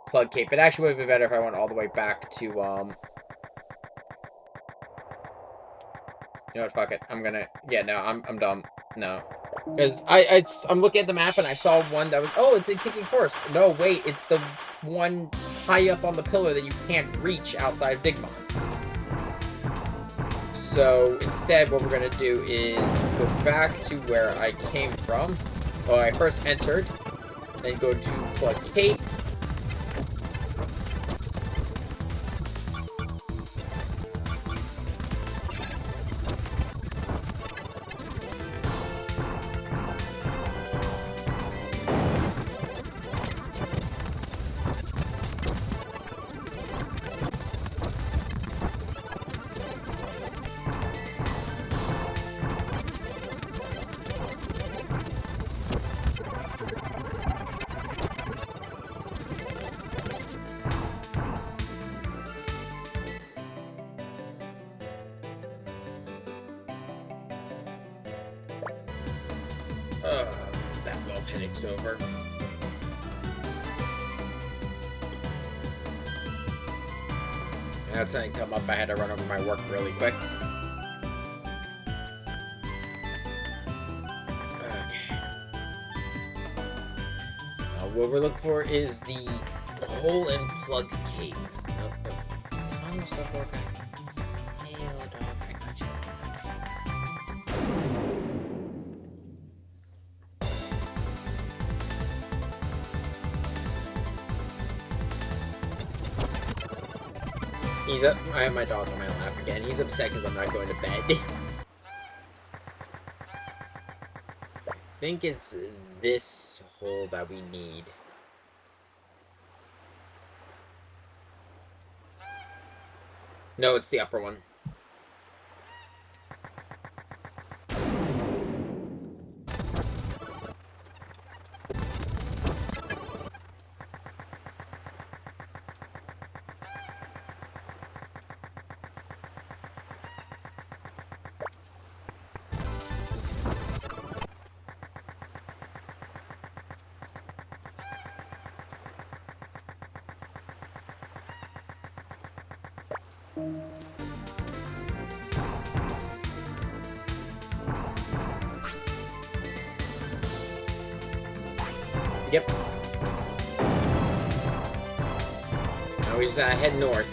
Plug Cape. It actually would have been better if I went all the way back to, you know what, fuck it. Yeah, no, I'm dumb. No. Because I'm looking at the map and I saw one that was, oh, it's in Kicking Forest. No, wait, it's the one high up on the pillar that you can't reach outside of Digimon. So instead, what we're going to do is go back to where I came from. Well, I first entered, then go to Plug Cape. That little headache's over. That's something come up. I had to run over my work really quick. Okay. Now, what we're looking for is the hole in Plug Cape. Come on, yourself working. Hey, little dog, I got you. He's up. I have my dog on my lap again. He's upset because I'm not going to bed. I think it's this hole that we need. No, it's the upper one. Yep. Now we just head north.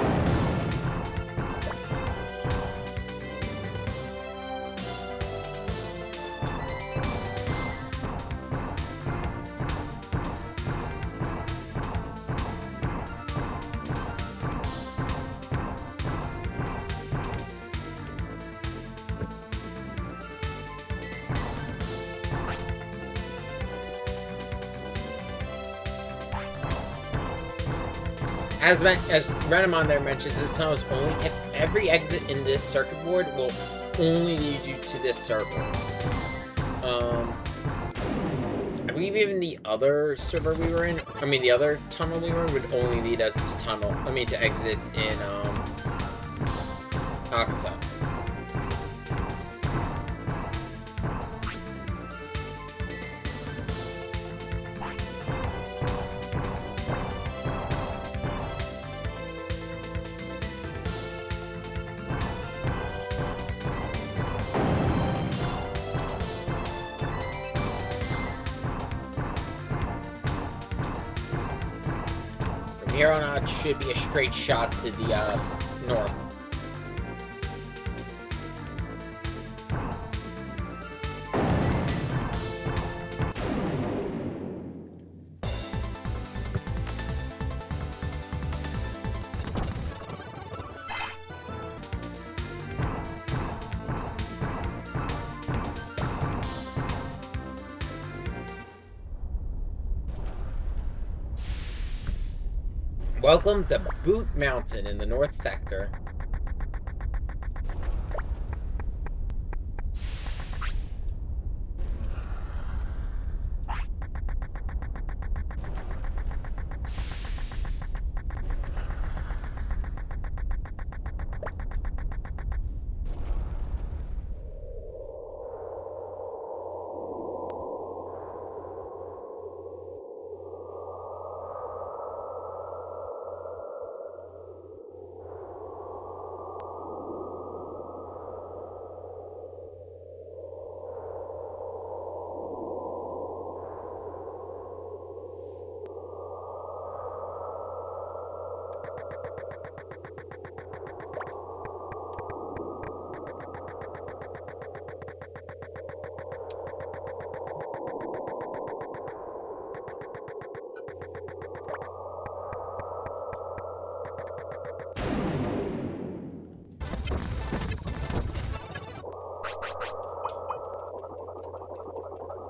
As Renamon there mentions, this tunnel is only every exit in this circuit board will only lead you to this server. I believe even the other server we were in, I mean the other tunnel we were in, would only lead us to exits in Akasa. Here on out should be a straight shot to the north. Welcome to Boot Mountain in the North Sector.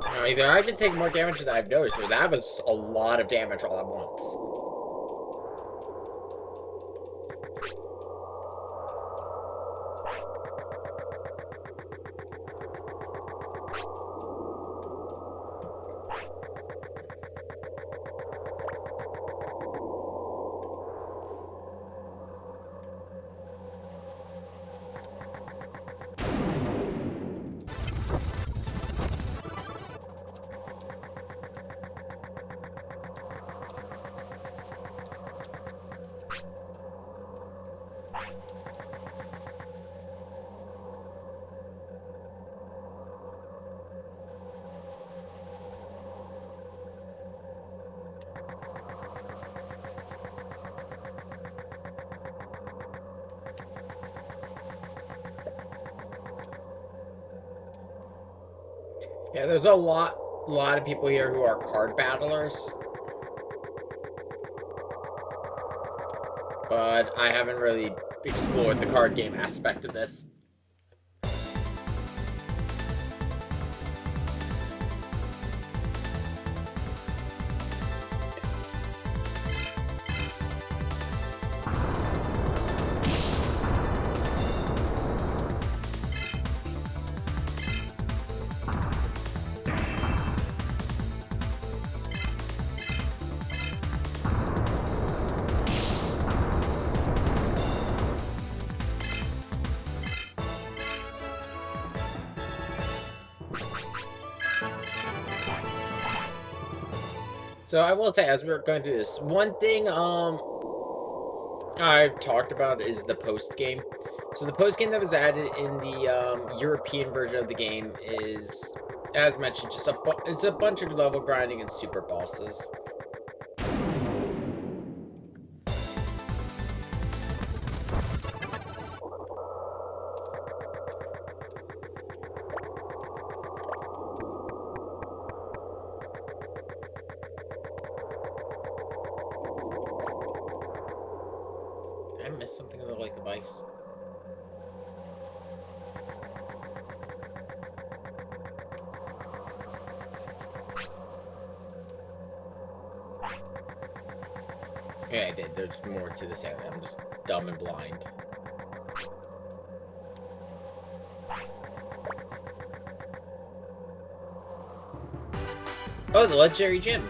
Now, either I've been taking more damage than I've noticed, or that was a lot of damage all at once. Yeah, there's a lot of people here who are card battlers, but I haven't really explored the card game aspect of this. So I will say, as we're going through this, one thing I've talked about is the post game. So the post game that was added in the European version of the game is, as mentioned, just it's a bunch of level grinding and super bosses. Did I miss something in the like device? Yeah, I did. There's more to this area. I'm just dumb and blind. Oh, the legendary gym.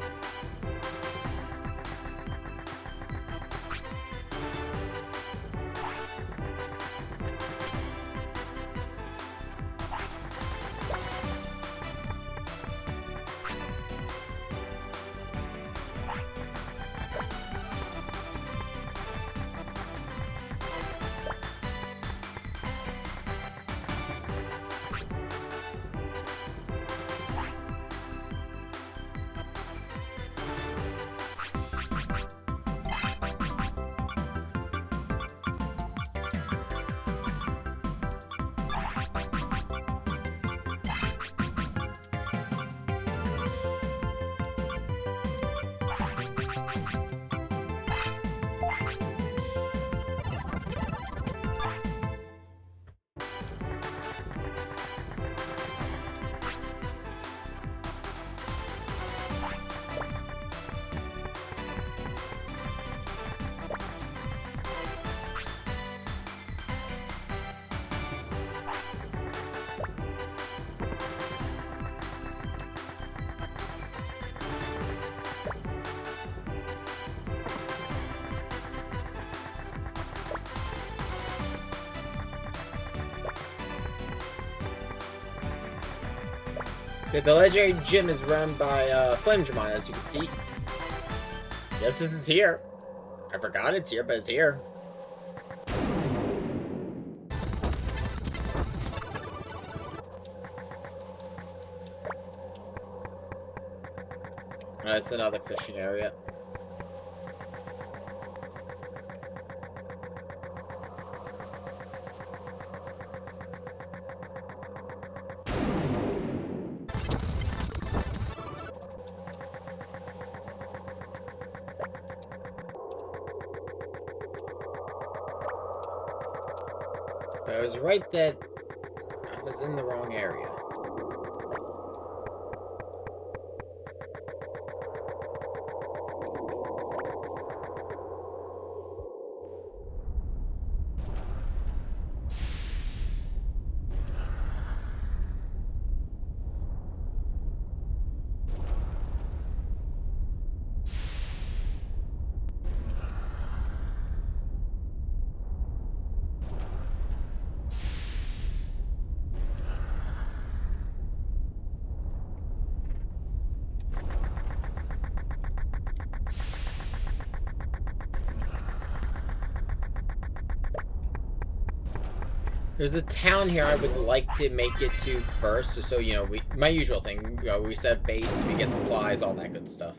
The legendary gym is run by Flame Digimon, as you can see. Yes, it's here. I forgot it's here, but it's here. It's another fishing area. But I was right that I was in the wrong area. There's a town here I would like to make it to first, so you know, my usual thing. You know, we set base, we get supplies, all that good stuff.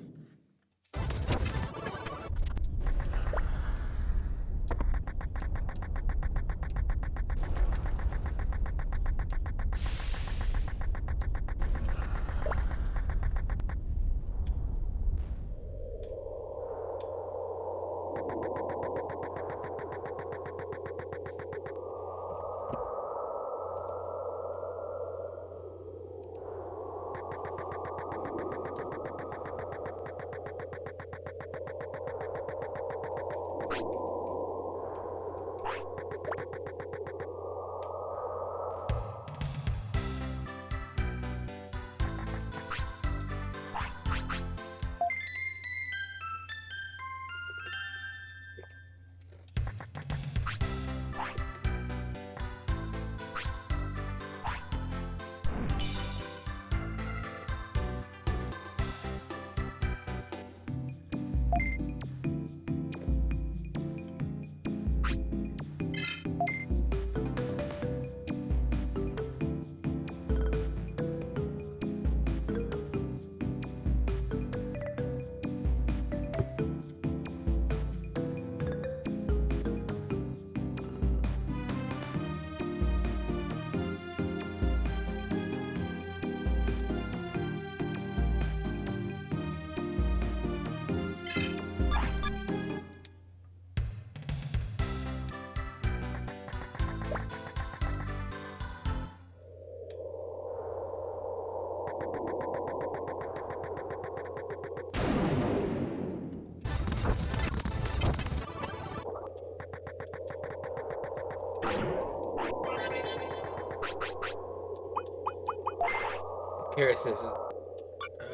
Here says,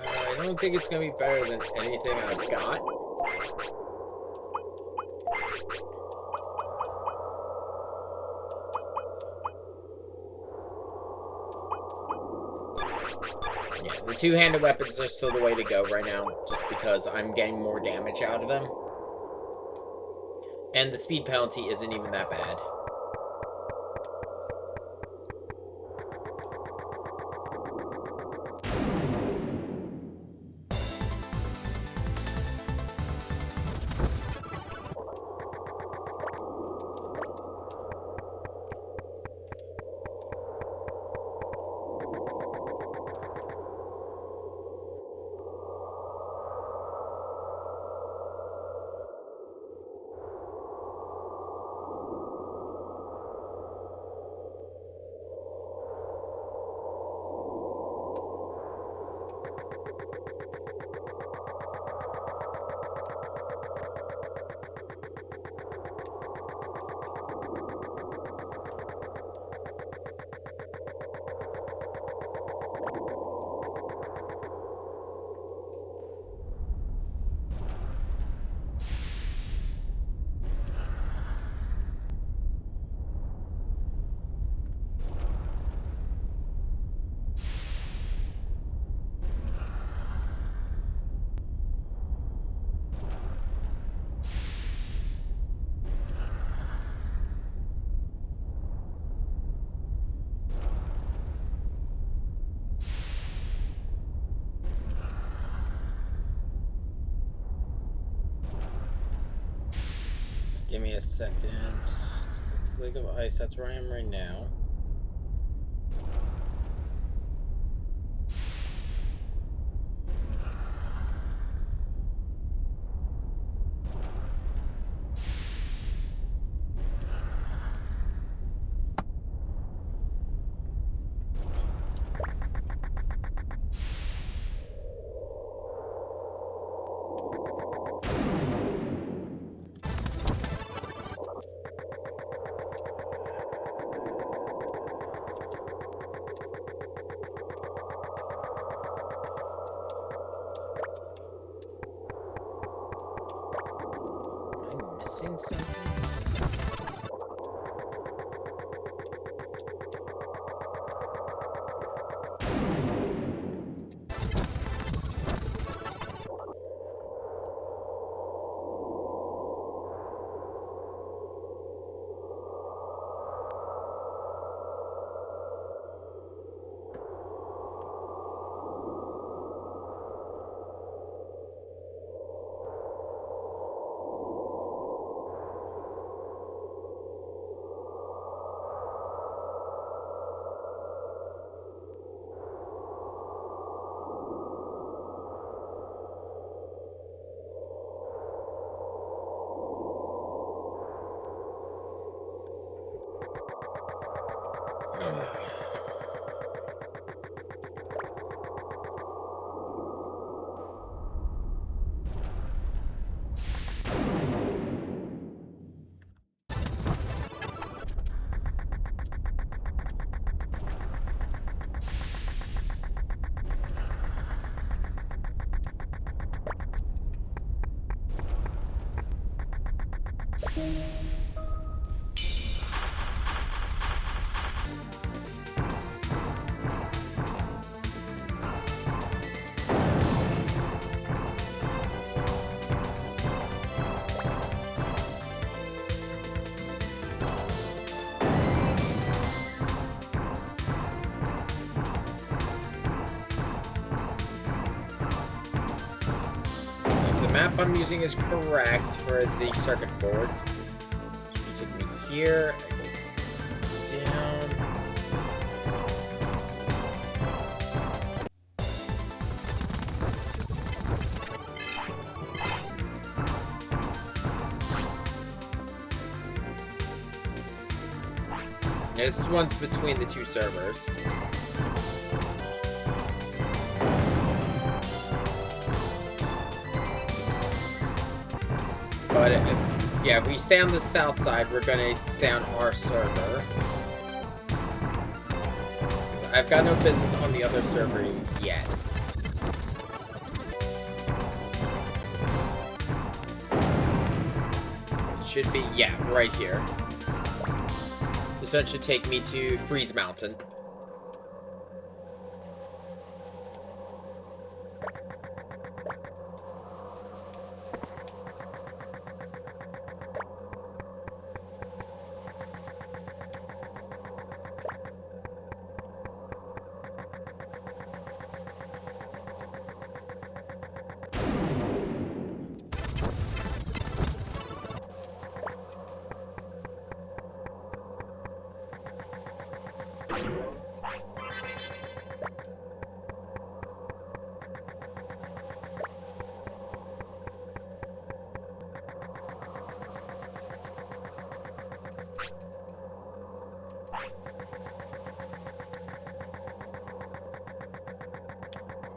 I don't think it's gonna be better than anything I've got. Yeah, the two-handed weapons are still the way to go right now, just because I'm getting more damage out of them. And the speed penalty isn't even that bad. Give me a second. League of Ice, that's where I am right now. Am I missing something? The map I'm using is correct for the circuit board. Just take me here, I go down. This one's between the two servers. But yeah, if we stay on the south side, we're gonna stay on our server. So I've got no business on the other server yet. It should be, yeah, right here. This one should take me to Freeze Mountain.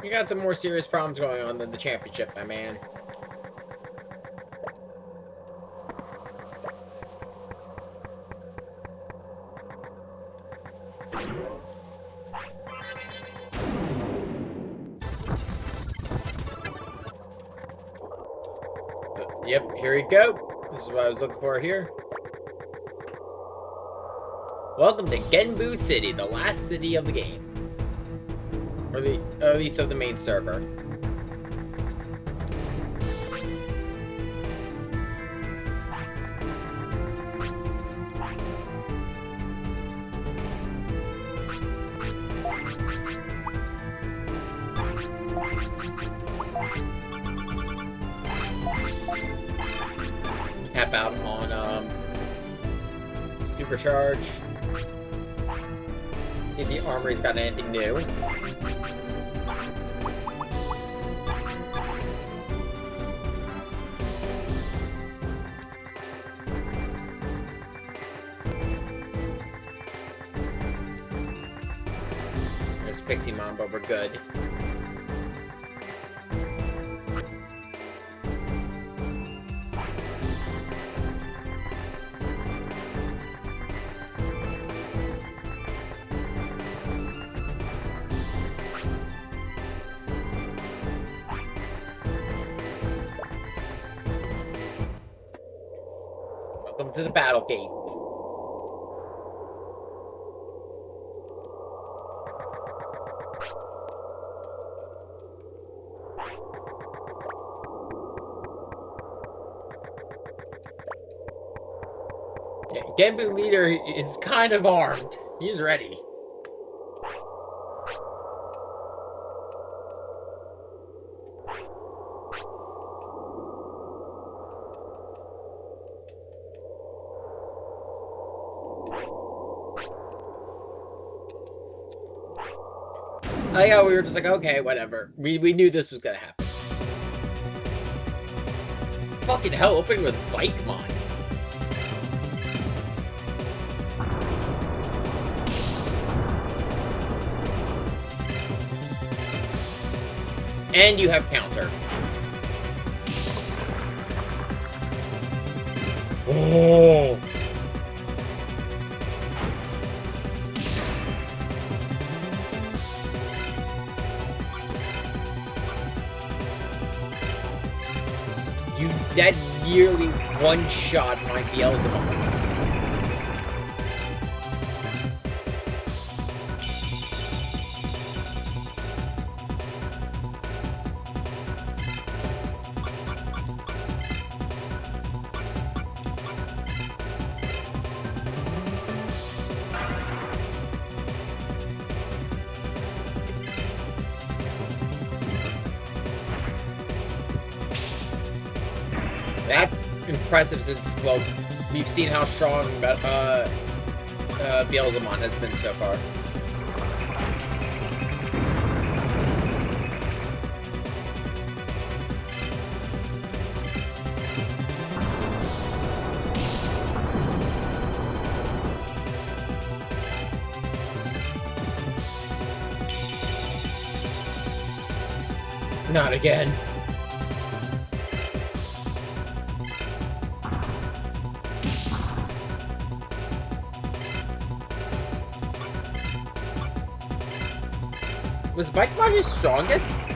You got some more serious problems going on than the championship, my man. Yep, here we go. This is what I was looking for here. Welcome to Genbu City, the last city of the game. Or at least of the main server. Cap out on supercharge. See if the armory's got anything new. There's Pixie-Mon, but we're good. Welcome to the battle gate. Yeah, Genbu leader is kind of armed. He's ready. Oh yeah, we were just like, okay, whatever. We knew this was gonna happen. Fucking hell, opening with Bike-Mon. And you have counter. Oh. That nearly one-shot my Beelzebub. That's impressive since, well, we've seen how strong Beelzebub has been so far. Not again. Was Bike-Mon his strongest?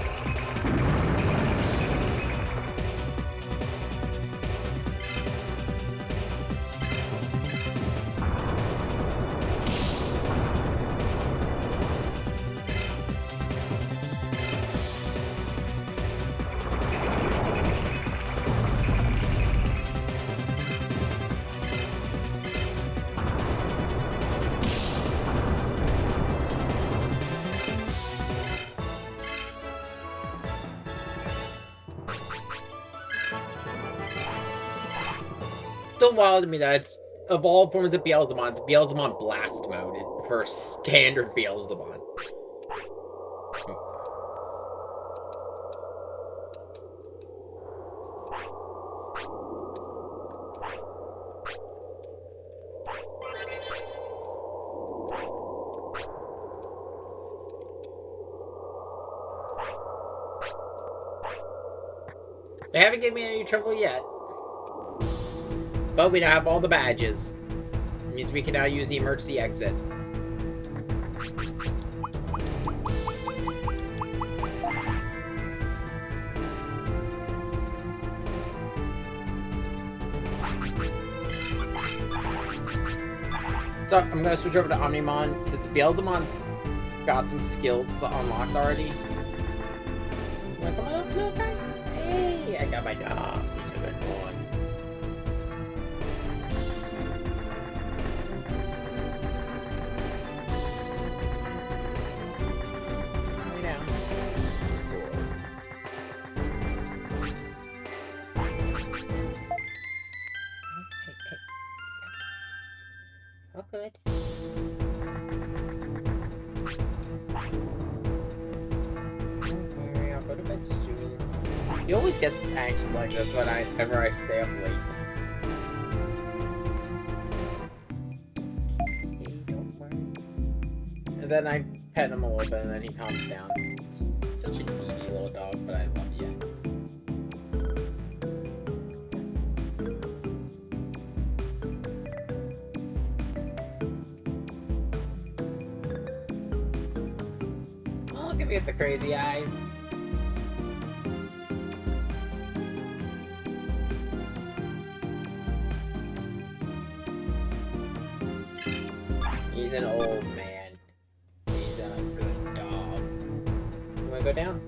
Still wild to me that it's, of all forms of Beelzebub, it's Beelzebub Blast mode for standard Beelzebub. They haven't given me any trouble yet. But we now have all the badges. It means we can now use the emergency exit. So I'm gonna switch over to Omnimon since Beelzebub's got some skills unlocked already. Come on, little guy. Hey, I got my dog. He's a good boy. Lay down. to bed soon. He always gets anxious like this whenever I stay up late. Hey, don't worry. And then I pet him a little bit, and then he calms down. He's such a needy little dog, but I love you. Oh, look at me with the crazy eyes. He's an old man. He's a good dog. You wanna go down?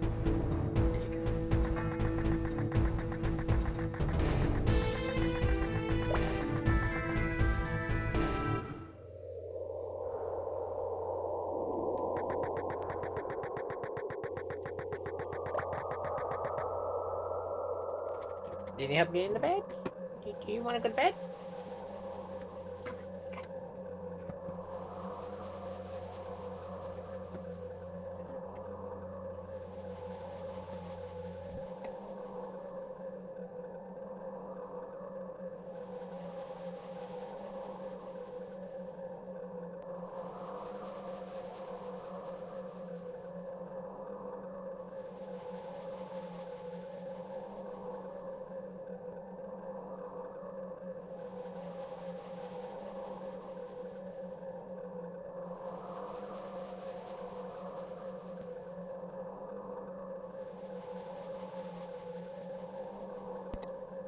Do you need help getting to bed? Do you want to go to bed?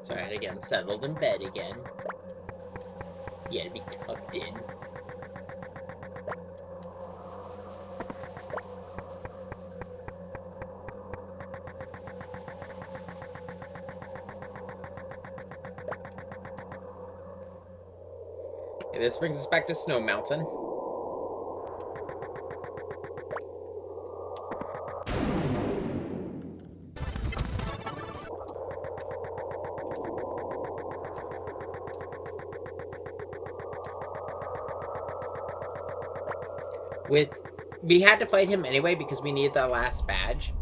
Sorry, I had to get him settled in bed again. He had to be tucked in. Okay, this brings us back to Snow Mountain. We had to fight him anyway because we needed the last badge.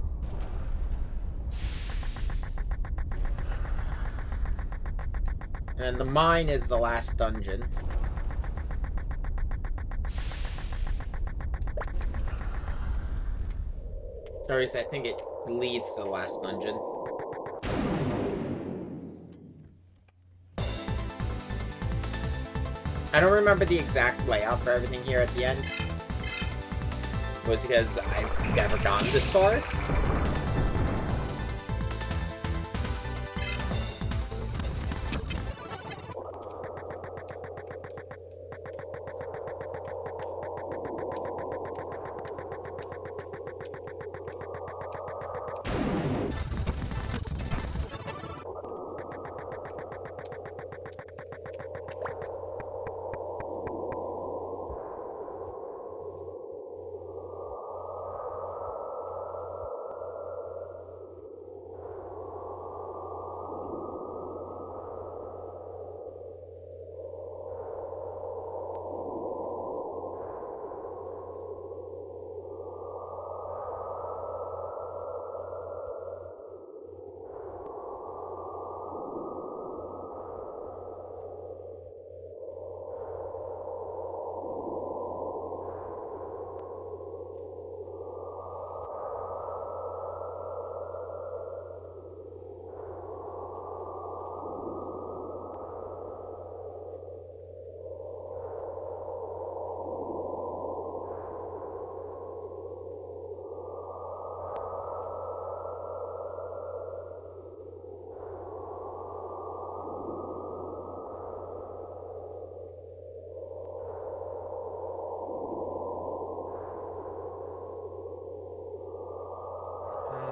And the mine is the last dungeon. Or at least I think it leads to the last dungeon. I don't remember the exact layout for everything here at the end. Was because I've never gone this far.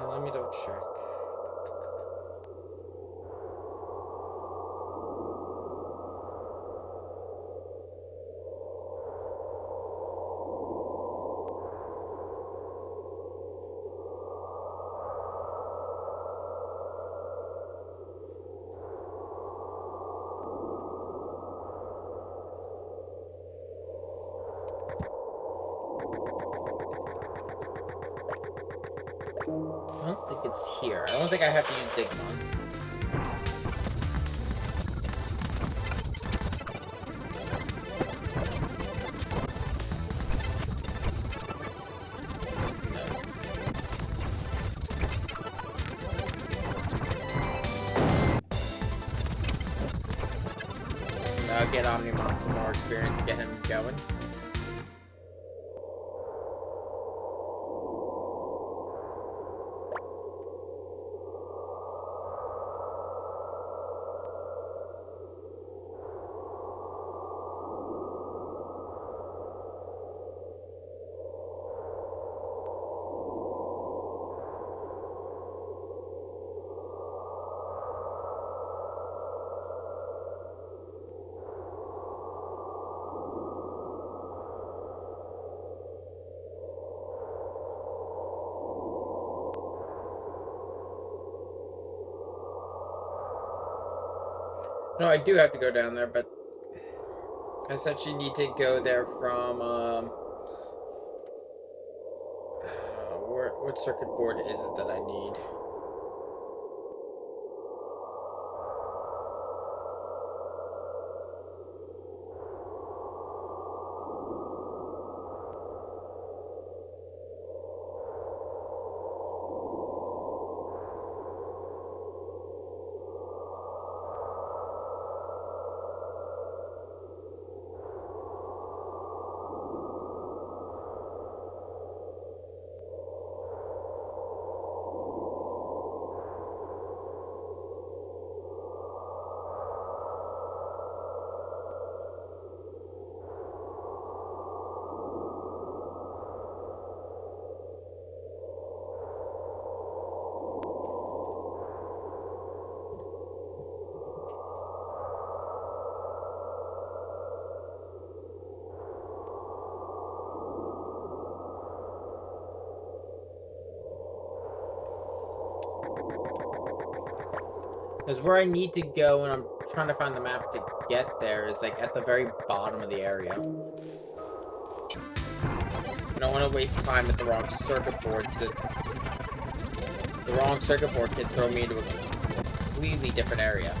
Let me double check. Huh? don't think it's here. I don't think I have to use Digimon. I'll get Omnimon some more experience to get him going. No, I do have to go down there, but I essentially need to go there from, what circuit board is it that I need? Because where I need to go, and I'm trying to find the map to get there, is like at the very bottom of the area. I don't want to waste time at the wrong circuit board, since the wrong circuit board could throw me into a completely different area.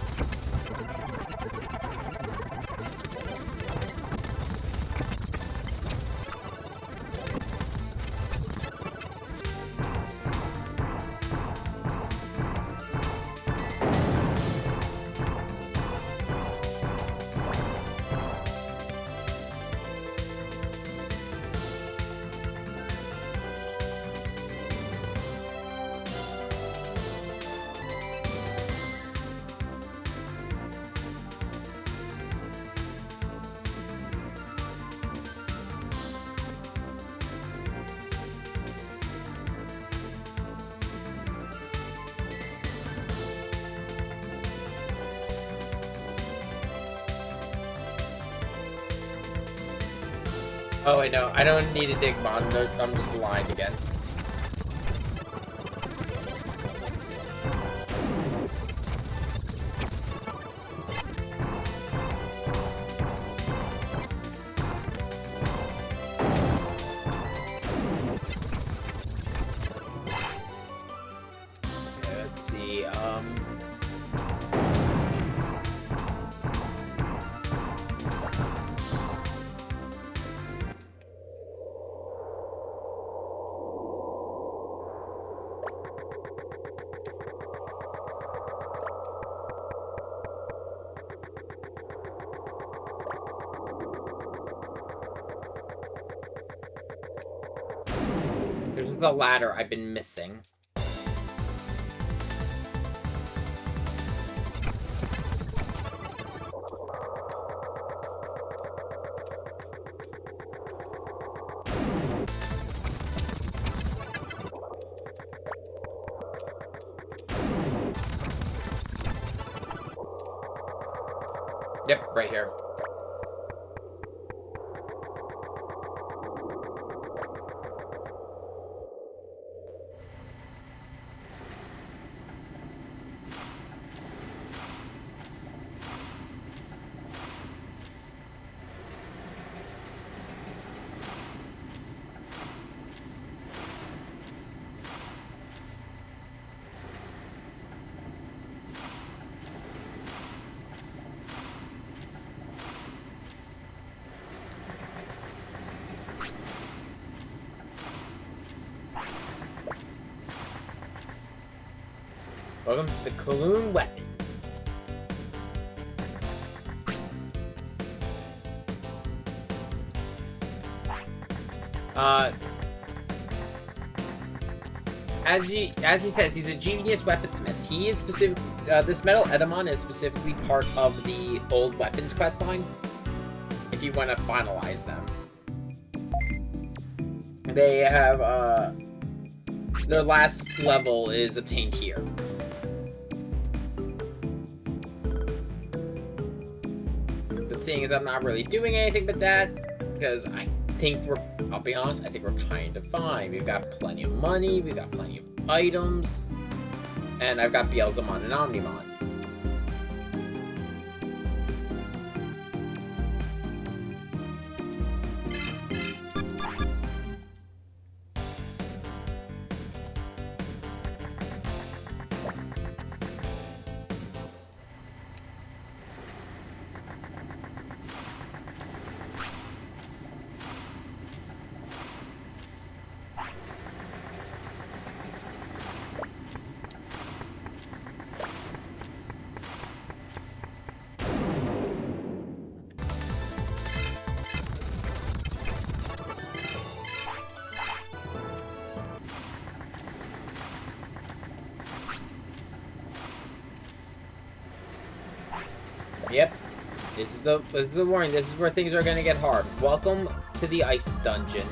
Oh, I know. I don't need a Digimon. I'm just blind again. Okay, let's see. There's the ladder I've been missing. Yep, right here. Welcome to the Kowloon Weapons. As he says, he's a genius weaponsmith. He is specific. This metal Edamon is specifically part of the old weapons quest line. If you want to finalize them, they have their last level is obtained here. But seeing as I'm not really doing anything but that, because I think I'll be honest, I think we're kind of fine. We've got plenty of money, we've got plenty of items, and I've got Beelzemon and Omnimon. Yep. This is the warning. This is where things are gonna get hard. Welcome to the ice dungeon.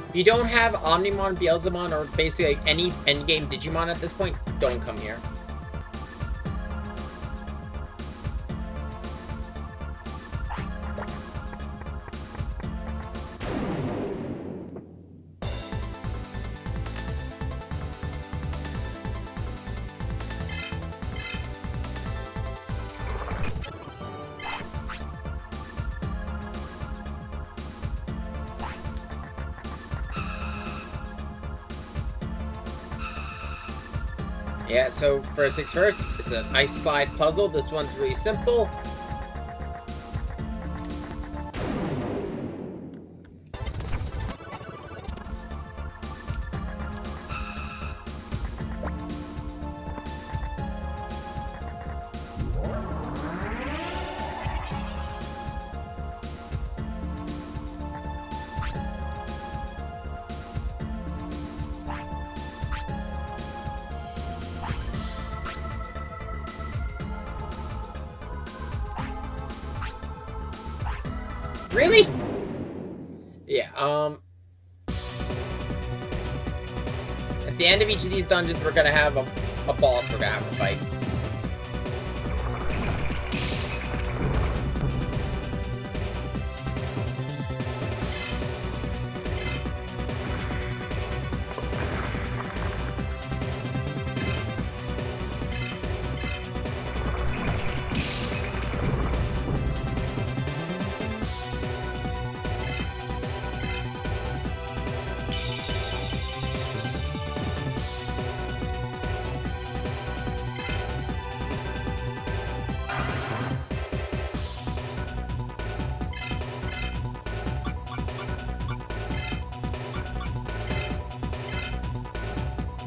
If you don't have Omnimon, Beelzemon, or basically like any endgame Digimon at this point, don't come here. Yeah, so first things first, it's an ice slide puzzle. This one's really simple. Really? Yeah, at the end of each of these dungeons, we're gonna have a boss we're gonna have to fight.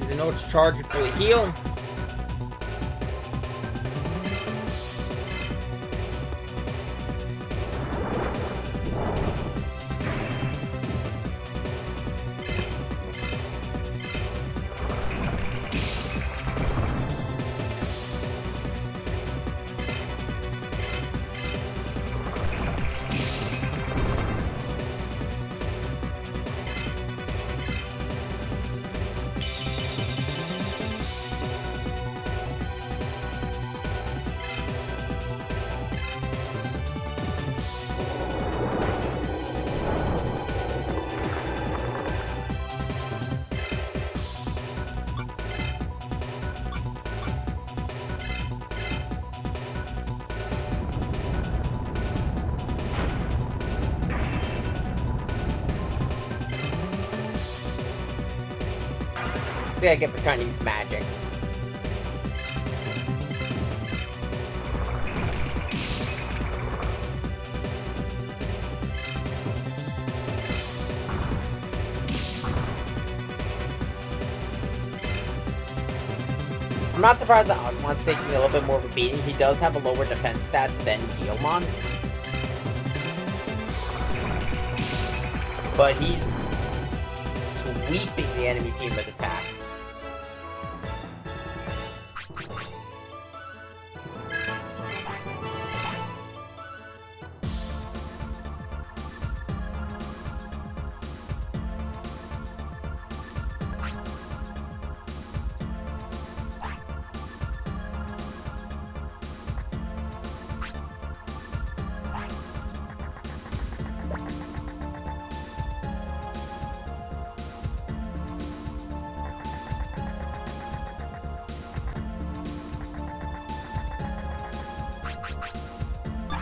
You know it's charged before we heal. I think I get for trying to use magic. I'm not surprised that Agumon's taking a little bit more of a beating. He does have a lower defense stat than Guilmon. But he's sweeping the enemy team with attack.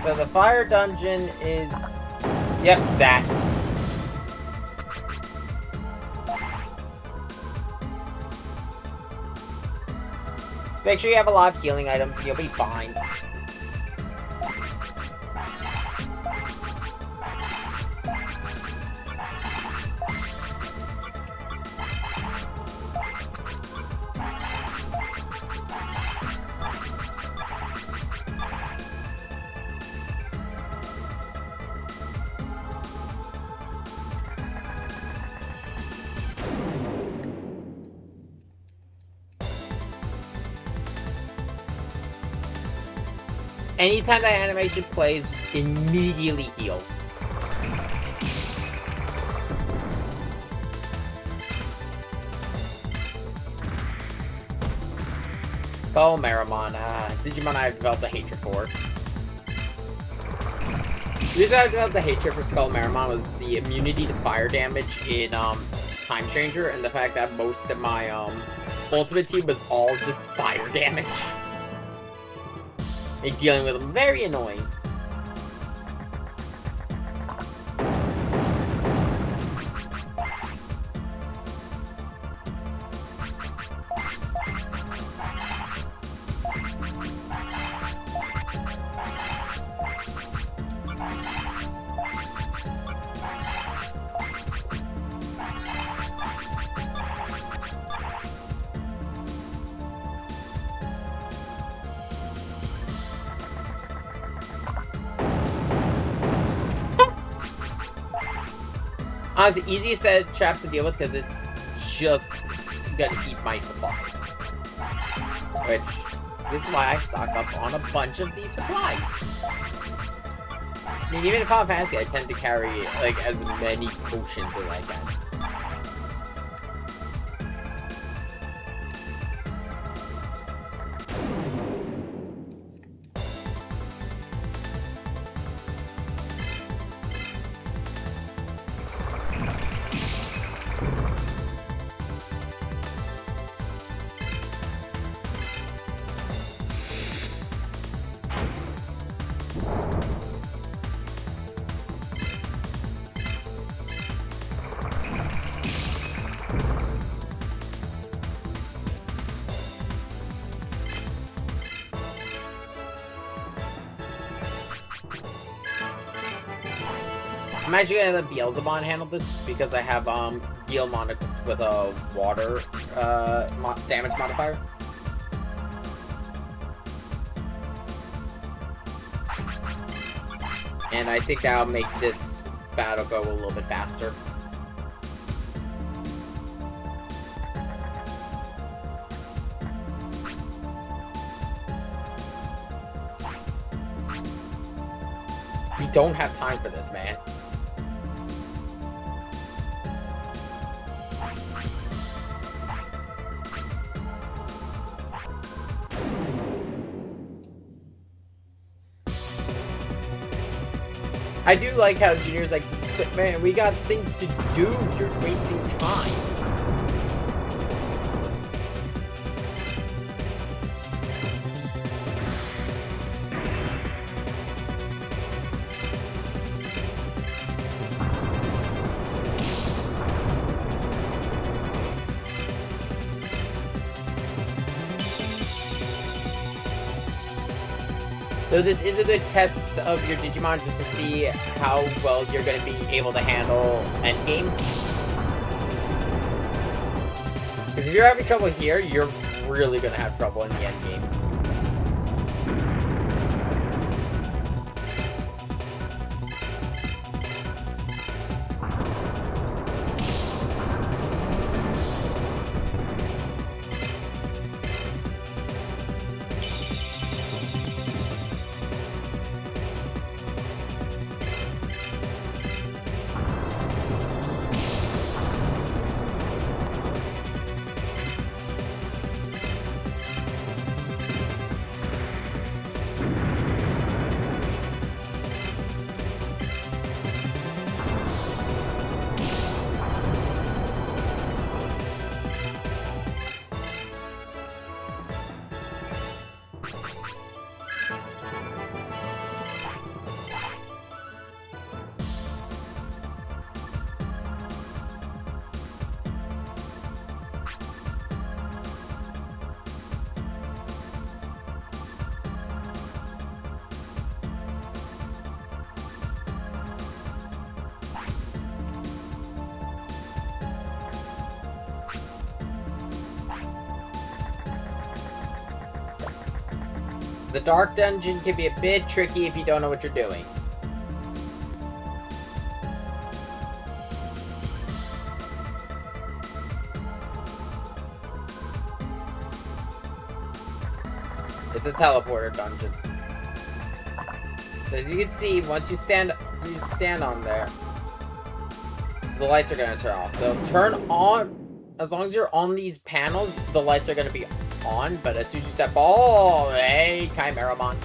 So the fire dungeon is... Yep, that. Make sure you have a lot of healing items and you'll be fine. Anytime that animation plays, immediately heal. Oh, Marimon. Digimon I have developed a hatred for. The reason I developed a hatred for Skull Marimon was the immunity to fire damage in Time Stranger, and the fact that most of my ultimate team was all just fire damage. And dealing with them, very annoying. Honestly, the easiest set of traps to deal with because it's just gonna eat my supplies. Which, this is why I stock up on a bunch of these supplies. I mean, even in Final Fantasy, I tend to carry, like, as many potions as I can. I'm actually gonna let Beelzebub handle this just because I have Guilmon equipped with a water damage modifier. And I think that'll make this battle go a little bit faster. We don't have time for this, man. I do like how Junior's like, but man, we got things to do. You're wasting time. So this is a good test of your Digimon just to see how well you're going to be able to handle endgame. Because if you're having trouble here, you're really gonna have trouble in the end game. The dark dungeon can be a bit tricky if you don't know what you're doing. It's a teleporter dungeon. As you can see, once you stand on there, the lights are gonna turn off. They'll turn on as long as you're on these panels. The lights are gonna be on, but as soon as you step, oh, hey, Chimeramon.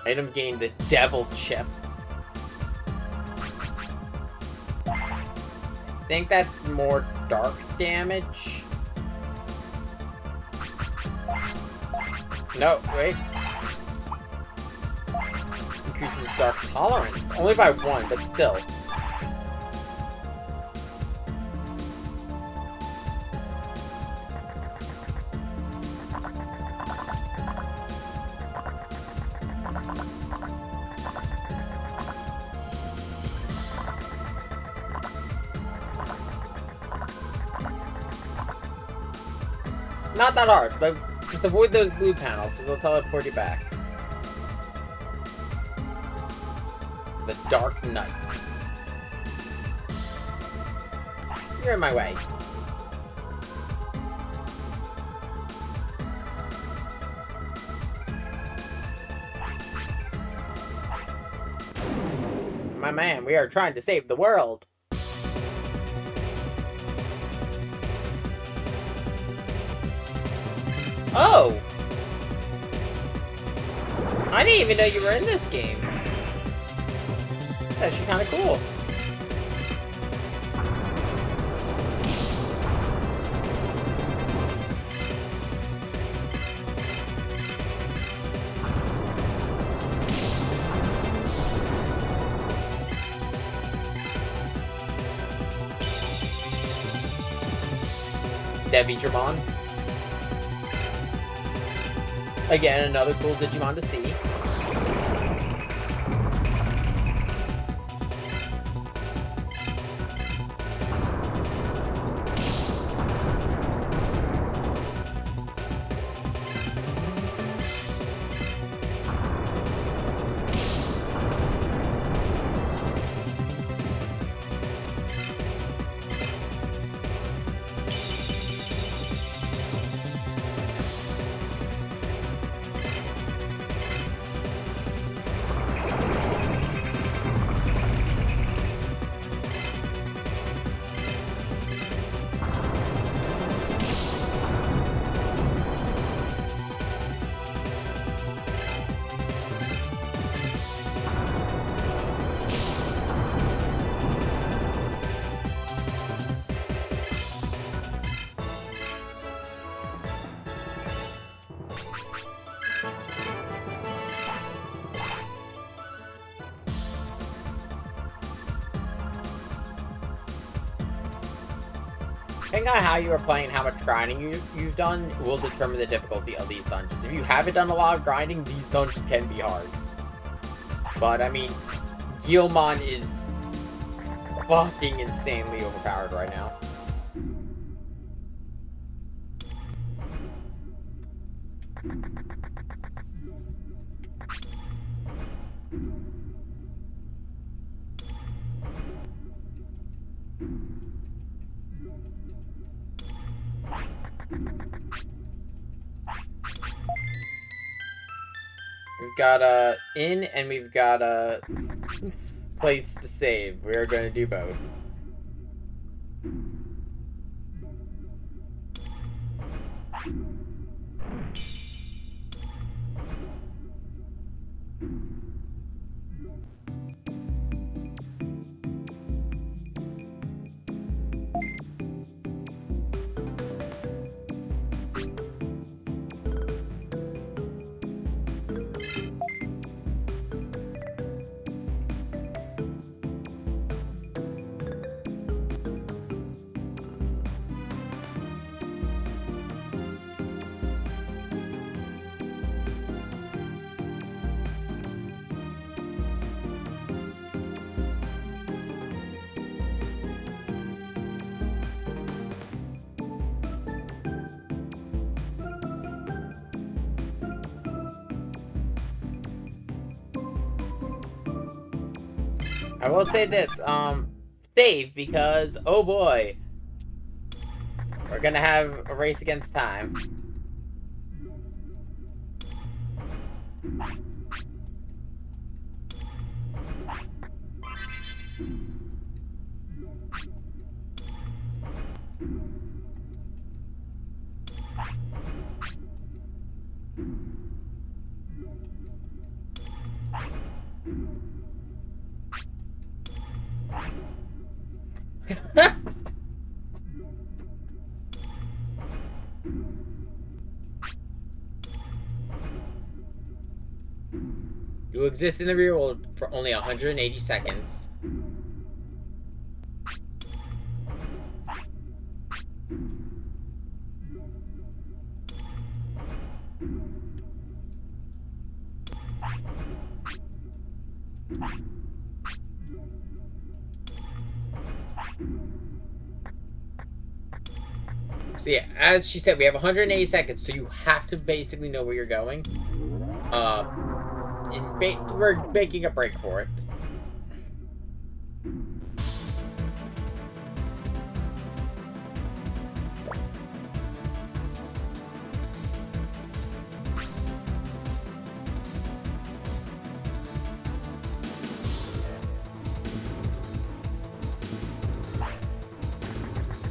Item gained the devil chip. I think that's more dark damage. No, wait. Increases dark tolerance. Only by 1, but still. Not that hard, but just avoid those blue panels, so they'll teleport you back. The Dark Knight. You're in my way. My man, we are trying to save the world. Oh! I didn't even know you were in this game. That's actually kind of cool. Digimon. Again, another cool Digimon to see. Depending on how you are playing and how much grinding you've done will determine the difficulty of these dungeons. If you haven't done a lot of grinding, these dungeons can be hard. But, I mean, Guilmon is fucking insanely overpowered right now. We've got a inn and we've got a place to save. We're going to do both. I will say this, save, because, oh boy, we're gonna have a race against time. You exist in the real world for only 180 seconds. So yeah, as she said, we have 180 seconds, so you have to basically know where you're going. We're making a break for it.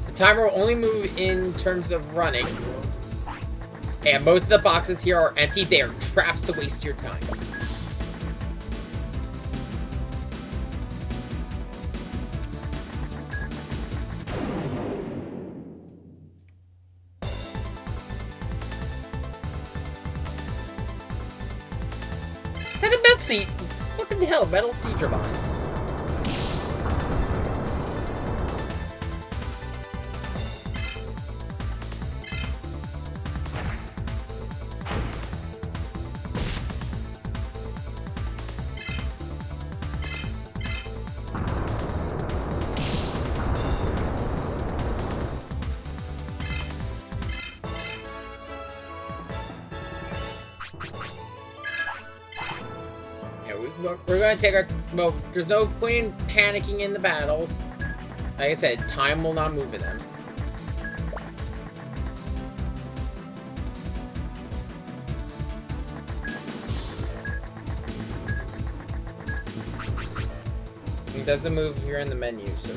The timer will only move in terms of running. And most of the boxes here are empty. They are traps to waste your time. Is that a metal seed? What the hell? Metal Seedramon. We're gonna take our... Well, there's no point in panicking in the battles. Like I said, time will not move in them. It doesn't move here in the menu, so...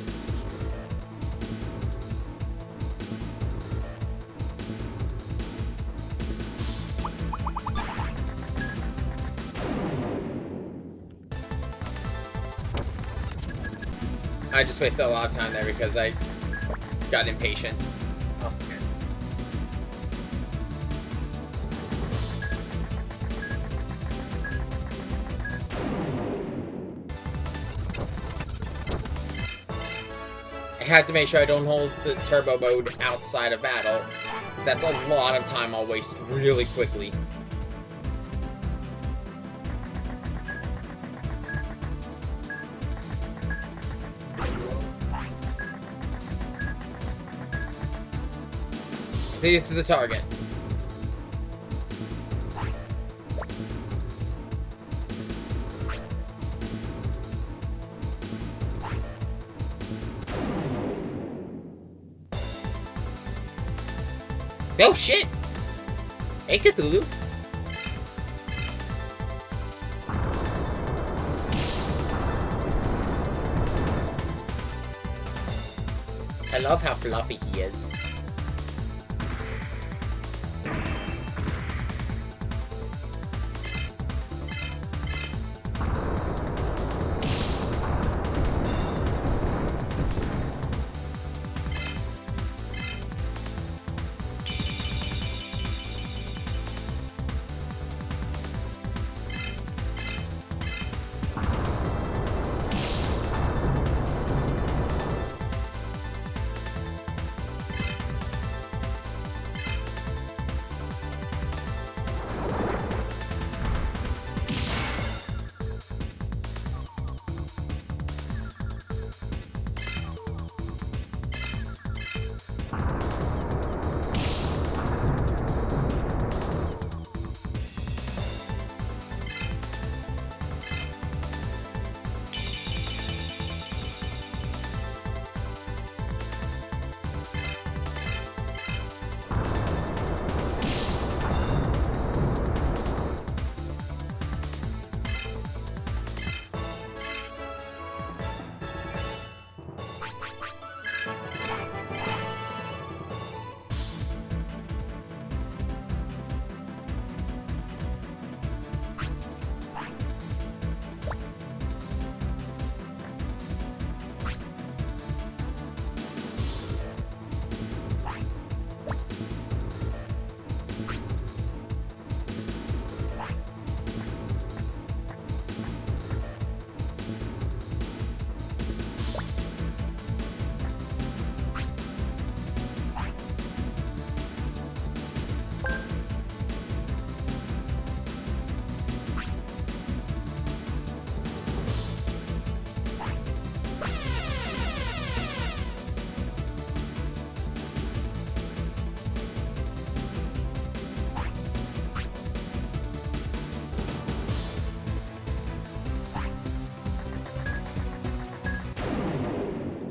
I just wasted a lot of time there because I got impatient. Oh. I have to make sure I don't hold the turbo mode outside of battle. That's a lot of time I'll waste really quickly. I think this is the target. Oh shit! Hey Cthulhu! I love how fluffy he is.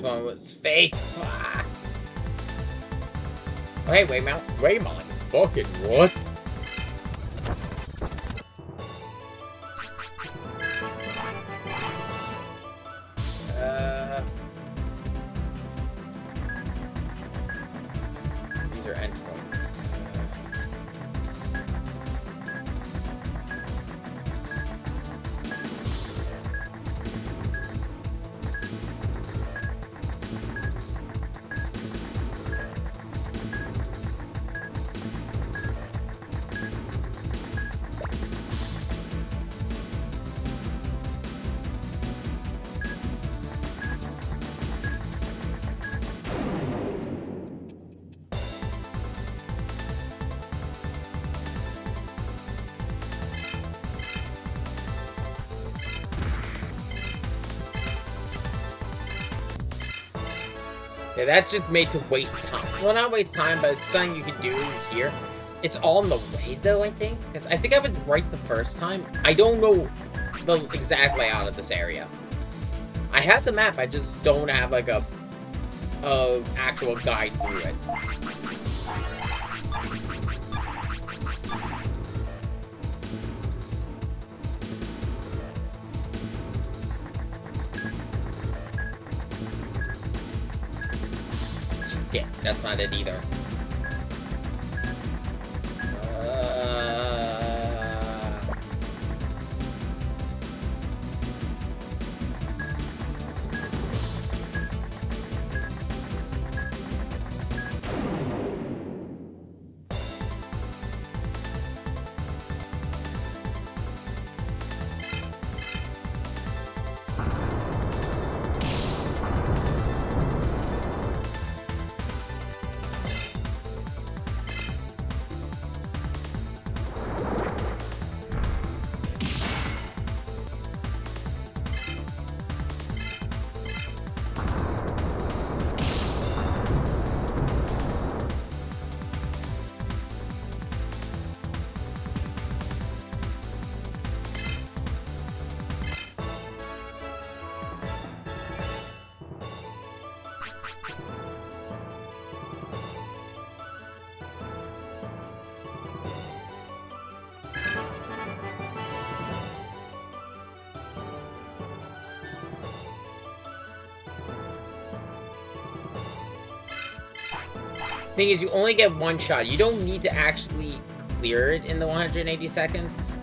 This one was fake. Ah. Oh, hey, Waymon. Fucking what? These are endpoints. Yeah, that's just made to waste time. Well, not waste time, but it's something you can do here. It's all in the way, though, I think. Because I think I was right the first time. I don't know the exact layout of this area. I have the map, I just don't have, like, a actual guide through it. Yeah, that's not it either. Thing is, you only get one shot. You don't need to actually clear it in the 180 seconds.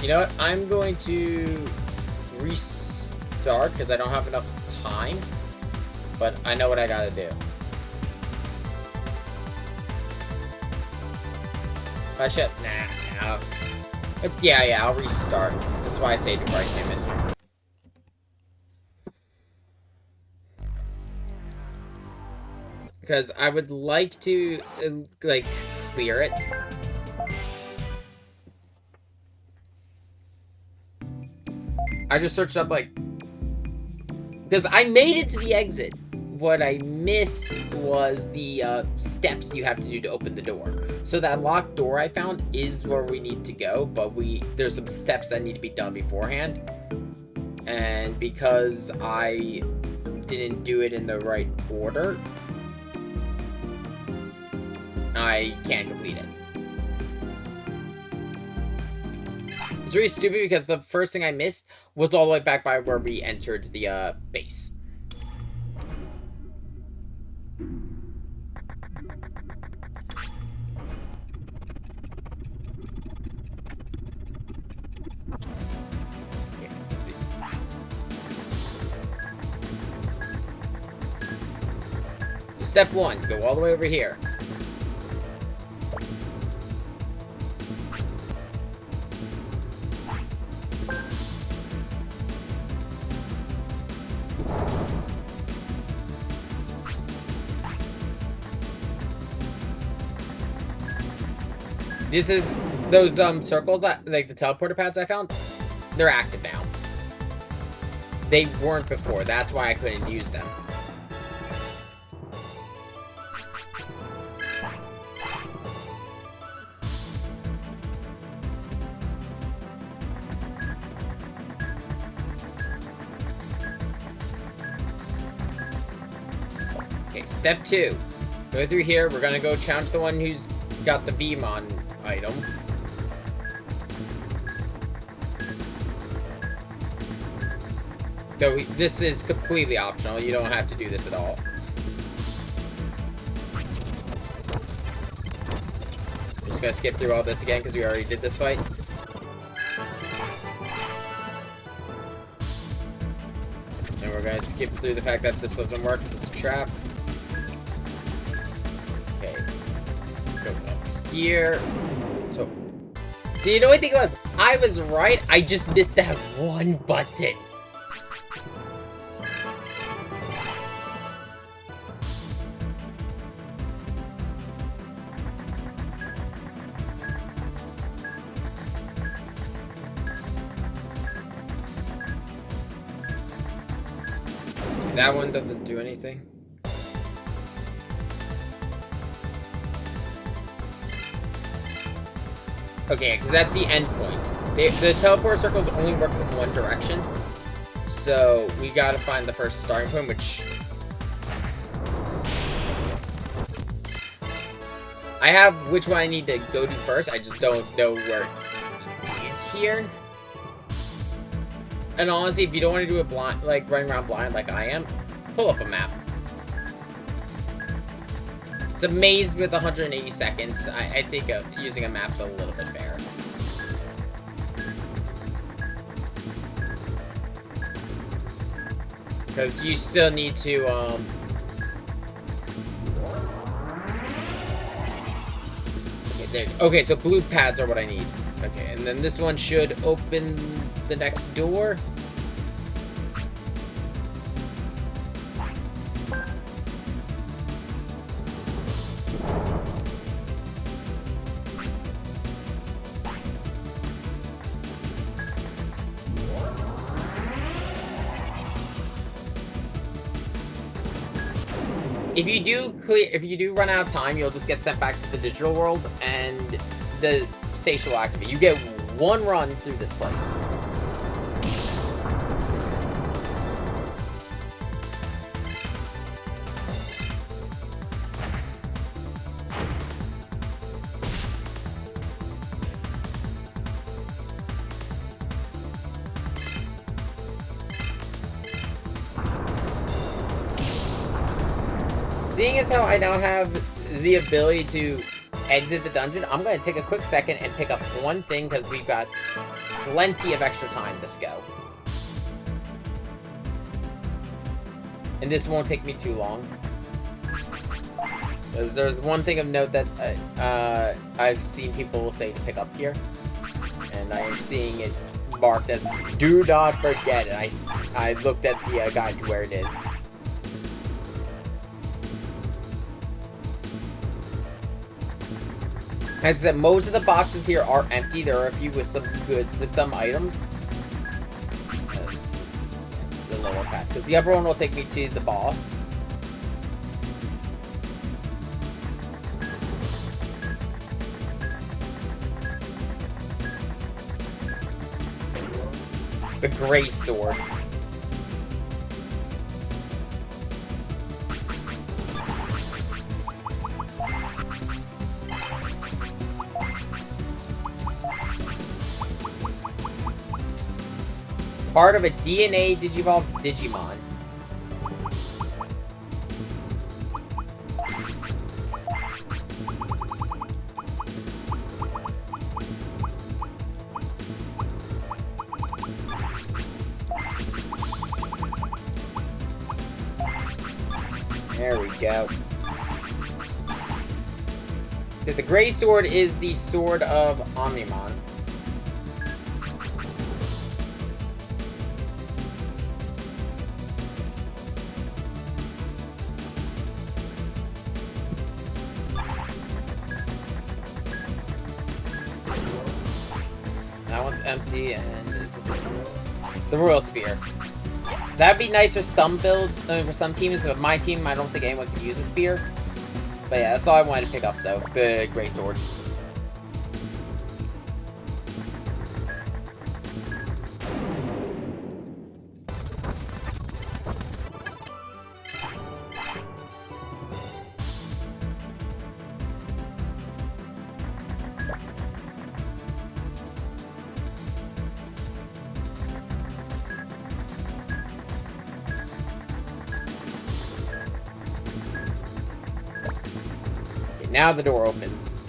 You know what? I'm going to restart because I don't have enough time. But I know what I gotta do. I should. Nah. Yeah, I'll restart. That's why I saved before I came in here. Because I would like to, like, clear it. I just searched up, like... Because I made it to the exit. What I missed was the steps you have to do to open the door. So that locked door I found is where we need to go, but there's some steps that need to be done beforehand. And because I didn't do it in the right order, I can't complete it. It's really stupid because the first thing I missed was all the way back by where we entered the base. Step 1, go all the way over here. This is those circles that, like the teleporter pads I found, they're active now. They weren't before, that's why I couldn't use them. Okay, step 2. Go through here, we're gonna go challenge the one who's got the Digimon item. Though this is completely optional, you don't have to do this at all. I'm just gonna skip through all this again because we already did this fight. And we're gonna skip through the fact that this doesn't work because it's a trap. Okay. Go up here. So, the annoying thing was, I was right, I just missed that one button. That one doesn't do anything. Okay, because that's the end point. The teleport circles only work in one direction. So, we gotta find the first starting point, which... I have which one I need to go to first, I just don't know where it is here. And honestly, if you don't want to do it blind, like running around blind like I am, pull up a map. It's a maze with 180 seconds. I think using a map's a little bit fair. Because you still need to, There. Okay, so blue pads are what I need. Okay, and then this one should open the next door. If you do run out of time, you'll just get sent back to the digital world, and the station will activate. You get one run through this place. Seeing as how I now have the ability to exit the dungeon, I'm going to take a quick second and pick up one thing because we've got plenty of extra time this go. And this won't take me too long. There's one thing of note that I've seen people say to pick up here. And I am seeing it marked as "Do not forget." And I looked at the guide to where it is. As I said, most of the boxes here are empty. There are a few with some items. It's the lower path. Because the upper one will take me to the boss. The gray sword. Part of a DNA Digivolved Digimon. There we go. The gray sword is the sword of Omnimon. That one's empty, and is it this one? The Royal Spear. That'd be nice for some for some teams. But my team, I don't think anyone can use a spear. But yeah, that's all I wanted to pick up, though. The gray sword. Now the door opens.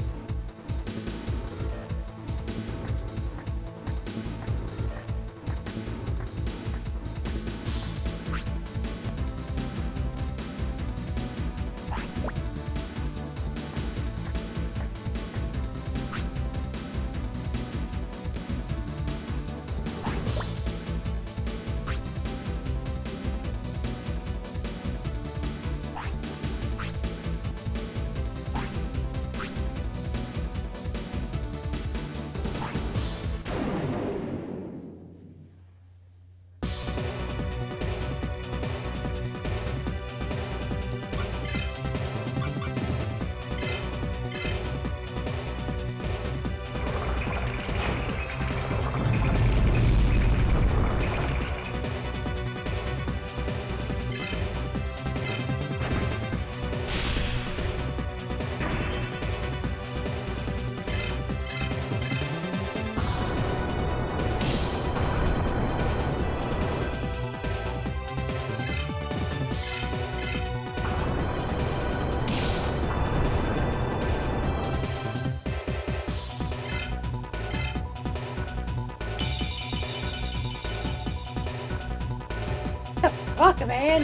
Fuck, man!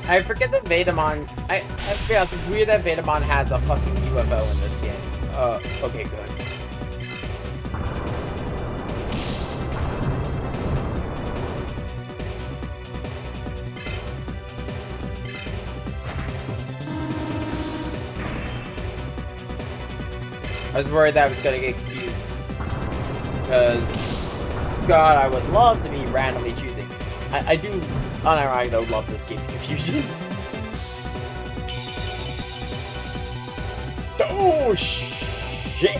I forget that Vetamon... I to be honest, it's weird that Vetamon has a fucking UFO in this game. Okay, good. I was worried that I was gonna get confused. Because, God, I would love to be randomly choosing. I do, unironically, though, love this game's confusion. Oh, shit!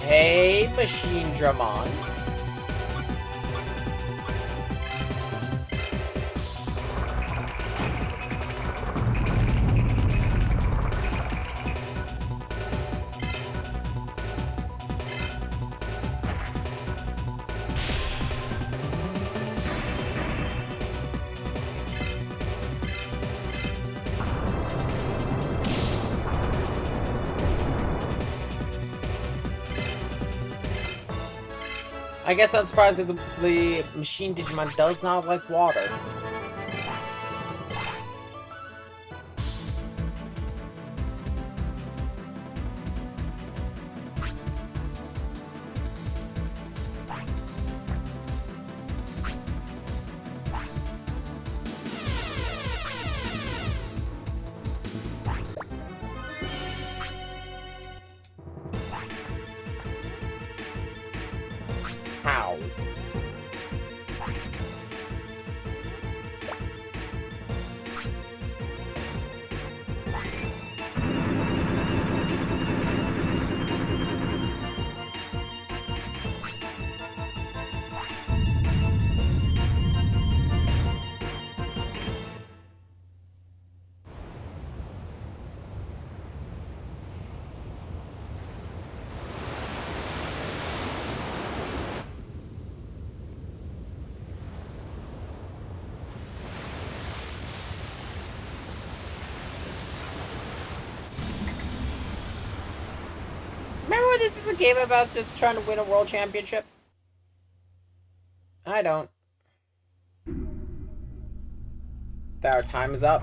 Hey, Machine Dramon. I guess I'm surprised that the machine Digimon does not like water. How? Remember when this was a game about just trying to win a world championship? I don't. Our time is up.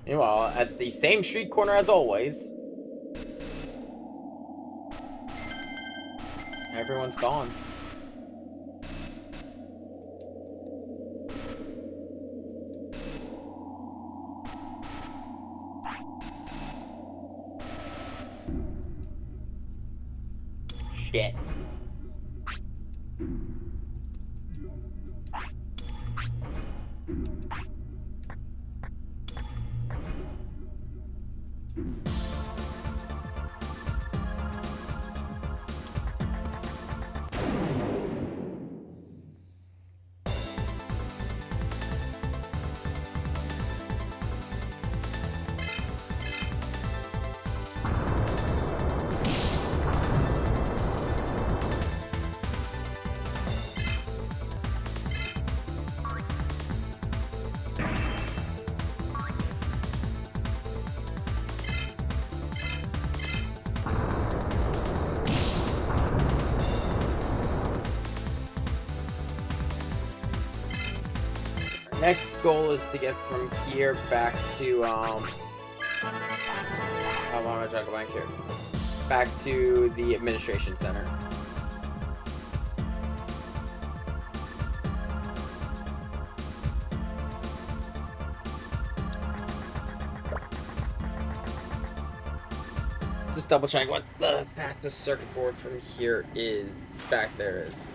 Meanwhile, at the same street corner as always, everyone's gone. Shit. Next goal is to get from here back to, how long am I trying to go back here? Back to the administration center. Just double check what the fastest circuit board from here is. Back there is.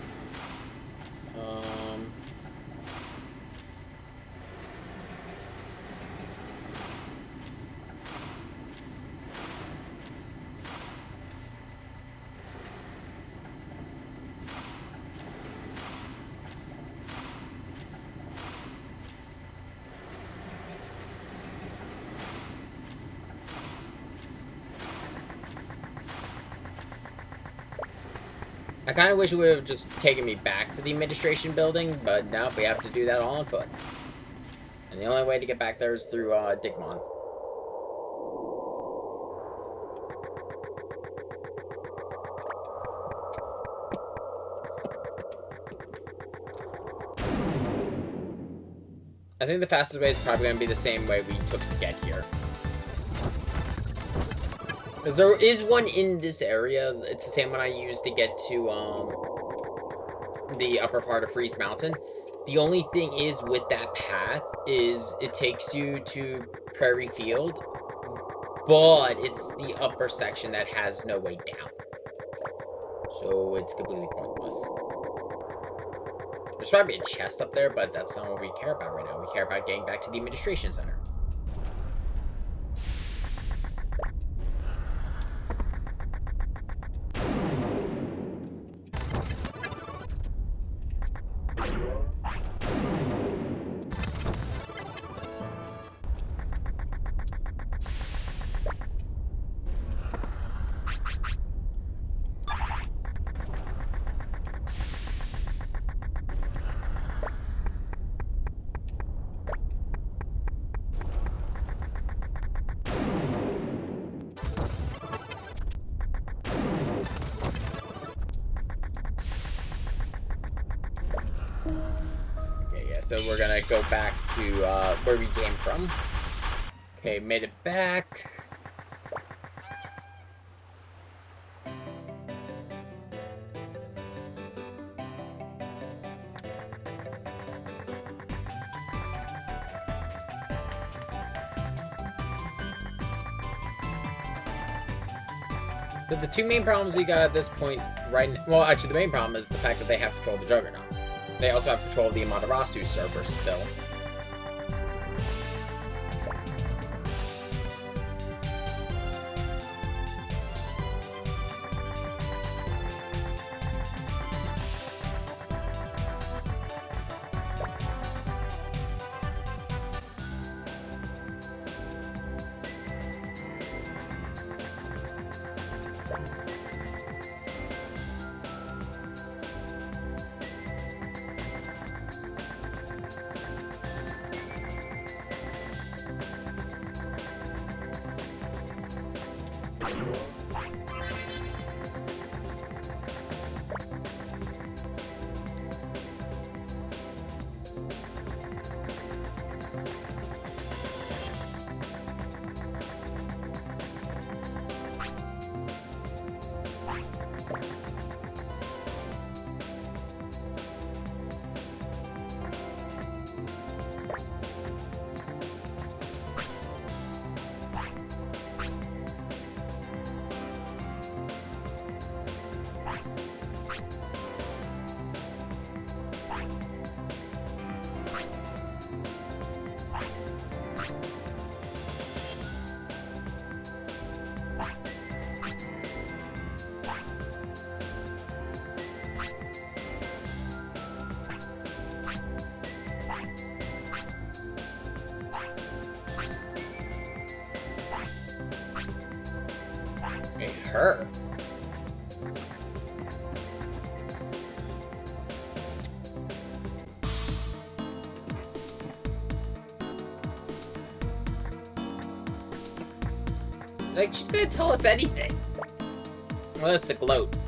I kind of wish it would have just taken me back to the administration building, but now we have to do that all on foot. And the only way to get back there is through Digimon. I think the fastest way is probably going to be the same way we took to get here. Because there is one in this area. It's the same one I used to get to the upper part of Freeze Mountain. The only thing is with that path is it takes you to Prairie Field, but it's the upper section that has no way down. So it's completely pointless. There's probably a chest up there, but that's not what we care about right now. We care about getting back to the administration center. So we're gonna go back to where we came from. Okay, made it back. So the two main problems we got at this point, right now, well, actually the main problem is the fact that they have control of the Juggernaut. They also have control of the Amaterasu server still. Hey, her. Like, she's gonna tell us anything. Well, that's the gloat.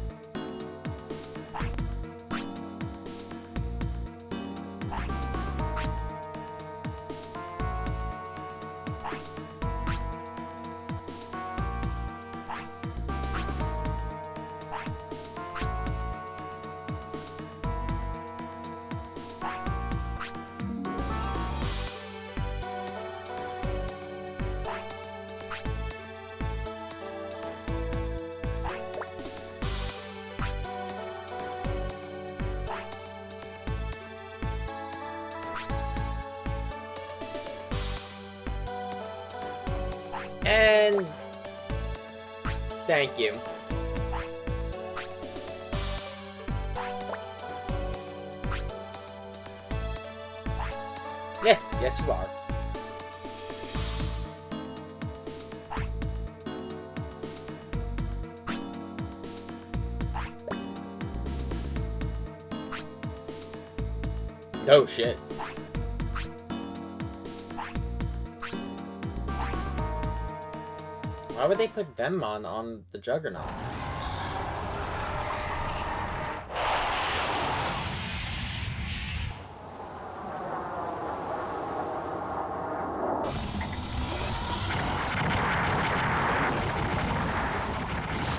And thank you. Yes, yes you are. Oh shit. Why would they put Venmon on the Juggernaut?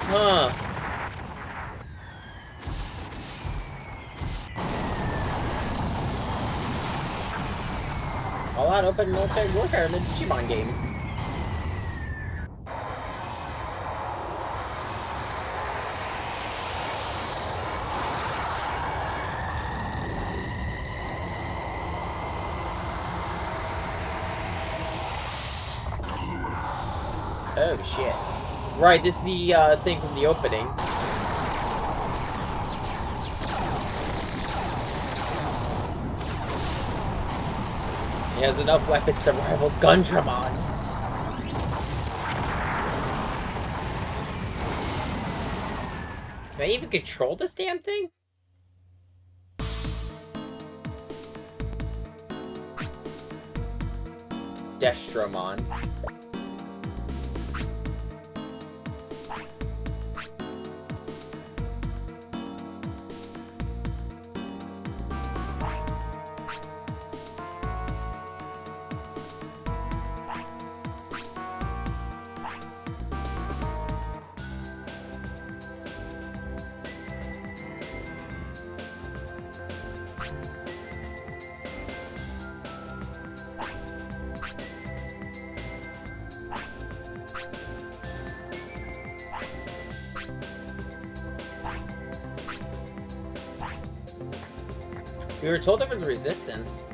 Huh. All out open military warfare in the Digimon game. Oh shit. Right, this is the thing from the opening. He has enough weapons to rival Gundramon. Can I even control this damn thing? Destromon. We were told there was resistance.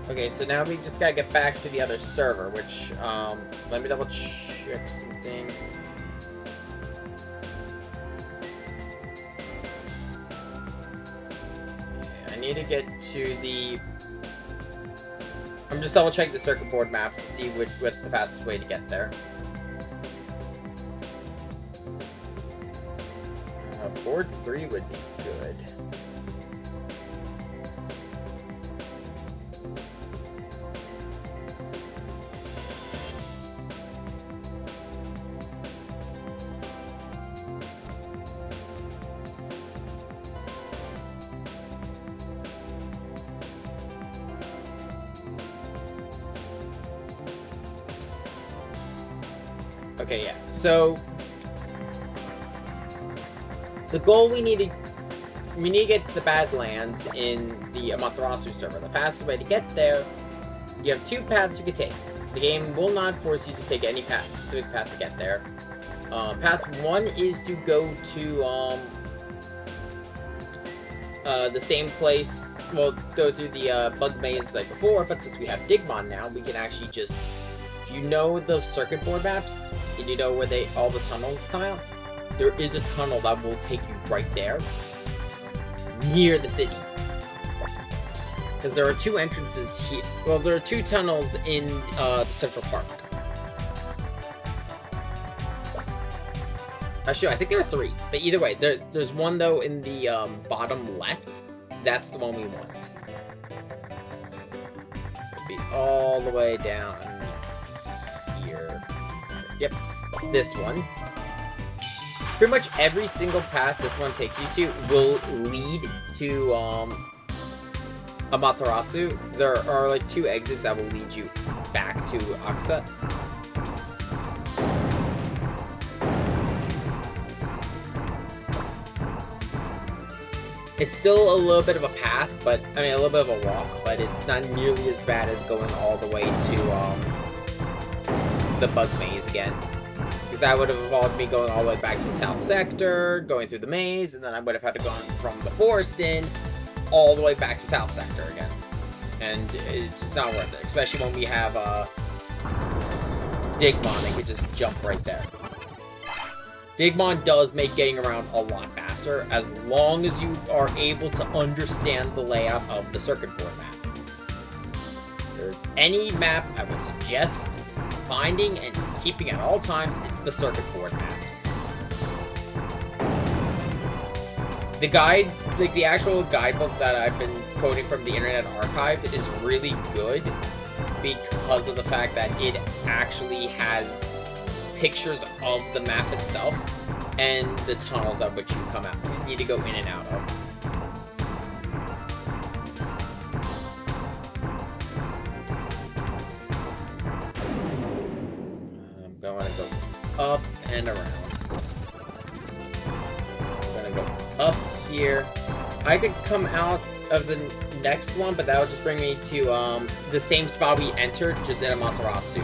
Okay, so now we just gotta get back to the other server, which, let me double check something. Okay, I need to get to the... I'm just double checking the circuit board maps to see what's the fastest way to get there. Board 3 would be good. Okay, yeah. So the goal we need to get to the Badlands in the Amaterasu server. The fastest way to get there, you have two paths you can take. The game will not force you to take any specific path to get there. Path 1 is to go to the same place. Well, go through the bug maze like before, but since we have Digimon now, we can actually just, if you know the circuit board maps and you know where all the tunnels come out, there is a tunnel that will take you right there, near the city. Because there are two entrances here. Well, there are two tunnels in Central Park. Actually, I think there are three. But either way, there's one, though, in the bottom left. That's the one we want. It'll be all the way down here. Yep, it's this one. Pretty much every single path this one takes you to will lead to Amaterasu. There are like two exits that will lead you back to Aksa. It's still a little bit of a path, but I mean a little bit of a walk, but it's not nearly as bad as going all the way to the bug maze again. Because that would have involved me going all the way back to the south sector, going through the maze, and then I would have had to go from the forest in all the way back to south sector again. And it's just not worth it, especially when we have Digimon and can just jump right there. Digimon does make getting around a lot faster as long as you are able to understand the layout of the circuit board map. If there's any map I would suggest finding and keeping at all times, it's the circuit board maps. The guide, like the actual guidebook that I've been quoting from the Internet Archive, is really good because of the fact that it actually has pictures of the map itself and the tunnels of which you come out. You need to go in and out of. I'm going to go up and around. I'm going to go up here. I could come out of the next one, but that would just bring me to the same spot we entered, just in Amaterasu.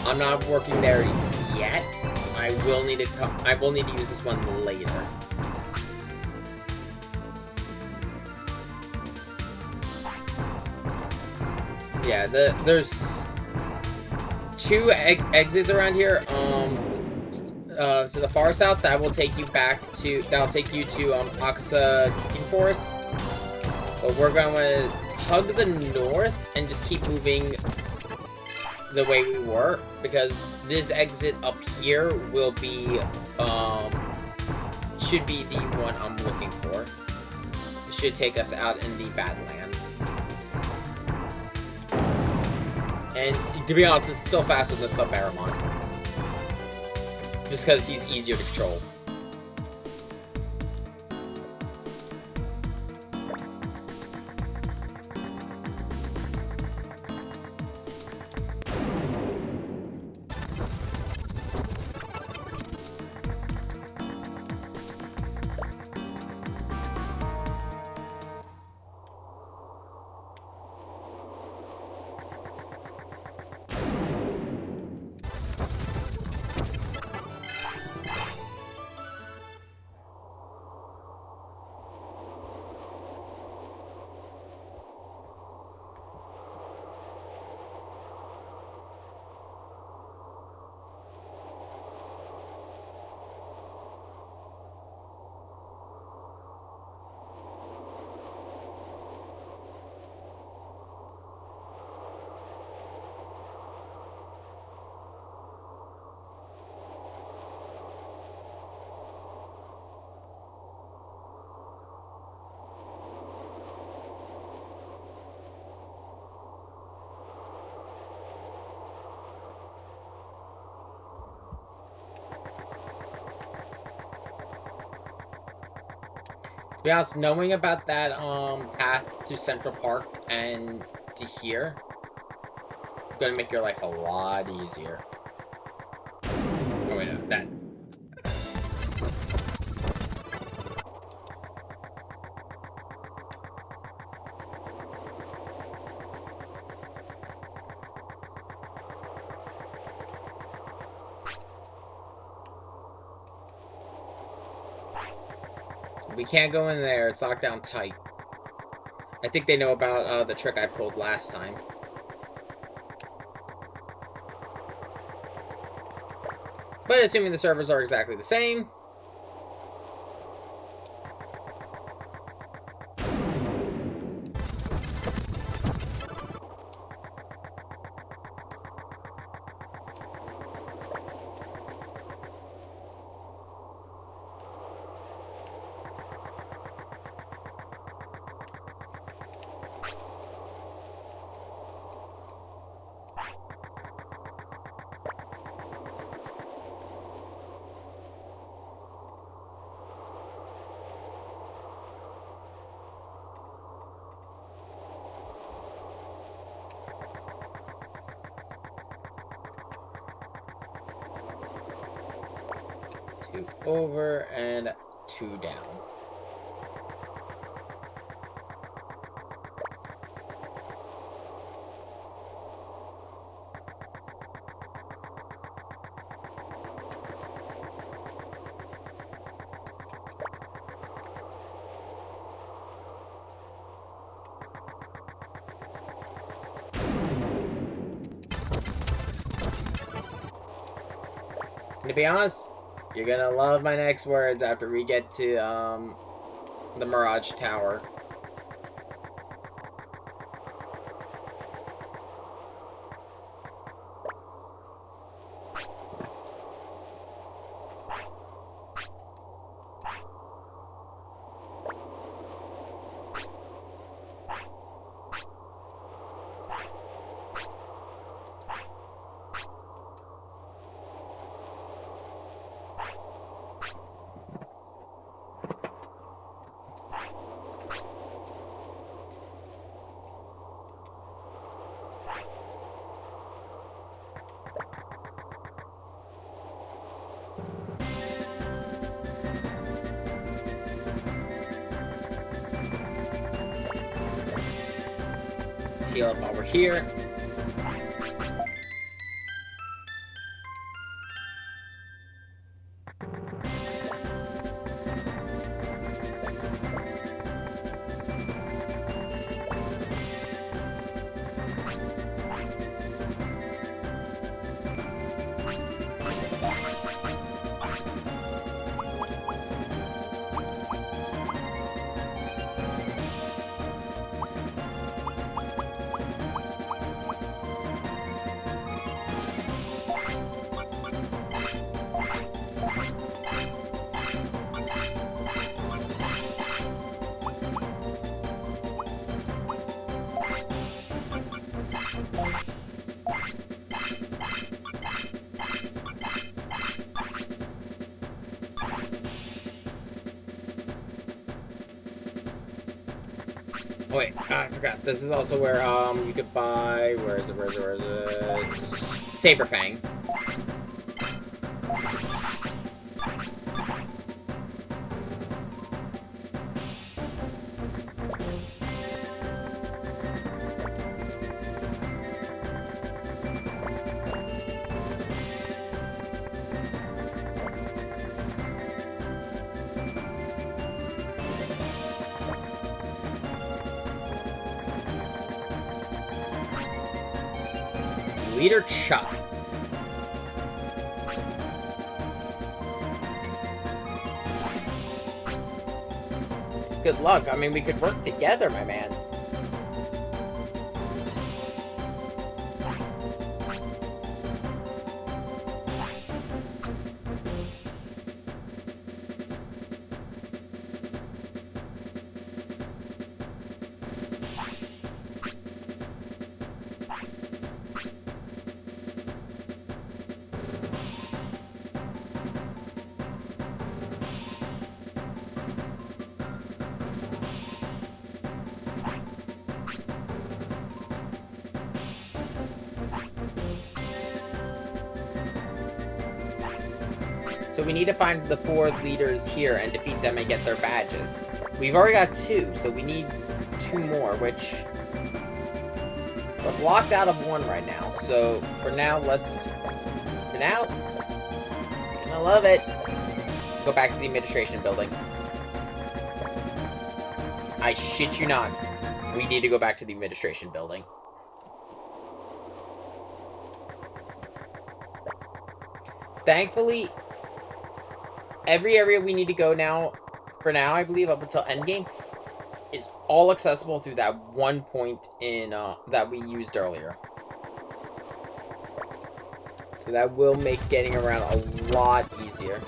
I'm not working there yet. I will need to use this one later. Yeah, there's two exits around here. To the far south, that will take you to Akasa Kicking Forest. But we're going to hug the north and just keep moving the way we were, because this exit up here will be, should be the one I'm looking for. It should take us out in the Badlands. And to be honest, it's still faster than Sub-Aramon. Just because he's easier to control. To be honest, knowing about that path to Central Park and to here, is gonna make your life a lot easier. Oh wait, no, that. We can't go in there. It's locked down tight. I think they know about the trick I pulled last time. But assuming the servers are exactly the same. Two over and two down. to be honest, you're gonna love my next words after we get to the Mirage Tower. Heal up while we're here. Oh wait, I forgot. This is also where you could buy. Where is it? Saberfang. Leader Chop. Good luck. I mean, we could work together, my man. So we need to find the 4 leaders here and defeat them and get their badges. We've already got 2, so we need 2 more, which we're blocked out of 1 right now. So for now, gonna love it. Go back to the administration building. I shit you not. We need to go back to the administration building. Thankfully, every area we need to go now, for now, I believe, up until endgame, is all accessible through that one point in, that we used earlier. So that will make getting around a lot easier.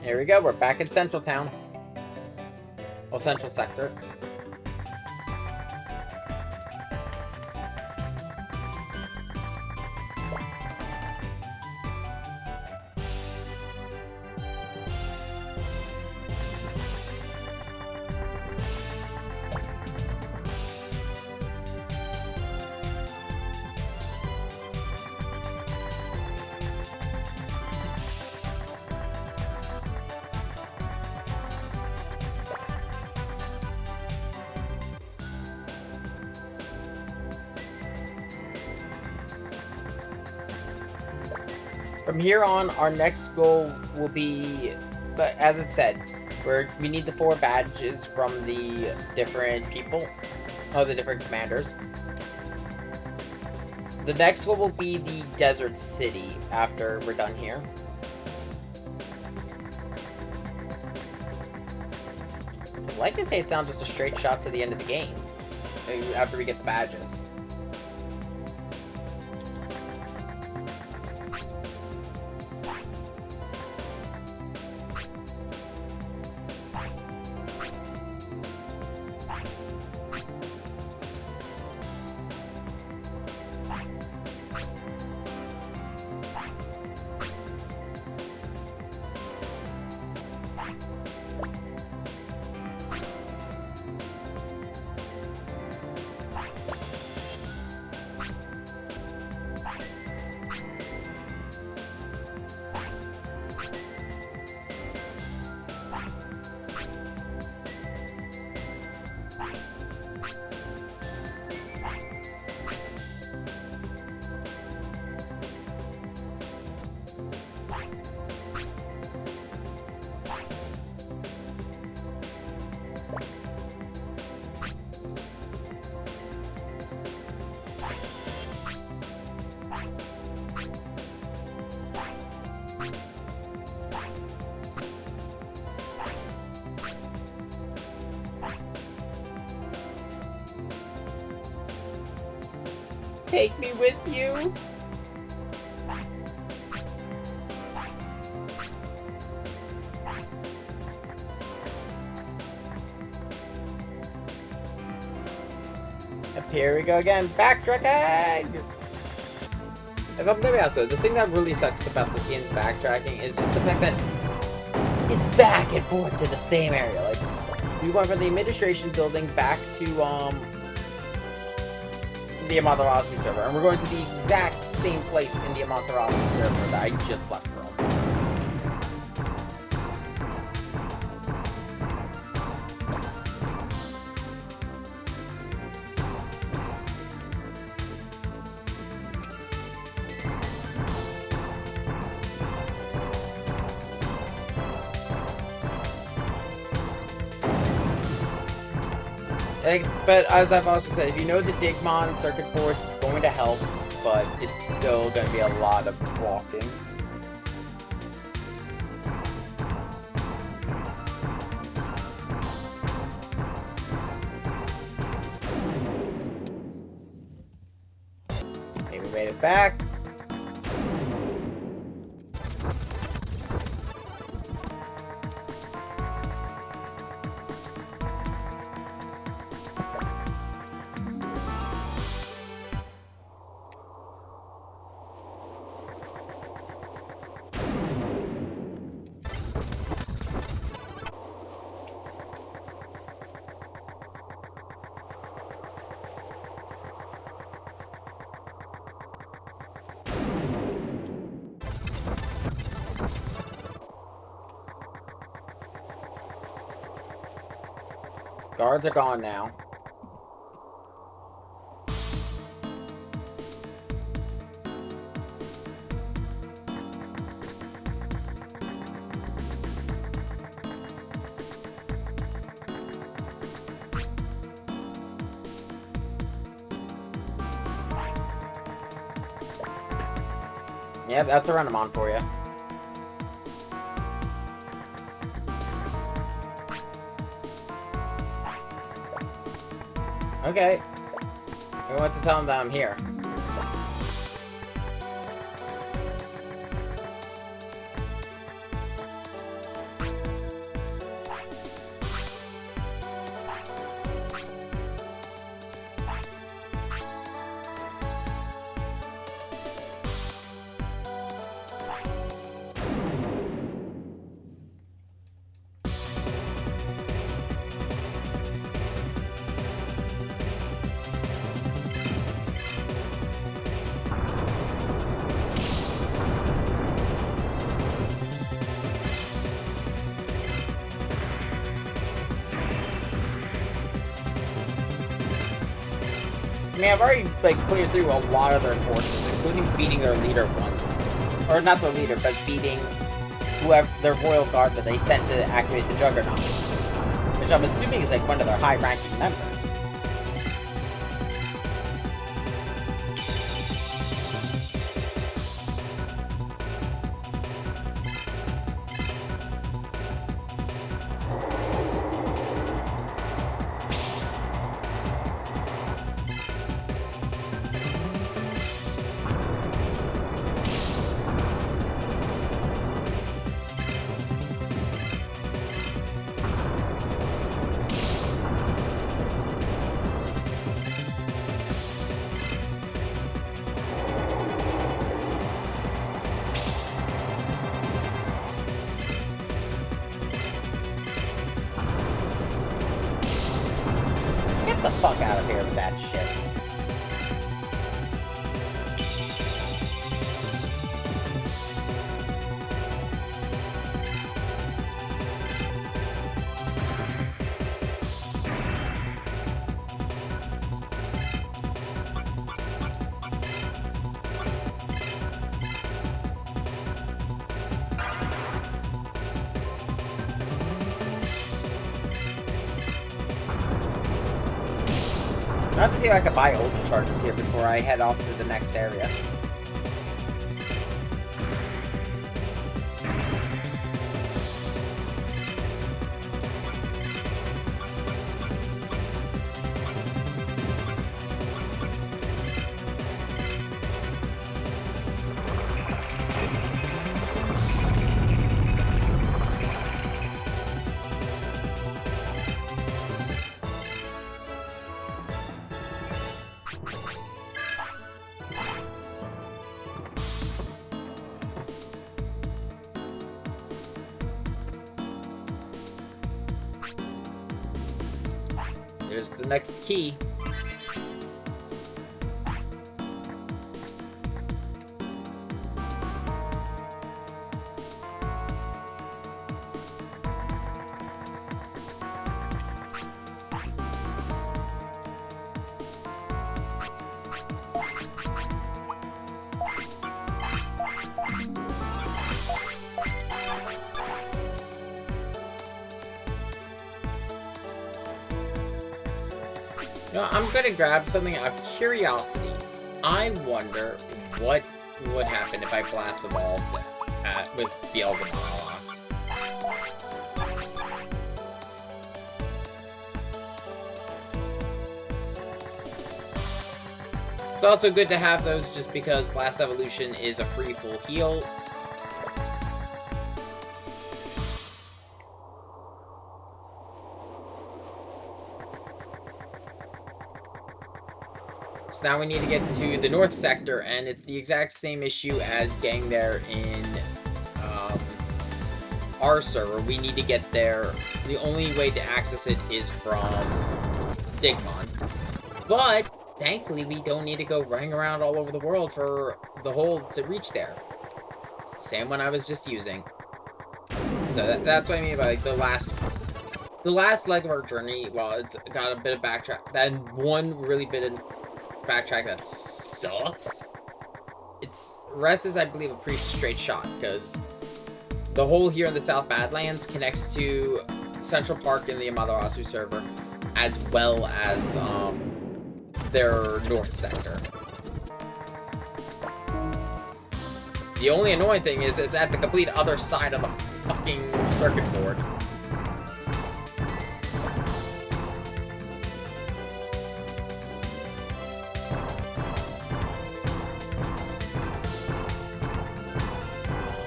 Here we go, we're back in Central Town. Well, Central Sector. From here on, our next goal will be, but as it said, we need the 4 badges from the different people, the different commanders. The next one will be the desert city after we're done here. I'd like to say it sounds just a straight shot to the end of the game after we get the badges. Take me with you. Up here we go again, backtracking! If I'm gonna be honest though, the thing that really sucks about this game's backtracking is just the fact that it's back and forth to the same area. Like, we went from the administration building back to, the Amaterasu server, and we're going to the exact same place in the Amaterasu server that I just left from. But as I've also said, if you know the Digimon circuit boards, it's going to help, but it's still going to be a lot of walking. Okay, we made it back. Guards are gone now. Yeah, that's a run-em-on for you. Okay. Who wants to tell him that I'm here? I mean, I've already, like, cleared through a lot of their forces, including beating their leader once. or not the leader, but beating whoever their royal guard that they sent to activate the Juggernaut, which I'm assuming is like one of their high-ranking members. Get the fuck out of here with that shit. I have to see if I can buy Ultra Charges here before I head off to the next area. Here's the next key. No, I'm gonna grab something out of curiosity. I wonder what would happen if I blast evolved with Beelzebub unlocked. It's also good to have those just because Blast Evolution is a free full heal. So now we need to get to the north sector, and it's the exact same issue as getting there in our server. We need to get there. The only way to access it is from Digimon. But, thankfully, we don't need to go running around all over the world for the hole to reach there. It's the same one I was just using. So that's what I mean by like the last leg of our journey. Well, it's got a bit of backtrack. That one really bit of backtrack that sucks. Its rest is, I believe, a pretty straight shot because the hole here in the South Badlands connects to Central Park in the Amaterasu server, as well as their north sector. The only annoying thing is it's at the complete other side of the fucking circuit board.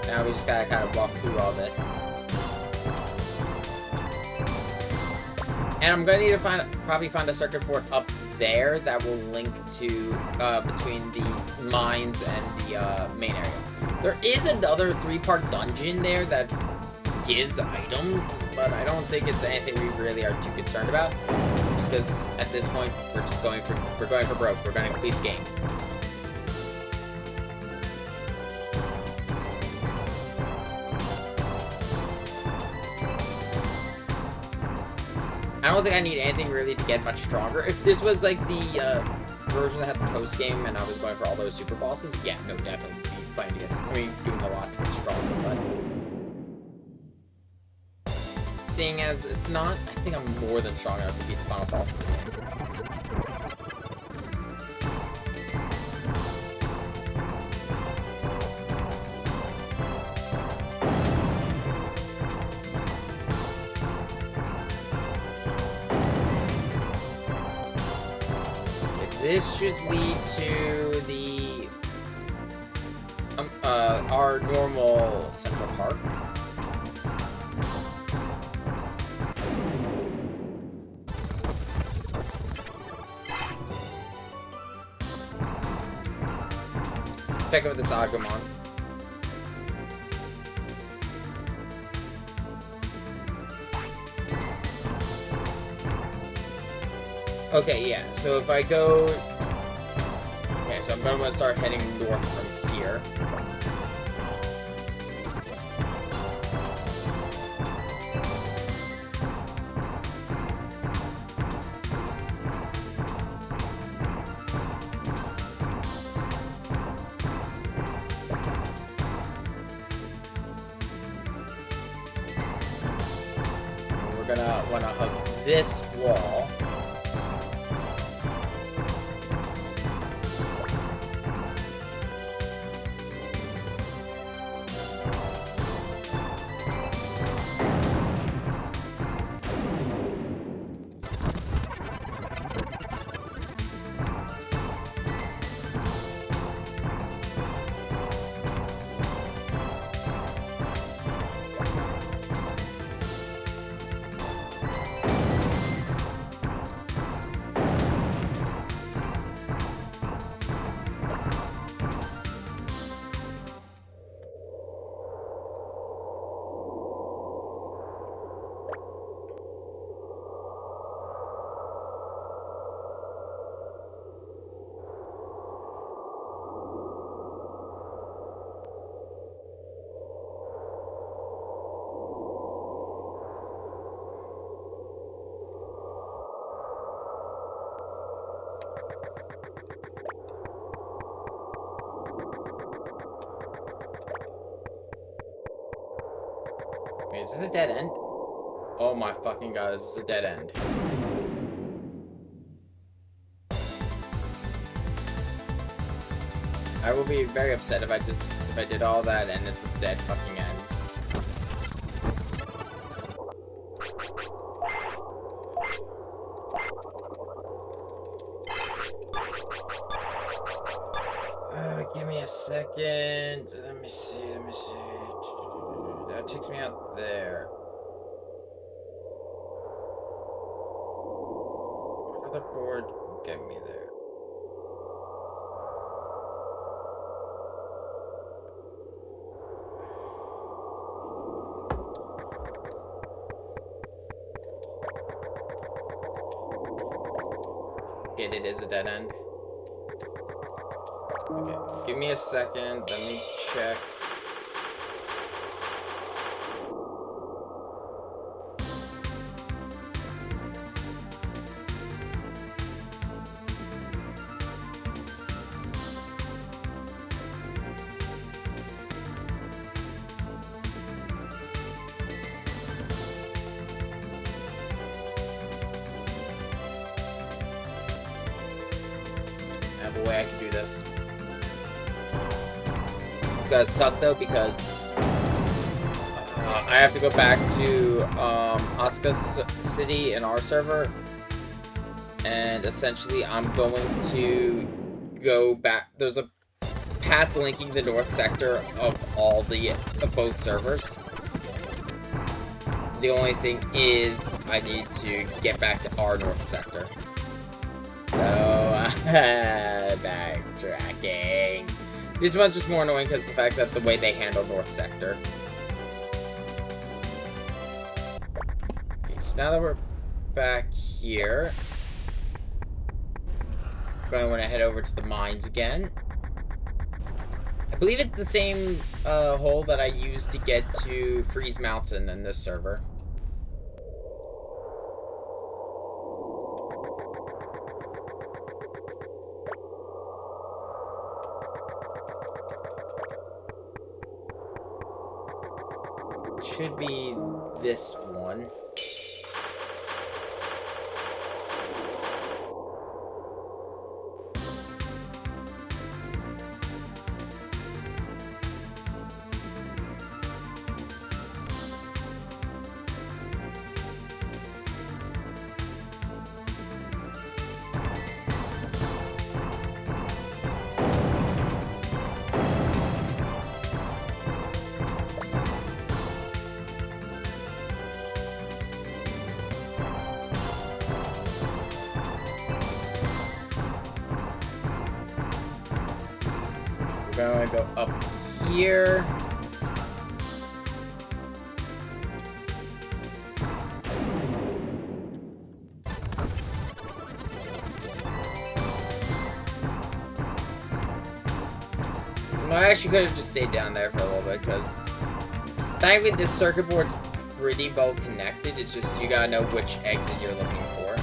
Now we just gotta kind of walk through all this. And I'm gonna need to probably find a circuit board up there that will link to between the mines and the main area. There is another 3-part dungeon there that gives items, but I don't think it's anything we really are too concerned about. Just because at this point we're going for broke. We're gonna complete the game. I don't think I need anything really to get much stronger. If this was like the version that had the post game and I was going for all those super bosses, yeah, no, definitely playing to get, I mean, doing a lot to get stronger, but seeing as it's not, I think I'm more than strong enough to beat the final boss of the game. This should lead to the our normal Central Park. Check out this Agumon. Okay, yeah, so if I go... Okay, so I'm going to start heading north from here. We're going to want to hug this wall. Wait, is this a dead end? Oh my fucking god, this is a dead end. I will be very upset if I did all that and it's a dead fucking end. Give me a second. Let me see. That takes me out there. What other board will get me there? Okay, it is a dead end. Okay, give me a second, let me check. I have a way I can do this. It's gonna suck though because I have to go back to Asuka City in our server, and essentially I'm going to go back. There's a path linking the north sector of both servers. The only thing is I need to get back to our north sector. So backtracking. This one's just more annoying because of the fact that the way they handle North Sector. Okay, so now that we're back here, I'm going to want to head over to the mines again. I believe it's the same hole that I used to get to Freeze Mountain in this server. should be this one. We're gonna go up here. Well, I actually could have just stayed down there for a little bit, because thankfully this circuit board's pretty well connected. It's just you gotta know which exit you're looking for.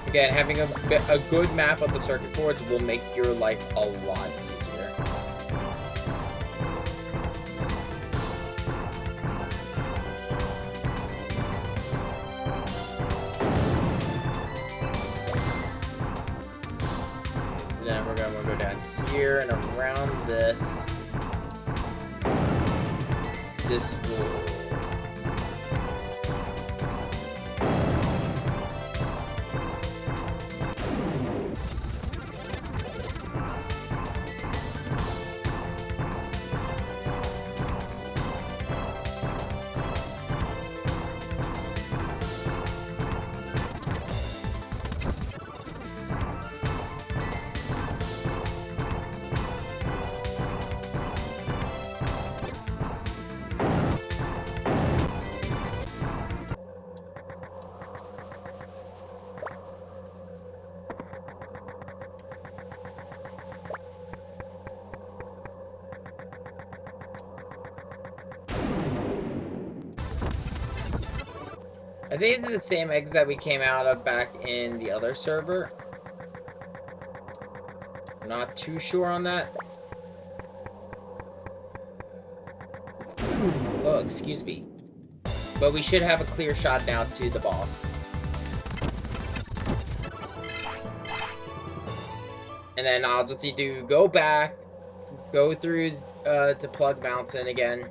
Again, having a good map of the circuit boards will make your life a lot easier. Then we're gonna go down here and around this. This will... I think it's the same eggs that we came out of back in the other server. I'm not too sure on that. Oh, excuse me. But we should have a clear shot now to the boss. And then I'll just need to go back, go through to Plug Mountain again,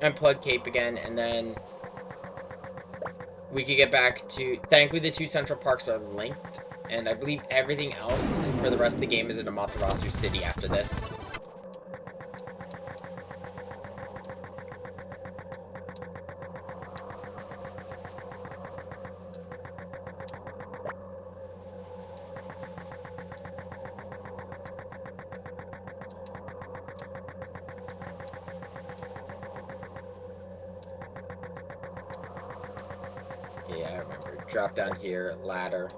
and Plug Cape again, and then we could get back to... Thankfully, the two central parks are linked, and I believe everything else for the rest of the game is in Amaterasu City after this. Yeah, I remember. Drop down here, ladder.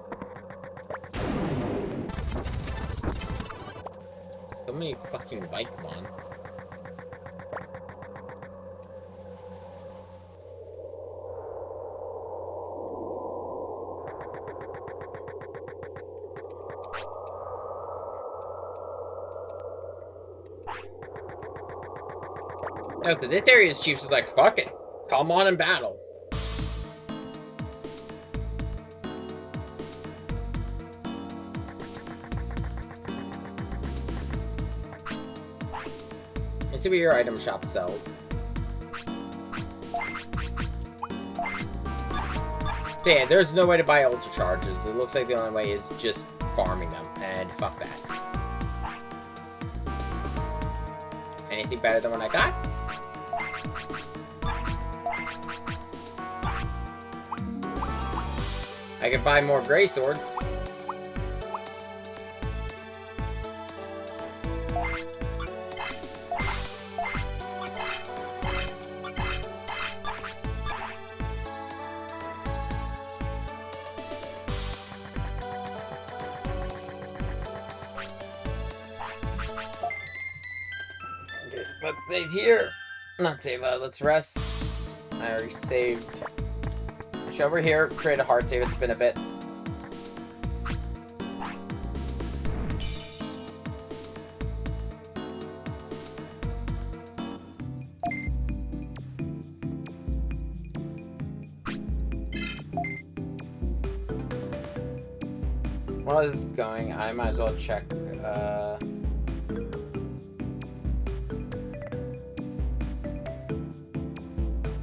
So many fucking Vikemon. No, so this area's chief is like, fuck it. Come on and battle. Let's see what your item shop sells. So yeah, there's no way to buy ultra charges. It looks like the only way is just farming them, and fuck that. Anything better than what I got? I can buy more gray swords. Okay, let's save here. Not save, let's rest. I already saved. Push over here, create a hard save. It's been a bit. While this is going, I might as well check.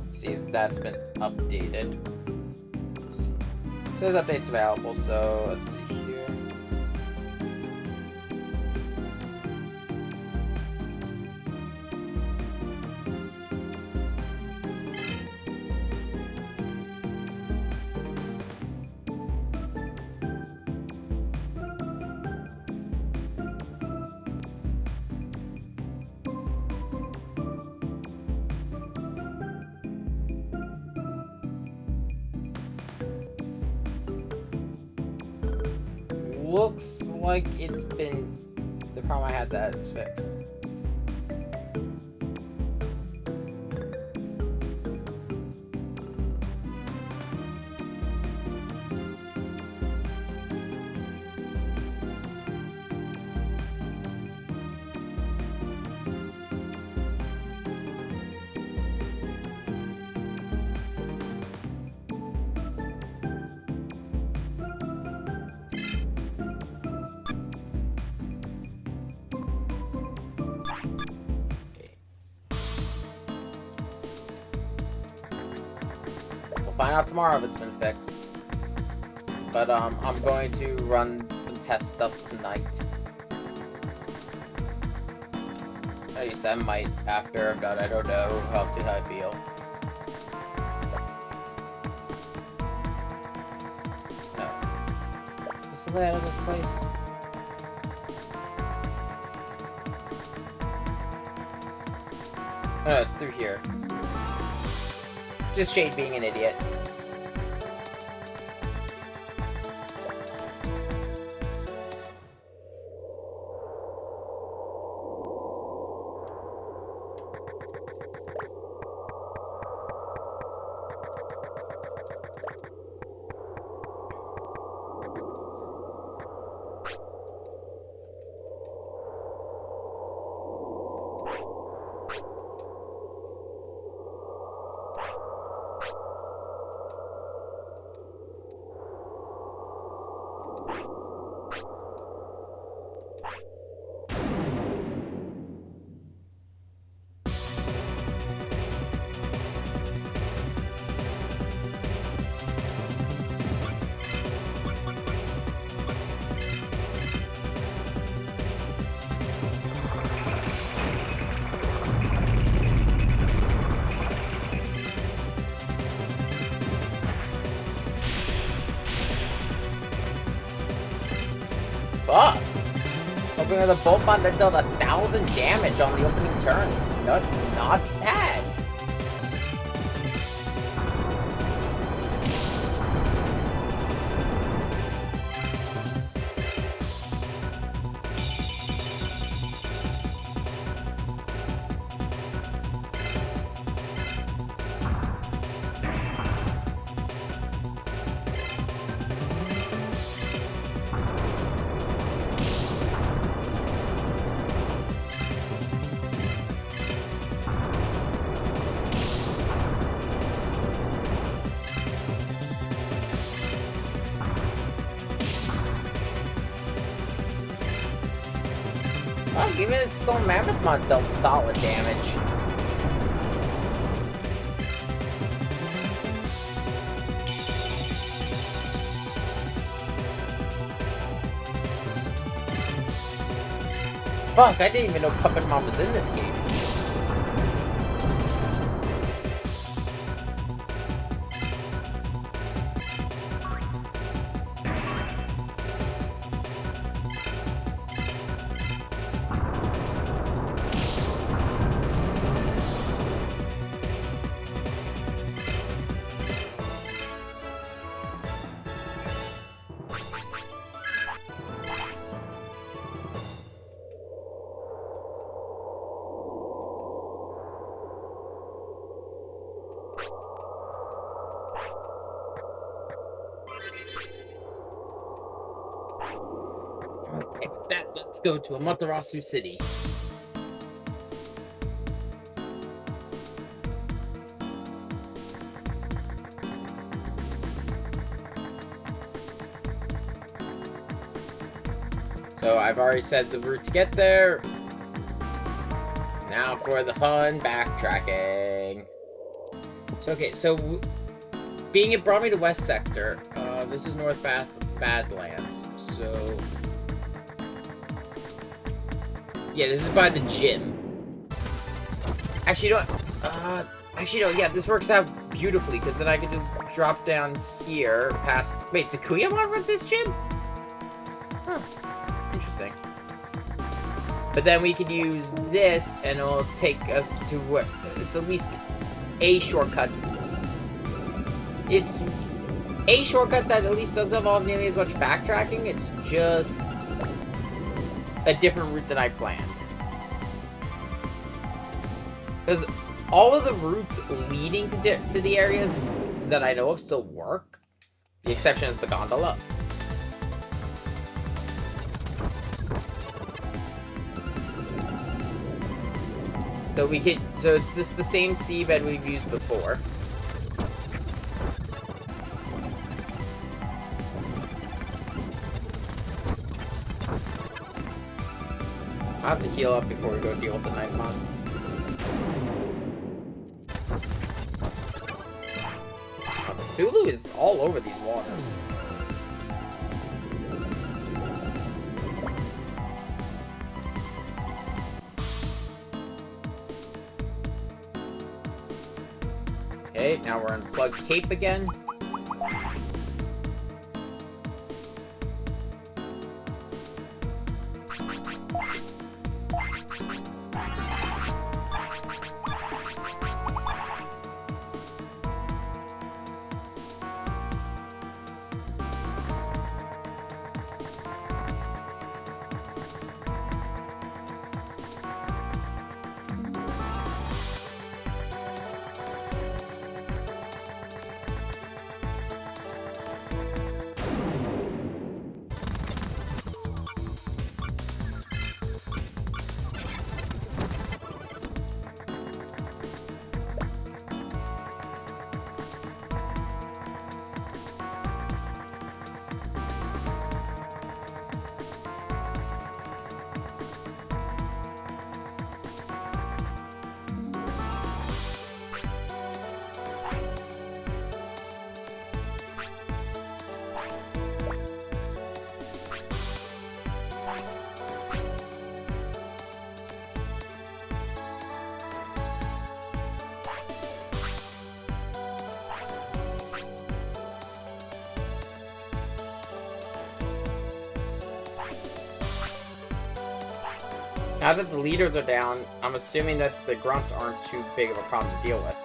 See if that's been updated. So there's updates available, so let's see here. Looks like it's been the problem I had that is fixed. Find out tomorrow if it's been fixed. But I'm going to run some test stuff tonight. At least I might after I'm done. I don't know. I'll see how I feel. No. What's the layout of this place? Oh, no, it's through here. Just Shade being an idiot. Fuck! Hoping with a bolt bond that dealt 1,000 damage on the opening turn. Not bad. Well, even its Stone Mammoth mod dealt solid damage. Fuck, I didn't even know Puppet Mom was in this game. Okay, with that, let's go to Amaterasu City. So I've already said the route to get there. Now for the fun backtracking. So okay, so it brought me to West Sector. This is North Badlands. So yeah, this is by the gym. Actually, you know what? Yeah, this works out beautifully because then I can just drop down here past. Wait, Sakuyamon runs this gym? Huh. Interesting. But then we could use this, and it'll take us to what? It's at least a shortcut. It's a shortcut that at least doesn't involve nearly as much backtracking. It's just a different route than I planned. Because all of the routes leading to the areas that I know of still work. The exception is the gondola. So it's just the same seabed we've used before. I'll have to heal up before we go deal with the Nightmon. Cthulhu is all over these waters. Okay, now we're on Plug Cape again. Now that the leaders are down, I'm assuming that the grunts aren't too big of a problem to deal with.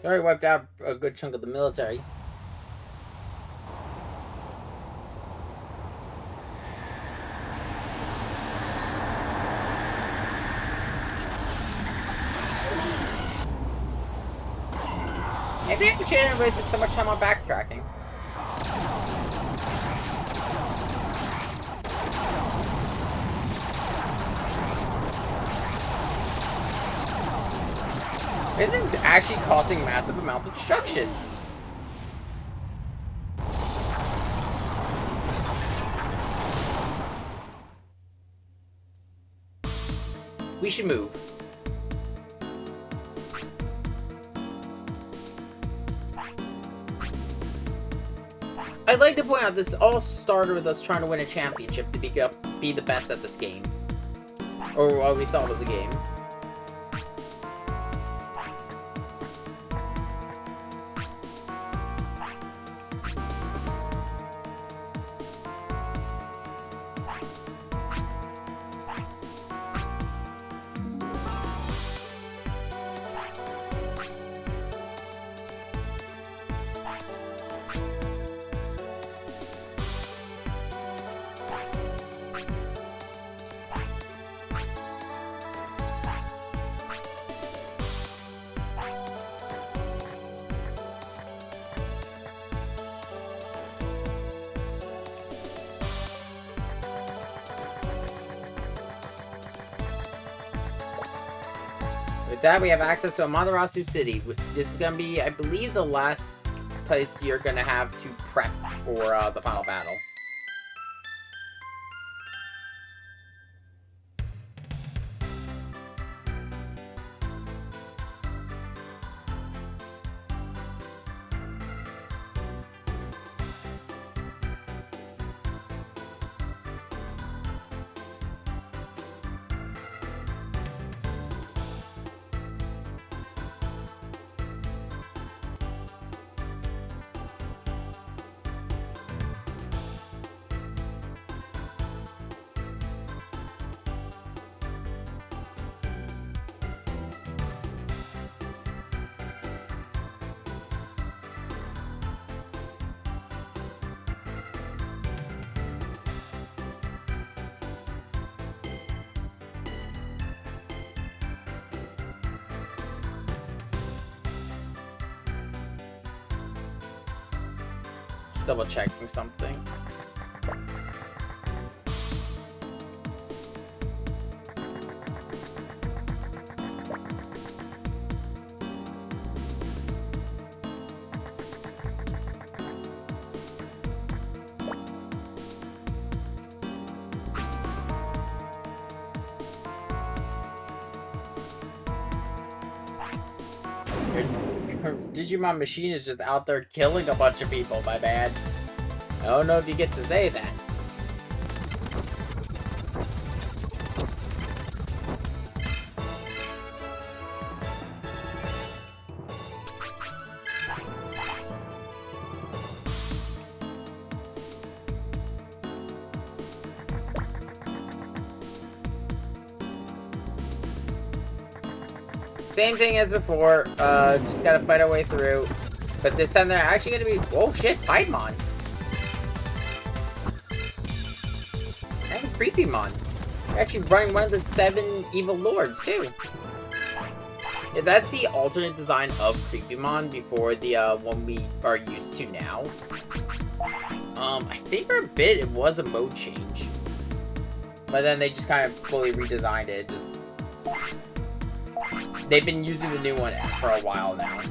Already wiped out a good chunk of the military. Maybe I shouldn't have wasted so much time on backtracking. Isn't actually causing massive amounts of destruction. We should move. I'd like to point out this all started with us trying to win a championship to be the best at this game. Or what we thought was a game. that, we have access to Amaterasu City. This is gonna be, I believe, the last place you're gonna have to prep for the final battle. Just double checking something. Your Digimon machine is just out there killing a bunch of people, my bad. I don't know if you get to say that. Same thing as before, just gotta fight our way through. But this time they're actually gonna be, oh shit, Piedmon. And Creepymon. They're actually running one of the 7 evil lords, too. Yeah, that's the alternate design of Creepymon before the one we are used to now. I think for a bit it was a mode change. But then they just kind of fully redesigned it, just... They've been using the new one for a while now.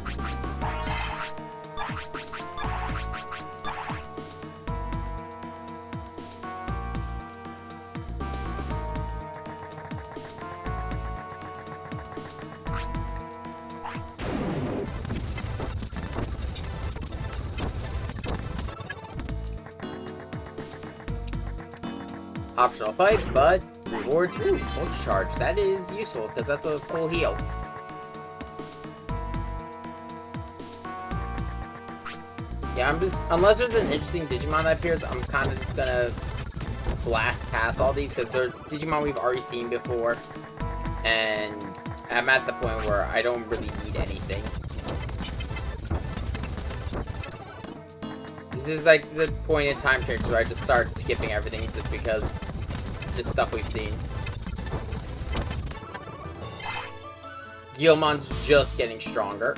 Optional fight, but rewards. Ooh, multi-charge. That is useful, because that's a full heal. Yeah, I'm just... Unless there's an interesting Digimon that appears, I'm kind of just gonna blast past all these, because they're Digimon we've already seen before. And I'm at the point where I don't really need anything. This is like the point in time change where I just start skipping everything just because just stuff we've seen. Guilmon's just getting stronger.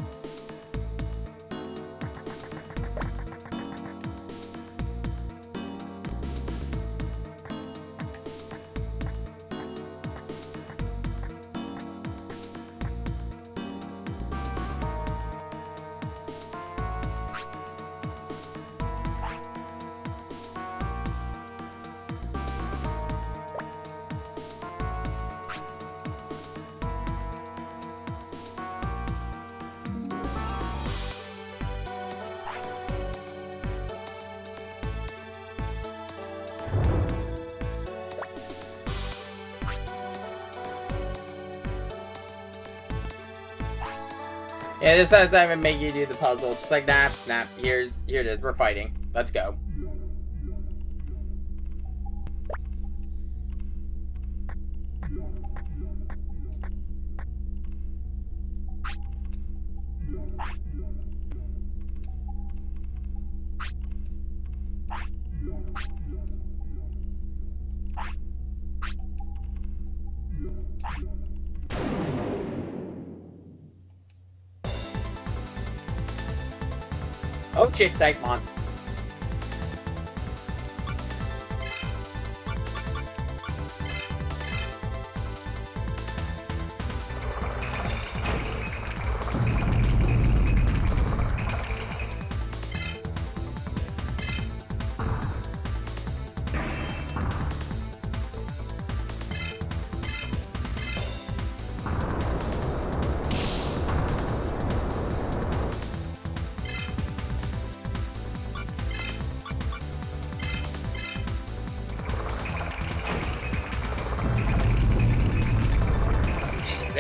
Yeah, this time's not even make you do the puzzle. It's just like, nah, here it is, we're fighting. Let's go. Oh shit, Digimon.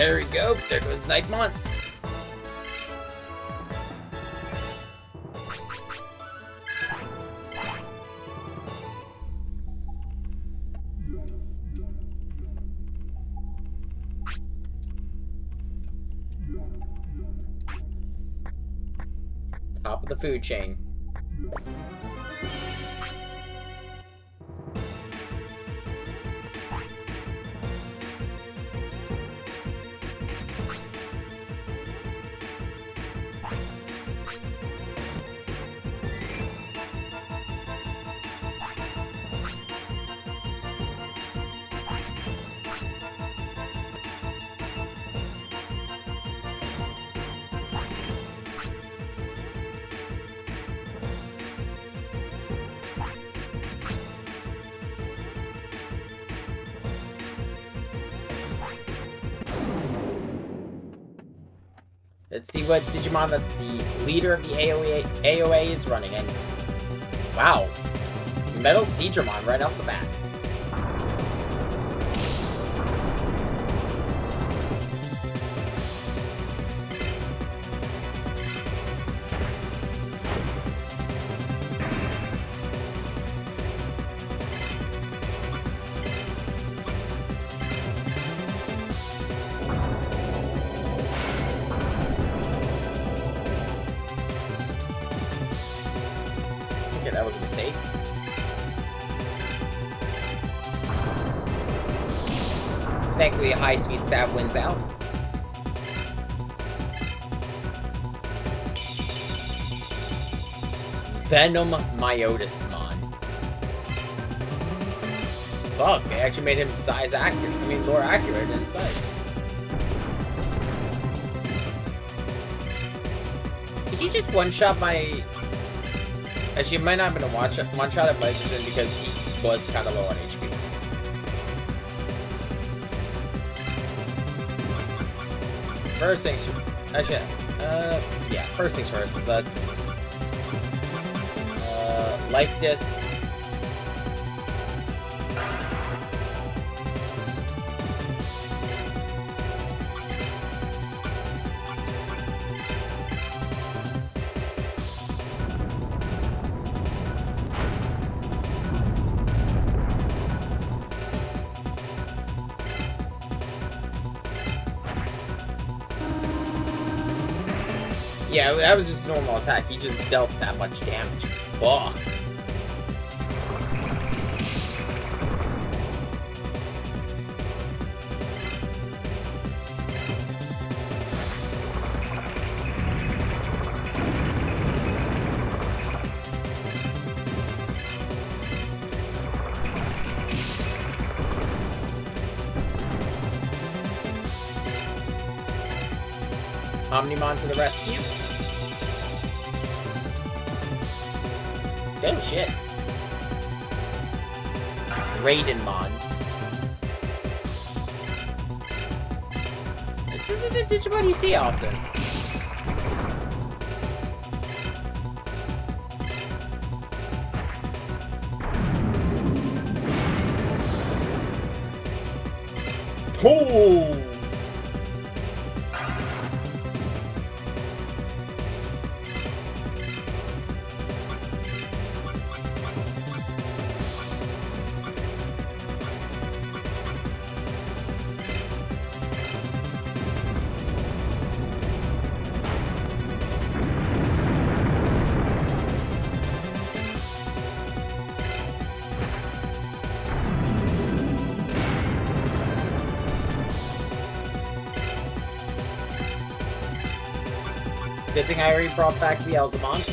There we go. There goes Nightmon. Top of the food chain. Let's see what Digimon that the leader of the AOA is running. And wow, Metal Seedramon right off the bat. Okay, that was a mistake. Thankfully, a high-speed stab wins out. Venom Myotismon. Fuck, they actually made him size accurate. I mean, lore accurate in size. Did he just one-shot my... Actually, it might not have been a one-shot, it might have just been because he was kind of low on HP. First things... Actually, yeah, first things first. Let's... Life Disc. Yeah, that was just a normal attack. He just dealt that much damage. Fuck. Omnimon to the rescue. Oh shit. Raidenmon. This isn't a Digimon you see often. Oh! Good thing I already brought back Beelzemon.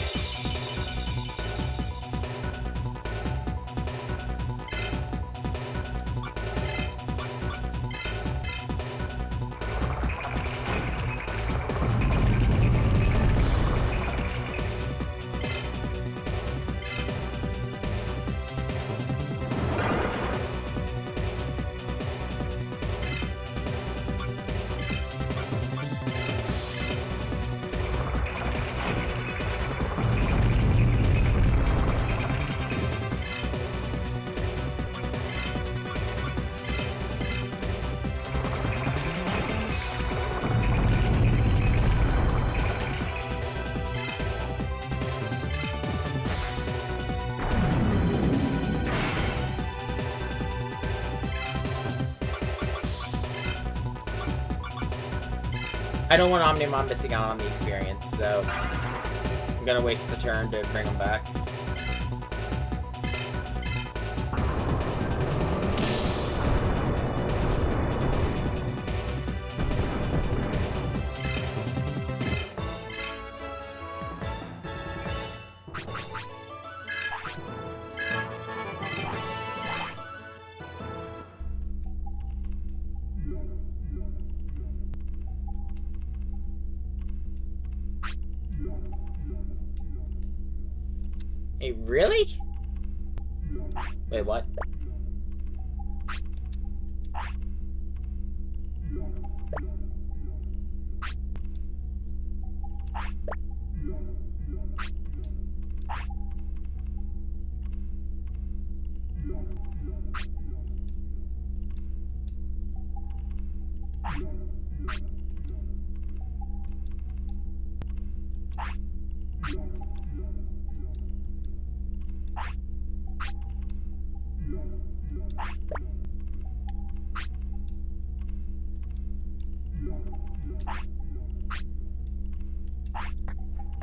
I don't want Omnimon missing out on the experience, so I'm gonna waste the turn to bring him back. Hey, really? Wait, what?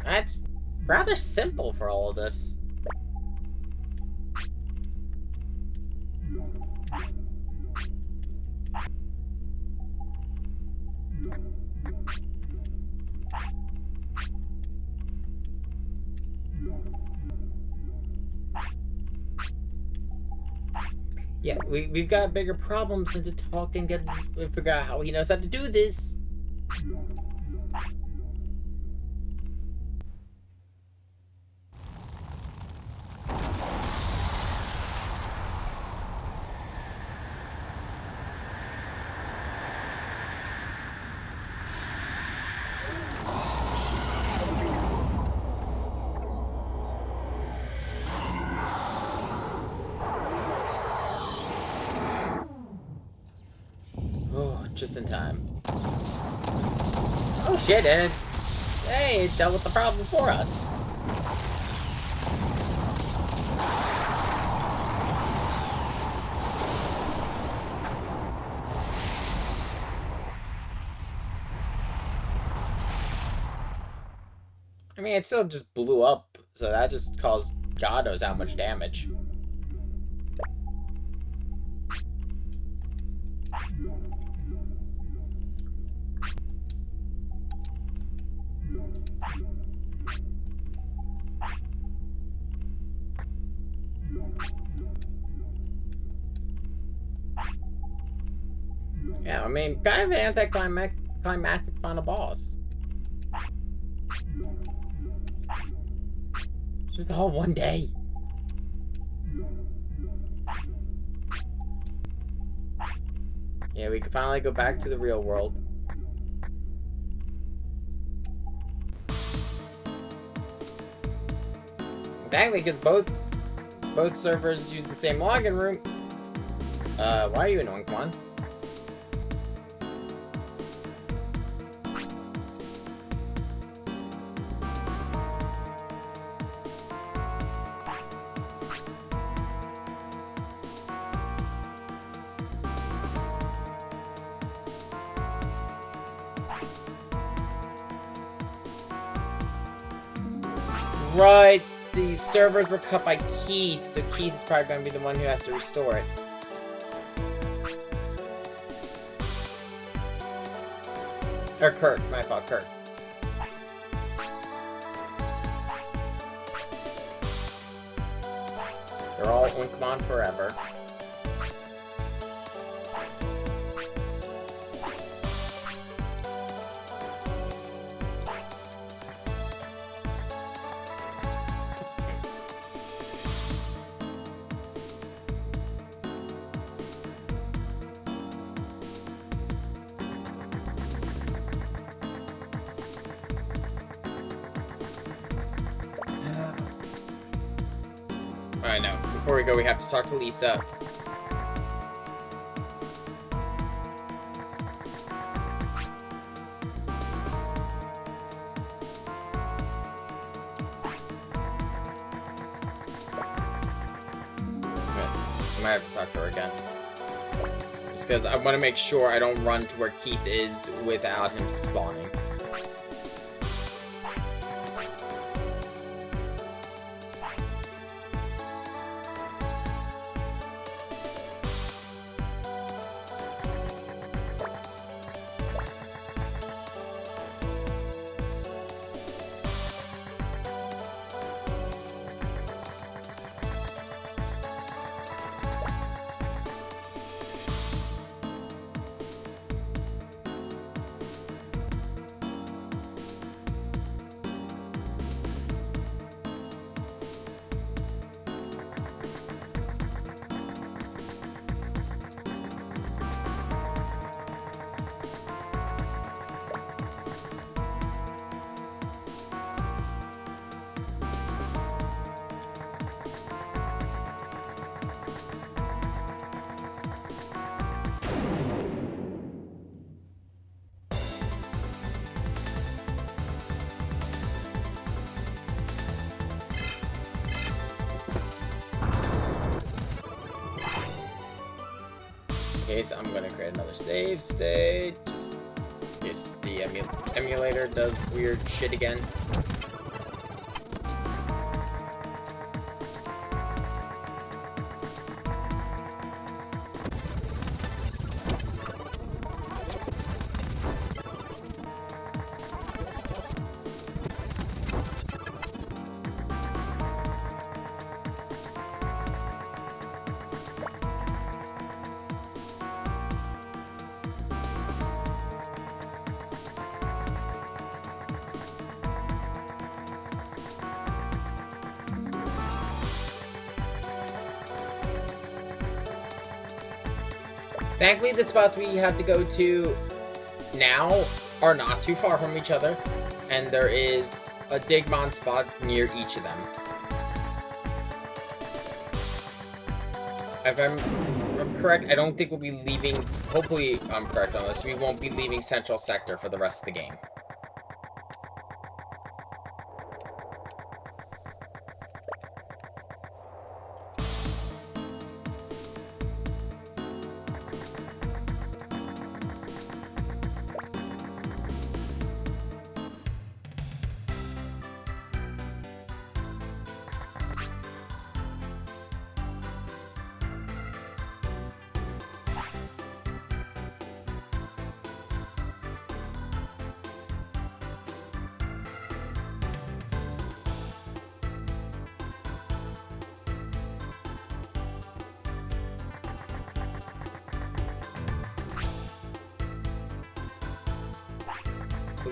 That's rather simple for all of this. Yeah, we've got bigger problems than to talk and figure out how he knows how to do this. Oh, just in time. Oh shit, and hey, it dealt with the problem for us. I mean, it still just blew up, so that just caused God knows how much damage. Yeah, I mean, kind of an anticlimactic final boss. Just all one day. Yeah, we can finally go back to the real world. Exactly, because both servers use the same login room. Why are you annoying? Come on. Right, the servers were cut by Keith, so Keith is probably going to be the one who has to restore it. Or Kurt, my fault, Kurt. They're all Oinkmon forever. Alright, now, before we go, we have to talk to Lisa. Okay. I might have to talk to her again. Just because I want to make sure I don't run to where Keith is without him spawning. Case, I'm gonna create another save state. Just in case the emulator does weird shit again. Thankfully, the spots we have to go to now are not too far from each other, and there is a Digimon spot near each of them. If I'm correct, I don't think we'll be leaving, hopefully I'm correct on this, we won't be leaving Central Sector for the rest of the game.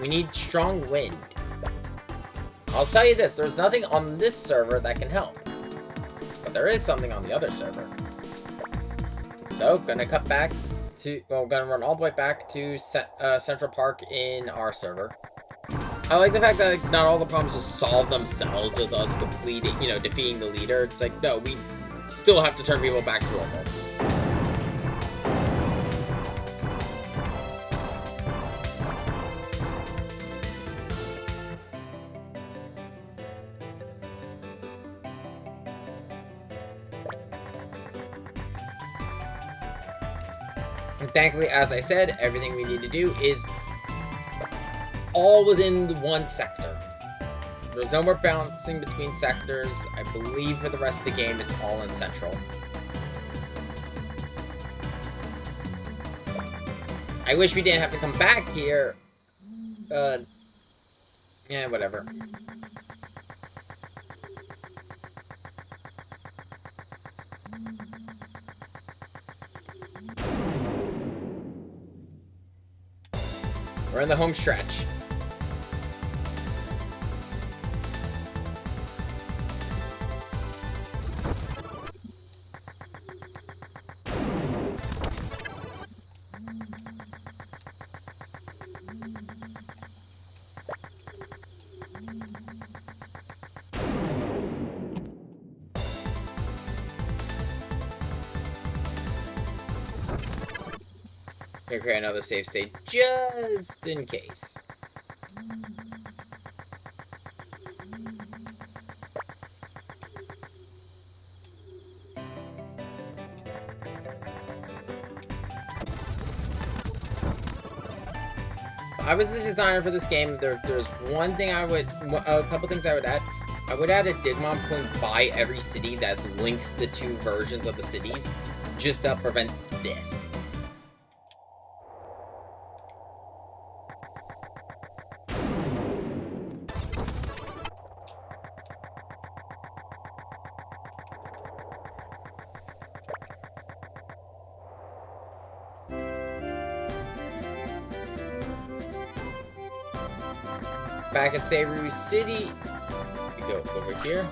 We need strong wind. I'll tell you this, there's nothing on this server that can help. But there is something on the other server. So, gonna cut back to, well, gonna run all the way back to Central Park in our server. I like the fact that like, not all the problems just solve themselves with us completing, defeating the leader. It's like, no, we still have to turn people back to normal. And thankfully, as I said, everything we need to do is all within the one sector. There's no more bouncing between sectors. I believe for the rest of the game, it's all in Central. I wish we didn't have to come back here. Yeah, whatever. We're in the home stretch. Gonna create another save state just in case. I was the designer for this game, there's one thing a couple things I would add. I would add a Digimon point by every city that links the two versions of the cities, just to prevent this. Back at Seiru City, we go over here.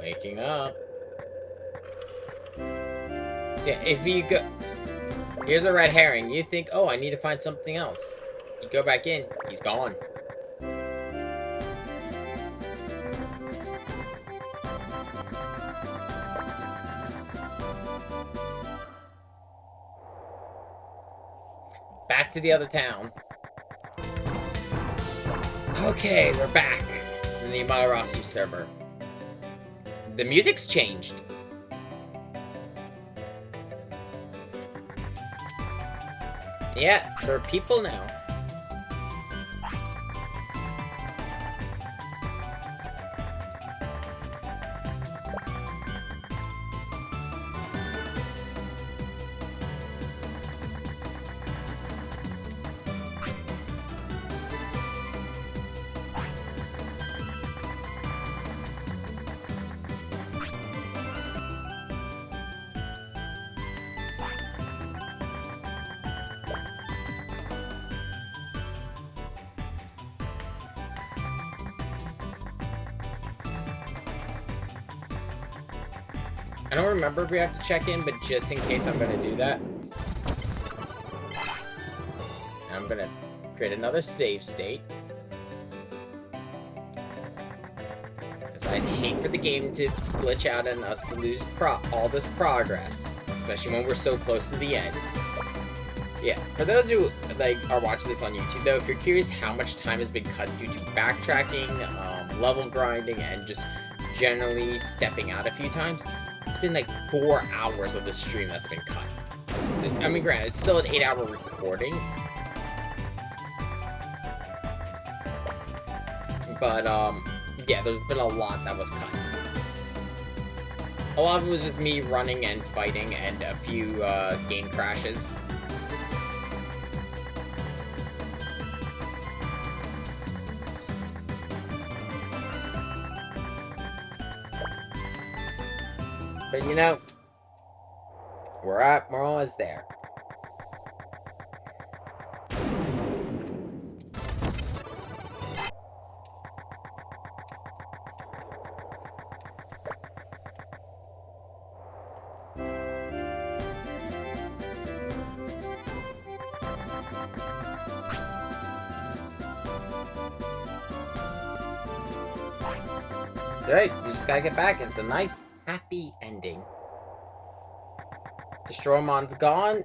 Waking up. Yeah, if you go... Here's a red herring. You think, oh, I need to find something else. You go back in, he's gone. Back to the other town. Okay, we're back in the Amaterasu server. The music's changed. Yeah, there are people now. I don't remember if we have to check in, but just in case, I'm going to do that. I'm going to create another save state. Because I'd hate for the game to glitch out and us to lose all this progress. Especially when we're so close to the end. Yeah, for those who are watching this on YouTube, though, if you're curious how much time has been cut due to backtracking, level grinding, and just generally stepping out a few times, it's been like 4 hours of the stream that's been cut. I mean, granted, it's still an 8-hour recording. But, yeah, there's been a lot that was cut. A lot of it was just me running and fighting and a few, game crashes. But you know, we're almost there. Alright, you just gotta get back. It's a nice, happy ending. Destroymon's gone.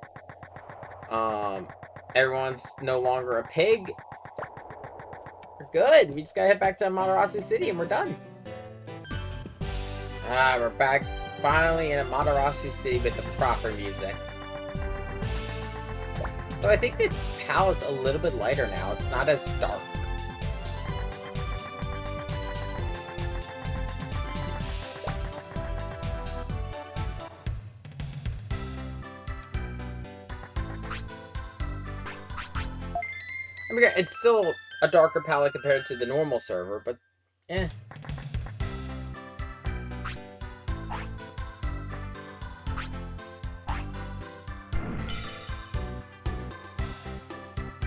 Everyone's no longer a pig. We're good. We just gotta head back to Amaterasu City and we're done. We're back finally in Amaterasu City with the proper music. So I think the palette's a little bit lighter now. It's not as dark. I mean, it's still a darker palette compared to the normal server, but eh.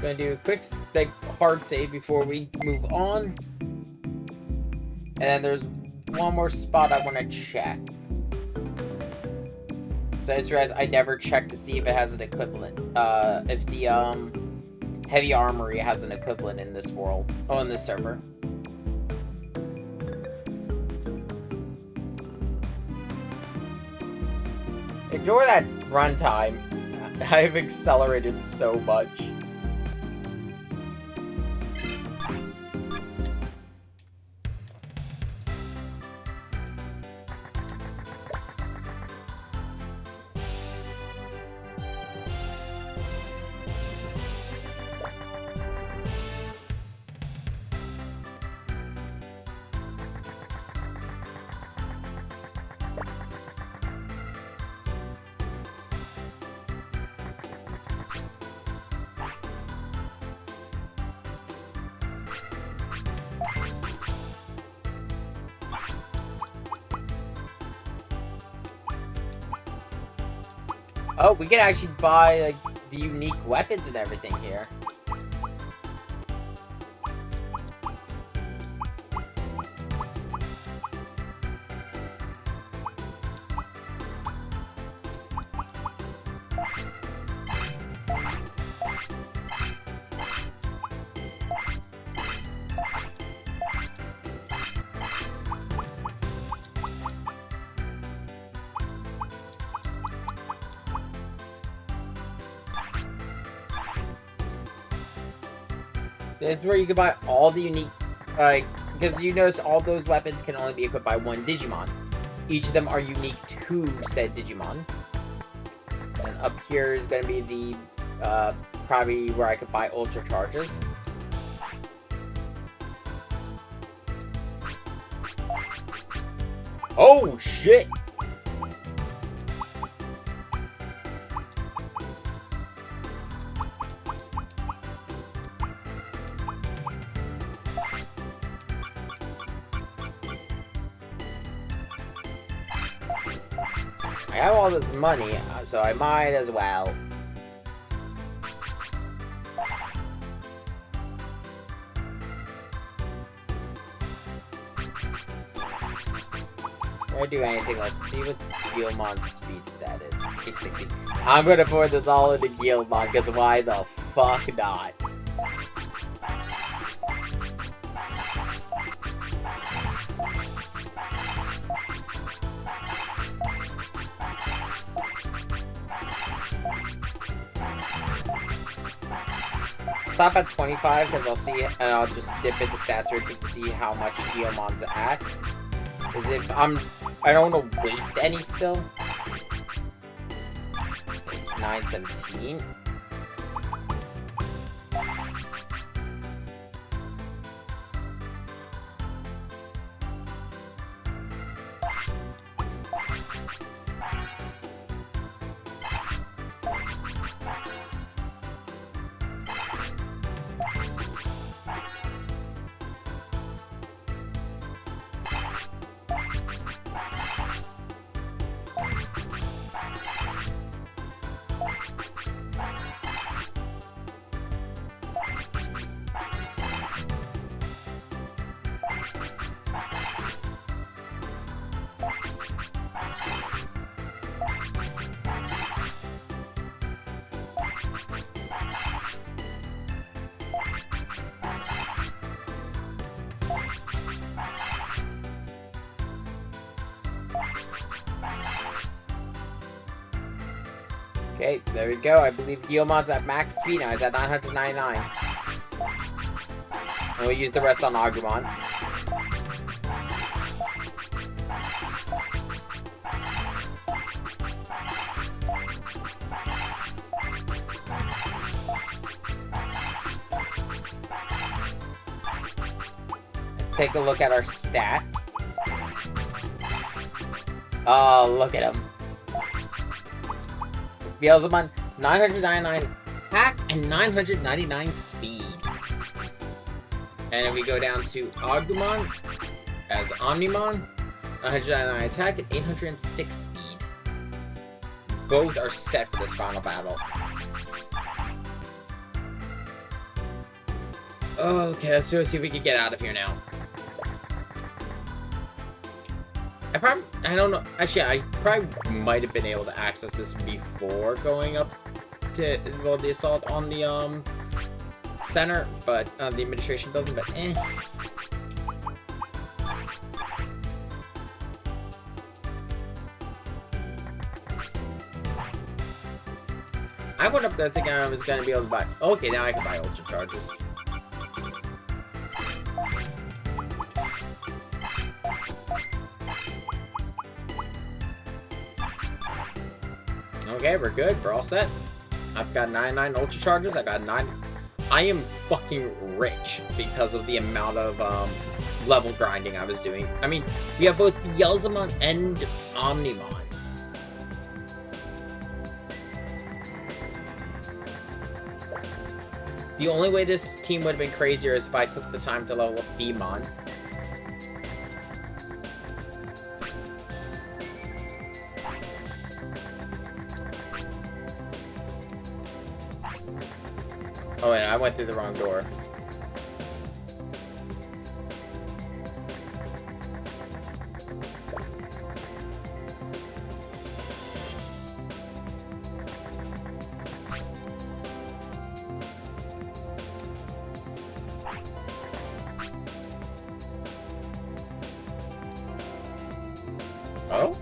gonna do a quick like hard save before we move on. And then there's one more spot I want to check. So I just realized I never checked to see if it has an equivalent. If the heavy armory has an equivalent in this world. Oh, in this server. Ignore that runtime. I've accelerated so much. Oh, we can actually buy like the unique weapons and everything here. This is where you can buy all the unique, because you notice all those weapons can only be equipped by one Digimon. Each of them are unique to said Digimon. And up here is going to be the, probably where I could buy Ultra Charges. Oh, shit! I have all this money, so I might as well. Before I do anything, let's see what Guilmon's speed stat is. 860. I'm gonna pour this all into Guilmon, because why the fuck not? Stop at 25 because I'll see it, and I'll just dip into stats real quick to see how much Guilmon's at. Because if I don't want to waste any still. 917. Okay, there we go. I believe Guilmon's at max speed now. He's at 999. And we'll use the rest on Agumon. Take a look at our stats. Oh, look at him. Beelzebub, 999 attack and 999 speed. And if we go down to Agumon as Omnimon, 999 attack and 806 speed. Both are set for this final battle. Okay, let's see if we can get out of here now. I don't know. Actually, I probably might have been able to access this before going up to, well, the assault on the, center, but, the administration building, but eh. I went up there thinking I was gonna be able to buy, okay, now I can buy ultra charges. Okay, we're good. We're all set. I've got 99 ultra charges. I got 9. I am fucking rich because of the amount of level grinding I was doing. I mean, we have both Beelzemon and Omnimon. The only way this team would have been crazier is if I took the time to level up Beemon. Oh wait, I went through the wrong door. Oh?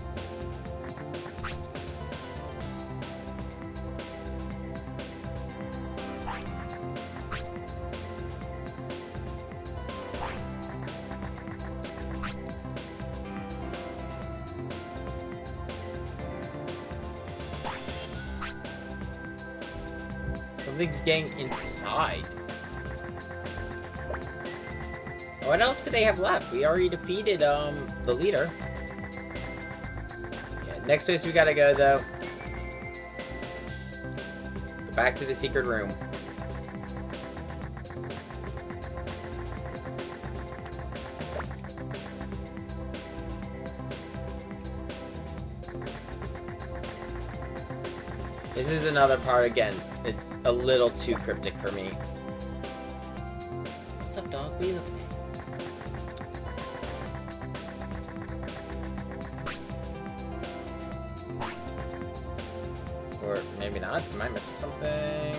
Something's getting inside. What else could they have left? We already defeated, the leader. Yeah, next place we gotta go, though. Go back to the secret room. This is another part, again, it's a little too cryptic for me. What's up, dog? What are you looking at? Or maybe not. Am I missing something?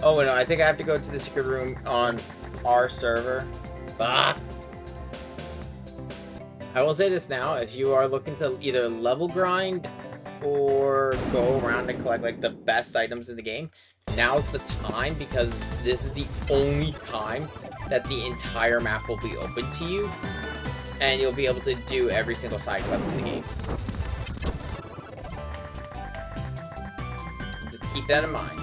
Oh, no, I think I have to go to the secret room on our server. Fuck. I will say this now, if you are looking to either level grind or go around and collect, like, the best items in the game, now's the time, because this is the only time that the entire map will be open to you, and you'll be able to do every single side quest in the game. Just keep that in mind.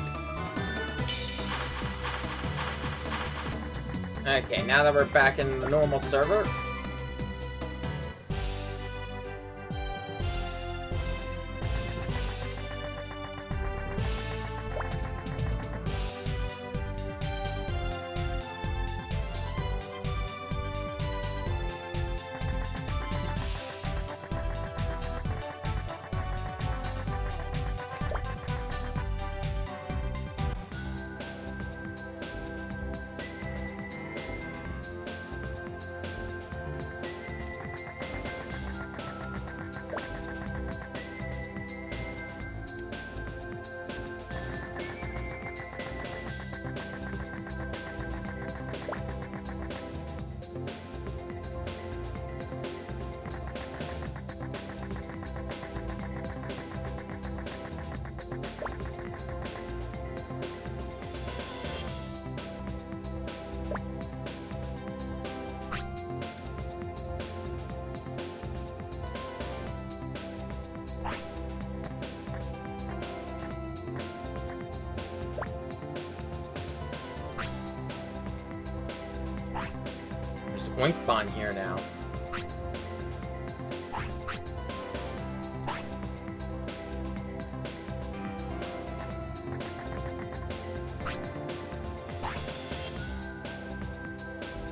Okay, now that we're back in the normal server. Oinkmon here now.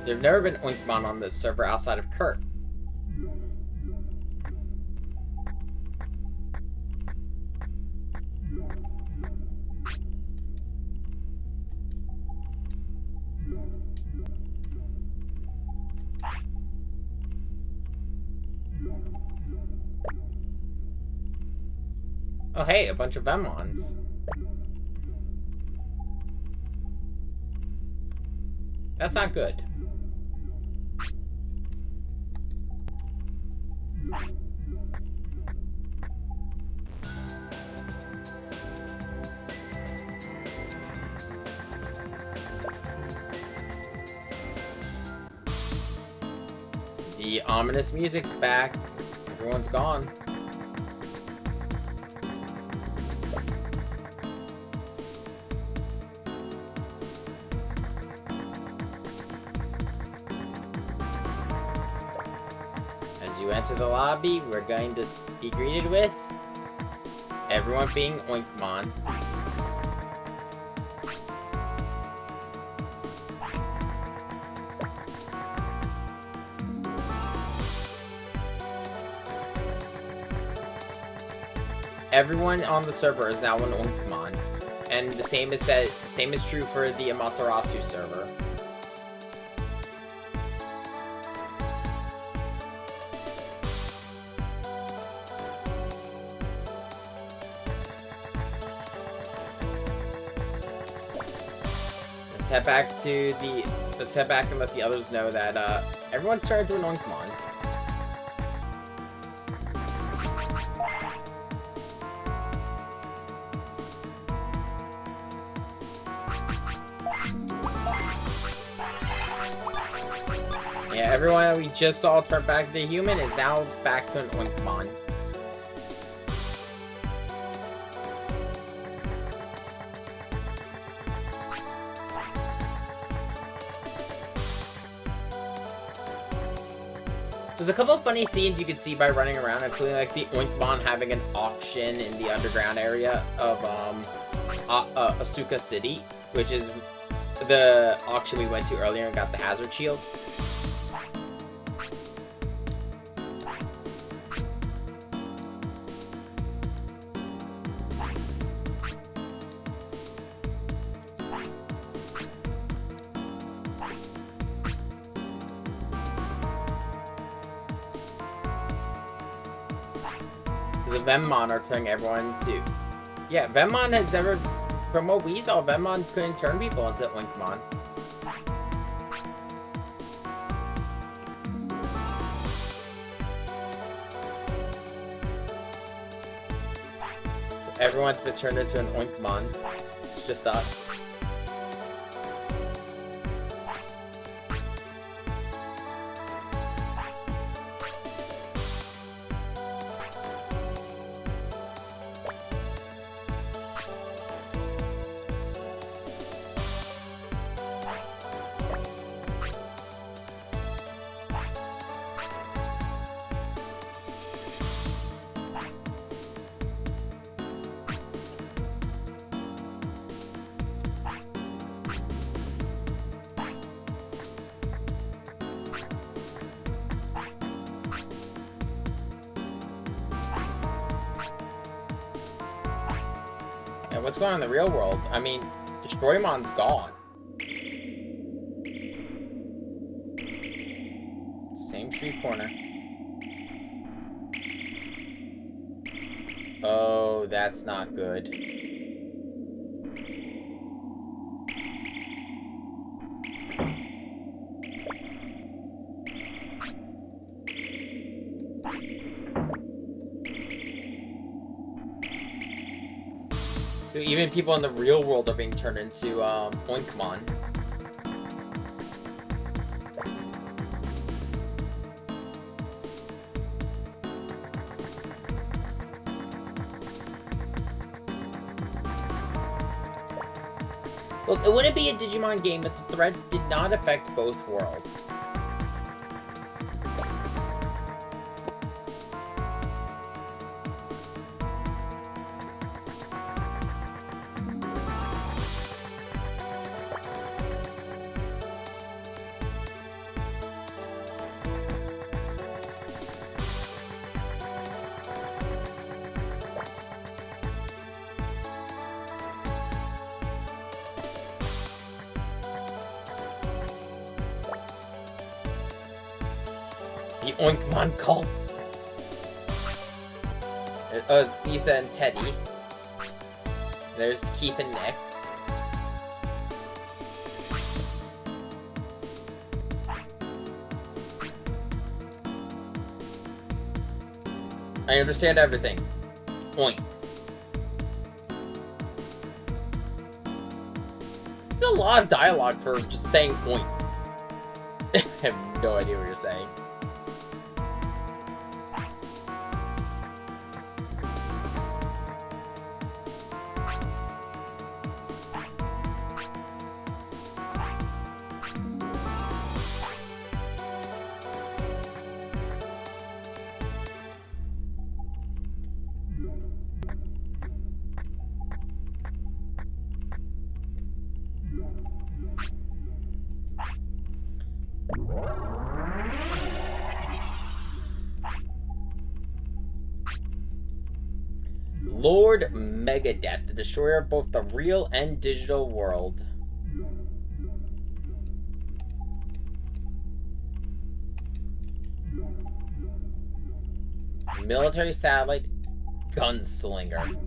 There've never been Oinkmon on this server outside of Kurt. Oh hey, a bunch of Vemmons. That's not good. The ominous music's back. Everyone's gone. As you enter the lobby, we're going to be greeted with everyone being Oinkmon. Everyone on the server is now an Oinkmon, and the same is true for the Amaterasu server. Let's head back and let the others know that everyone's turned to an Oinkmon. Yeah, everyone that we just saw turn back to human is now back to an Oinkmon. There's a couple of funny scenes you can see by running around, including like the Oinkmon having an auction in the underground area of Asuka City, which is the auction we went to earlier and got the hazard shield. The Vemmon are turning everyone to... Yeah, Vemmon has never... From what we saw, Vemmon couldn't turn people into Oinkmon. So everyone's been turned into an Oinkmon. It's just us. And what's going on in the real world? I mean, Destroymon's gone. Same street corner. Oh, that's not good. So even people in the real world are being turned into Oinkmon. Look, it wouldn't be a Digimon game if the threat did not affect both worlds. The Oinkmon cult. Oh, it's Lisa and Teddy. There's Keith and Nick. I understand everything. Oink. There's a lot of dialogue for just saying oink. I have no idea what you're saying. Lord Megadeth, the destroyer of both the real and digital world. Military satellite gunslinger.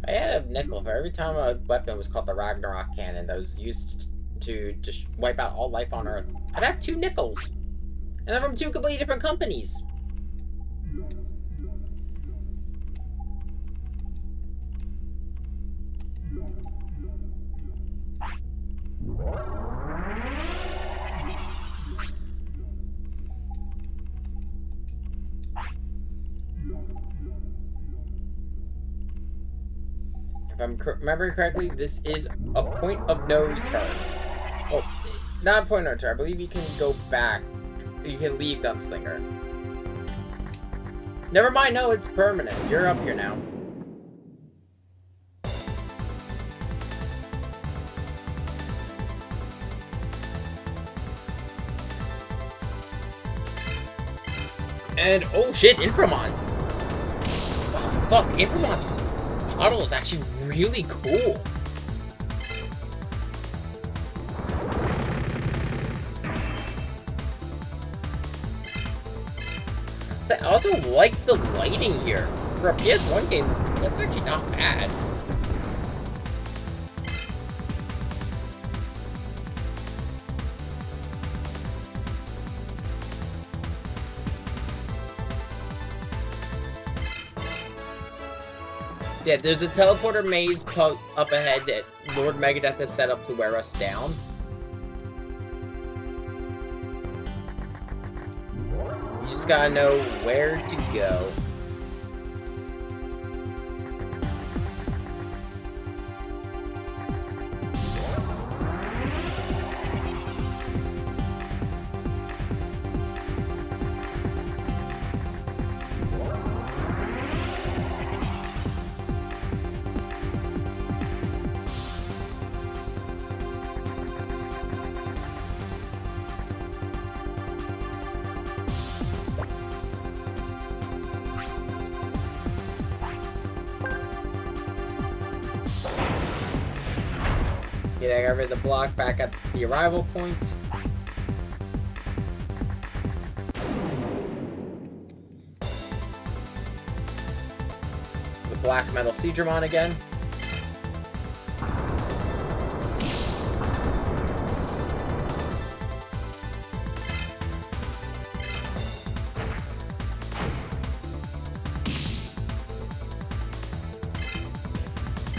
I had a nickel for every time a weapon was called the Ragnarok cannon that was used to just wipe out all life on Earth. I'd have 2 nickels. And they're from 2 completely different companies. If I'm remembering correctly, this is a point of no return. Oh, not a point of no return. I believe you can go back. You can leave Gunslinger. Never mind, no, it's permanent. You're up here now. And, oh shit, Inframon! Oh fuck, Infamon's model is actually really cool. So I also like the lighting here. For a PS1 game, that's actually not bad. Yeah, there's a teleporter maze up ahead that Lord Megadeth has set up to wear us down. You just gotta know where to go. Get I got rid of the block back at the arrival point. The black metal Seedramon again.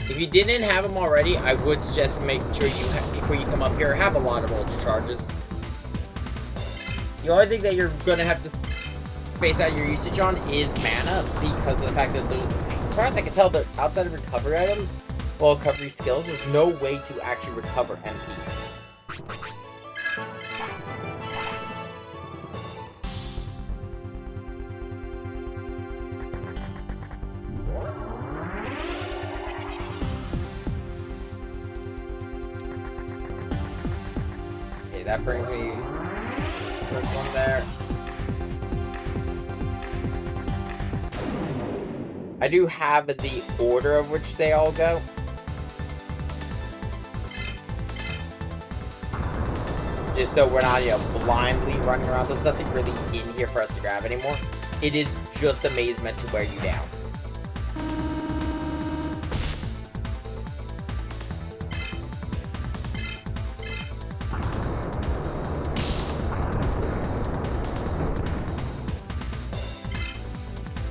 If you didn't have them already, I would suggest make sure you, before you come up here, have a lot of Ultra Charges. The only thing that you're going to have to space out your usage on is mana, because of the fact that, as far as I can tell, that outside of recovery items, well, recovery skills, there's no way to actually recover MP. Okay, that brings me first one there. I do have the order of which they all go. Just so we're not, blindly running around. There's nothing really in here for us to grab anymore. It is just a maze meant to wear you down.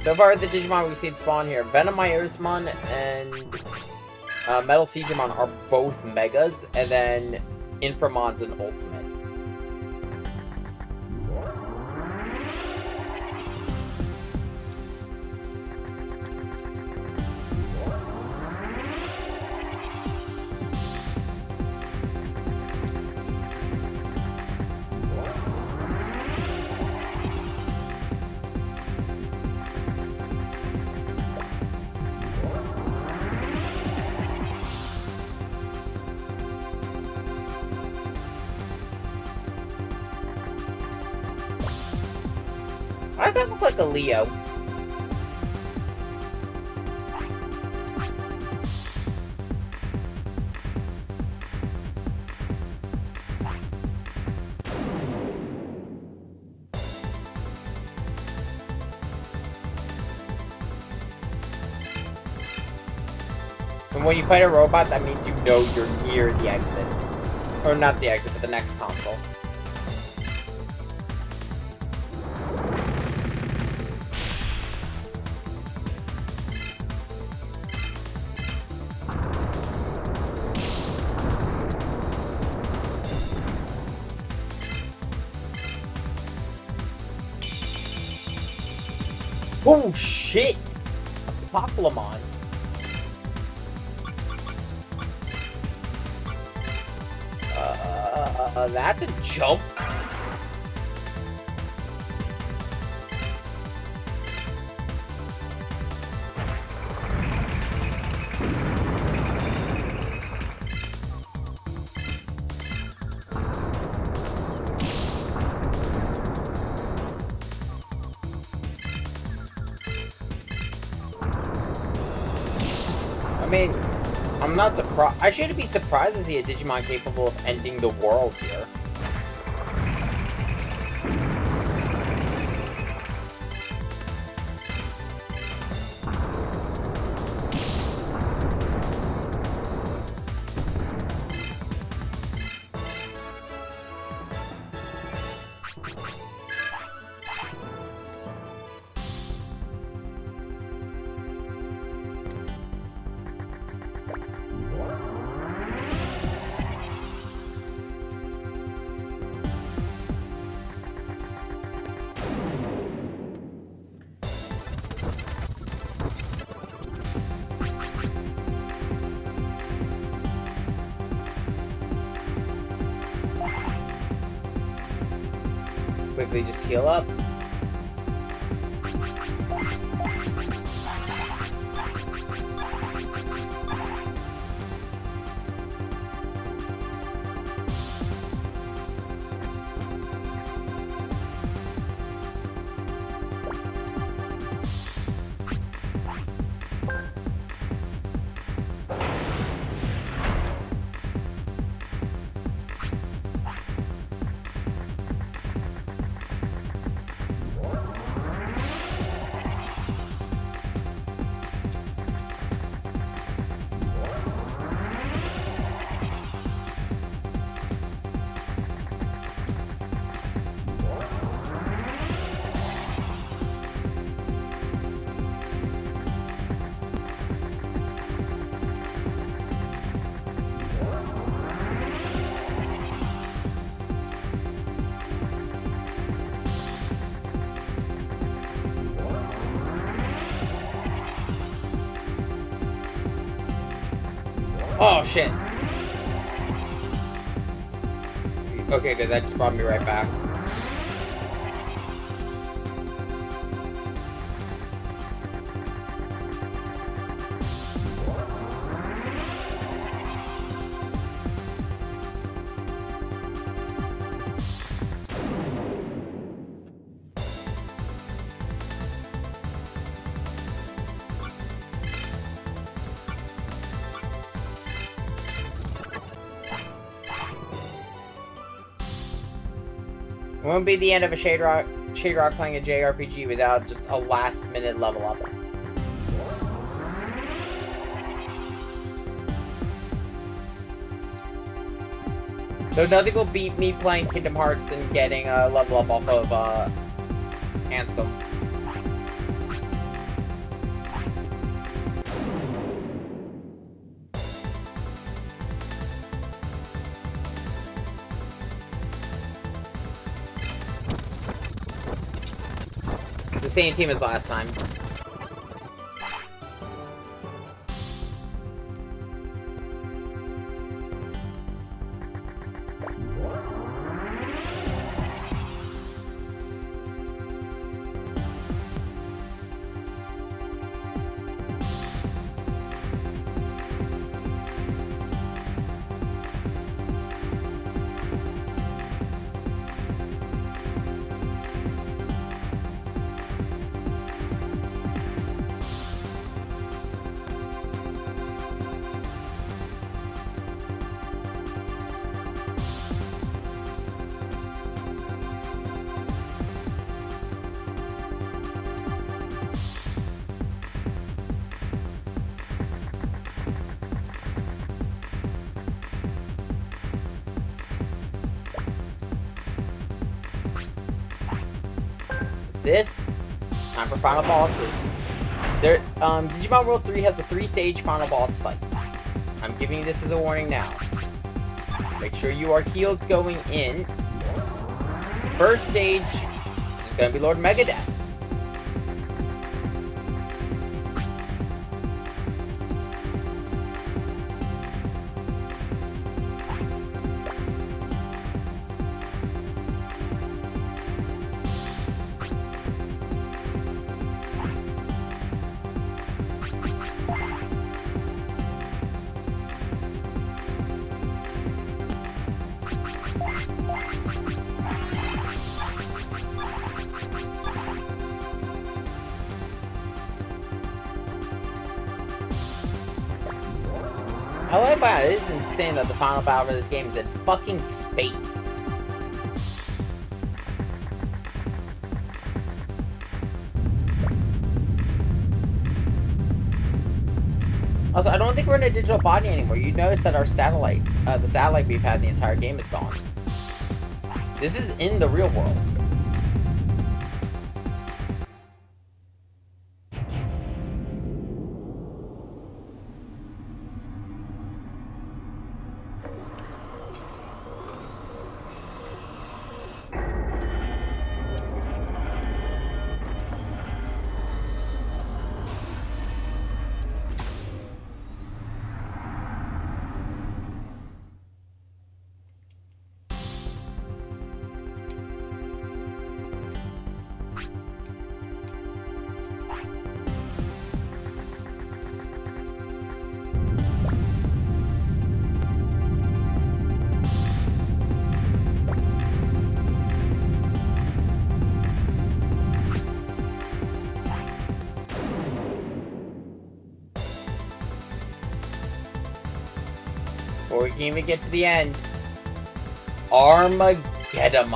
So far, the Digimon we've seen spawn here, Venomyosmon and Metal Siegemon are both Megas, and then Inframon's an Ultimate. Why does that look like a Leo? And when you fight a robot, that means you know you're near the exit. Or not the exit, but the next console. Oh shit! A Poplamon. That's a jump. I mean, I'm not surprised. I shouldn't be surprised to see a Digimon capable of ending the world here. Quickly just heal up. Oh, shit. Okay, good. That just brought me right back. It won't be the end of a Shade Rock playing a JRPG without just a last-minute level up. So nothing will beat me playing Kingdom Hearts and getting a level up off of Ansem. The same team as last time. This is time for final bosses. Digimon World 3 has a 3-stage final boss fight. I'm giving you this as a warning now. Make sure you are healed going in. First stage is going to be Lord Megadeth. I like that. It is insane that the final battle of this game is in fucking space. Also, I don't think we're in a digital body anymore. You notice that our satellite, the satellite we've had the entire game is gone. This is in the real world. Before we can even get to the end, Armageddon.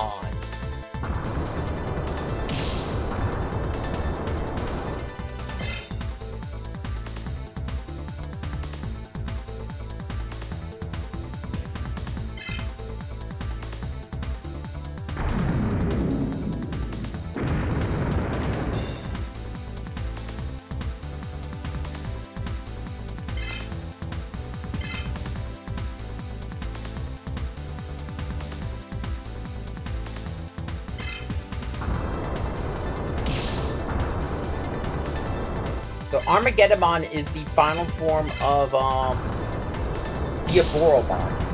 So Armageddon is the final form of Diaboromon.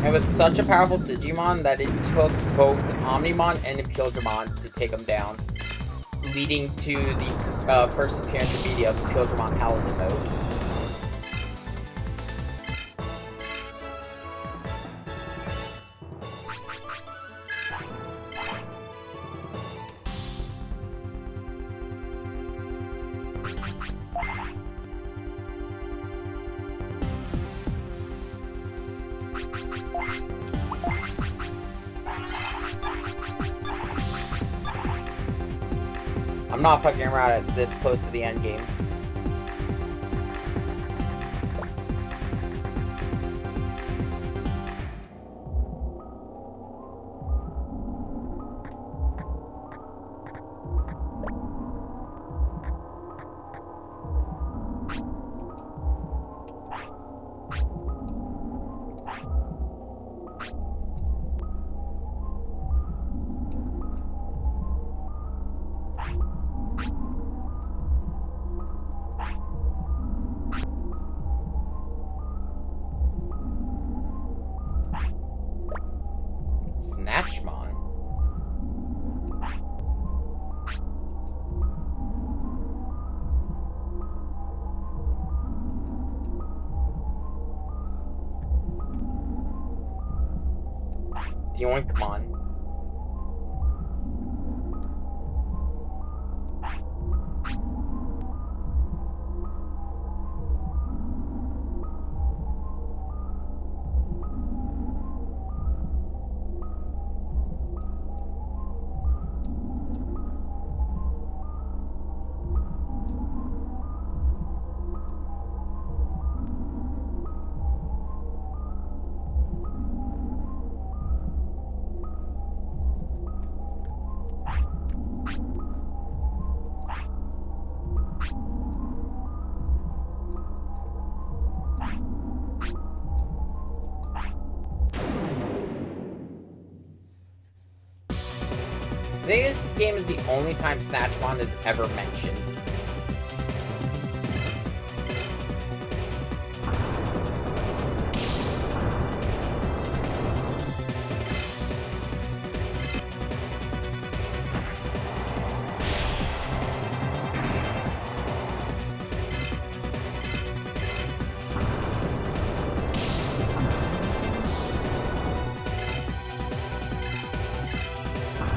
It was such a powerful Digimon that it took both Omnimon and Impildramon to take him down, leading to the first appearance in media of Impildramon Paladin mode. I'm not fucking around at this close to the end game. Snatchmon? Yoinkmon. I think this game is the only time Snatchmon is ever mentioned.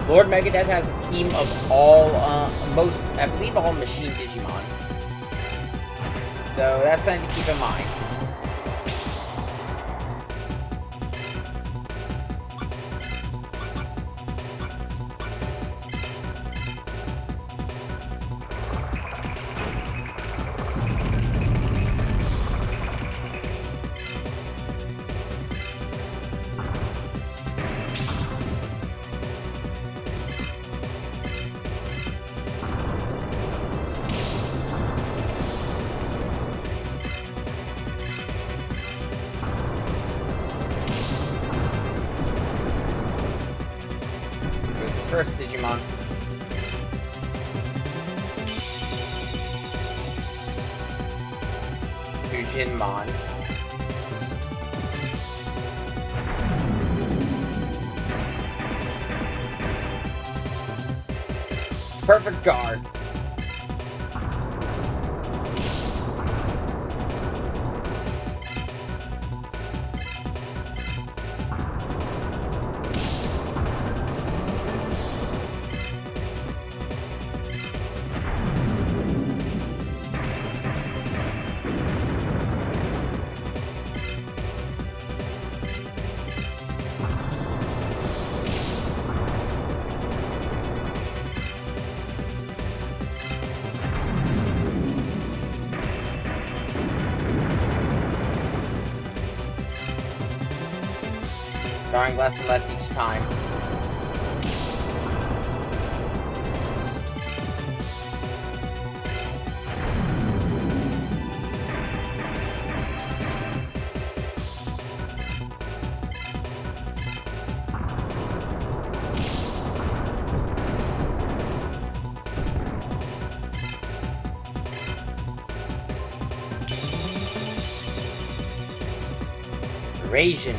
Lord Megadeth has a team of all, I believe all machine Digimon. So that's something to keep in mind. First Digimon. Fujinmon. Perfect Guard. Going less and less each time.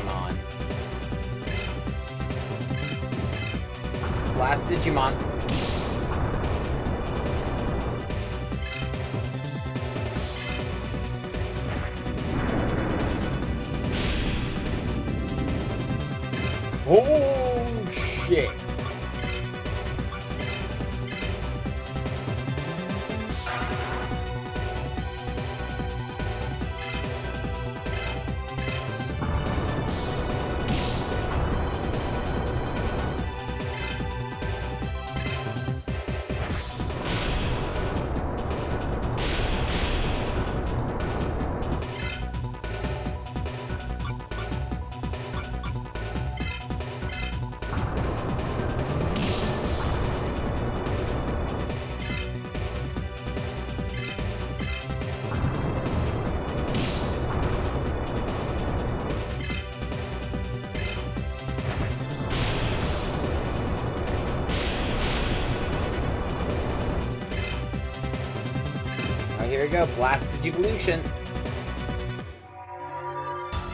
Mon. Last Digimon. Oh shit. Here we go, Blasted Evolution.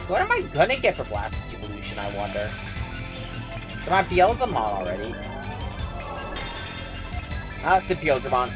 What am I gonna get for Blasted Evolution, I wonder? So I have Beelzemon already. Ah, it's a Beelzemon.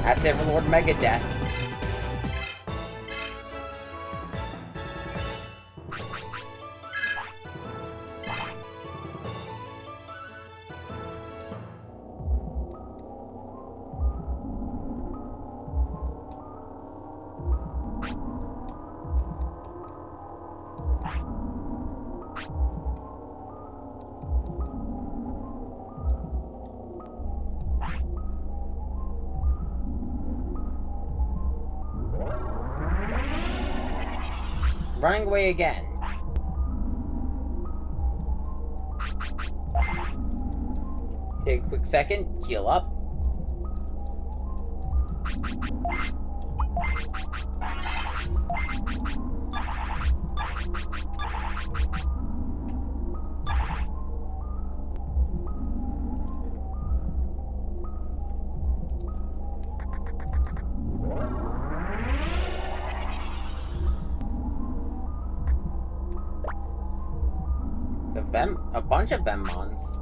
That's it for Lord Megadeth. Running away again. Take a quick second, heal up. A bunch of Vemmons.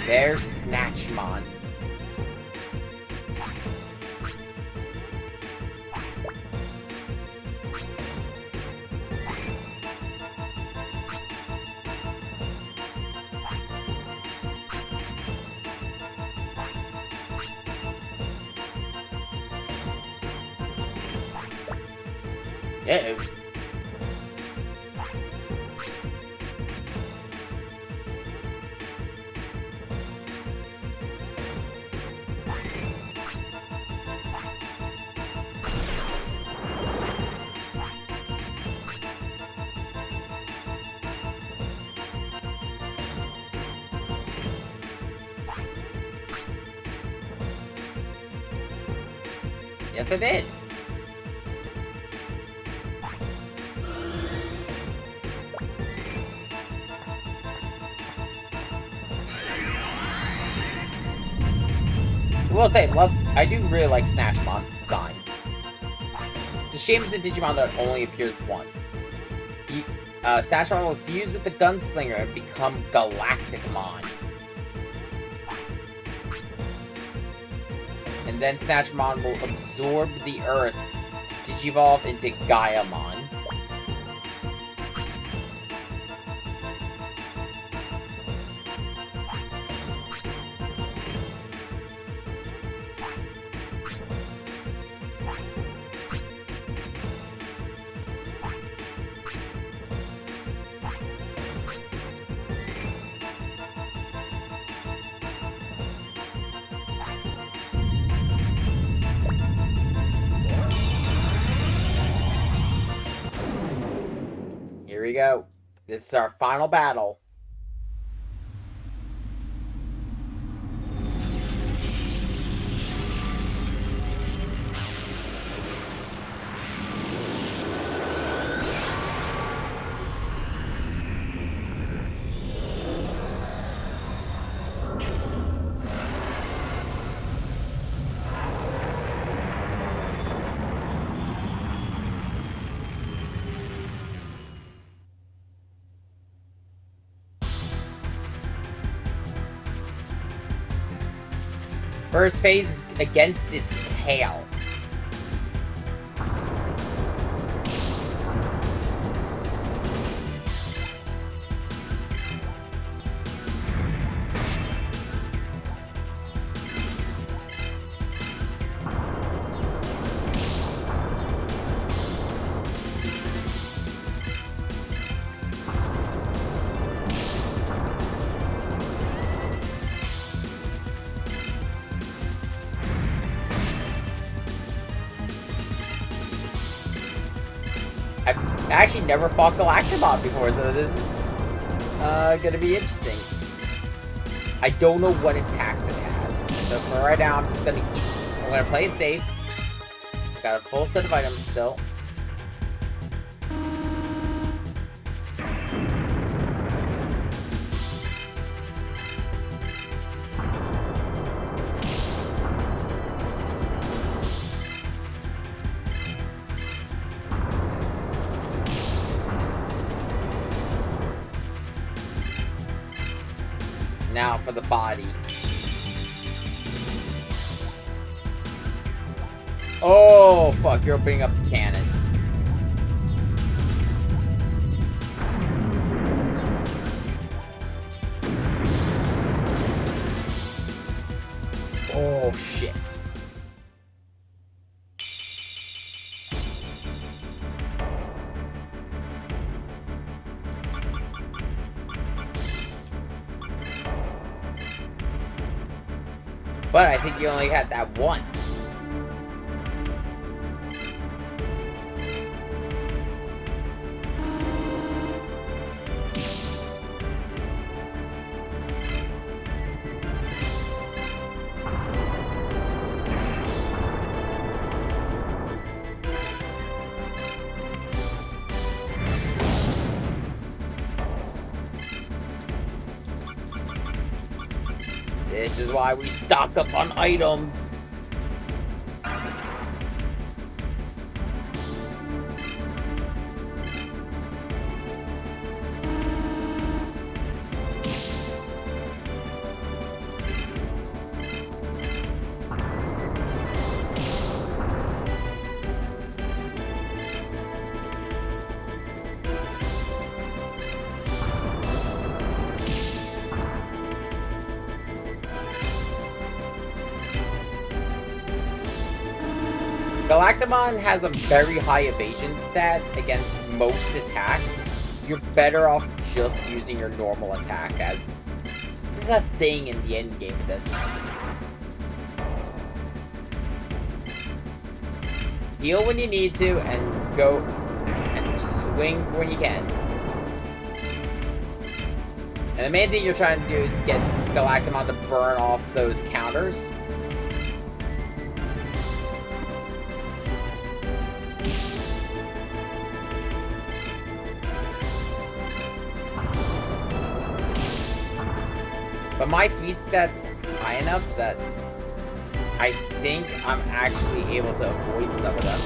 There's Snatchmon. Uh-oh. Yes, I did. I will say, I do really like Snatchmon's design. It's a shame it's a Digimon that only appears once. Snatchmon will fuse with the Gunslinger and become Galacticmon. And then Snatchmon will absorb the Earth to Digivolve into Gaiamon. go. This is our final battle. First phase is against its tail. I've actually never fought Galactimon before, so this is gonna be interesting. I don't know what attacks it has, so for right now, I'm gonna play it safe. Got a full set of items still. Now for the body. Oh, fuck, you're opening up the cannon. Oh, shit. But I think you only had that once. This is why we stock up on items. Galactimon has a very high evasion stat against most attacks. You're better off just using your normal attack, as this is a thing in the end game of this. Heal when you need to, and go and swing when you can. And the main thing you're trying to do is get Galactimon to burn off those counters. But my speed stat's high enough that I think I'm actually able to avoid some of them.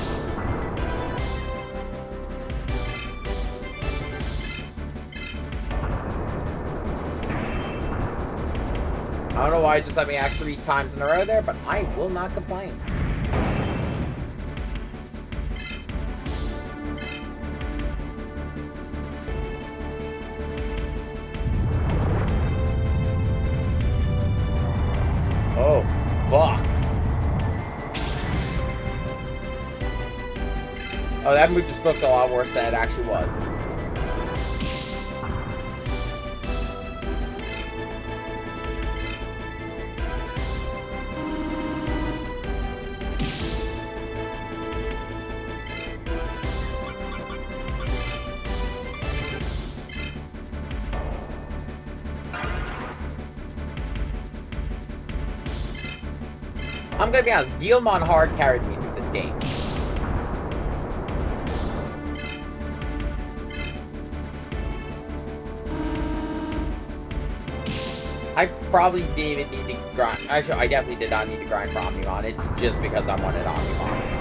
I don't know why I just let me act 3 times in a row there, but I will not complain. Oh, fuck. Oh, that move just looked a lot worse than it actually was. I'm gonna be honest, Digimon hard carried me through this game. I probably didn't even need to grind. Actually, I definitely did not need to grind for Omnimon. It's just because I wanted Omnimon.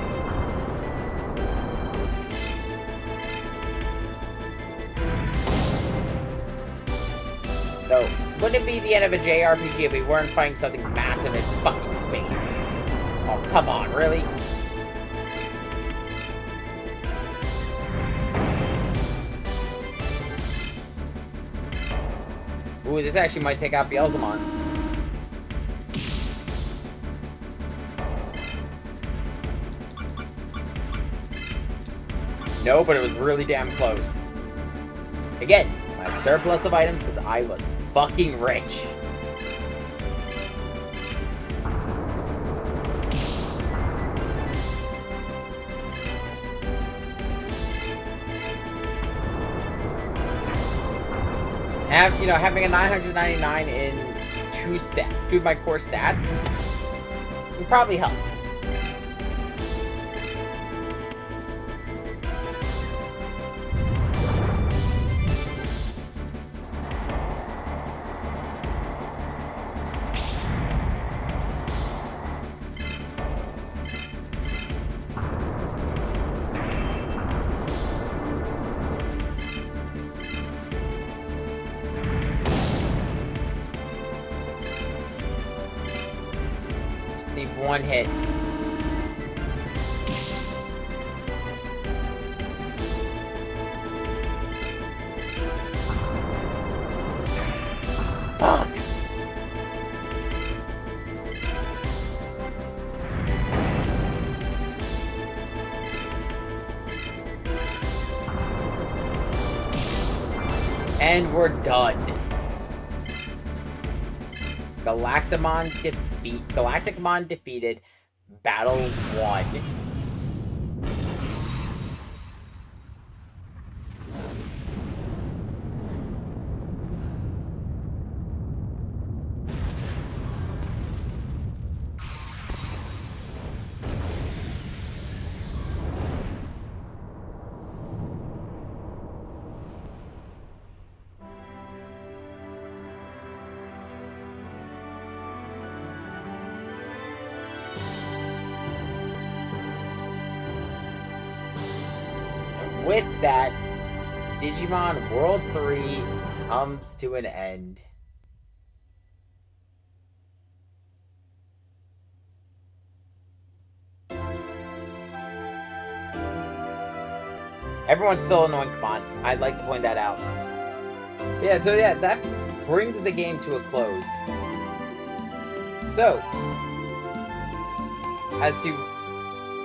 So, wouldn't it be the end of a JRPG if we weren't fighting something massive in fucking space? Oh, come on, really? Ooh, this actually might take out Beelzemon. No, but it was really damn close. Again, my surplus of items because I was fucking rich. Having a 999 in two of my core stats, it probably helps. One hit. Fuck. And we're done. Galacticmon defeated. Battle 1. With that, Digimon World 3 comes to an end. Everyone's still annoying, come on. I'd like to point that out. Yeah, so yeah, that brings the game to a close. So,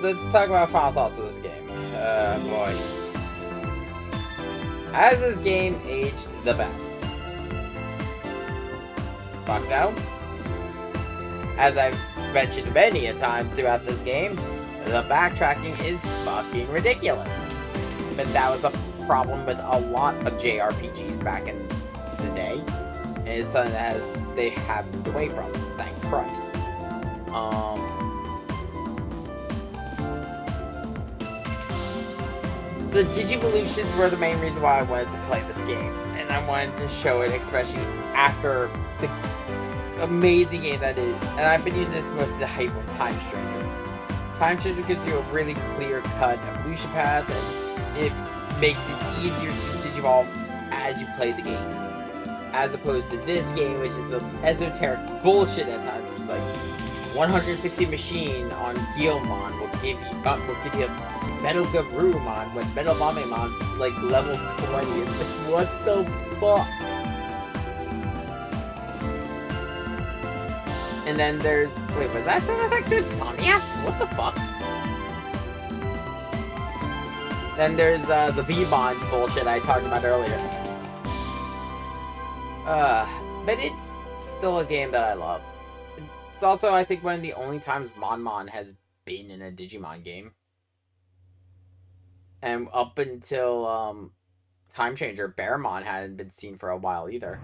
let's talk about final thoughts of this game. Boy. Has this game aged the best? Fuck no. As I've mentioned many a times throughout this game, the backtracking is fucking ridiculous. But that was a problem with a lot of JRPGs back in the day. And it's something that they have moved away from, thank Christ. The Digivolutions were the main reason why I wanted to play this game. And I wanted to show it, especially after the amazing game that is. And I've been using this most of the hype of Time Stranger. Time Stranger gives you a really clear-cut evolution path, and it makes it easier to Digivolve as you play the game. As opposed to this game, which is some esoteric bullshit at times. It's like 160 machine on Guilmon will give you Metal Garurumon when Metal Bombingmon's like level 20. It's like, what the fuck? And then there's, wait, was that special effects to Insomnia? What the fuck? Then there's the V-Bond bullshit I talked about earlier. But it's still a game that I love. It's also, I think, one of the only times Monmon has been in a Digimon game. And up until Time Changer, Bearmon hadn't been seen for a while either.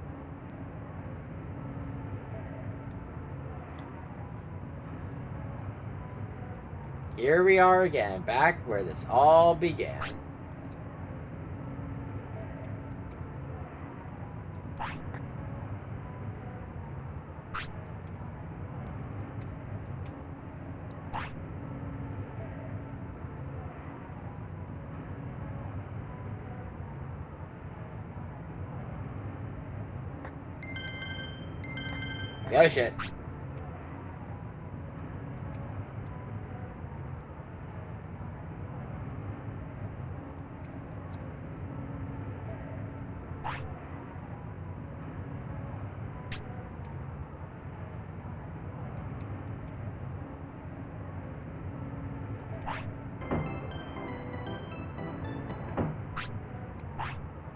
Here we are again, back where this all began. Oh shit.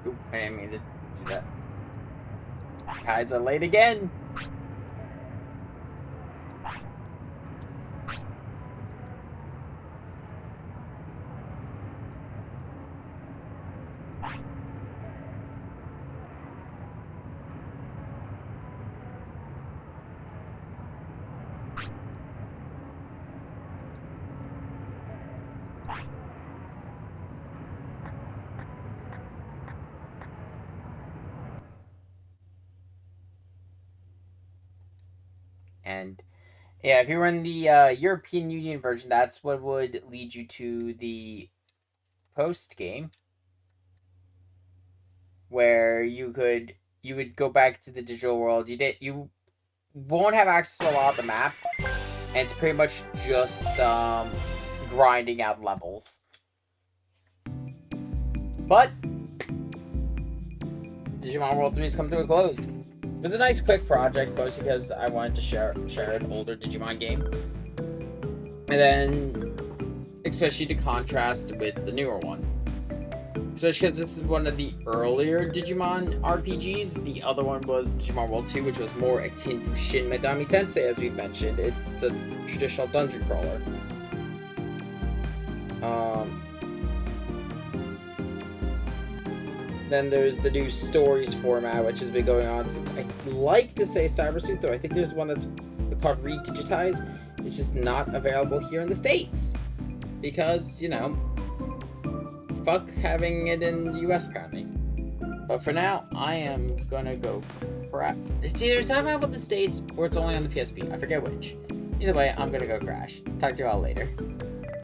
Oop, I didn't mean to do that. Guys are late again. And yeah, if you were in the European Union version, that's what would lead you to the post game, where you would go back to the digital world. You won't have access to a lot of the map, and it's pretty much just grinding out levels. But Digimon World 3 has come to a close. It was a nice quick project, mostly because I wanted to share an older Digimon game. And then, especially to contrast with the newer one. Especially because this is one of the earlier Digimon RPGs. The other one was Digimon World 2, which was more akin to Shin Megami Tensei, as we mentioned. It's a traditional dungeon crawler. Then there's the new stories format, which has been going on since, I like to say Cybersuit, though I think there's one that's called Redigitize. It's just not available here in the States. Because, you know, fuck having it in the US apparently. But for now, I am gonna go crap. It's either it's not available in the States or it's only on the PSP. I forget which. Either way, I'm gonna go crash. Talk to you all later.